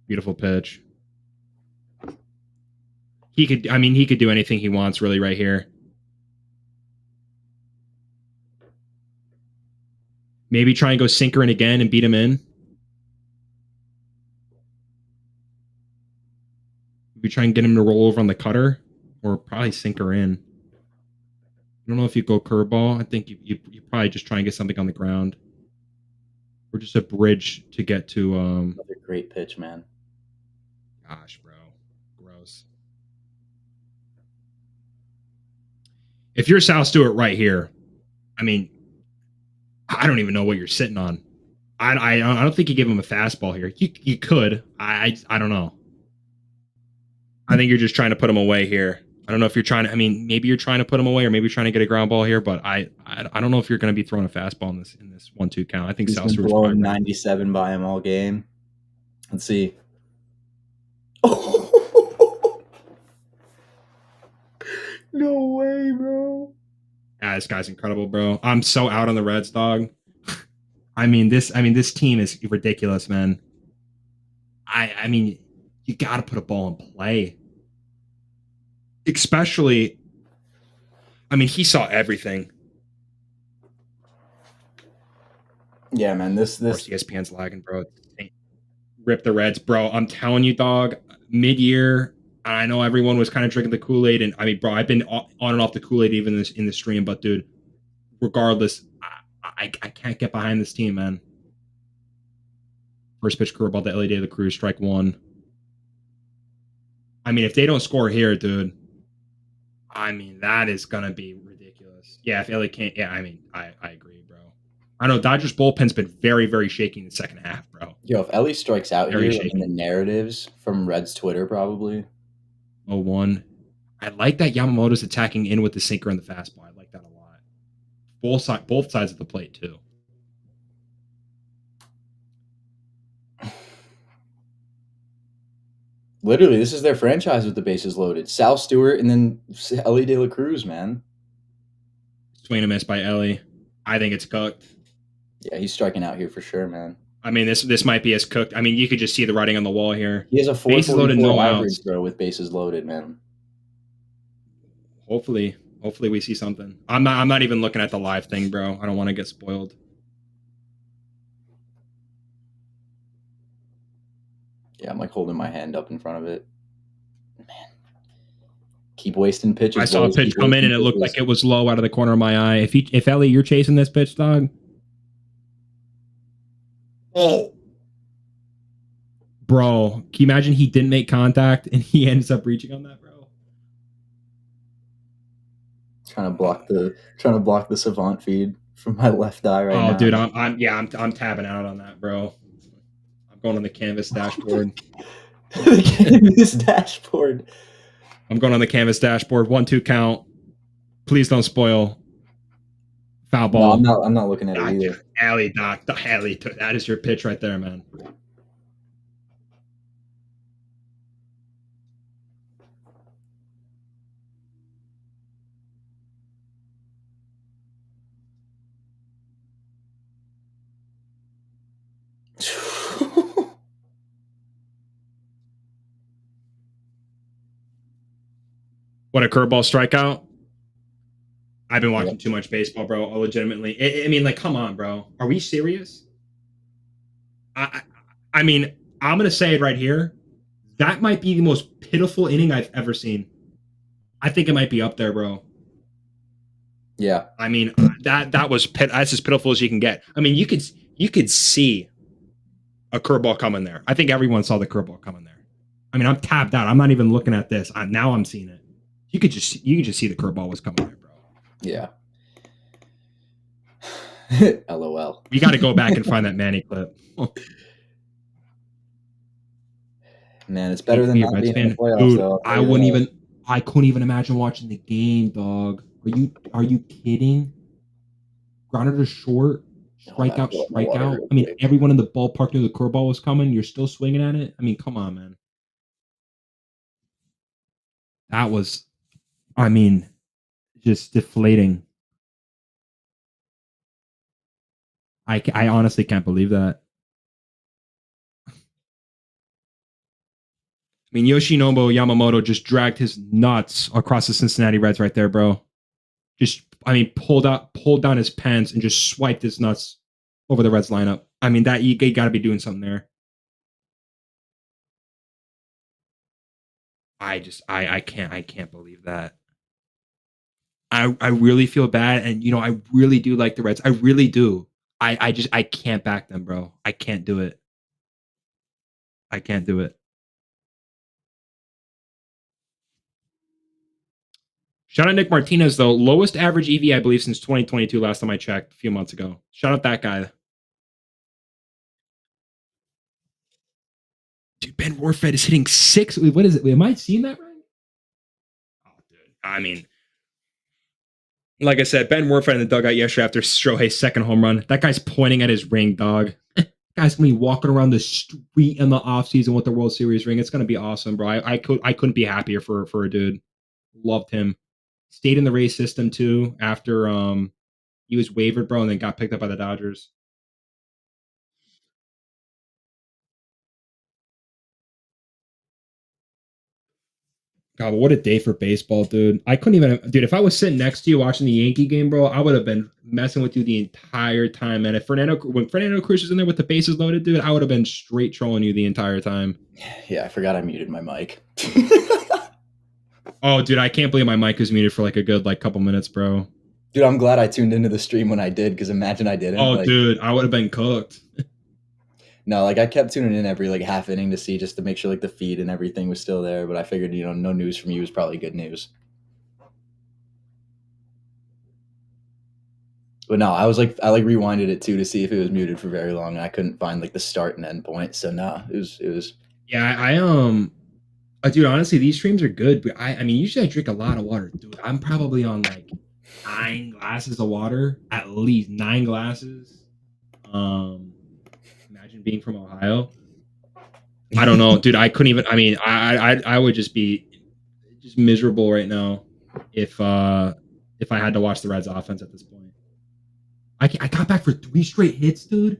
Speaker 1: beautiful pitch. He could do anything he wants really right here. Maybe try and go sinker in again and beat him in. Maybe try and get him to roll over on the cutter or probably sinker in. I don't know if you go curveball. I think you probably just try and get something on the ground. Or just a bridge to get to
Speaker 2: another great pitch, man.
Speaker 1: Gosh, bro. Gross. If you're Sal Stewart right here, I mean, I don't even know what you're sitting on. I don't think you give him a fastball here. You could. I don't know. I think you're just trying to put him away here. I don't know if you're trying to. I mean, maybe you're trying to put him away, or maybe you're trying to get a ground ball here. But I don't know if you're going to be throwing a fastball in this 1-2 count. I think Sal Stewart's
Speaker 2: blowing 97 by him all game. Let's see. Oh. No way, bro.
Speaker 1: Yeah, this guy's incredible, bro. I'm so out on the Reds, dog. I mean, this team is ridiculous, man. I mean, you got to put a ball in play. Especially, I mean, he saw everything.
Speaker 2: Yeah, man, this
Speaker 1: Of course, ESPN's lagging, bro. Rip the Reds, bro. I'm telling you, dog. Mid-year, I know everyone was kind of drinking the Kool-Aid, and I mean, bro, I've been on and off the Kool-Aid even in the stream, but dude, regardless, I can't get behind this team, man. First pitch curveball to Ellie De La Cruz, strike one. I mean, if they don't score here, dude, I mean, that is gonna be ridiculous. Yeah, if Ellie can't, yeah, I mean, I agree, bro. I know Dodgers bullpen's been very, very shaky in the second half, bro.
Speaker 2: Yo, if Ellie strikes out very here in the narratives from Red's Twitter, probably
Speaker 1: 0-1. I like that Yamamoto's attacking in with the sinker and the fastball. I like that a lot. Both sides of the plate too.
Speaker 2: Literally, this is their franchise with the bases loaded. Sal Stewart and then Ellie De La Cruz, man.
Speaker 1: Swing and a miss by Ellie. I think it's cooked.
Speaker 2: Yeah, he's striking out here for sure, man.
Speaker 1: I mean, this might be as cooked. I mean, you could just see the writing on the wall here.
Speaker 2: He has a 444 no average, bro, with bases loaded, man.
Speaker 1: Hopefully we see something. I'm not even looking at the live thing, bro. I don't want to get spoiled.
Speaker 2: Yeah, I'm like holding my hand up in front of it. Man. Keep wasting pitches.
Speaker 1: I saw a pitch come in and it looked like it was low out of the corner of my eye. If Ellie, you're chasing this pitch, dog. Oh. Bro, can you imagine he didn't make contact and he ends up reaching on that, bro?
Speaker 2: Trying to block the Savant feed from my left eye right now.
Speaker 1: Oh, dude, I'm tabbing out on that, bro. I'm going on the canvas dashboard.
Speaker 2: The canvas dashboard.
Speaker 1: I'm going on the canvas dashboard. 1-2 count. Please don't spoil. Foul ball.
Speaker 2: No, I'm not looking at it either.
Speaker 1: Alley, Doc. Alley, that is your pitch right there, man. What a curveball strikeout. I've been watching too much baseball, bro. Legitimately. I mean, like, come on, bro. Are we serious? I mean, I'm gonna say it right here. That might be the most pitiful inning I've ever seen. I think it might be up there, bro.
Speaker 2: Yeah.
Speaker 1: I mean, that's as pitiful as you can get. I mean, you could see a curveball coming there. I think everyone saw the curveball coming there. I mean, I'm tapped out. I'm not even looking at this. Now I'm seeing it. You could just see the curveball was coming there, bro.
Speaker 2: Yeah. LOL.
Speaker 1: We got to go back and find that Manny clip.
Speaker 2: Man, it's better than not being in the playoffs,
Speaker 1: dude,
Speaker 2: though.
Speaker 1: I couldn't even imagine watching the game, dog. Are you kidding? Grounded to short, strikeout. I mean, everyone in the ballpark knew the curveball was coming. You're still swinging at it. I mean, come on, man. That was, I mean, just deflating. I honestly can't believe that. I mean, Yoshinobu Yamamoto just dragged his nuts across the Cincinnati Reds right there, bro. Just, I mean, pulled down his pants and just swiped his nuts over the Reds lineup. I mean, that you got to be doing something there. I can't believe that. I really feel bad, and I really do like the Reds. I really do. I can't back them, bro. I can't do it. I can't do it. Shout out Nick Martinez, though. Lowest average EV, I believe, since 2022, last time I checked, a few months ago. Shout out that guy. Dude, Ben Warfed is hitting 6. What is it? Am I seeing that right? Oh, dude. I mean, like I said, Ben Warfed in the dugout yesterday after Shohei's second home run. That guy's pointing at his ring, dog. Guy's gonna be walking around the street in the offseason with the World Series ring. It's gonna be awesome, bro. I couldn't be happier for a dude. Loved him. Stayed in the Rays system too after he was waived, bro, and then got picked up by the Dodgers. God, what a day for baseball, dude. I couldn't even, dude, if I was sitting next to you watching the Yankee game, bro, I would have been messing with you the entire time, man. When Fernando Cruz was in there with the bases loaded, dude, I would have been straight trolling you the entire time.
Speaker 2: Yeah, I forgot I muted my mic.
Speaker 1: Oh, dude, I can't believe my mic was muted for like a good couple minutes, bro.
Speaker 2: Dude, I'm glad I tuned into the stream when I did, because imagine I didn't.
Speaker 1: Oh, dude, I would have been cooked.
Speaker 2: No, I kept tuning in every half inning to see, just to make sure the feed and everything was still there. But I figured, no news from you is probably good news. But no, I rewinded it too to see if it was muted for very long, and I couldn't find the start and end point. So no, it was.
Speaker 1: Yeah, dude, honestly, these streams are good, but I mean, usually I drink a lot of water, dude. I'm probably on 9 glasses of water, at least 9 glasses. Imagine being from Ohio. I don't know, dude. I couldn't even. I mean, I would just be miserable right now if I had to watch the Reds offense at this point. I got back for 3 straight hits, dude,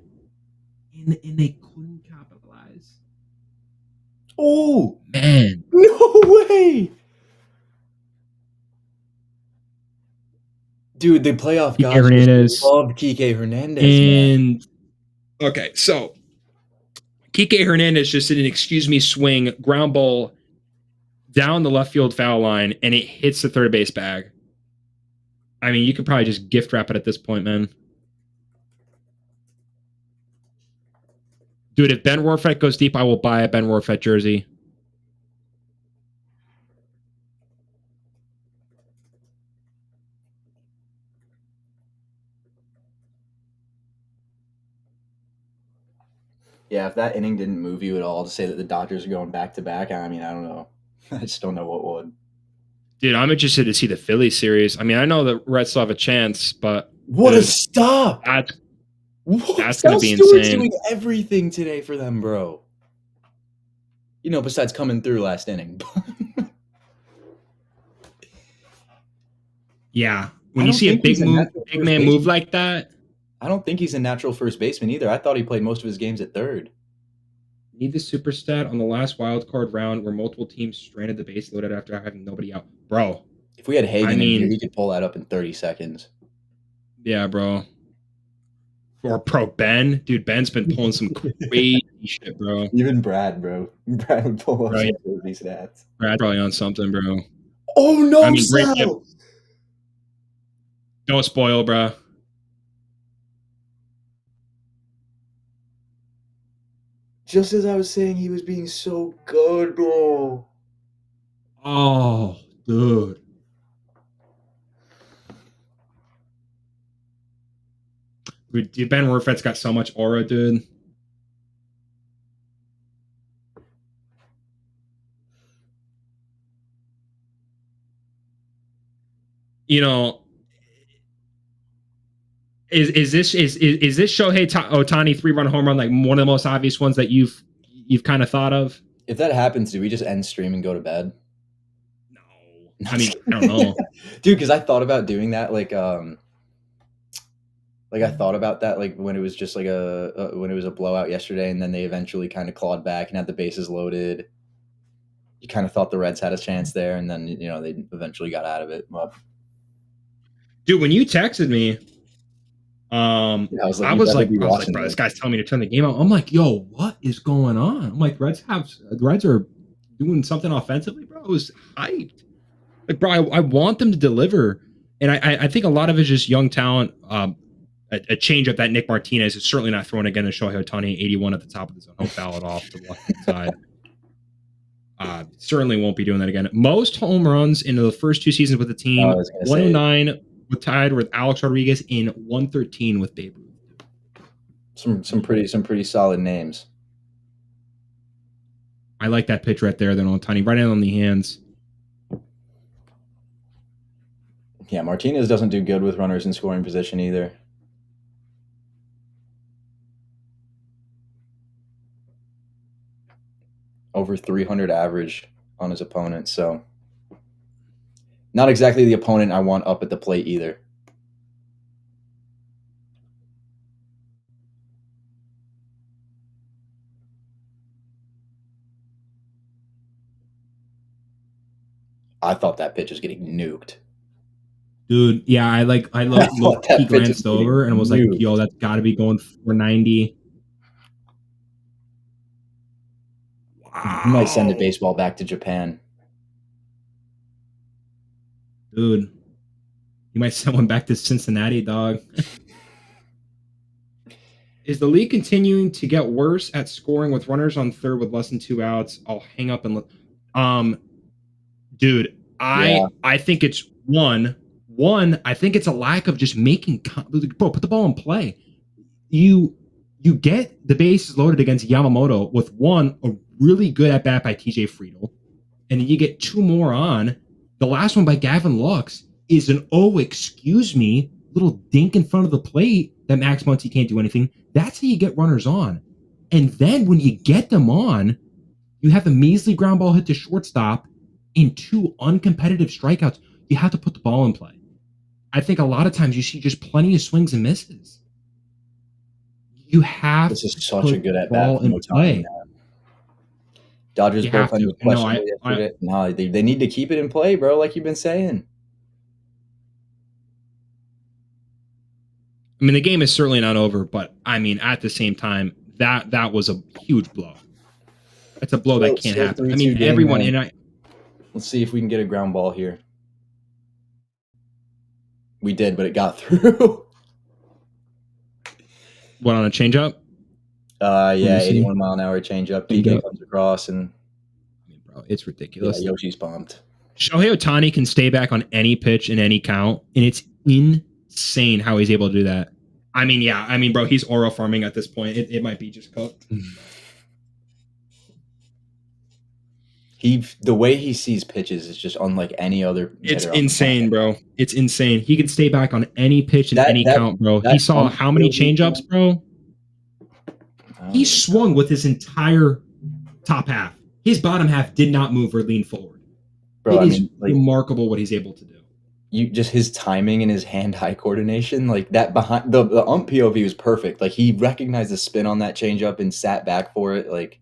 Speaker 1: and they couldn't capitalize.
Speaker 2: Oh
Speaker 1: man,
Speaker 2: no way! Dude, the playoff guys loved Kike Hernandez.
Speaker 1: And man. Okay, so Kike Hernandez just did an excuse me swing ground ball down the left field foul line, and it hits the third base bag. I mean, you could probably just gift wrap it at this point, man. Dude, if Ben Warfed goes deep, I will buy a Ben Warfed jersey.
Speaker 2: Yeah, if that inning didn't move you at all to say that the Dodgers are going back to back, I mean, I don't know. I just don't know what would.
Speaker 1: Dude, I'm interested to see the Phillies series. I mean, I know the Reds still have a chance, but
Speaker 2: what a stop!
Speaker 1: That's going to be insane.
Speaker 2: Doing everything today for them, bro. Besides coming through last inning.
Speaker 1: Yeah, when you see a big man move like that.
Speaker 2: I don't think he's a natural first baseman either. I thought he played most of his games at third.
Speaker 1: Need the super stat on the last wild card round where multiple teams stranded the base loaded after having nobody out. Bro,
Speaker 2: If we had Hagen in here,
Speaker 1: mean,
Speaker 2: he could pull that up in 30 seconds.
Speaker 1: yeah, bro. Or pro Ben, dude. Ben's been pulling some crazy shit, bro.
Speaker 2: Even Brad, bro. Brad would pull up
Speaker 1: Right.
Speaker 2: some crazy stats.
Speaker 1: Brad's probably on something, bro.
Speaker 2: Oh no,
Speaker 1: I mean, great tip.
Speaker 2: Sal!
Speaker 1: Don't spoil, bro.
Speaker 2: Just as I was saying, he was being so good, bro.
Speaker 1: Oh, dude. Dude, Ben Rorfet's got so much aura, dude. You know, is this Shohei Ohtani 3-run home run like one of the most obvious ones that you've kind of thought of?
Speaker 2: If that happens, do we just end stream and go to bed?
Speaker 1: No, I mean, I don't know,
Speaker 2: dude. Because I thought about doing that, like I thought about that, like when it was just like when it was a blowout yesterday, and then they eventually kind of clawed back and had the bases loaded. You kind of thought the Reds had a chance there, and then they eventually got out of it. Well,
Speaker 1: dude, when you texted me, I was like, bro, this guy's telling me to turn the game out. I'm like, yo, what is going on? I'm like, the Reds are doing something offensively, bro. I was hyped. Like, bro, I want them to deliver, and I think a lot of it is just young talent. A change up that Nick Martinez is certainly not throwing again to Shohei Ohtani, 81 at the top of the zone. He'll foul it off to the left side. Certainly won't be doing that again. Most home runs in the first 2 seasons with the team, 109 tied with Alex Rodriguez in 113 with Babe Ruth.
Speaker 2: Some pretty solid names.
Speaker 1: I like that pitch right there, then Ohtani, right in on the hands.
Speaker 2: Yeah, Martinez doesn't do good with runners in scoring position either. Over 300 average on his opponent, so not exactly the opponent I want up at the plate either. I thought that pitch was getting nuked.
Speaker 1: Dude, yeah, I looked, he glanced over and was like, yo, that's got to be going 490.
Speaker 2: Wow. You might send a baseball back to Japan.
Speaker 1: Dude, you might send one back to Cincinnati, dog. Is the league continuing to get worse at scoring with runners on third with less than 2 outs? I'll hang up and look. Dude, I think it's one. I think it's a lack of just making. Bro, put the ball in play. You get the bases loaded against Yamamoto with a really good at bat by TJ Friedl, and then you get 2 more on. The last one by Gavin Lux is an excuse me, little dink in front of the plate that Max Muncy can't do anything. That's how you get runners on. And then when you get them on, you have a measly ground ball hit to shortstop in 2 uncompetitive strikeouts. You have to put the ball in play. I think a lot of times you see just plenty of swings and misses. You have
Speaker 2: this is such a good at bat
Speaker 1: in play.
Speaker 2: Dodgers bullpen was questionable yesterday. No, they need to keep it in play, bro, like you've been saying.
Speaker 1: I mean, the game is certainly not over, but I mean, at the same time, that was a huge blow. That's a blow that can't happen. I mean, everyone in.
Speaker 2: Let's see if we can get a ground ball here. We did, but it got through.
Speaker 1: What, on a changeup?
Speaker 2: Yeah, 81-mile-an-hour changeup. PK comes across, and
Speaker 1: I mean, bro, it's ridiculous.
Speaker 2: Yeah, Yoshi's pumped.
Speaker 1: Shohei Ohtani can stay back on any pitch in any count, and it's insane how he's able to do that. I mean, bro, he's aura farming at this point. It might be just cooked.
Speaker 2: The way he sees pitches is just unlike any other.
Speaker 1: It's insane, bro. It's insane. He can stay back on any pitch in any count, bro. He saw how many changeups, bro? He swung with his entire top half. His bottom half did not move or lean forward. Bro, it is remarkable what he's able to do.
Speaker 2: Just his timing and his hand-eye coordination, like that behind the ump POV was perfect. Like he recognized the spin on that changeup and sat back for it. Like,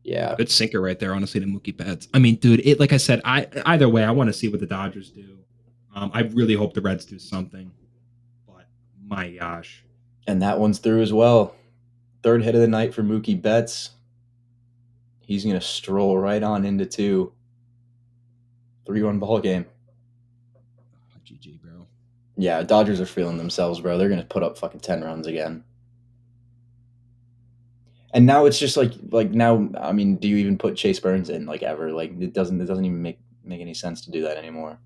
Speaker 2: Yeah.
Speaker 1: Good sinker right there, honestly, to Mookie Betts. I mean, dude, like I said, either way, I want to see what the Dodgers do. I really hope the Reds do something. But my gosh.
Speaker 2: And that one's through as well. Third hit of the night for Mookie Betts. He's going to stroll right on into 2. 3-1 ball game.
Speaker 1: GG, bro.
Speaker 2: Yeah, Dodgers are feeling themselves, bro. They're going to put up fucking 10 runs again. And now it's just like now, I mean, do you even put Chase Burns in like ever? Like it doesn't even make any sense to do that anymore.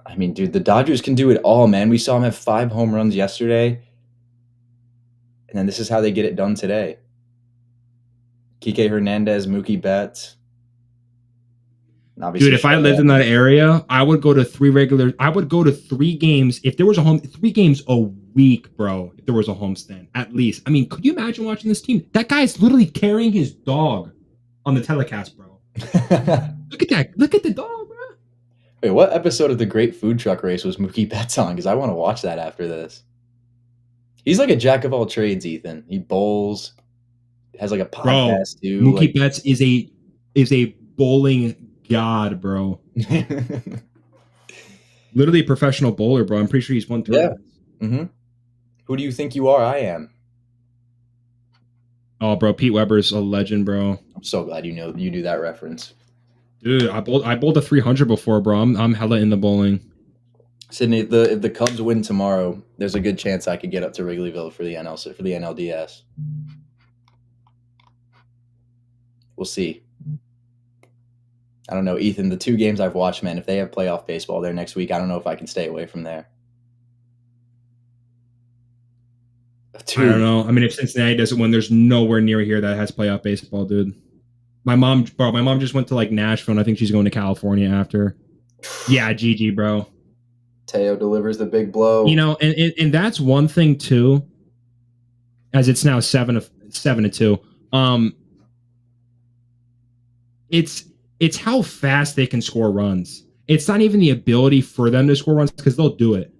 Speaker 2: I mean, dude, the Dodgers can do it all, man. We saw them have 5 home runs yesterday. And then this is how they get it done today. Kike Hernandez, Mookie Betts.
Speaker 1: Dude, if I lived in that area, I would go to 3 games. If there was 3 games a week, bro, if there was a homestand, at least. I mean, could you imagine watching this team? That guy's literally carrying his dog on the telecast, bro. Look at that. Look at the dog, bro.
Speaker 2: Wait, what episode of the Great Food Truck Race was Mookie Betts on? Because I want to watch that after this. He's like a jack of all trades, Ethan. He bowls, has like a podcast too.
Speaker 1: Mookie Betts is a bowling god, bro. Literally a professional bowler, bro. I'm pretty sure he's won tournaments.
Speaker 2: Yeah. Mm-hmm. Who do you think you are? I am.
Speaker 1: Oh, bro, Pete Weber's a legend, bro.
Speaker 2: I'm so glad you knew that reference.
Speaker 1: Dude, I bowled a 300 before, bro. I'm hella in the bowling.
Speaker 2: Sydney, if the Cubs win tomorrow, there's a good chance I could get up to Wrigleyville for the NLDS. We'll see. I don't know, Ethan. The 2 games I've watched, man, if they have playoff baseball there next week, I don't know if I can stay away from there.
Speaker 1: I don't know. I mean, if Cincinnati doesn't win, there's nowhere near here that has playoff baseball, dude. My mom just went to like Nashville, and I think she's going to California after. Yeah, GG, bro.
Speaker 2: Teo delivers the big blow.
Speaker 1: You know, and that's one thing too. As it's now 7-2. It's how fast they can score runs. It's not even the ability for them to score runs because they'll do it.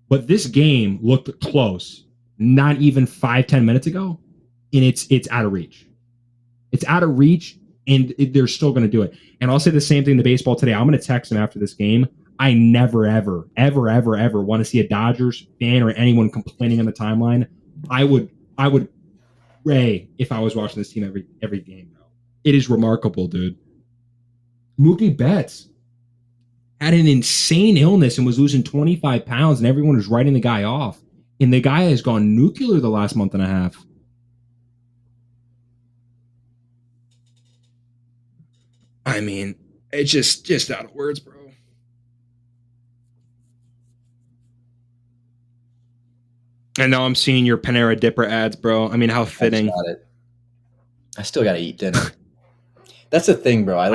Speaker 1: But this game looked close. Not even 5-10 minutes ago, and it's out of reach. It's out of reach, and they're still going to do it. And I'll say the same thing to baseball today. I'm going to text them after this game. I never, ever, ever, ever, ever want to see a Dodgers fan or anyone complaining on the timeline. I would pray if I was watching this team every game, bro. It is remarkable, dude. Mookie Betts had an insane illness and was losing 25 pounds, and everyone was writing the guy off. And the guy has gone nuclear the last month and a half. I mean, it's just out of words, bro. And now I'm seeing your Panera Dipper ads, bro. I mean, how fitting.
Speaker 2: I still got to eat dinner. That's the thing, bro. I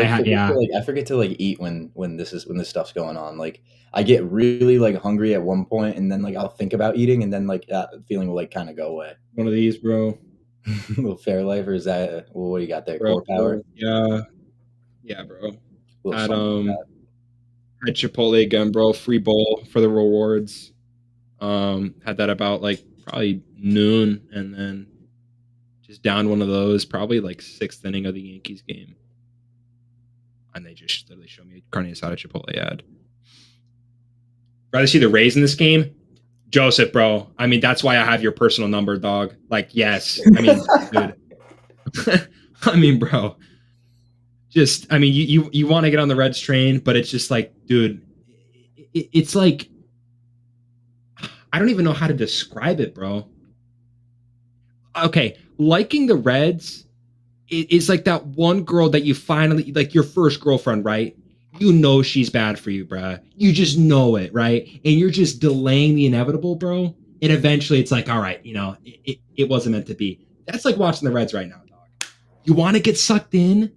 Speaker 2: forget to like eat when this stuff's going on. Like I get really like hungry at one point, and then like I'll think about eating, and then like that feeling will like kind of go away.
Speaker 1: One of these, bro.
Speaker 2: A little Fairlife, or is that what do you got there? Bro, Core Power.
Speaker 1: Yeah, bro. Had Chipotle again, bro. Free bowl for the rewards. Had that about like probably noon, and then just down one of those, probably like 6th inning of the Yankees game. And they just literally show me a carne asada Chipotle ad. Rather see the Rays in this game? Joseph, bro. I mean, that's why I have your personal number, dog. Like, yes. I mean, dude. I mean, bro. Just, I mean, you want to get on the Reds train, but it's just like, dude, it's like, I don't even know how to describe it, bro. Okay, liking the Reds is like that one girl that you finally, like your first girlfriend, right? You know she's bad for you, bruh. You just know it, right? And you're just delaying the inevitable, bro. And eventually it's like, all right, you know, it wasn't meant to be. That's like watching the Reds right now, dog. You want to get sucked in,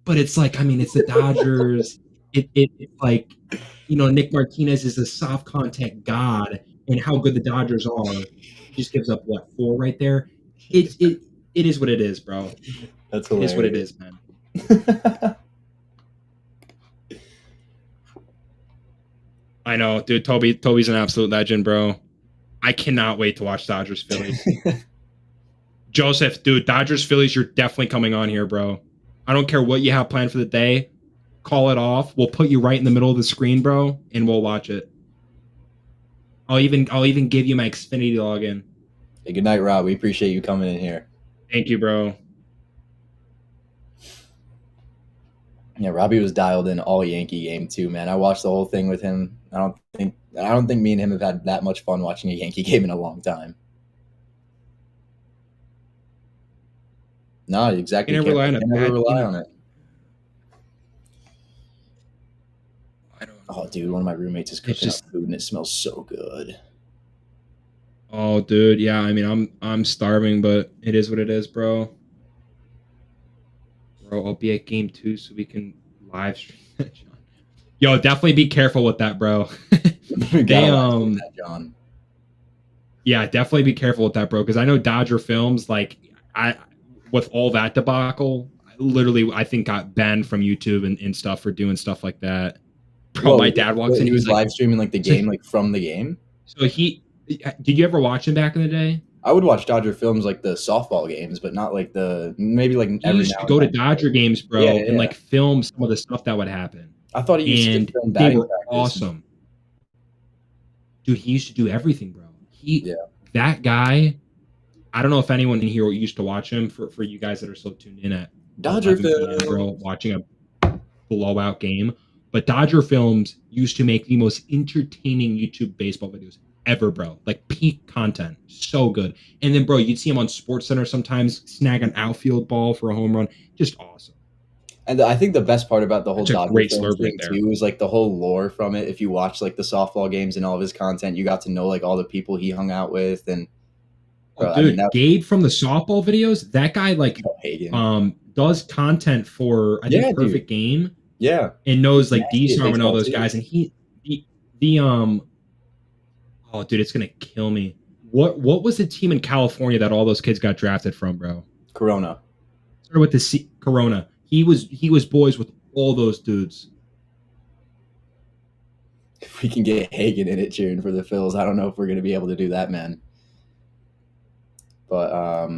Speaker 1: but it's like, I mean, it's the Dodgers. It's like, you know, Nick Martinez is a soft contact god, and how good the Dodgers are. He just gives up, what, 4 right there? It is what it is, bro.
Speaker 2: That's hilarious.
Speaker 1: It is what it is, man. I know, dude. Toby's an absolute legend, bro. I cannot wait to watch Dodgers Phillies. Joseph, dude, Dodgers Phillies, you're definitely coming on here, bro. I don't care what you have planned for the day. Call it off. We'll put you right in the middle of the screen, bro, and we'll watch it. I'll even give you my Xfinity login.
Speaker 2: Hey, good night, Rob. We appreciate you coming in here.
Speaker 1: Thank you, bro.
Speaker 2: Yeah, Robbie was dialed in all Yankee game too, man. I watched the whole thing with him. I don't think me and him have had that much fun watching a Yankee game in a long time. No, exactly.
Speaker 1: You
Speaker 2: Can't never rely on it.
Speaker 1: I don't know.
Speaker 2: Oh, dude, one of my roommates is cooking up food and it smells so good.
Speaker 1: Oh, dude, yeah. I mean, I'm starving, but it is what it is, bro. Bro, I'll be at game 2 so we can live stream that, John. Yo, definitely be careful with that, bro.
Speaker 2: John.
Speaker 1: Yeah, definitely be careful with that, bro. Because I know Dodger Films, like with all that debacle, I think got banned from YouTube and stuff for doing stuff like that. Bro,
Speaker 2: Whoa,
Speaker 1: my dad walks in.
Speaker 2: He was live streaming like the game, like from the game.
Speaker 1: So did you ever watch him back in the day?
Speaker 2: I would watch Dodger Films like the softball games, but not like maybe like
Speaker 1: every used to go to Dodger games, bro, and like film some of the stuff that would happen.
Speaker 2: I thought he used to film batting practice.
Speaker 1: Awesome. Dude, he used to do everything, bro. That guy, I don't know if anyone in here used to watch him for you guys that are still tuned in at
Speaker 2: Dodger Films,
Speaker 1: bro, watching a blowout game. But Dodger Films used to make the most entertaining YouTube baseball videos ever, bro. Like peak content. So good. And then, bro, you'd see him on SportsCenter sometimes snag an outfield ball for a home run. Just awesome.
Speaker 2: And I think the best part about the whole Dodger Films thing too is like the whole lore from it. If you watch like the softball games and all of his content, you got to know like all the people he hung out with. And
Speaker 1: bro, dude, Gabe from the softball videos, that guy like does content for I think Perfect Game.
Speaker 2: Yeah.
Speaker 1: And knows like D-Storm and all those guys. And oh dude, it's gonna kill me. What was the team in California that all those kids got drafted from, bro?
Speaker 2: Corona.
Speaker 1: Started with the Corona. He was boys with all those dudes.
Speaker 2: If we can get Hagen in it cheering for the Phils, I don't know if we're gonna be able to do that, man. But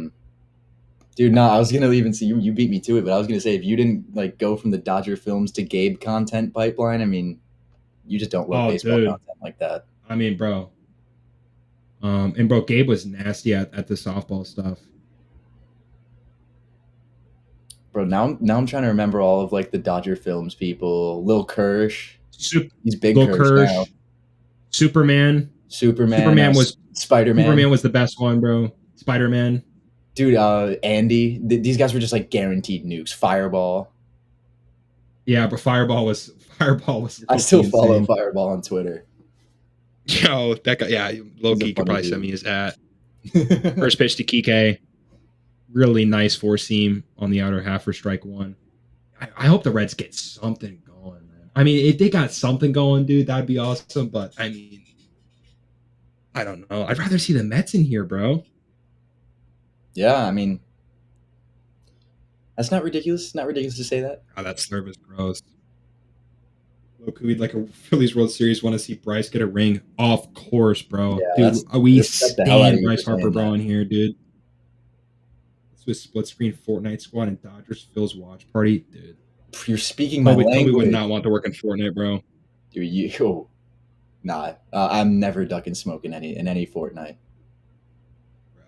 Speaker 2: dude, no, I was gonna even see you beat me to it, but I was gonna say if you didn't like go from the Dodger Films to Gabe content pipeline, I mean, you just don't love baseball content like that.
Speaker 1: I mean, bro. And bro, Gabe was nasty at the softball stuff.
Speaker 2: Bro, now I'm trying to remember all of like the Dodger Films people. Lil Kirsch. He's big Kirsch now.
Speaker 1: Superman was
Speaker 2: Spider-Man.
Speaker 1: Superman was the best one, bro. Spider-Man.
Speaker 2: Dude, Andy. These guys were just like guaranteed nukes. Fireball.
Speaker 1: Yeah, but Fireball was.
Speaker 2: I still follow Fireball on Twitter.
Speaker 1: Yo, that guy. Yeah, low-key could probably send me his at. First pitch to Kike. Really nice four-seam on the outer half for strike one. I hope the Reds get something going, man. I mean, if they got something going, dude, that'd be awesome. But I mean, I don't know. I'd rather see the Mets in here, bro.
Speaker 2: Yeah, I mean, that's not ridiculous. It's not ridiculous to say that.
Speaker 1: Oh, that slurp is gross. Look, we'd like a Phillies World Series want to see Bryce get a ring. Of course, bro. Yeah, dude, we stand Bryce Harper, bro, in here, dude. Swiss split screen Fortnite squad and Dodgers Phil's watch party, dude.
Speaker 2: You're speaking my language.
Speaker 1: We would not want to work in Fortnite, bro.
Speaker 2: Dude, I'm never ducking smoke in any Fortnite.
Speaker 1: Bro,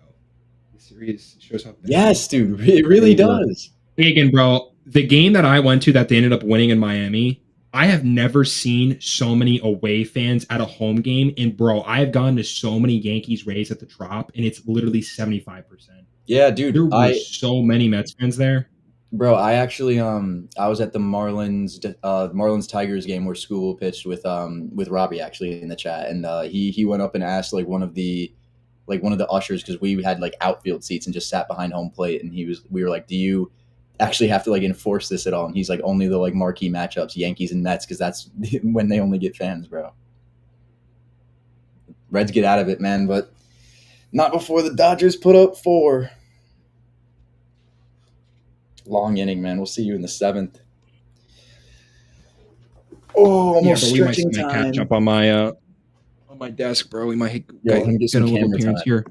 Speaker 1: the series shows how.
Speaker 2: Yes, dude, it really does.
Speaker 1: Again, bro, the game that I went to that they ended up winning in Miami, I have never seen so many away fans at a home game. And bro, I have gone to so many Yankees Rays at the Trop, and it's literally 75%.
Speaker 2: Yeah, dude.
Speaker 1: There were so many Mets fans there.
Speaker 2: Bro, I actually I was at the Marlins Tigers game where School pitched with Robbie actually in the chat, and he went up and asked like one of the ushers, because we had like outfield seats and just sat behind home plate, and we were like, do you actually have to like enforce this at all? And he's like, only the like marquee matchups, Yankees and Mets, because that's when they only get fans, bro. Reds get out of it, man, but not before the Dodgers put up 4. Long inning, man. We'll see you in the 7th. Oh, almost stretching time.
Speaker 1: Catch up on my my desk, bro. We might
Speaker 2: Yo, let me get
Speaker 1: get
Speaker 2: some
Speaker 1: a little
Speaker 2: camera
Speaker 1: appearance
Speaker 2: time.
Speaker 1: here.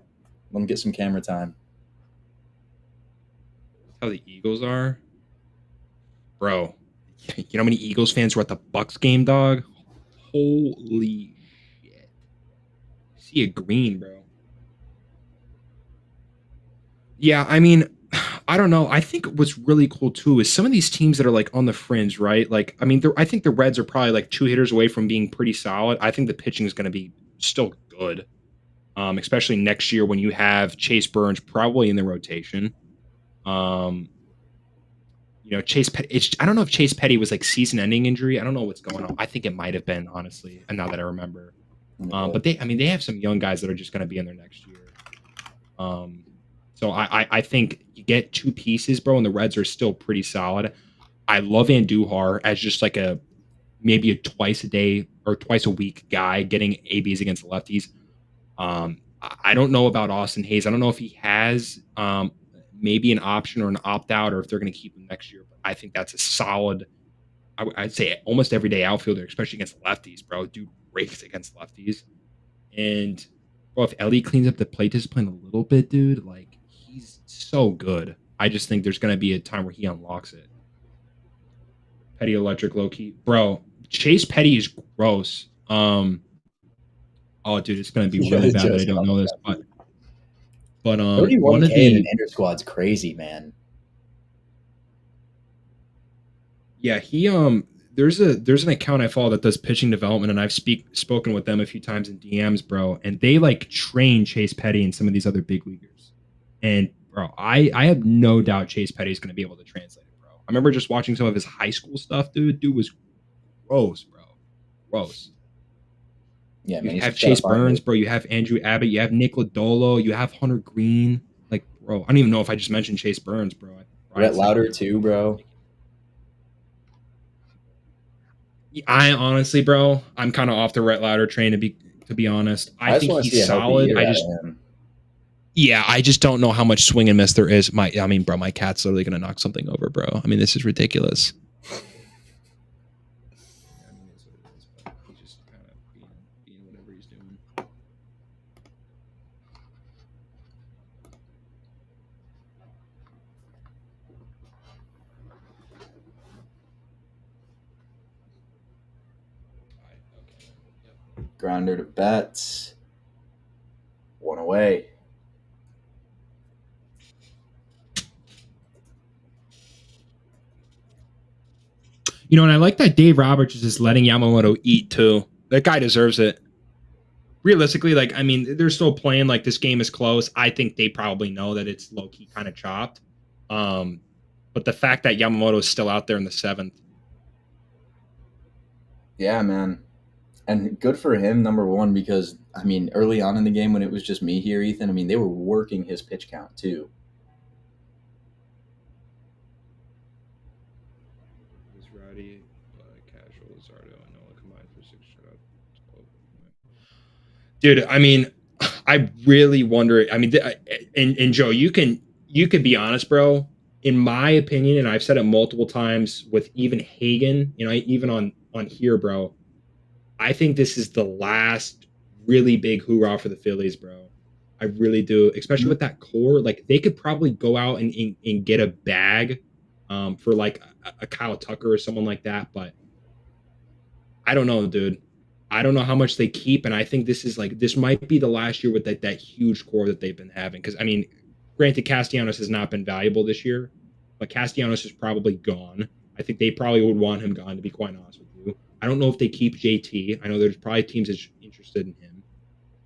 Speaker 2: Let me get some camera time.
Speaker 1: That's how the Eagles are, bro. You know how many Eagles fans were at the Bucks game, dog? Holy shit! See a green, bro. Yeah, I mean, I don't know. I think what's really cool too is some of these teams that are like on the fringe, right? Like, I mean, I think the Reds are probably like 2 hitters away from being pretty solid. I think the pitching is going to be still good, especially next year when you have Chase Burns probably in the rotation. Um, Chase Petty. I don't know if Chase Petty was like season-ending injury. I don't know what's going on. I think it might have been, honestly, and now that I remember. But I mean, they have some young guys that are just going to be in there next year. So I think you get two pieces, bro, and the Reds are still pretty solid. I love Andujar as just like maybe a twice a day or twice a week guy getting ABs against lefties. I don't know about Austin Hayes. I don't know if he has maybe an option or an opt out, or if they're going to keep him next year. But I think that's a solid, I'd say almost everyday outfielder, especially against lefties, bro. Dude rakes against lefties. And bro, if Ellie cleans up the plate discipline a little bit, dude, like he's so good. I just think there's going to be a time where he unlocks it. Petty electric low key, bro. Chase Petty is gross. Oh, dude, it's going to be really bad that I don't know this, but
Speaker 2: 31K
Speaker 1: one of
Speaker 2: in
Speaker 1: the
Speaker 2: an inter squad's crazy, man.
Speaker 1: Yeah, he there's an account I follow that does pitching development, and I've spoken with them a few times in DMs, bro, and they like train Chase Petty and some of these other big leaguers. And bro, I have no doubt Chase Petty is going to be able to translate it, bro. I remember just watching some of his high school stuff, dude. Dude was gross, bro. Gross.
Speaker 2: Yeah, man.
Speaker 1: You have Chase Burns, bro. You have Andrew Abbott. You have Nick Lodolo. You have Hunter Green. Like, bro, I don't even know if I just mentioned Chase Burns, bro.
Speaker 2: Brett Lauder too, bro.
Speaker 1: I honestly, bro, I'm kind of off the Rhett Lauder train to be honest. I think he's solid. I just don't know how much swing and miss there is. My cat's literally gonna knock something over, bro. I mean, this is ridiculous. He's just kind of being whatever he's doing.
Speaker 2: Grounder to Betts. One away.
Speaker 1: And I like that Dave Roberts is just letting Yamamoto eat too. That guy deserves it. Realistically, like, I mean, they're still playing like this game is close. I think they probably know that it's low key kind of chopped. But the fact that Yamamoto is still out there in the 7th.
Speaker 2: Yeah, man. And good for him, number one, because, I mean, early on in the game when it was just me here, Ethan, I mean, they were working his pitch count, too.
Speaker 1: He's Roddy, casual, Zardo, and Noah combined for 6 shutouts. Dude, I mean, I really wonder. I mean, and Joe, you could be honest, bro. In my opinion, and I've said it multiple times with even Hagen, even on here, bro. I think this is the last really big hoorah for the Phillies, bro. I really do, especially with that core. Like, they could probably go out and get a bag for like a Kyle Tucker or someone like that. But I don't know, dude. I don't know how much they keep, and I think this might be the last year with that huge core that they've been having. Because I mean, granted, Castellanos has not been valuable this year, but Castellanos is probably gone. I think they probably would want him gone, to be quite honest with you. I don't know if they keep JT. I know there's probably teams that's interested in him.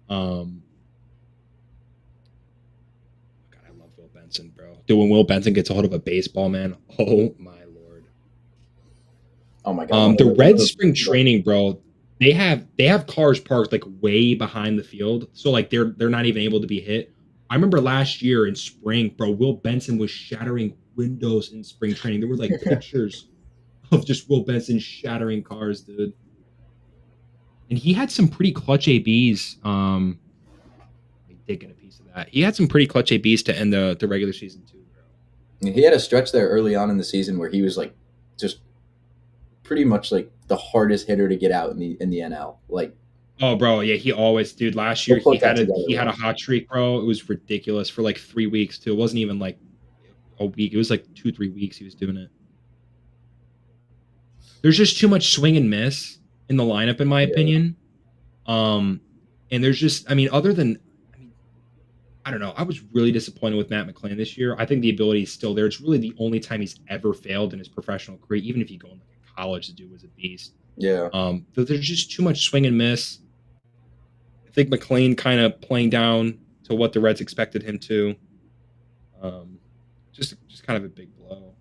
Speaker 1: God, I love Will Benson, bro. Dude, when Will Benson gets a hold of a baseball, man, oh my lord.
Speaker 2: Oh my god.
Speaker 1: The Reds spring training, bro. They have cars parked like way behind the field, so like they're not even able to be hit. I remember last year in spring, bro, Will Benson was shattering windows in spring training. There were like pictures of just Will Benson shattering cars, dude. And he had some pretty clutch ABs. Let me dig in a piece of that. He had some pretty clutch ABs to end the regular season too, bro.
Speaker 2: He had a stretch there early on in the season where he was like just pretty much like the hardest hitter to get out in the NL. Like,
Speaker 1: Oh, bro, yeah, he always, dude. Last year
Speaker 2: He'll put that together.
Speaker 1: he had a hot streak, bro. It was ridiculous for like 3 weeks too. It wasn't even like a week. It was like 2-3 weeks he was doing it. There's just too much swing and miss in the lineup, in my opinion. And there's just, I mean, I don't know. I was really disappointed with Matt McClain this year. I think the ability is still there. It's really the only time he's ever failed in his professional career. Even if you go in like a college, the dude was a beast.
Speaker 2: Yeah.
Speaker 1: But there's just too much swing and miss. I think McClain kind of playing down to what the Reds expected him to. Just kind of a big blow.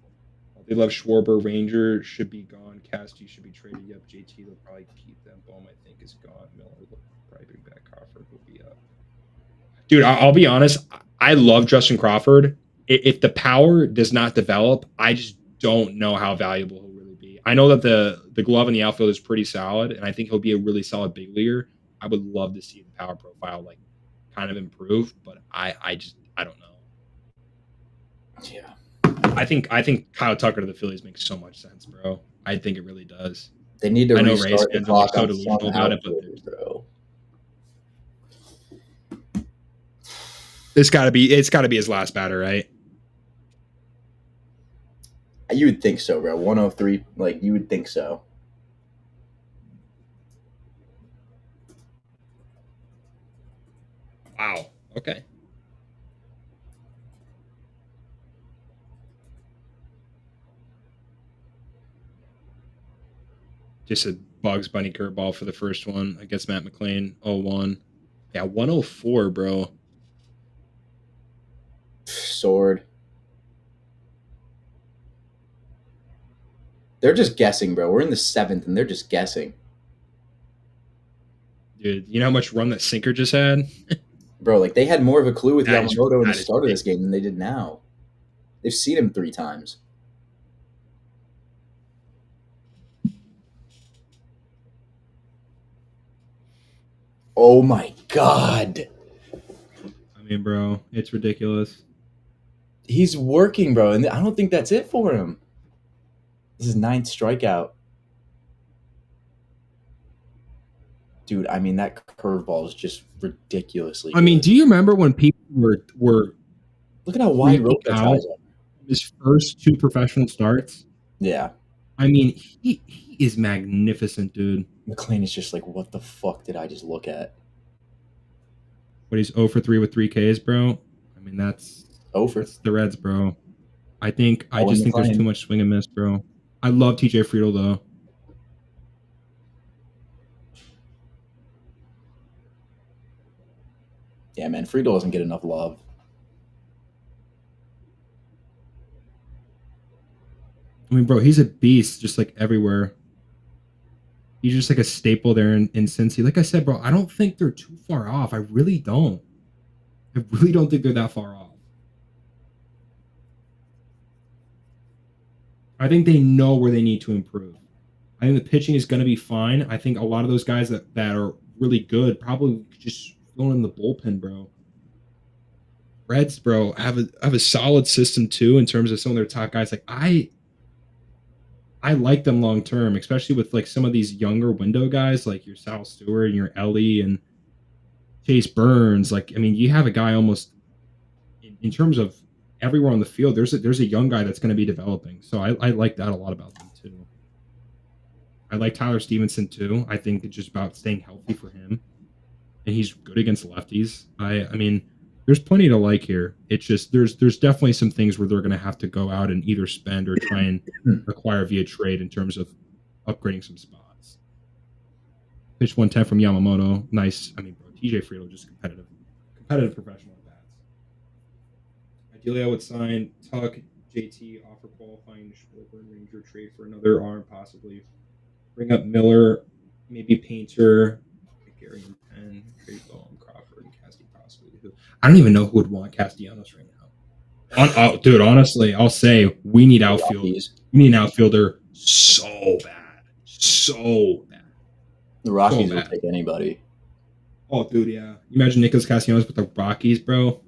Speaker 1: They love Schwarber. Ranger should be gone. Casty should be traded. Yep, JT they'll probably keep them. Bohm I think is gone. Miller will probably bring back. Crawford will be up. Dude, I'll be honest. I love Justin Crawford. If the power does not develop, I just don't know how valuable he'll really be. I know that the glove in the outfield is pretty solid, and I think he'll be a really solid big leaguer. I would love to see the power profile like kind of improve, but I don't know.
Speaker 2: Yeah.
Speaker 1: I think Kyle Tucker to the Phillies makes so much sense, bro. I think it really does.
Speaker 2: They need to restart the clock
Speaker 1: so delusional about it, but
Speaker 2: bro.
Speaker 1: It's got to be his last batter, right?
Speaker 2: You would think so, bro. 103, like you would think so.
Speaker 1: Wow. Okay. Just a Bugs Bunny curveball for the first one against Matt McClain. 0-1. Yeah, 104, bro.
Speaker 2: Sword. They're just guessing, bro. We're in the 7th, and they're just guessing.
Speaker 1: Dude, you know how much run that sinker just had?
Speaker 2: Bro, like they had more of a clue with Yamamoto in the start of this game than they did now. They've seen him 3 times. Oh my God.
Speaker 1: I mean, bro, it's ridiculous.
Speaker 2: He's working, bro, and I don't think that's it for him. This is 9th strikeout. Dude, I mean, that curveball is just ridiculously good.
Speaker 1: I mean, do you remember when people were
Speaker 2: look at how wide rope that ties up?
Speaker 1: His first 2 professional starts?
Speaker 2: Yeah.
Speaker 1: I mean, he is magnificent, dude.
Speaker 2: McClain is just like, what the fuck did I just look at?
Speaker 1: But he's 0 for 3 with 3 Ks, bro. I mean, that's the Reds, bro. I think there's too much swing and miss, bro. I love TJ Friedel, though.
Speaker 2: Yeah, man, Friedel doesn't get enough love.
Speaker 1: I mean, bro, he's a beast just like everywhere. He's just like a staple there in Cincy. Like I said, bro, I don't think they're too far off. I really don't. I really don't think they're that far off. I think they know where they need to improve. I think the pitching is going to be fine. I think a lot of those guys that are really good probably just thrown in the bullpen, bro. Reds, bro, have a solid system too in terms of some of their top guys. Like I like them long term, especially with like some of these younger window guys like your Sal Stewart and your Ellie and Chase Burns. Like, I mean, you have a guy almost in terms of everywhere on the field. There's a young guy that's going to be developing. So I like that a lot about them too. I like Tyler Stevenson too. I think it's just about staying healthy for him, and he's good against lefties. I mean, there's plenty to like here. It's just there's definitely some things where they're going to have to go out and either spend or try and acquire via trade in terms of upgrading some spots. Pitch 110 from Yamamoto. Nice. I mean, bro, TJ Friedel just competitive professional at bats. Ideally, I would sign Tuck, JT, offer qualifying Schwarber and Ranger, trade for another arm, possibly bring up Miller, maybe Painter, Gary and Penn, trade Bohm, Crawford, and Casty possibly. I don't even know who would want Castellanos right now. Dude, honestly, I'll say we need outfield. We need an outfielder so bad. So bad.
Speaker 2: The Rockies will take anybody.
Speaker 1: Oh, dude, yeah. Imagine Nicholas Castellanos with the Rockies, bro.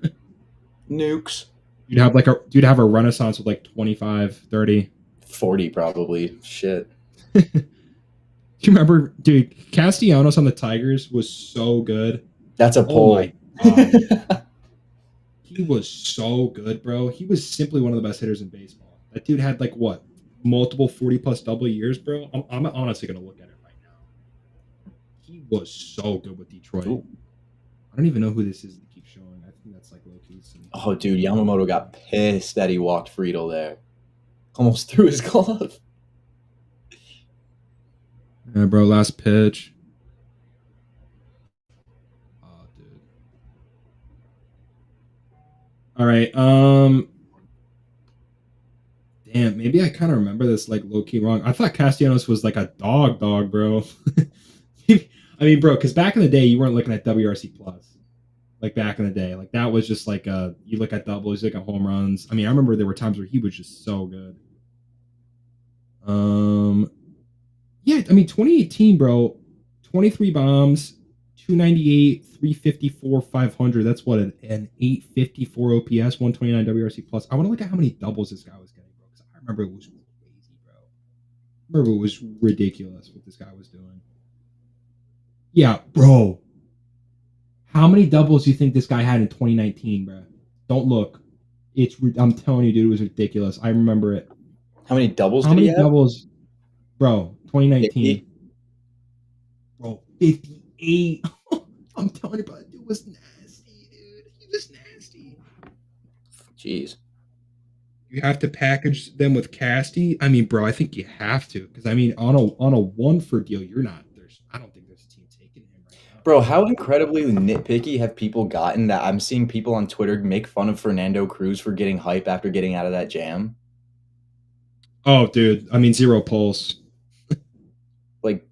Speaker 2: Nukes.
Speaker 1: You'd have a renaissance with like 25, 30.
Speaker 2: 40 probably. Shit.
Speaker 1: you remember, dude? Castellanos on the Tigers was so good.
Speaker 2: That's a
Speaker 1: Oh
Speaker 2: pull.
Speaker 1: my god, he was so good, bro. He was simply one of the best hitters in baseball. That dude had like what, multiple 40+ double years, bro. I'm honestly gonna look at it right now. He was so good with Detroit.
Speaker 2: Ooh.
Speaker 1: I don't even know who this is that keeps showing. I think that's like low key.
Speaker 2: Oh, dude, Yamamoto got pissed that he walked Friedel there. Almost threw his glove.
Speaker 1: Yeah, bro. Last pitch. Oh, dude. All right. Damn. Maybe I kind of remember this like low key wrong. I thought Castellanos was like a dog, bro. I mean, bro, because back in the day, you weren't looking at WRC plus. Like back in the day, like that was just like you look at doubles, you look at home runs. I mean, I remember there were times where he was just so good. Yeah, I mean, 2018, bro, 23 bombs, 298, 354, 500. That's what an 854 OPS, 129 WRC plus. I want to look at how many doubles this guy was getting, bro, because I remember it was crazy, bro. I remember it was ridiculous what this guy was doing. Yeah, bro. How many doubles do you think this guy had in 2019, bro? Don't look. I'm telling you, dude, it was ridiculous. I remember it.
Speaker 2: How many doubles
Speaker 1: How
Speaker 2: did he
Speaker 1: many
Speaker 2: have?
Speaker 1: doubles, bro? 2019,
Speaker 2: 50?
Speaker 1: bro, 58. I'm telling you, bro, that dude was nasty, dude. He was nasty.
Speaker 2: Jeez.
Speaker 1: You have to package them with Casty. I mean, bro, I think you have to because I mean, on a one for deal, you're not. I don't think there's a team taking him right now.
Speaker 2: Bro, how incredibly nitpicky have people gotten that I'm seeing people on Twitter make fun of Fernando Cruz for getting hype after getting out of that jam?
Speaker 1: Oh, dude. I mean, zero pulse.
Speaker 2: Like,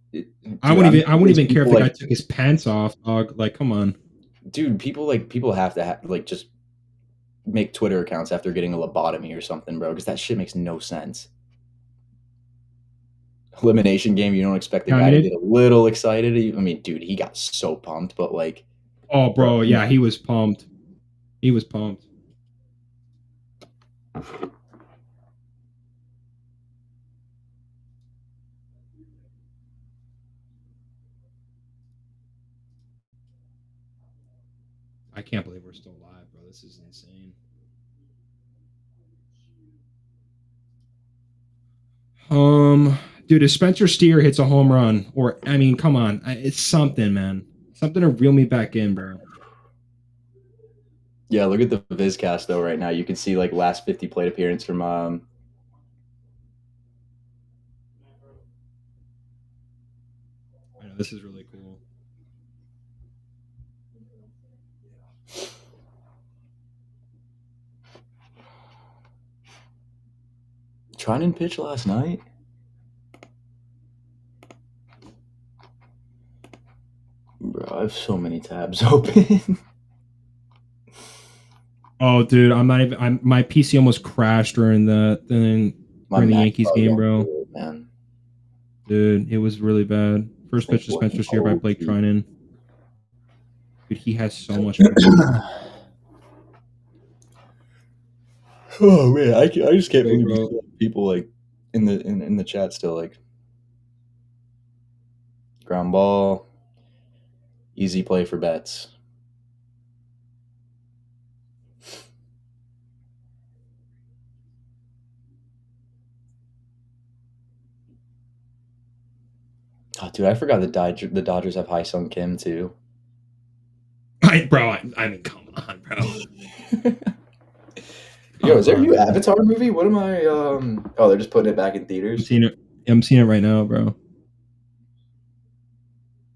Speaker 1: I wouldn't even care if the guy
Speaker 2: like,
Speaker 1: took his pants off, dog. Like, come on.
Speaker 2: dude, people have to like just make Twitter accounts after getting a lobotomy or something, bro, because that shit makes no sense. Elimination game, you don't expect the
Speaker 1: Yeah, I
Speaker 2: guy
Speaker 1: mean,
Speaker 2: to get a little excited. I mean, dude, he got so pumped, but like,
Speaker 1: oh,
Speaker 2: bro,
Speaker 1: bro, yeah, he was pumped. He was pumped. I can't believe we're still live, bro. This is insane. Dude, if Spencer Steer hits a home run, or I mean, come on, it's something, man. Something to reel me back in, bro.
Speaker 2: Yeah, look at the Vizcast though. Right now, you can see like last 50 plate appearance from.
Speaker 1: I know this is really cool.
Speaker 2: Trinan pitch last night. Bro, I have so many tabs open.
Speaker 1: Oh, dude, I'm not even. My PC almost crashed during the Yankees game, bro.
Speaker 2: Good, man.
Speaker 1: Dude, it was really bad. First pitch to Spencer Steer by Blake Trinan. Dude, he has so much potential.
Speaker 2: Oh man, I just can't believe people like in the chat still like ground ball, easy play for bets. Oh, dude, I forgot the Dodgers have Hai-Sung Kim too.
Speaker 1: I mean, come on, bro.
Speaker 2: Yo, is there a new Avatar movie? What am I? Oh, they're just putting it back in theaters.
Speaker 1: I'm seeing it right now, bro.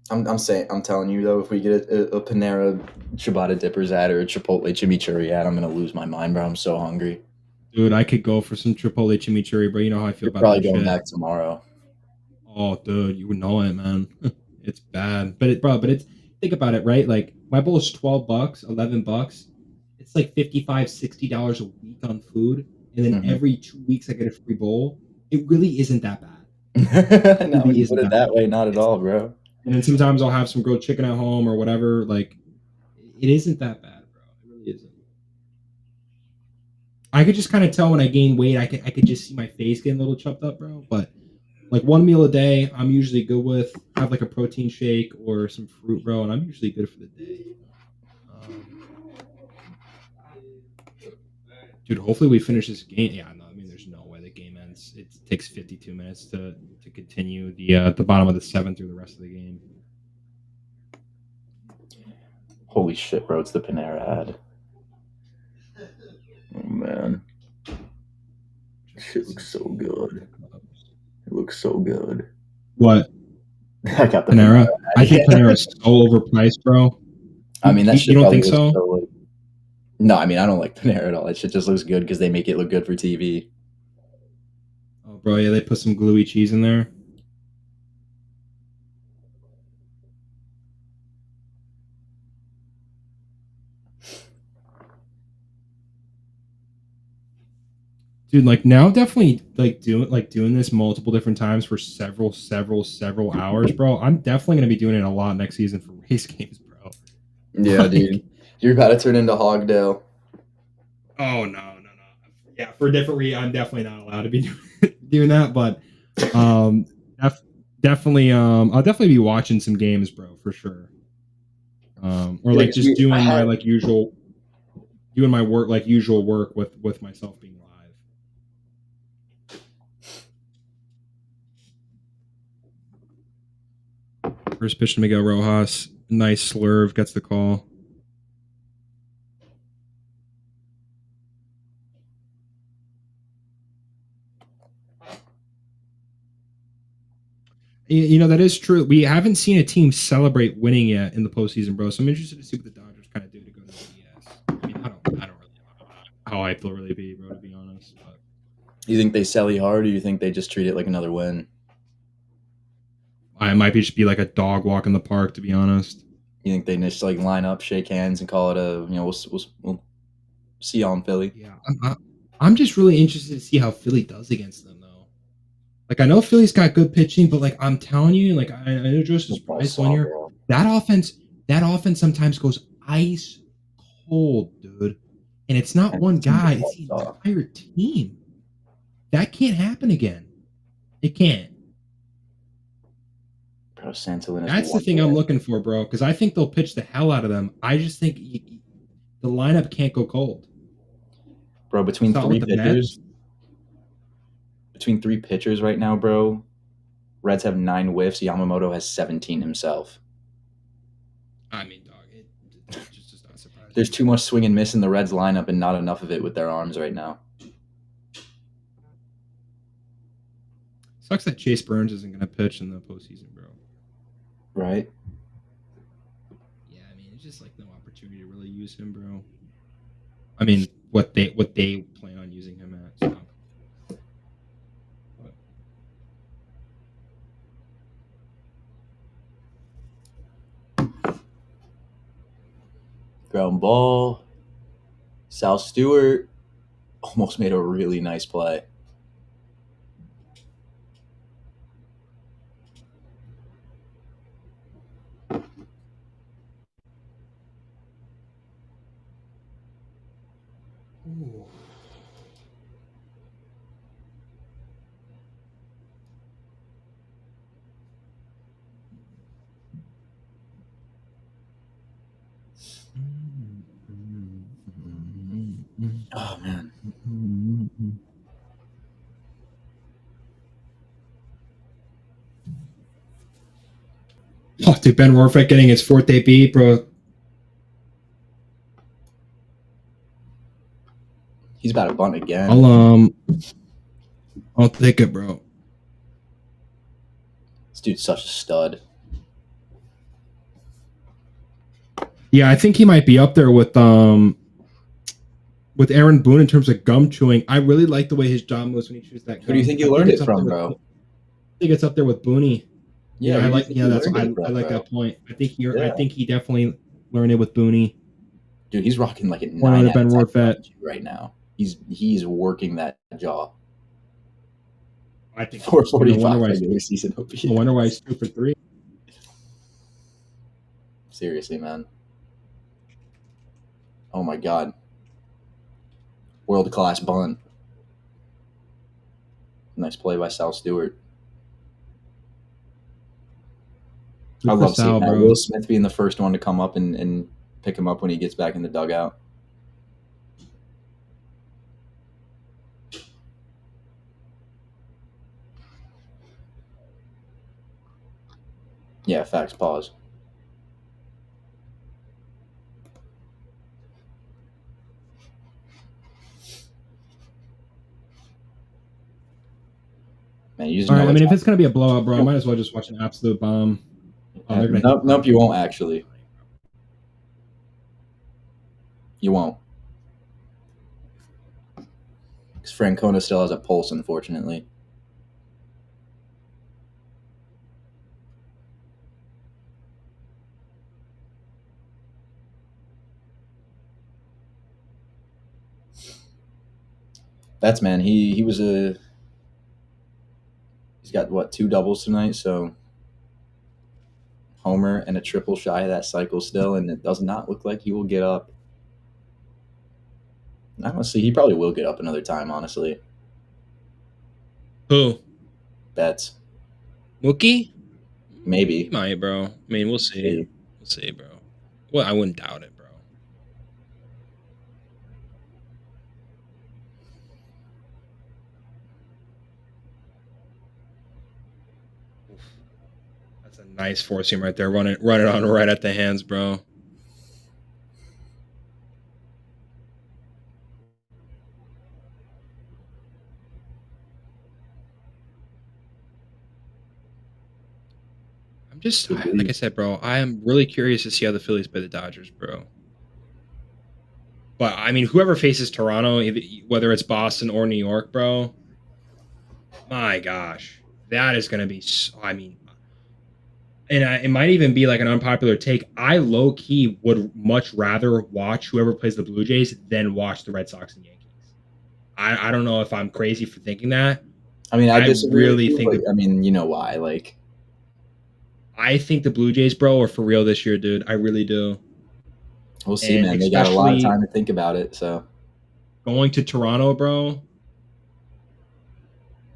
Speaker 2: I'm telling you though, if we get a Panera Ciabatta Dippers ad or a Chipotle Chimichurri ad, I'm gonna lose my mind, bro. I'm so hungry.
Speaker 1: Dude, I could go for some Chipotle chimichurri, bro. You know how I feel about
Speaker 2: Probably
Speaker 1: that
Speaker 2: going
Speaker 1: shit.
Speaker 2: back tomorrow.
Speaker 1: Oh, dude, you would know it, man. It's bad, but it's think about it, right? Like my bowl is $12, $11. It's like $55, $60 a week on food, and then every 2 weeks I get a free bowl. It really isn't that bad.
Speaker 2: No, when you put it that way, not at all, bro.
Speaker 1: And then sometimes I'll have some grilled chicken at home or whatever. Like, it isn't that bad, bro. It really isn't. I could just kind of tell when I gain weight. I could just see my face getting a little chopped up, bro. But like one meal a day, I'm usually good with. Have like a protein shake or some fruit, bro, and I'm usually good for the day. Dude, hopefully we finish this game. Yeah, no, I mean, there's no way the game ends. It takes 52 minutes to continue the bottom of the seventh through the rest of the game.
Speaker 2: Holy shit, bro! It's the Panera ad. Oh man, shit looks so good. It looks so good.
Speaker 1: What?
Speaker 2: I got the
Speaker 1: Panera?
Speaker 2: Panera ad.
Speaker 1: I think Panera is so overpriced, bro.
Speaker 2: I mean, that shit
Speaker 1: you don't
Speaker 2: probably
Speaker 1: think
Speaker 2: looks
Speaker 1: so?
Speaker 2: like, no, I mean, I don't like Panera at all. That shit just looks good because they make it look good for TV.
Speaker 1: Oh, bro, yeah, they put some gluey cheese in there. Dude, like now, definitely doing this multiple different times for several hours, bro. I'm definitely gonna be doing it a lot next season for race games, bro.
Speaker 2: Yeah,
Speaker 1: Like,
Speaker 2: dude, you're about to turn into Hogdale.
Speaker 1: oh no. Yeah, for a different reason, I'm definitely not allowed to be doing that, but definitely, I'll definitely be watching some games, bro, for sure. Or
Speaker 2: Yeah,
Speaker 1: like
Speaker 2: 'cause
Speaker 1: just doing my
Speaker 2: had,
Speaker 1: doing my work like usual work with myself being live. First pitch to Miguel Rojas, nice slurve, gets the call. You know, that is true. We haven't seen a team celebrate winning yet in the postseason, bro. So I'm interested to see what the Dodgers kind of do to go to the DS. I mean, I don't really know how I feel really be, bro, to be honest. But
Speaker 2: you think they sell you hard, or you think they just treat it like another win?
Speaker 1: I might just be like a dog walk in the park, to be honest.
Speaker 2: You think they just like line up, shake hands, and call it a we'll see y'all in Philly?
Speaker 1: Yeah, I'm just really interested to see how Philly does against them, though. Like I know Philly's got good pitching, but like I'm telling you, like I know Joe's surprised one year. That offense sometimes goes ice cold, dude. And it's not one guy; it's the entire team. That can't happen again. It can't.
Speaker 2: Bro, Santolin is
Speaker 1: That's the thing I'm looking for, bro. Because I think they'll pitch the hell out of them. I just think the lineup can't go cold.
Speaker 2: Bro, between three pitchers right now, bro, Reds have 9 whiffs. Yamamoto has 17 himself.
Speaker 1: I mean, dog, it just not surprising.
Speaker 2: There's too much swing and miss in the Reds lineup and not enough of it with their arms right now.
Speaker 1: Sucks that Chase Burns isn't going to pitch in the postseason, bro.
Speaker 2: Right?
Speaker 1: Yeah, I mean, it's just like no opportunity to really use him, bro. I mean, what they plan on using him at. So.
Speaker 2: Ground ball. Sal Stewart almost made a really nice play.
Speaker 1: Ooh.
Speaker 2: Oh, man.
Speaker 1: Oh, dude, Ben Warfek getting his 4th debut, bro.
Speaker 2: He's about to bunt again.
Speaker 1: I'll take it, bro.
Speaker 2: This dude's such a stud.
Speaker 1: Yeah, I think he might be up there with Aaron Boone in terms of gum chewing. I really like the way his jaw moves when he chews that gum.
Speaker 2: Who do you think you learned it from, bro?
Speaker 1: I think it's up there with Booney.
Speaker 2: Yeah,
Speaker 1: I like. Yeah, that's. I like that point. I think he definitely learned it with Booney.
Speaker 2: Dude, he's rocking like a 9
Speaker 1: out of 10
Speaker 2: right now. He's working that jaw.
Speaker 1: I think
Speaker 2: 445 regular season OPS.
Speaker 1: I wonder why he's 2 for 3.
Speaker 2: Seriously, man. Oh my god. World class bunt. Nice play by Sal Stewart. I
Speaker 1: Good for
Speaker 2: love seeing
Speaker 1: Sal,
Speaker 2: that.
Speaker 1: bro.
Speaker 2: Will Smith being the first one to come up and pick him up when he gets back in the dugout. Yeah, facts. Pause. Man, you just
Speaker 1: All right.
Speaker 2: know
Speaker 1: I mean,
Speaker 2: it's
Speaker 1: if it's gonna be a blowout, bro, I might as well just watch an absolute bomb. Oh, they're gonna
Speaker 2: nope,
Speaker 1: hit
Speaker 2: nope, you
Speaker 1: Francona.
Speaker 2: won't actually. You won't. Because Francona still has a pulse, unfortunately. That's man. He was a. He's got what 2 doubles tonight, so homer and a triple shy of that cycle still, and it does not look like he will get up. Honestly, he probably will get up another time. Honestly,
Speaker 1: Who?
Speaker 2: bets
Speaker 1: Mookie? He
Speaker 2: maybe.
Speaker 1: might, bro. I mean, we'll see.
Speaker 2: See.
Speaker 1: We'll see, bro. Well, I wouldn't doubt it, bro. Oof. That's a nice four seam right there. Run it on right at the hands, bro. I'm just like I said, bro. I am really curious to see how the Phillies play the Dodgers, bro. But I mean, whoever faces Toronto, whether it's Boston or New York, bro, my gosh, that is going to be. I mean, and it might even be like an unpopular take. I low key would much rather watch whoever plays the Blue Jays than watch the Red Sox and Yankees. I don't know if I'm crazy for thinking that.
Speaker 2: I mean, I
Speaker 1: I
Speaker 2: disagree with
Speaker 1: really
Speaker 2: you,
Speaker 1: think
Speaker 2: but I mean, you know why? Like,
Speaker 1: I think the Blue Jays, bro, are for real this year, dude. I really do.
Speaker 2: we'll see,
Speaker 1: And
Speaker 2: man. They got a lot of
Speaker 1: especially
Speaker 2: time to think about it, so
Speaker 1: going to Toronto, bro.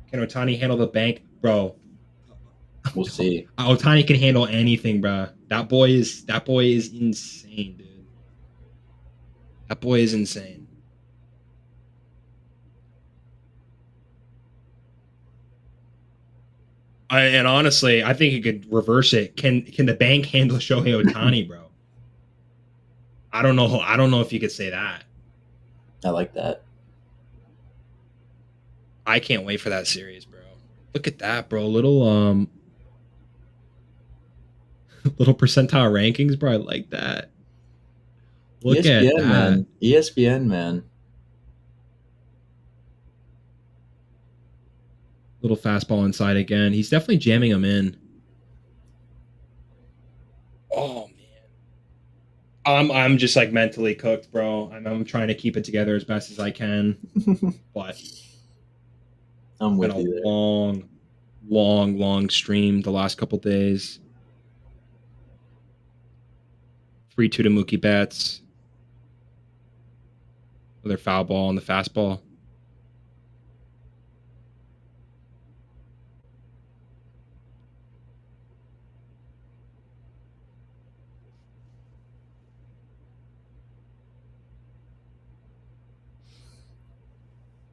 Speaker 1: Can Otani handle the bank, bro?
Speaker 2: we'll see.
Speaker 1: Otani can handle anything, bro. That boy is insane, dude. That boy is insane. And honestly, I think he could reverse it. Can the bank handle Shohei Otani, bro? I don't know. I don't know if you could say that.
Speaker 2: I like that.
Speaker 1: I can't wait for that series, bro. Look at that, bro. Little little percentile rankings, bro. I like that. Look at
Speaker 2: ESPN,
Speaker 1: that.
Speaker 2: man. ESPN, man.
Speaker 1: Little fastball inside again. He's definitely jamming him in. Oh man. I'm just like mentally cooked, bro. I'm trying to keep it together as best as I can. But
Speaker 2: I'm
Speaker 1: it's been
Speaker 2: with
Speaker 1: a
Speaker 2: you there.
Speaker 1: long stream the last couple days. 3-2 to Mookie Betts. Another foul ball on the fastball.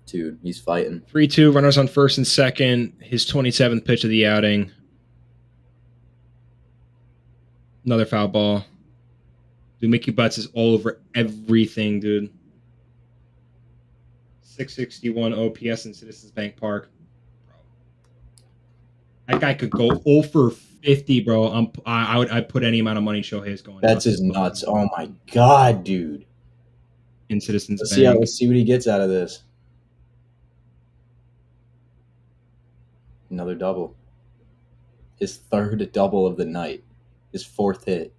Speaker 2: Dude, he's fighting.
Speaker 1: 3-2, runners on first and second. His 27th pitch of the outing. Another foul ball. Dude, Mickey Butts is all over everything, dude. 661 OPS in Citizens Bank Park. Bro. That guy could go 0 for 50, bro. I'd put any amount of money Shohei is going
Speaker 2: That's
Speaker 1: nuts
Speaker 2: his nuts. Oh my god, dude.
Speaker 1: in Citizens
Speaker 2: Let's
Speaker 1: Bank.
Speaker 2: see what he gets out of this. Another double. His 3rd double of the night. His 4th hit.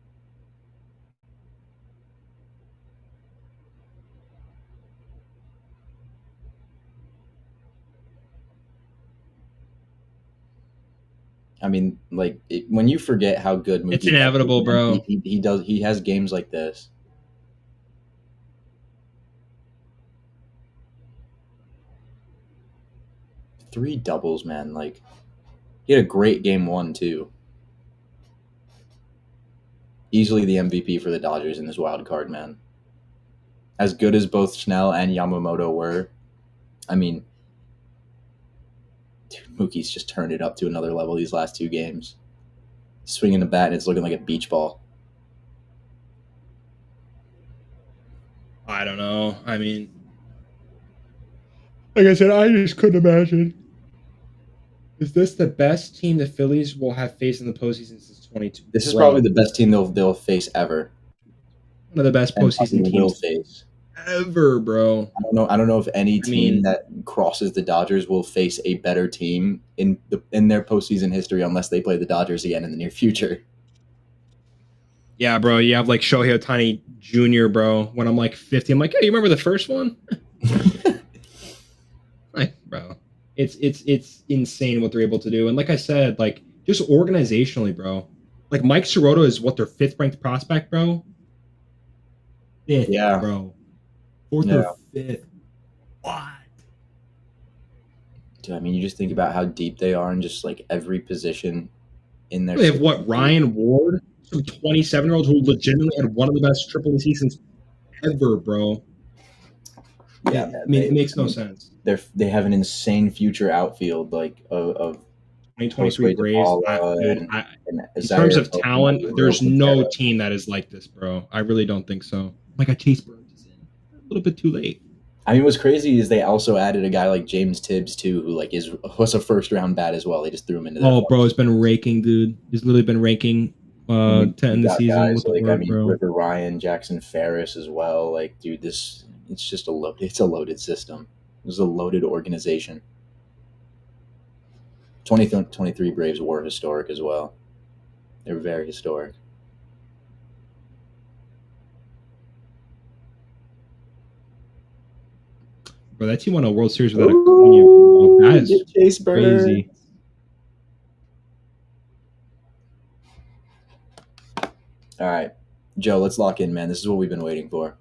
Speaker 2: I mean, like when you forget how good Mookie
Speaker 1: It's
Speaker 2: Betts is,
Speaker 1: inevitable,
Speaker 2: man,
Speaker 1: bro.
Speaker 2: he has games like this. Three doubles, man. Like he had a great game 1 too. Easily the MVP for the Dodgers in this wild card, man. As good as both Snell and Yamamoto were, I mean, dude, Mookie's just turned it up to another level these last 2 games. Swinging the bat and it's looking like a beach ball.
Speaker 1: I don't know. I mean, like I said, I just couldn't imagine. Is this the best team the Phillies will have faced in the postseason since 22?
Speaker 2: This is probably the best team they'll face ever.
Speaker 1: One of the best
Speaker 2: And
Speaker 1: postseason
Speaker 2: probably will
Speaker 1: teams
Speaker 2: face.
Speaker 1: ever, bro.
Speaker 2: I don't know if any team that crosses the Dodgers will face a better team in their postseason history unless they play the Dodgers again in the near future.
Speaker 1: Yeah, bro. You have like Shohei Ohtani Jr., bro. When I'm like 50, I'm like, hey, you remember the first one? Like, bro, it's insane what they're able to do. And like I said, like just organizationally, bro. Like Mike Sirota is what their 5th ranked prospect, bro. 5th,
Speaker 2: Yeah,
Speaker 1: bro. 4th or 5th. What?
Speaker 2: Dude, I mean, you just think about how deep they are in just like every position in their.
Speaker 1: They have what, Ryan Ward, some 27-year-old who legitimately had one of the best triple seasons ever, bro.
Speaker 2: Yeah,
Speaker 1: I mean, it makes no sense.
Speaker 2: They have an insane future outfield, like of
Speaker 1: 2023 Braves. In terms of talent, there's no team that is like this, bro. I really don't think so. Like a Chase Burns is in a little bit too late.
Speaker 2: I mean, what's crazy is they also added a guy like James Tibbs too, who like was a first round bat as well. They just threw him into.
Speaker 1: Oh, bro, it's been raking, dude. He's literally been ranking 10 in the season with the
Speaker 2: like,
Speaker 1: work, bro.
Speaker 2: River Ryan, Jackson Ferris as well. Like, dude, it's just a loaded system. It's a loaded organization. 2023 Braves were historic as well. They were very historic.
Speaker 1: Bro, that team won a World Series without Acuna, bro. That is
Speaker 2: Chase
Speaker 1: crazy.
Speaker 2: All right, Joe, let's lock in, man. This is what we've been waiting for.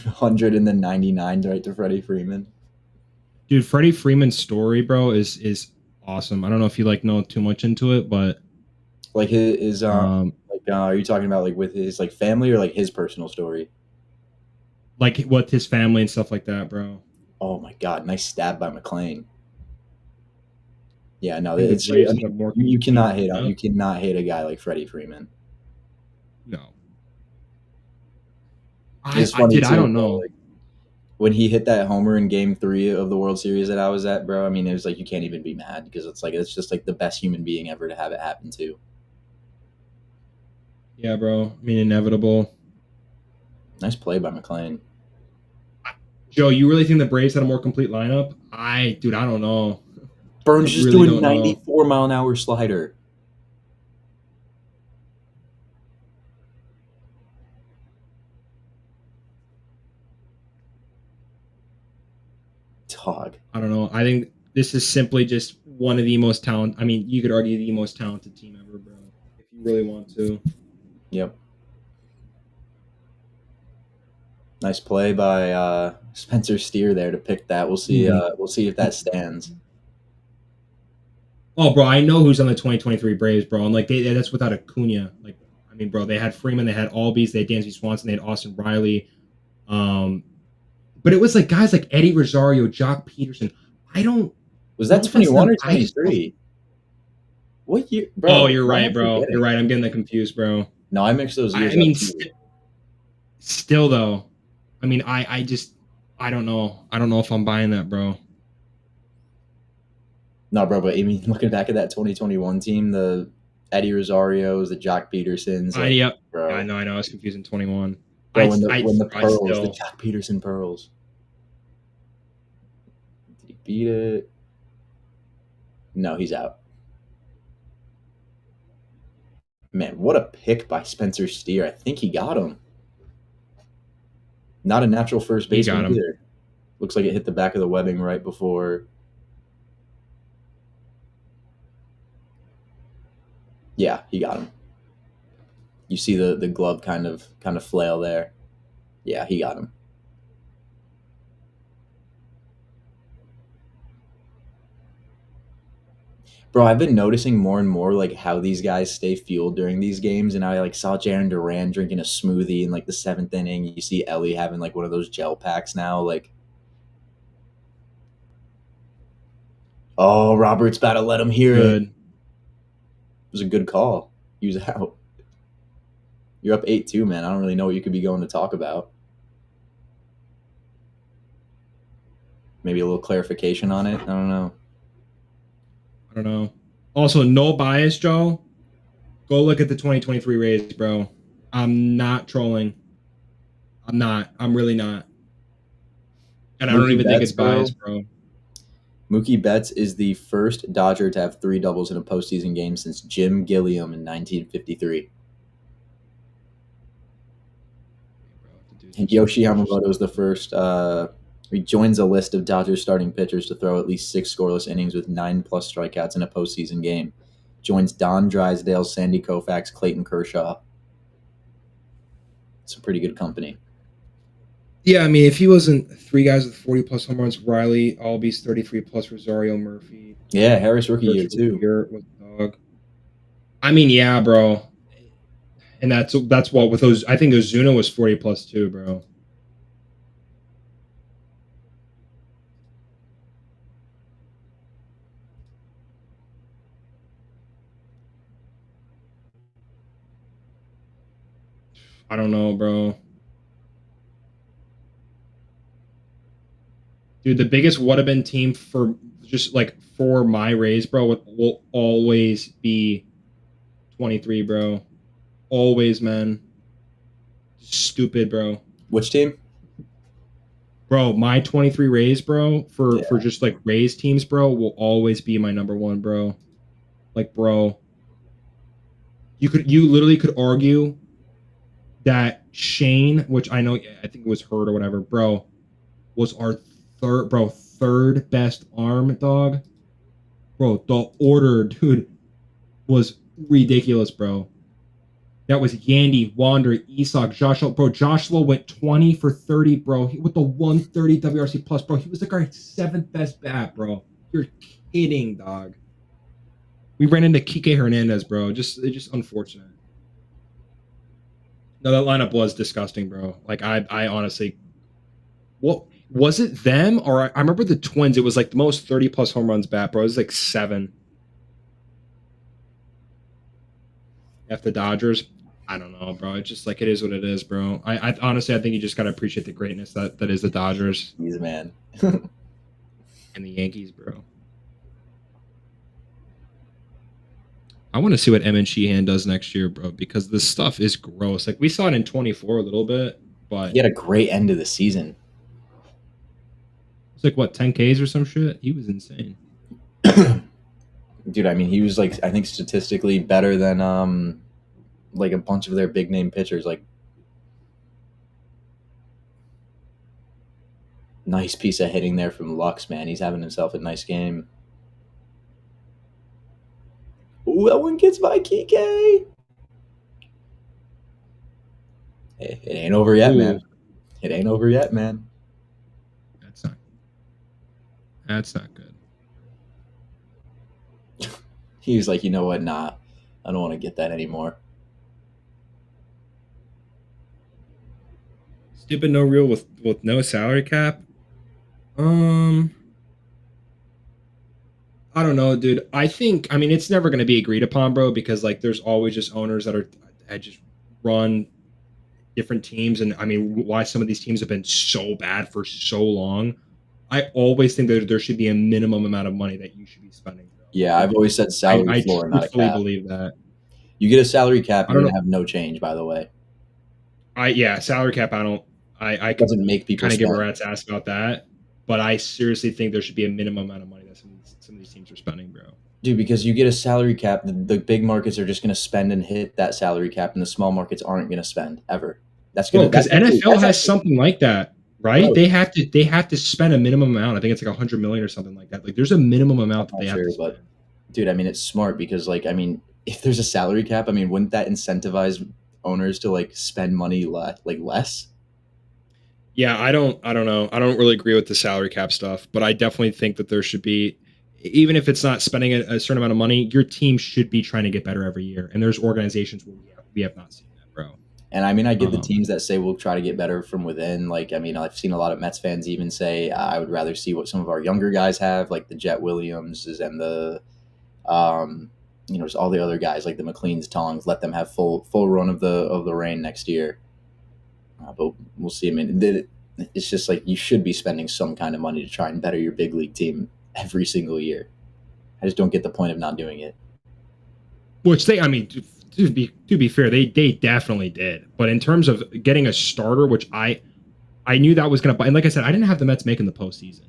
Speaker 2: 100 and then 99 right to Freddie Freeman.
Speaker 1: Dude, Freddie Freeman's story, bro, is awesome. I don't know if you like know too much into it, but
Speaker 2: like his are you talking about like with his like family or like his personal story?
Speaker 1: Like with his family and stuff like that, bro.
Speaker 2: Oh my God, nice stab by McLean. Yeah, no, it's I mean, you cannot hate on you cannot hate a guy like Freddie Freeman.
Speaker 1: No.
Speaker 2: I don't know. Like, when he hit that homer in Game 3 of the World Series that I was at, bro, I mean, it was like you can't even be mad because it's just like the best human being ever to have it happen to.
Speaker 1: Yeah, bro. I mean, inevitable.
Speaker 2: Nice play by McLean.
Speaker 1: Joe, you really think the Braves had a more complete lineup? I don't know.
Speaker 2: Burns just really doing 94-mile-an-hour slider. Dog.
Speaker 1: I don't know. I think this is simply just one of the most talented. I mean, you could argue the most talented team ever, bro. If you really want to.
Speaker 2: Yep. Nice play by Spencer Steer there to pick that. We'll see. We'll see if that stands.
Speaker 1: Oh, bro, I know who's on the 2023 Braves, bro. And like that's without Acuna. Like, I mean, bro, they had Freeman, they had Albies, they had Dansby Swanson, they had Austin Riley. But it was like guys like Eddie Rosario, Jock Peterson.
Speaker 2: Was that 21 or 23? What year, bro?
Speaker 1: Oh, you're right, bro. You're right. I'm getting that confused, bro.
Speaker 2: No, I mixed those years.
Speaker 1: I mean, still though. I mean, I don't know. I don't know if I'm buying that, bro.
Speaker 2: No, bro, but I mean, looking back at that 2021 team, the Eddie Rosarios, the Jock Petersons. Like,
Speaker 1: yep.
Speaker 2: Bro.
Speaker 1: I know. I was confused in 21.
Speaker 2: Bro, when the Pearls, the Jock Peterson Pearls. Did he beat it? No, he's out. Man, what a pick by Spencer Steer. I think he got him. Not a natural first baseman either. Looks like it hit the back of the webbing right before. Yeah, he got him. You see the glove kind of flail there. Yeah, he got him. Bro, I've been noticing more and more like how these guys stay fueled during these games, and I like saw Jaron Duran drinking a smoothie in like the 7th inning. You see Ellie having like one of those gel packs now. Like, oh, Robert's about to let him hear it. It
Speaker 1: Good.
Speaker 2: was a good call. He was out. You're up 8-2, man. I don't really know what you could be going to talk about. Maybe a little clarification on it. I don't know.
Speaker 1: I don't know. Also, no bias, Joe. Go look at the 2023 Rays, bro. I'm not trolling. I'm not. I'm really not. And I don't
Speaker 2: Mookie
Speaker 1: even think
Speaker 2: Betts,
Speaker 1: it's biased, bro.
Speaker 2: Mookie Betts is the first Dodger to have 3 doubles in a postseason game since Jim Gilliam in 1953. And Yoshi Yamamoto is the first. He joins a list of Dodgers starting pitchers to throw at least 6 scoreless innings with 9+ strikeouts in a postseason game. Joins Don Drysdale, Sandy Koufax, Clayton Kershaw. It's a pretty good company.
Speaker 1: Yeah, I mean, if he wasn't 3 guys with 40+ home runs, Riley Albies 33+, Rosario Murphy.
Speaker 2: Yeah, Harris rookie year too.
Speaker 1: With Dog. I mean, yeah, bro. And that's what with those. I think Ozuna was 40+ too, bro. I don't know, bro. Dude, the biggest would have been team for just like for my Rays, bro, will always be 23, bro. Always, man. Stupid, bro.
Speaker 2: Which team?
Speaker 1: Bro, my 23 Rays, bro, for just like Rays teams, bro, will always be my number one, bro. Like, bro, you literally could argue that Shane, which I know, I think it was hurt or whatever, bro, was our third best arm, dog. Bro, the order, dude, was ridiculous, bro. That was Yandy, Wander, Isak, Joshua. Bro, Joshua went 20 for 30, bro. With the 130 WRC plus, bro. He was like our 7th best bat, bro. You're kidding, dog. We ran into Kike Hernandez, bro. It's just unfortunate. No, that lineup was disgusting, bro. Like I honestly, what was it them or I remember the Twins? It was like the most 30+ home runs bat, bro. It was like 7. F the Dodgers. I don't know, bro. It's just like it is what it is, bro. I honestly I think you just gotta appreciate the greatness that is the Dodgers.
Speaker 2: He's a man.
Speaker 1: And the Yankees, bro. I want to see what Evan Sheehan does next year, bro, because this stuff is gross. Like we saw it in 24 a little bit, but
Speaker 2: he had a great end of the season.
Speaker 1: It's like what 10 Ks or some shit. He was insane.
Speaker 2: Dude, I mean, he was like I think statistically better than like a bunch of their big name pitchers. Like, nice piece of hitting there from Lux, man. He's having himself a nice game. Ooh, that one gets by Kike. It ain't over yet, man. It ain't over yet, man.
Speaker 1: That's not good.
Speaker 2: He was like, you know what? Nah, I don't want to get that anymore.
Speaker 1: Stupid no real with no salary cap. I don't know, dude. I mean, it's never going to be agreed upon, bro, because like there's always just owners that just run different teams, and I mean, why some of these teams have been so bad for so long. I always think that there should be a minimum amount of money that you should be spending. Bro.
Speaker 2: Yeah, I've always said salary floor, not a cap. I
Speaker 1: believe that.
Speaker 2: You get a salary cap, you're gonna have no change. By the way,
Speaker 1: salary cap. I
Speaker 2: doesn't make people
Speaker 1: kind of give a rat's ass about that, but I seriously think there should be a minimum amount of money that some of these teams are spending, bro.
Speaker 2: Dude, because you get a salary cap, the big markets are just going to spend and hit that salary cap, and the small markets aren't going to spend ever. That's good
Speaker 1: because NFL has something like that, right? Bro. They have to spend a minimum amount. I think it's like $100 million or something like that. Like there's a minimum amount that they have to spend. But,
Speaker 2: dude, I mean, it's smart because, like, I mean, if there's a salary cap, I mean, wouldn't that incentivize owners to like spend money less?
Speaker 1: Yeah, I don't know. I don't really agree with the salary cap stuff, but I definitely think that there should be. even if it's not spending a certain amount of money, your team should be trying to get better every year. And there's organizations where we have not seen that, bro.
Speaker 2: And I mean, I get the teams that say we'll try to get better from within. Like, I mean, I've seen a lot of Mets fans even say I would rather see what some of our younger guys have, like the Jet Williamses and the, just all the other guys like the McLeans, Tongs. Let them have full run of the reign next year. But we'll see. I mean, it's just like you should be spending some kind of money to try and better your big league team every single year. I just don't get the point of not doing it.
Speaker 1: Which I mean, to be fair, they definitely did. But in terms of getting a starter, which I knew that was going to, and like I said, I didn't have the Mets making the postseason.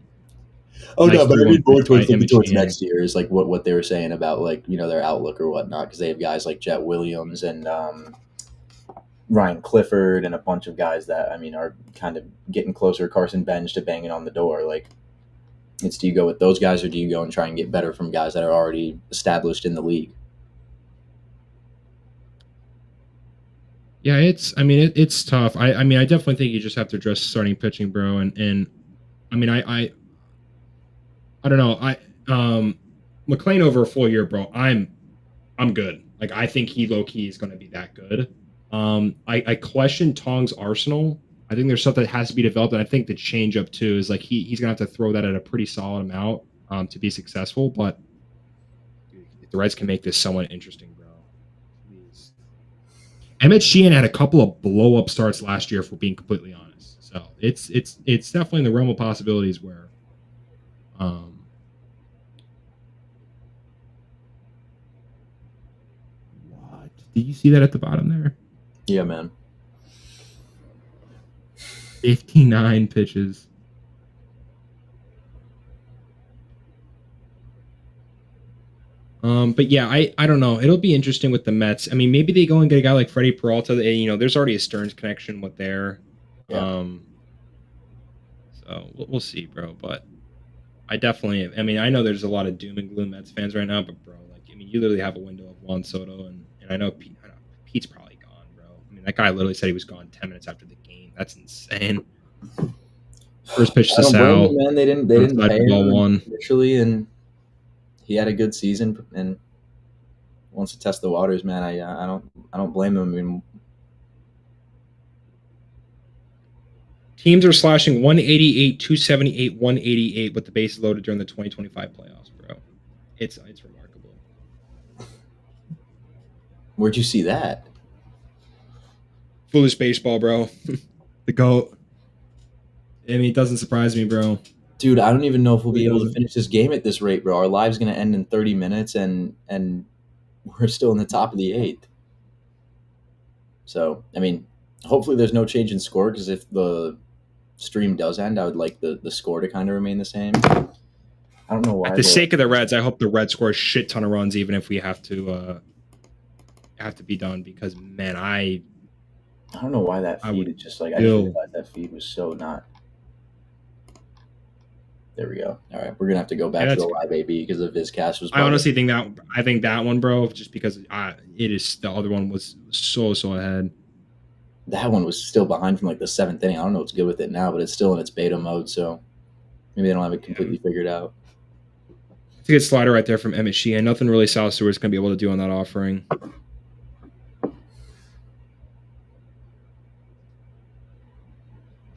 Speaker 2: Oh no, but I mean, more towards next year is like what they were saying about like their outlook or whatnot, because they have guys like Jet Williams and Ryan Clifford and a bunch of guys that are kind of getting closer. Carson Bench to banging on the door. Like, it's do you go with those guys or do you go and try and get better from guys that are already established in the league?
Speaker 1: Yeah, it's tough. I mean, I definitely think you just have to address starting pitching, bro. And I mean, I don't know. McLean over a full year, bro. I'm good. Like, I think he low key is going to be that good. I question Tong's arsenal. I think there's stuff that has to be developed, and I think the changeup too is like he's gonna have to throw that at a pretty solid amount to be successful. But dude, if the Reds can make this somewhat interesting, bro, please. Emmett Sheehan had a couple of blow up starts last year, for being completely honest. So it's definitely in the realm of possibilities where, what did you see that at the bottom there?
Speaker 2: Yeah, man.
Speaker 1: 59 pitches. But yeah, I don't know. It'll be interesting with the Mets. I mean, maybe they go and get a guy like Freddie Peralta. There's already a Stearns connection with there.
Speaker 2: Yeah.
Speaker 1: So we'll see, bro. But I know there's a lot of doom and gloom Mets fans right now, but bro, you literally have a window of Juan Soto, and I know Pete's probably gone, bro. I mean, that guy literally said he was gone 10 minutes after the game. That's insane. First pitch to Sal.
Speaker 2: Man, they didn't pay him initially, and he had a good season and wants to test the waters, man. I don't blame him. I mean,
Speaker 1: teams are slashing 188, 278, 188 with the bases loaded during the 2025 playoffs, bro. It's remarkable.
Speaker 2: Where'd you see that?
Speaker 1: Foolish baseball, bro. The GOAT. I mean, it doesn't surprise me, bro.
Speaker 2: Dude, I don't even know if we'll be able to finish this game at this rate, bro. Our live's going to end in 30 minutes, and we're still in the top of the 8th. So, I mean, hopefully there's no change in score, because if the stream does end, I would like the score to kind of remain the same. I don't know why.
Speaker 1: At the sake of the Reds, I hope the Reds score a shit ton of runs, even if we have to be done, because, man, I
Speaker 2: don't know why that feed is just like, I just realized that feed was so not. There we go. All right, we're gonna have to go back to the live AB because the Vizcast was.
Speaker 1: I honestly think that one, bro, just because it is, the other one was so ahead.
Speaker 2: That one was still behind from like the 7th inning. I don't know what's good with it now, but it's still in its beta mode, so maybe they don't have it completely figured out.
Speaker 1: It's a good slider right there from Emmett Sheehan. Nothing really Sal Stewart's gonna be able to do on that offering.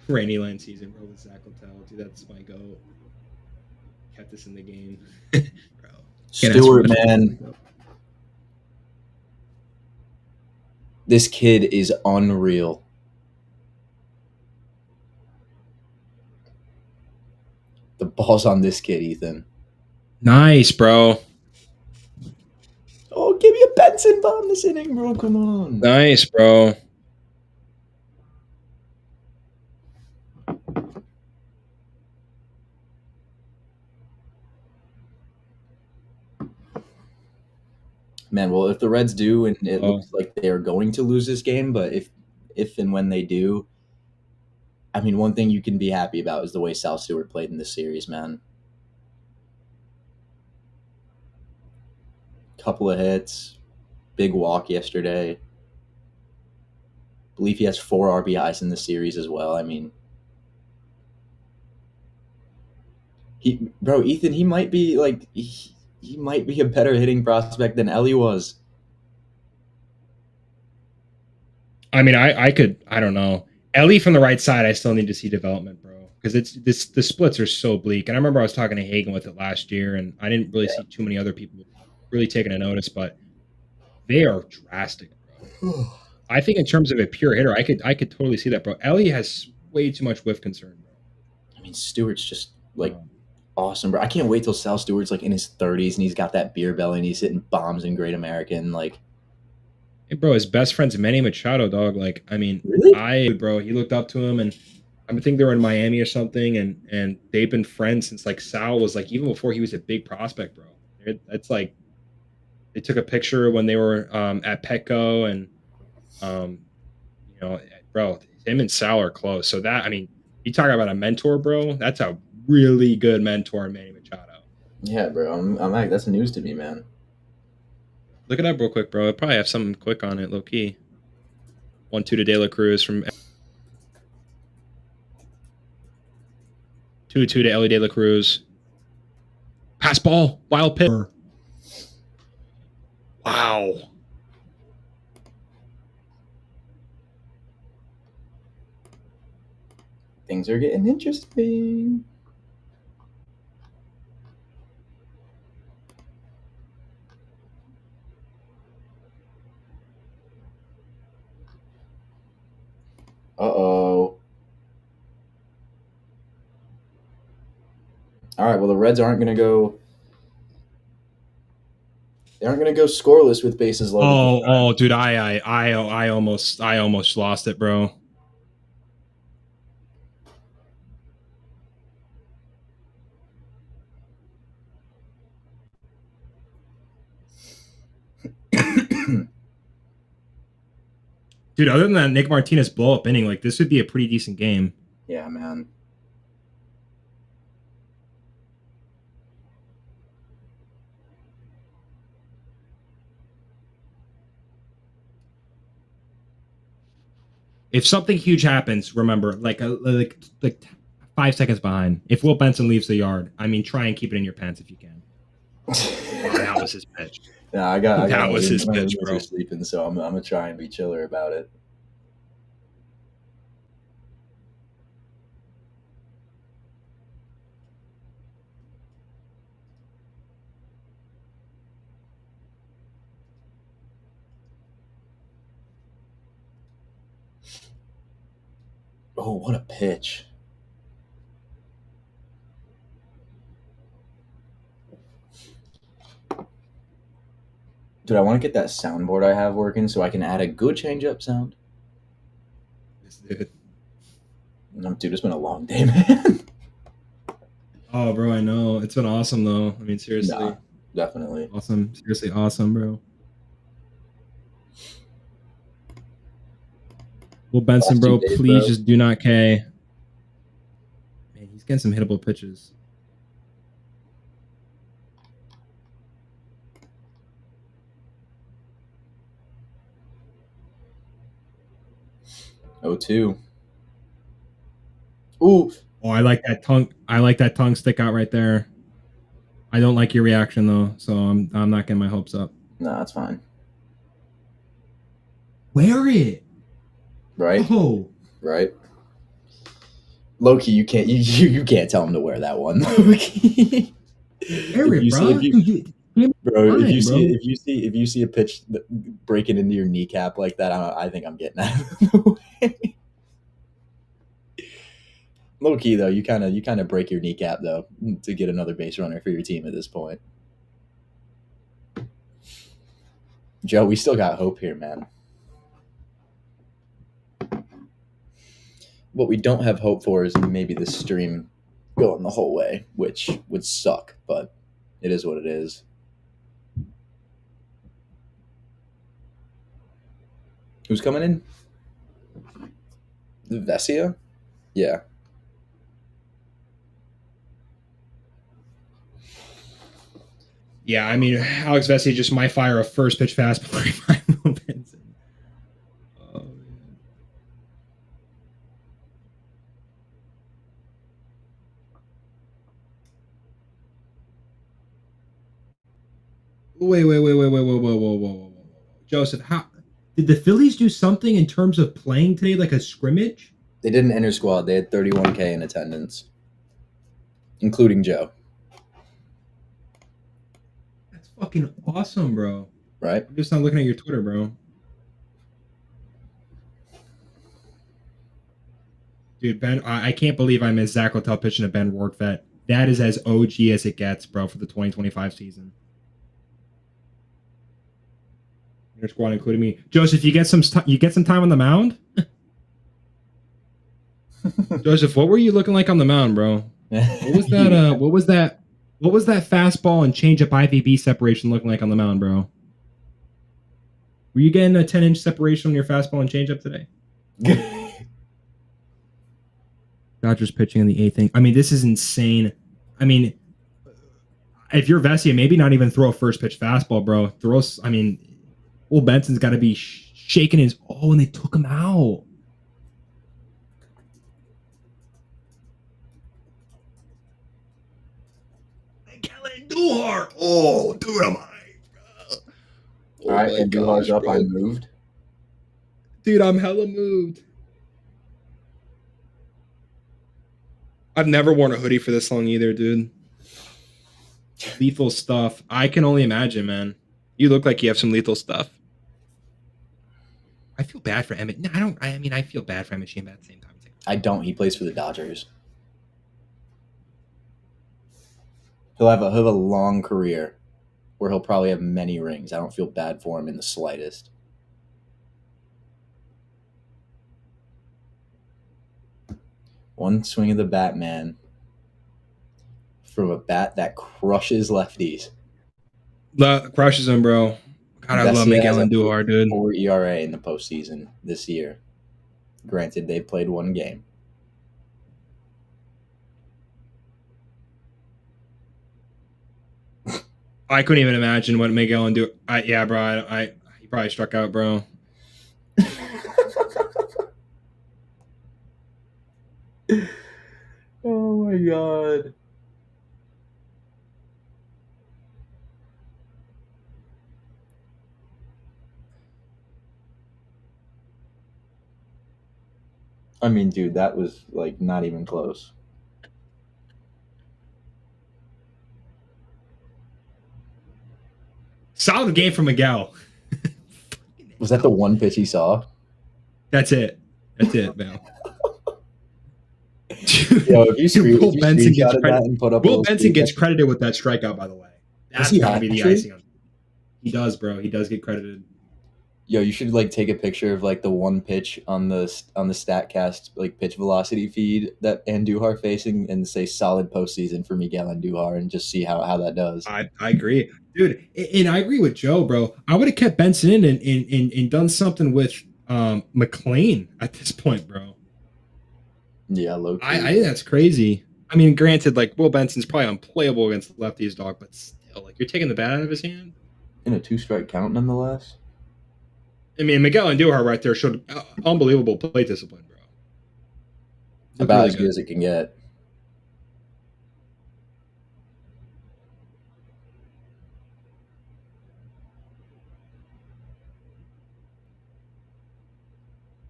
Speaker 1: Rainy land season, bro, with Zach Littell. Dude, that's my goat. Kept this in the game. Bro.
Speaker 2: Stewart, man. This kid is unreal. The ball's on this kid, Ethan.
Speaker 1: Nice, bro.
Speaker 2: Oh, give me a Benson bomb this inning, bro. Come on.
Speaker 1: Nice, bro.
Speaker 2: Man, well, if the Reds do, and it looks like they are going to lose this game, but if and when they do, I mean, one thing you can be happy about is the way Sal Stewart played in this series, man. Couple of hits, big walk yesterday. I believe he has 4 RBIs in the series as well. I mean, Ethan, he might be like he might be a better hitting prospect than Ellie was.
Speaker 1: I mean, I don't know. Ellie from the right side, I still need to see development, bro, because the splits are so bleak. And I remember I was talking to Hagen with it last year, and I didn't really see too many other people really taking a notice, but they are drastic, bro. I think in terms of a pure hitter, I could totally see that, bro. Ellie has way too much whiff concern, bro.
Speaker 2: I mean, Stewart's just like awesome, bro. I can't wait till Sal Stewart's like in his 30s and he's got that beer belly and he's hitting bombs in Great American. Like,
Speaker 1: Hey, bro, his best friend's Manny Machado, dog. Like, I mean,
Speaker 2: really?
Speaker 1: bro, he looked up to him, and I think they were in Miami or something, and they've been friends since like Sal was like even before he was a big prospect, bro. That's like they took a picture when they were at Petco, and um, you know, bro, him and Sal are close. So that I mean, you talk about a mentor, bro. That's a really good mentor, Manny Machado.
Speaker 2: Yeah, bro. I'm like, that's news to me, man.
Speaker 1: Look it up real quick, bro. It'll probably have something quick on it, low key. 1-2 to De La Cruz from 2-2 to Ellie De La Cruz. Pass ball, wild pitch. Wow.
Speaker 2: Things are getting interesting. Uh-oh. All right, well, the Reds aren't going to go. They aren't going to go scoreless with bases loaded.
Speaker 1: Oh, dude, I almost lost it, bro. Dude, other than that Nick Martinez blow up inning, like this would be a pretty decent game.
Speaker 2: Yeah, man.
Speaker 1: If something huge happens, remember, like 5 seconds behind. If Will Benson leaves the yard, I mean, try and keep it in your pants if you can. Oh, that was his pitch.
Speaker 2: Yeah, I got.
Speaker 1: That was his
Speaker 2: my
Speaker 1: pitch,
Speaker 2: roommates
Speaker 1: bro.
Speaker 2: are sleeping, so I'm gonna try and be chiller about it. Oh, what a pitch! Dude, I want to get that soundboard I have working so I can add a good changeup sound.
Speaker 1: Dude.
Speaker 2: Dude, it's been a long day, man.
Speaker 1: Oh, bro, I know. It's been awesome, though. I mean, seriously.
Speaker 2: Nah, definitely.
Speaker 1: Awesome. Seriously awesome, bro. Will Benson, bro,
Speaker 2: Days,
Speaker 1: please
Speaker 2: bro.
Speaker 1: just do not K. Man, he's getting some hittable pitches.
Speaker 2: Oh, 2. Ooh.
Speaker 1: Oh, I like that tongue. I like that tongue stick out right there. I don't like your reaction though, so I'm not getting my hopes up.
Speaker 2: No, that's fine.
Speaker 1: Wear it.
Speaker 2: Right?
Speaker 1: Oh.
Speaker 2: Right? Loki, you can't you can't tell him to wear that one. Loki.
Speaker 1: Wear it, bro.
Speaker 2: Bro, if you see a pitch breaking into your kneecap like that, I think I'm getting out of the way. Low key though, you kind of break your kneecap though to get another base runner for your team at this point. Joe, we still got hope here, man. What we don't have hope for is maybe the stream going the whole way, which would suck, but it is what it is. Who's coming in? Vesia? Yeah.
Speaker 1: Yeah, I mean, Alex Vesia just might fire a first pitch fast before he finds Will Benson. Oh, man. Whoa. Joseph, how did the Phillies do something in terms of playing today, like a scrimmage?
Speaker 2: They did an inter squad. They had 31K in attendance, including Joe.
Speaker 1: That's fucking awesome, bro.
Speaker 2: Right?
Speaker 1: I'm just not looking at your Twitter, bro. Dude, Ben, I can't believe I missed Zach Littell pitching to Ben Workvet. That is as OG as it gets, bro, for the 2025 season. Your squad, including me. Joseph, you get some time on the mound? Joseph, what were you looking like on the mound, bro? What was that? What was that fastball and changeup IVB separation looking like on the mound, bro? Were you getting a 10-inch separation on your fastball and changeup today? Dodgers pitching in the eighth inning. I mean, this is insane. I mean, if you're Vesia, maybe not even throw a first pitch fastball, bro. Will Benson's got to be shaking his. Oh, and they took him out. Andujar. Oh, dude, am I?
Speaker 2: All right, Andujar's up. I moved.
Speaker 1: Dude, I'm hella moved. I've never worn a hoodie for this long either, dude. Lethal stuff. I can only imagine, man. You look like you have some lethal stuff. I feel bad for Emmett. No, I don't. I mean, I feel bad for Emmett Sheehan, but at the same time,
Speaker 2: I don't. He plays for the Dodgers. He'll have a long career where he'll probably have many rings. I don't feel bad for him in the slightest. One swing of the bat, man, from a bat that crushes lefties.
Speaker 1: Crushes him, bro. God, I love Miguel Andujar, dude.
Speaker 2: 4 ERA in the postseason this year. Granted, they've played one game.
Speaker 1: I couldn't even imagine what Miguel Andujar. Yeah, bro. He probably struck out, bro.
Speaker 2: Oh my god. I mean, dude, that was like not even close.
Speaker 1: Solid game from Miguel.
Speaker 2: Was that the one pitch he saw?
Speaker 1: That's it, man.
Speaker 2: Yo, if you
Speaker 1: Will Benson gets
Speaker 2: Will
Speaker 1: Benson gets credited with that strikeout, by the way. That's gotta be the icing on. He does, bro. He does get credited.
Speaker 2: Yo, you should like take a picture of like the one pitch on the Statcast like pitch velocity feed that Andujar facing and say solid postseason for Miguel Andujar and just see how that does.
Speaker 1: I agree, dude, and I agree with Joe, bro. I would have kept Benson in and done something with McLean at this point, bro.
Speaker 2: Yeah, low-key.
Speaker 1: I think that's crazy. I mean, granted, like Will Benson's probably unplayable against lefties, dog, but still, like you're taking the bat out of his hand
Speaker 2: in a 2-strike count, nonetheless.
Speaker 1: I mean, Miguel Andujar right there showed unbelievable play discipline, bro.
Speaker 2: About really as good as it can get.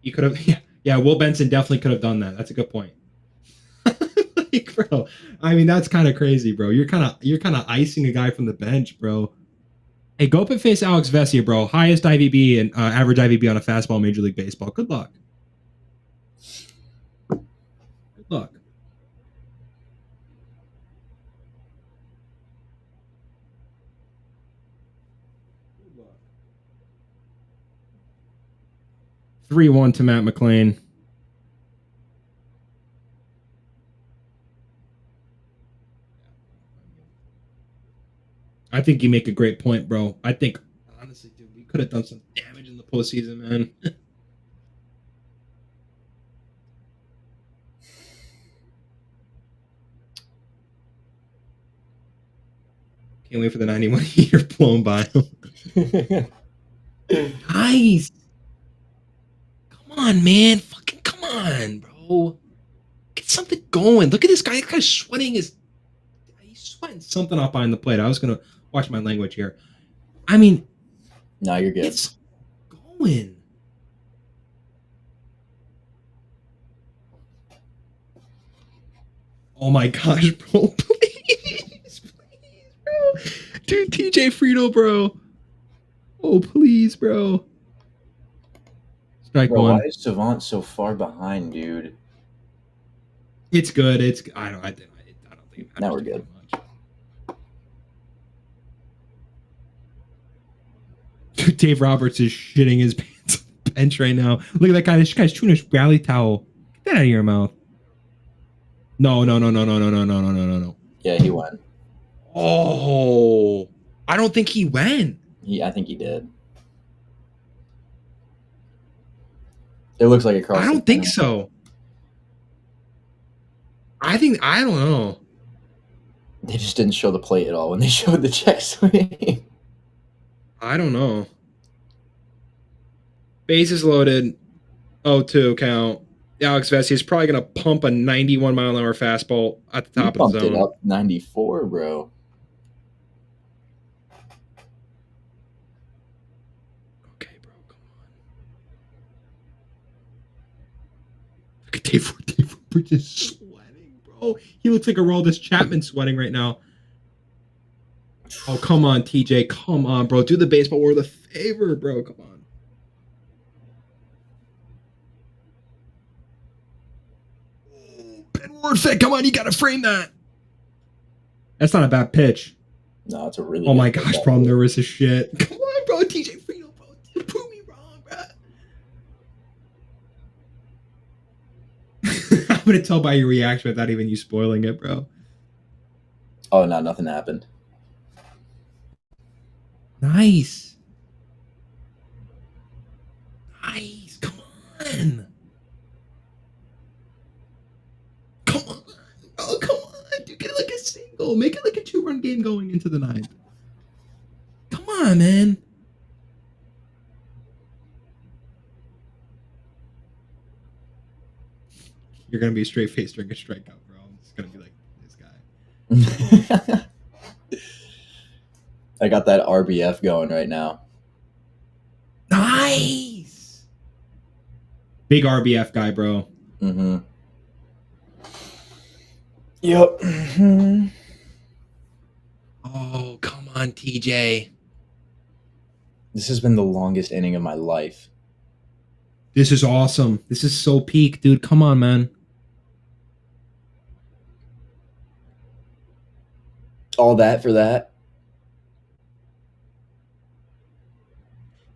Speaker 1: You could have, yeah. Will Benson definitely could have done that. That's a good point. Like, bro, I mean, that's kind of crazy, bro. You're kind of icing a guy from the bench, bro. Hey, go up and face Alex Vesia, bro. Highest IVB and average IVB on a fastball in Major League Baseball. Good luck. Good luck. Good luck. 3-1 to Matt McLean. I think you make a great point, bro. I think, honestly, dude, we could have done some damage in the postseason, man. Can't wait for the 91 year blown by him. Nice. Come on, man. Fucking come on, bro. Get something going. Look at this guy. This guy's sweating his. He's sweating something off behind the plate. I was gonna watch my language here. I mean,
Speaker 2: No, you're good.
Speaker 1: it's going. Oh my gosh, bro. Please, bro. Dude, TJ Friedel, bro. Oh, please, bro. Strike
Speaker 2: Bro, why
Speaker 1: one.
Speaker 2: is Savant so far behind, dude?
Speaker 1: It's good. I don't think it matters
Speaker 2: Now we're
Speaker 1: too
Speaker 2: good.
Speaker 1: much. Dude, Dave Roberts is shitting his pants on the bench right now. Look at that guy. This guy's chewing his rally towel. Get that out of your mouth. No.
Speaker 2: Yeah, he went.
Speaker 1: Oh, I don't think he went.
Speaker 2: I think he did. It looks like it crossed.
Speaker 1: I don't think so. I don't know.
Speaker 2: They just didn't show the plate at all when they showed the check swing.
Speaker 1: I don't know. Bases loaded. 0-2 count. Alex Vesey is probably going to pump a 91 mile an hour fastball at the top of the zone.
Speaker 2: It up 94, bro.
Speaker 1: Okay, bro, come on. Look at Dave Roberts is sweating, bro. He looks like Aroldis Chapman sweating right now. Oh, come on, TJ. Come on, bro. Do the baseball world a favor, bro. Come on. Ben Warfit, come on. You got to frame that. That's not a bad pitch.
Speaker 2: No, it's a really
Speaker 1: Oh, my gosh, bro. I'm nervous as shit. Come on, bro. TJ Friedel, bro. Prove me wrong, bro. I'm going to tell by your reaction without even you spoiling it, bro.
Speaker 2: Oh, no, nothing happened.
Speaker 1: Nice. Nice. Come on. Come on. Oh, come on. Dude, get it like a single. Make it like a 2-run game going into the ninth. Come on, man. You're going to be straight face during a strikeout, bro. I'm just going to be like this guy.
Speaker 2: I got that RBF going right now.
Speaker 1: Nice. Big RBF guy, bro.
Speaker 2: Mm-hmm. Yep. Mm-hmm.
Speaker 1: Oh, come on, TJ.
Speaker 2: This has been the longest inning of my life.
Speaker 1: This is awesome. This is so peak, dude. Come on, man.
Speaker 2: All that for that?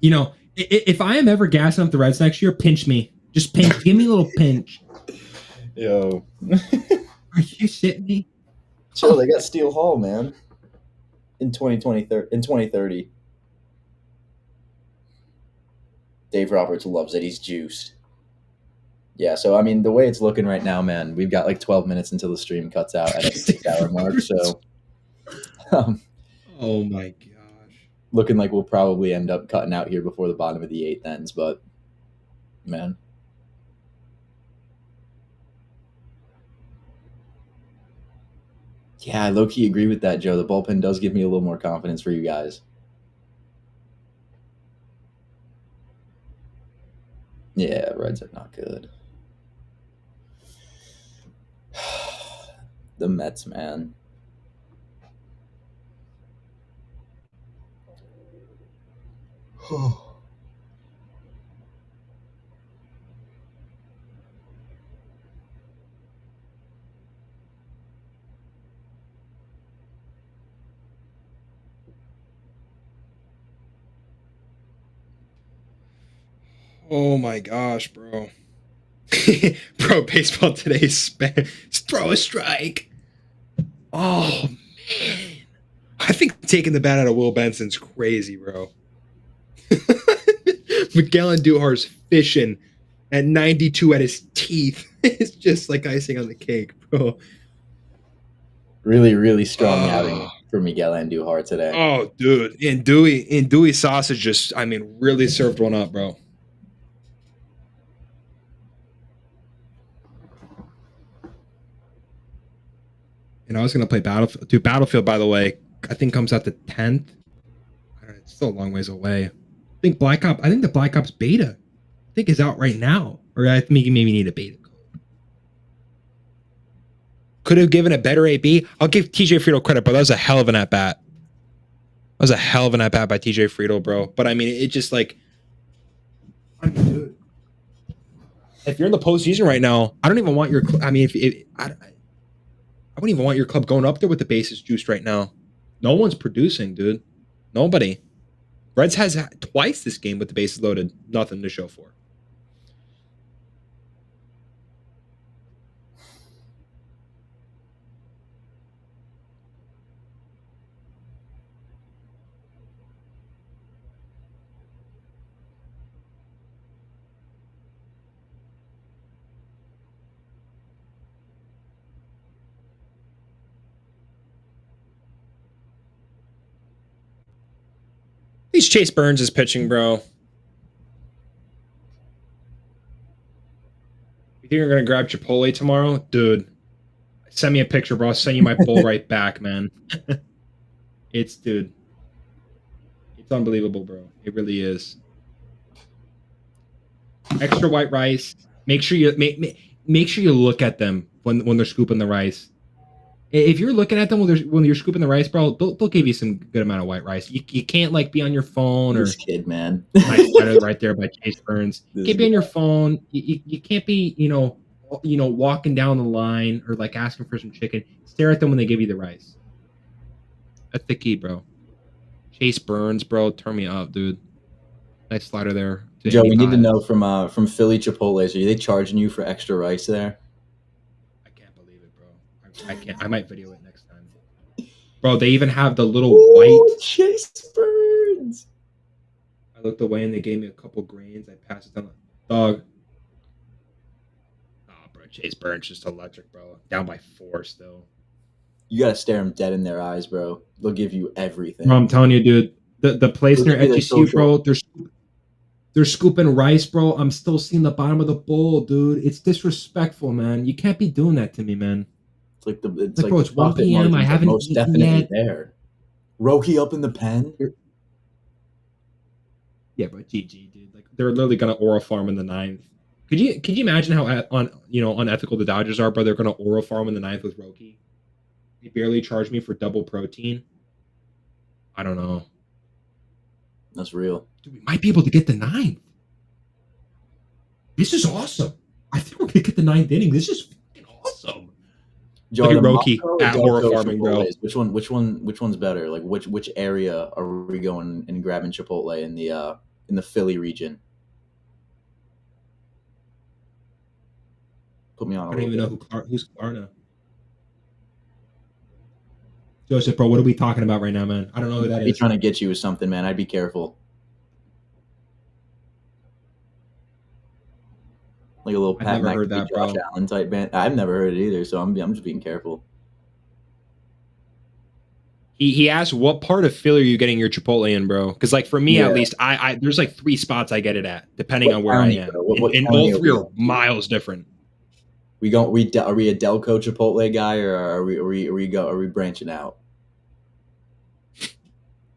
Speaker 1: You know, if I am ever gassing up the Reds next year, pinch me. Just pinch. Give me a little pinch.
Speaker 2: Yo.
Speaker 1: Are you shitting me?
Speaker 2: Chill, they got Steel Hall, man. In 2030. Dave Roberts loves it. He's juiced. Yeah, so, I mean, the way it's looking right now, man, we've got like 12 minutes until the stream cuts out at a 6-hour mark, so...
Speaker 1: Oh, my gosh.
Speaker 2: Looking like we'll probably end up cutting out here before the bottom of the 8th ends, but, man... Yeah, I low-key agree with that, Joe. The bullpen does give me a little more confidence for you guys. Yeah, Reds are not good. The Mets, man.
Speaker 1: Oh, my gosh, bro. Bro, baseball today throw a strike. Oh, man. I think taking the bat out of Will Benson's crazy, bro. Miguel Andujar's fishing at 92 at his teeth. It's just like icing on the cake, bro.
Speaker 2: Really, really strong outing for Miguel Andujar today.
Speaker 1: Oh, dude. And Dewey Sausage just, I mean, really served one up, bro. And I was going to play Battlefield. Dude, Battlefield, by the way, I think comes out the 10th. I don't know, it's still a long ways away. I think the Black Ops beta, I think is out right now, or I think you maybe need a beta code. Could have given a better AB. I'll give TJ Friedel credit, but that was a hell of an at bat. That was a hell of an at bat by TJ Friedel, bro. But I mean, it just like, I mean, dude, if you're in the postseason right now, I don't even want your. I mean, I wouldn't even want your club going up there with the bases juiced right now. No one's producing, dude. Nobody. Reds has twice this game with the bases loaded. Nothing to show for. At least Chase Burns is pitching, bro. You think you're gonna grab Chipotle tomorrow, dude? Send me a picture, bro. I'll send you my bull right back, man. Dude, it's unbelievable, bro. It really is. Extra white rice. Make sure you make sure you look at them when they're scooping the rice. If you're looking at them when you're scooping the rice, bro, they'll give you some good amount of white rice. You can't like be on your phone or
Speaker 2: this kid, man.
Speaker 1: right there by Chase Burns. You can't be on your phone. You can't be walking down the line or like asking for some chicken. Stare at them when they give you the rice. That's the key, bro. Chase Burns, bro, turn me up, dude. Nice slider there.
Speaker 2: Joe, we need to know from Philly Chipotle's, are they charging you for extra rice there?
Speaker 1: I can't believe it, bro. I can't. I might video it next time. Bro, they even have the little white
Speaker 2: Chase Burns.
Speaker 1: I looked away and they gave me a couple grains. I passed it down. Dog. Oh, bro, Chase Burns just electric, bro. Down by 4 still.
Speaker 2: You gotta stare them dead in their eyes, bro. They'll give you everything.
Speaker 1: Bro, I'm telling you, dude. The place near HSU, bro, they're scooping rice, bro. I'm still seeing the bottom of the bowl, dude. It's disrespectful, man. You can't be doing that to me, man.
Speaker 2: It's like bro,
Speaker 1: it's 1 p.m. I haven't
Speaker 2: most definitely yet. There. Roki up in the pen.
Speaker 1: Yeah, but GG, dude. Like they're literally gonna oral farm in the 9th. Could you imagine how unethical the Dodgers are, bro? They're gonna oral farm in the 9th with Roki. They barely charge me for double protein. I don't know.
Speaker 2: That's real.
Speaker 1: Dude, we might be able to get the 9th. This is awesome. I think we're gonna get the 9th inning. This is fucking awesome. Look at Roki at horror farming, bro.
Speaker 2: Which one's better? Like which area are we going and grabbing Chipotle in the Philly region? Put me on.
Speaker 1: I don't even know who's Klarna. Joseph, bro, what are we talking about right now, man? I don't know who that is.
Speaker 2: He's trying to get you with something, man. I'd be careful. Like a little Pat McAfee, Josh Allen type band. I've never heard it either, so I'm just being careful.
Speaker 1: He asked, what part of Philly are you getting your Chipotle in, bro? Because like for me at least, I there's like 3 spots I get it at, depending on where I am. And all 3 are miles different.
Speaker 2: Are we a Delco Chipotle guy, or are we branching out?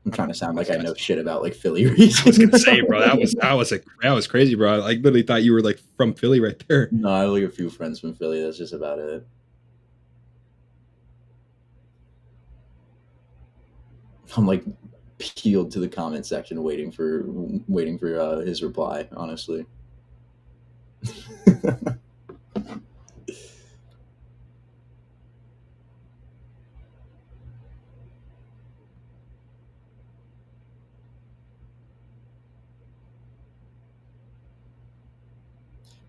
Speaker 2: I'm trying to sound like I know shit about like Philly region.
Speaker 1: I was gonna say, bro, that was crazy, bro. I like literally thought you were like from Philly right there.
Speaker 2: No, I have like a few friends from Philly. That's just about it. I'm like peeled to the comment section, waiting for his reply. Honestly.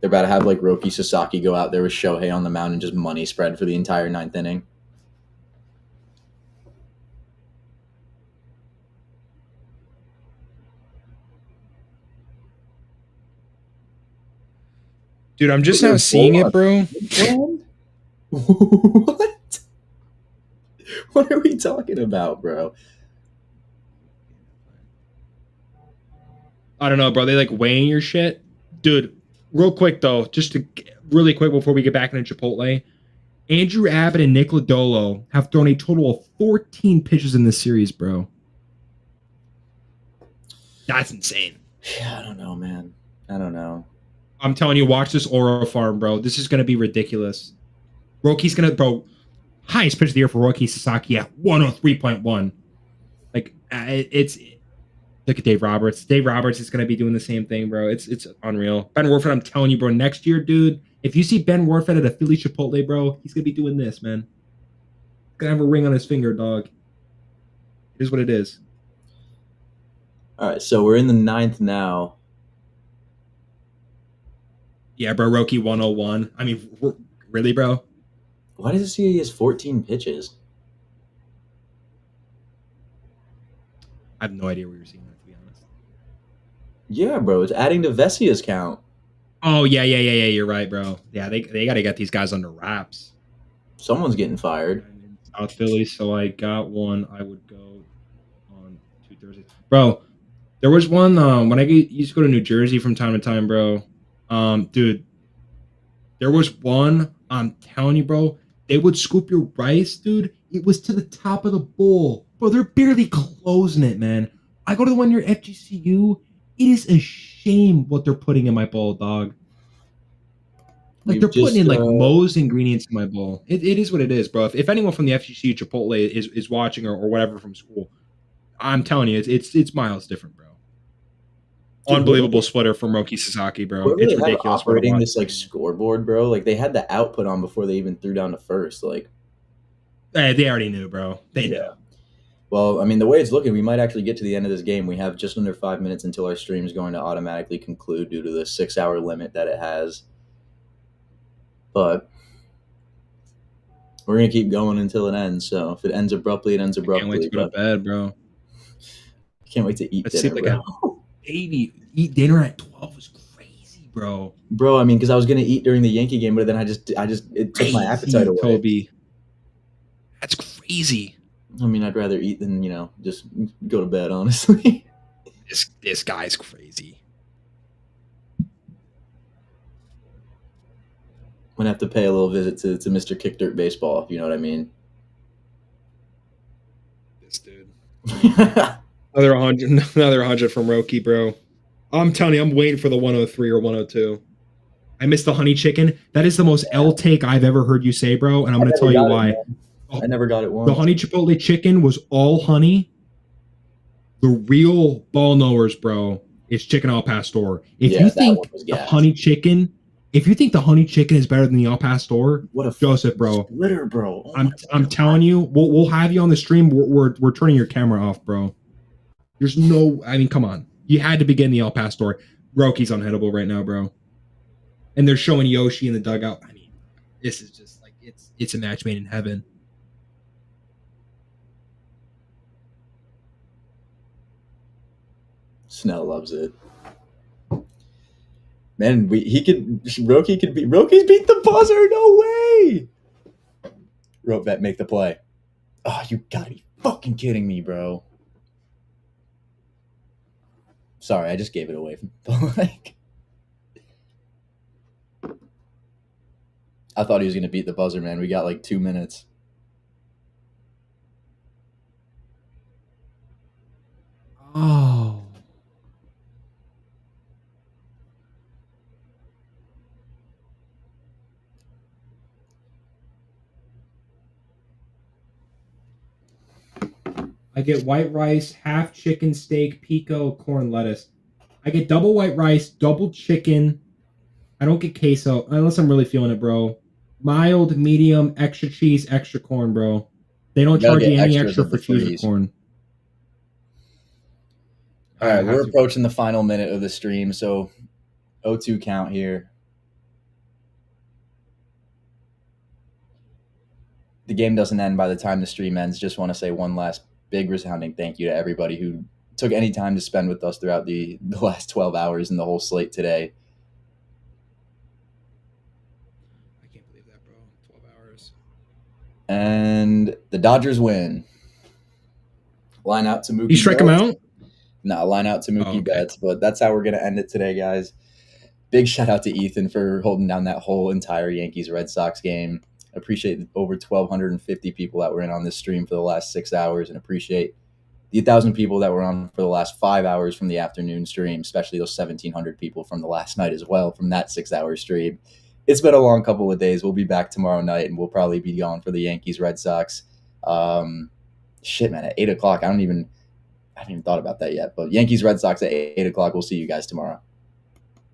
Speaker 2: They're about to have like Roki Sasaki go out there with Shohei on the mound and just money spread for the entire 9th inning.
Speaker 1: Dude, I'm just now seeing it, bro.
Speaker 2: What? What are we talking about, bro?
Speaker 1: I don't know, bro. They like weighing your shit, dude. Real quick though, really quick before we get back into Chipotle, Andrew Abbott and Nick Lodolo have thrown a total of 14 pitches in this series, bro. That's insane.
Speaker 2: Yeah, I don't know, man. I don't know.
Speaker 1: I'm telling you, watch this Aura farm, bro. This is going to be ridiculous. Roki's going to, bro, highest pitch of the year for Roki Sasaki at 103.1. Like, it's look at Dave Roberts. Dave Roberts is going to be doing the same thing, bro. It's unreal. Ben Warford, I'm telling you, bro, next year, dude, if you see Ben Warford at a Philly Chipotle, bro, he's going to be doing this, man. He's going to have a ring on his finger, dog. It is what it is.
Speaker 2: All right, so we're in the 9th now.
Speaker 1: Yeah, bro, Roki 101. I mean, really, bro?
Speaker 2: Why does it say he has 14 pitches?
Speaker 1: I have no idea where you're seeing that, to be honest.
Speaker 2: Yeah, bro, it's adding to Vesia's count.
Speaker 1: Oh, yeah. You're right, bro. Yeah, they got to get these guys under wraps.
Speaker 2: Someone's getting fired.
Speaker 1: I'm in South Philly, so I got one. I would go on 2 Thursdays. Bro, there was one when I used to go to New Jersey from time to time, bro. Dude, there was one. I'm telling you, bro. They would scoop your rice, dude. It was to the top of the bowl, bro. They're barely closing it, man. I go to the one near FGCU. It is a shame what they're putting in my bowl, dog. Like they're putting in like Moe's ingredients in my bowl. It is what it is, bro. If anyone from the FGCU Chipotle is watching or whatever from school, I'm telling you, it's miles different, bro. Dude, unbelievable splitter from Roki Sasaki, bro. It's ridiculous.
Speaker 2: Operating this like scoreboard, bro. Like they had the output on before they even threw down to first. Like,
Speaker 1: they already knew, bro. They knew.
Speaker 2: Well, I mean, the way it's looking, we might actually get to the end of this game. We have just under 5 minutes until our stream is going to automatically conclude due to the 6-hour limit that it has. But we're gonna keep going until it ends. So if it ends abruptly, it ends abruptly.
Speaker 1: I can't wait to go to bed, bro.
Speaker 2: I can't wait to eat dinner, bro.
Speaker 1: Baby, eat dinner at 12 was crazy, bro.
Speaker 2: Bro, I mean, because I was gonna eat during the Yankee game, but then it took my appetite away.
Speaker 1: Toby, that's crazy.
Speaker 2: I mean, I'd rather eat than just go to bed. Honestly,
Speaker 1: this guy's crazy.
Speaker 2: I'm gonna have to pay a little visit to Mr. Kick Dirt Baseball, if you know what I mean.
Speaker 1: This dude. Another 100 from Roki, bro. I'm telling you, I'm waiting for the 103 or 102. I missed the honey chicken. That is the most L take I've ever heard you say, bro. And I'm going to tell you why.
Speaker 2: I never got it once.
Speaker 1: The honey chipotle chicken was all honey. The real ball knowers, bro, is chicken al pastor. If you think the honey chicken is better than the al pastor,
Speaker 2: what a
Speaker 1: Joseph, bro.
Speaker 2: Splitter, bro.
Speaker 1: Oh I'm telling you, we'll have you on the stream. We're turning your camera off, bro. There's no, I mean, come on. You had to begin the El Pastor. Roki's unhittable right now, bro. And they're showing Yoshi in the dugout. I mean, this is just like, it's a match made in heaven.
Speaker 2: Snell loves it. Man, Roki's beat the buzzer. No way. Rovet, make the play. Oh, you gotta be fucking kidding me, bro. Sorry, I just gave it away. I thought he was going to beat the buzzer, man. We got like 2 minutes.
Speaker 1: Oh. I get white rice, half chicken steak, pico, corn, lettuce. I get double white rice, double chicken. I don't get queso unless I'm really feeling it, bro. Mild, medium, extra cheese, extra corn, bro. They don't charge you any extra for cheese or corn.
Speaker 2: All right, we're approaching the final minute of the stream, so 0-2 count here. The game doesn't end by the time the stream ends. Just want to say one last big resounding thank you to everybody who took any time to spend with us throughout the last 12 hours and the whole slate today.
Speaker 1: I can't believe that, bro. 12 hours.
Speaker 2: And the Dodgers win. Line out to Mookie.
Speaker 1: You strike him out?
Speaker 2: No, line out to Mookie Betts, but that's how we're going to end it today, guys. Big shout out to Ethan for holding down that whole entire Yankees-Red Sox game. Appreciate over 1,250 people that were in on this stream for the last 6 hours, and appreciate the the 1,000 people that were on for the last 5 hours from the afternoon stream, especially those 1,700 people from the last night as well, from that 6-hour stream. It's been a long couple of days. We'll be back tomorrow night, and we'll probably be gone for the Yankees Red Sox. Shit, man, at 8 o'clock. I haven't even thought about that yet. But Yankees Red Sox at 8 o'clock. We'll see you guys tomorrow.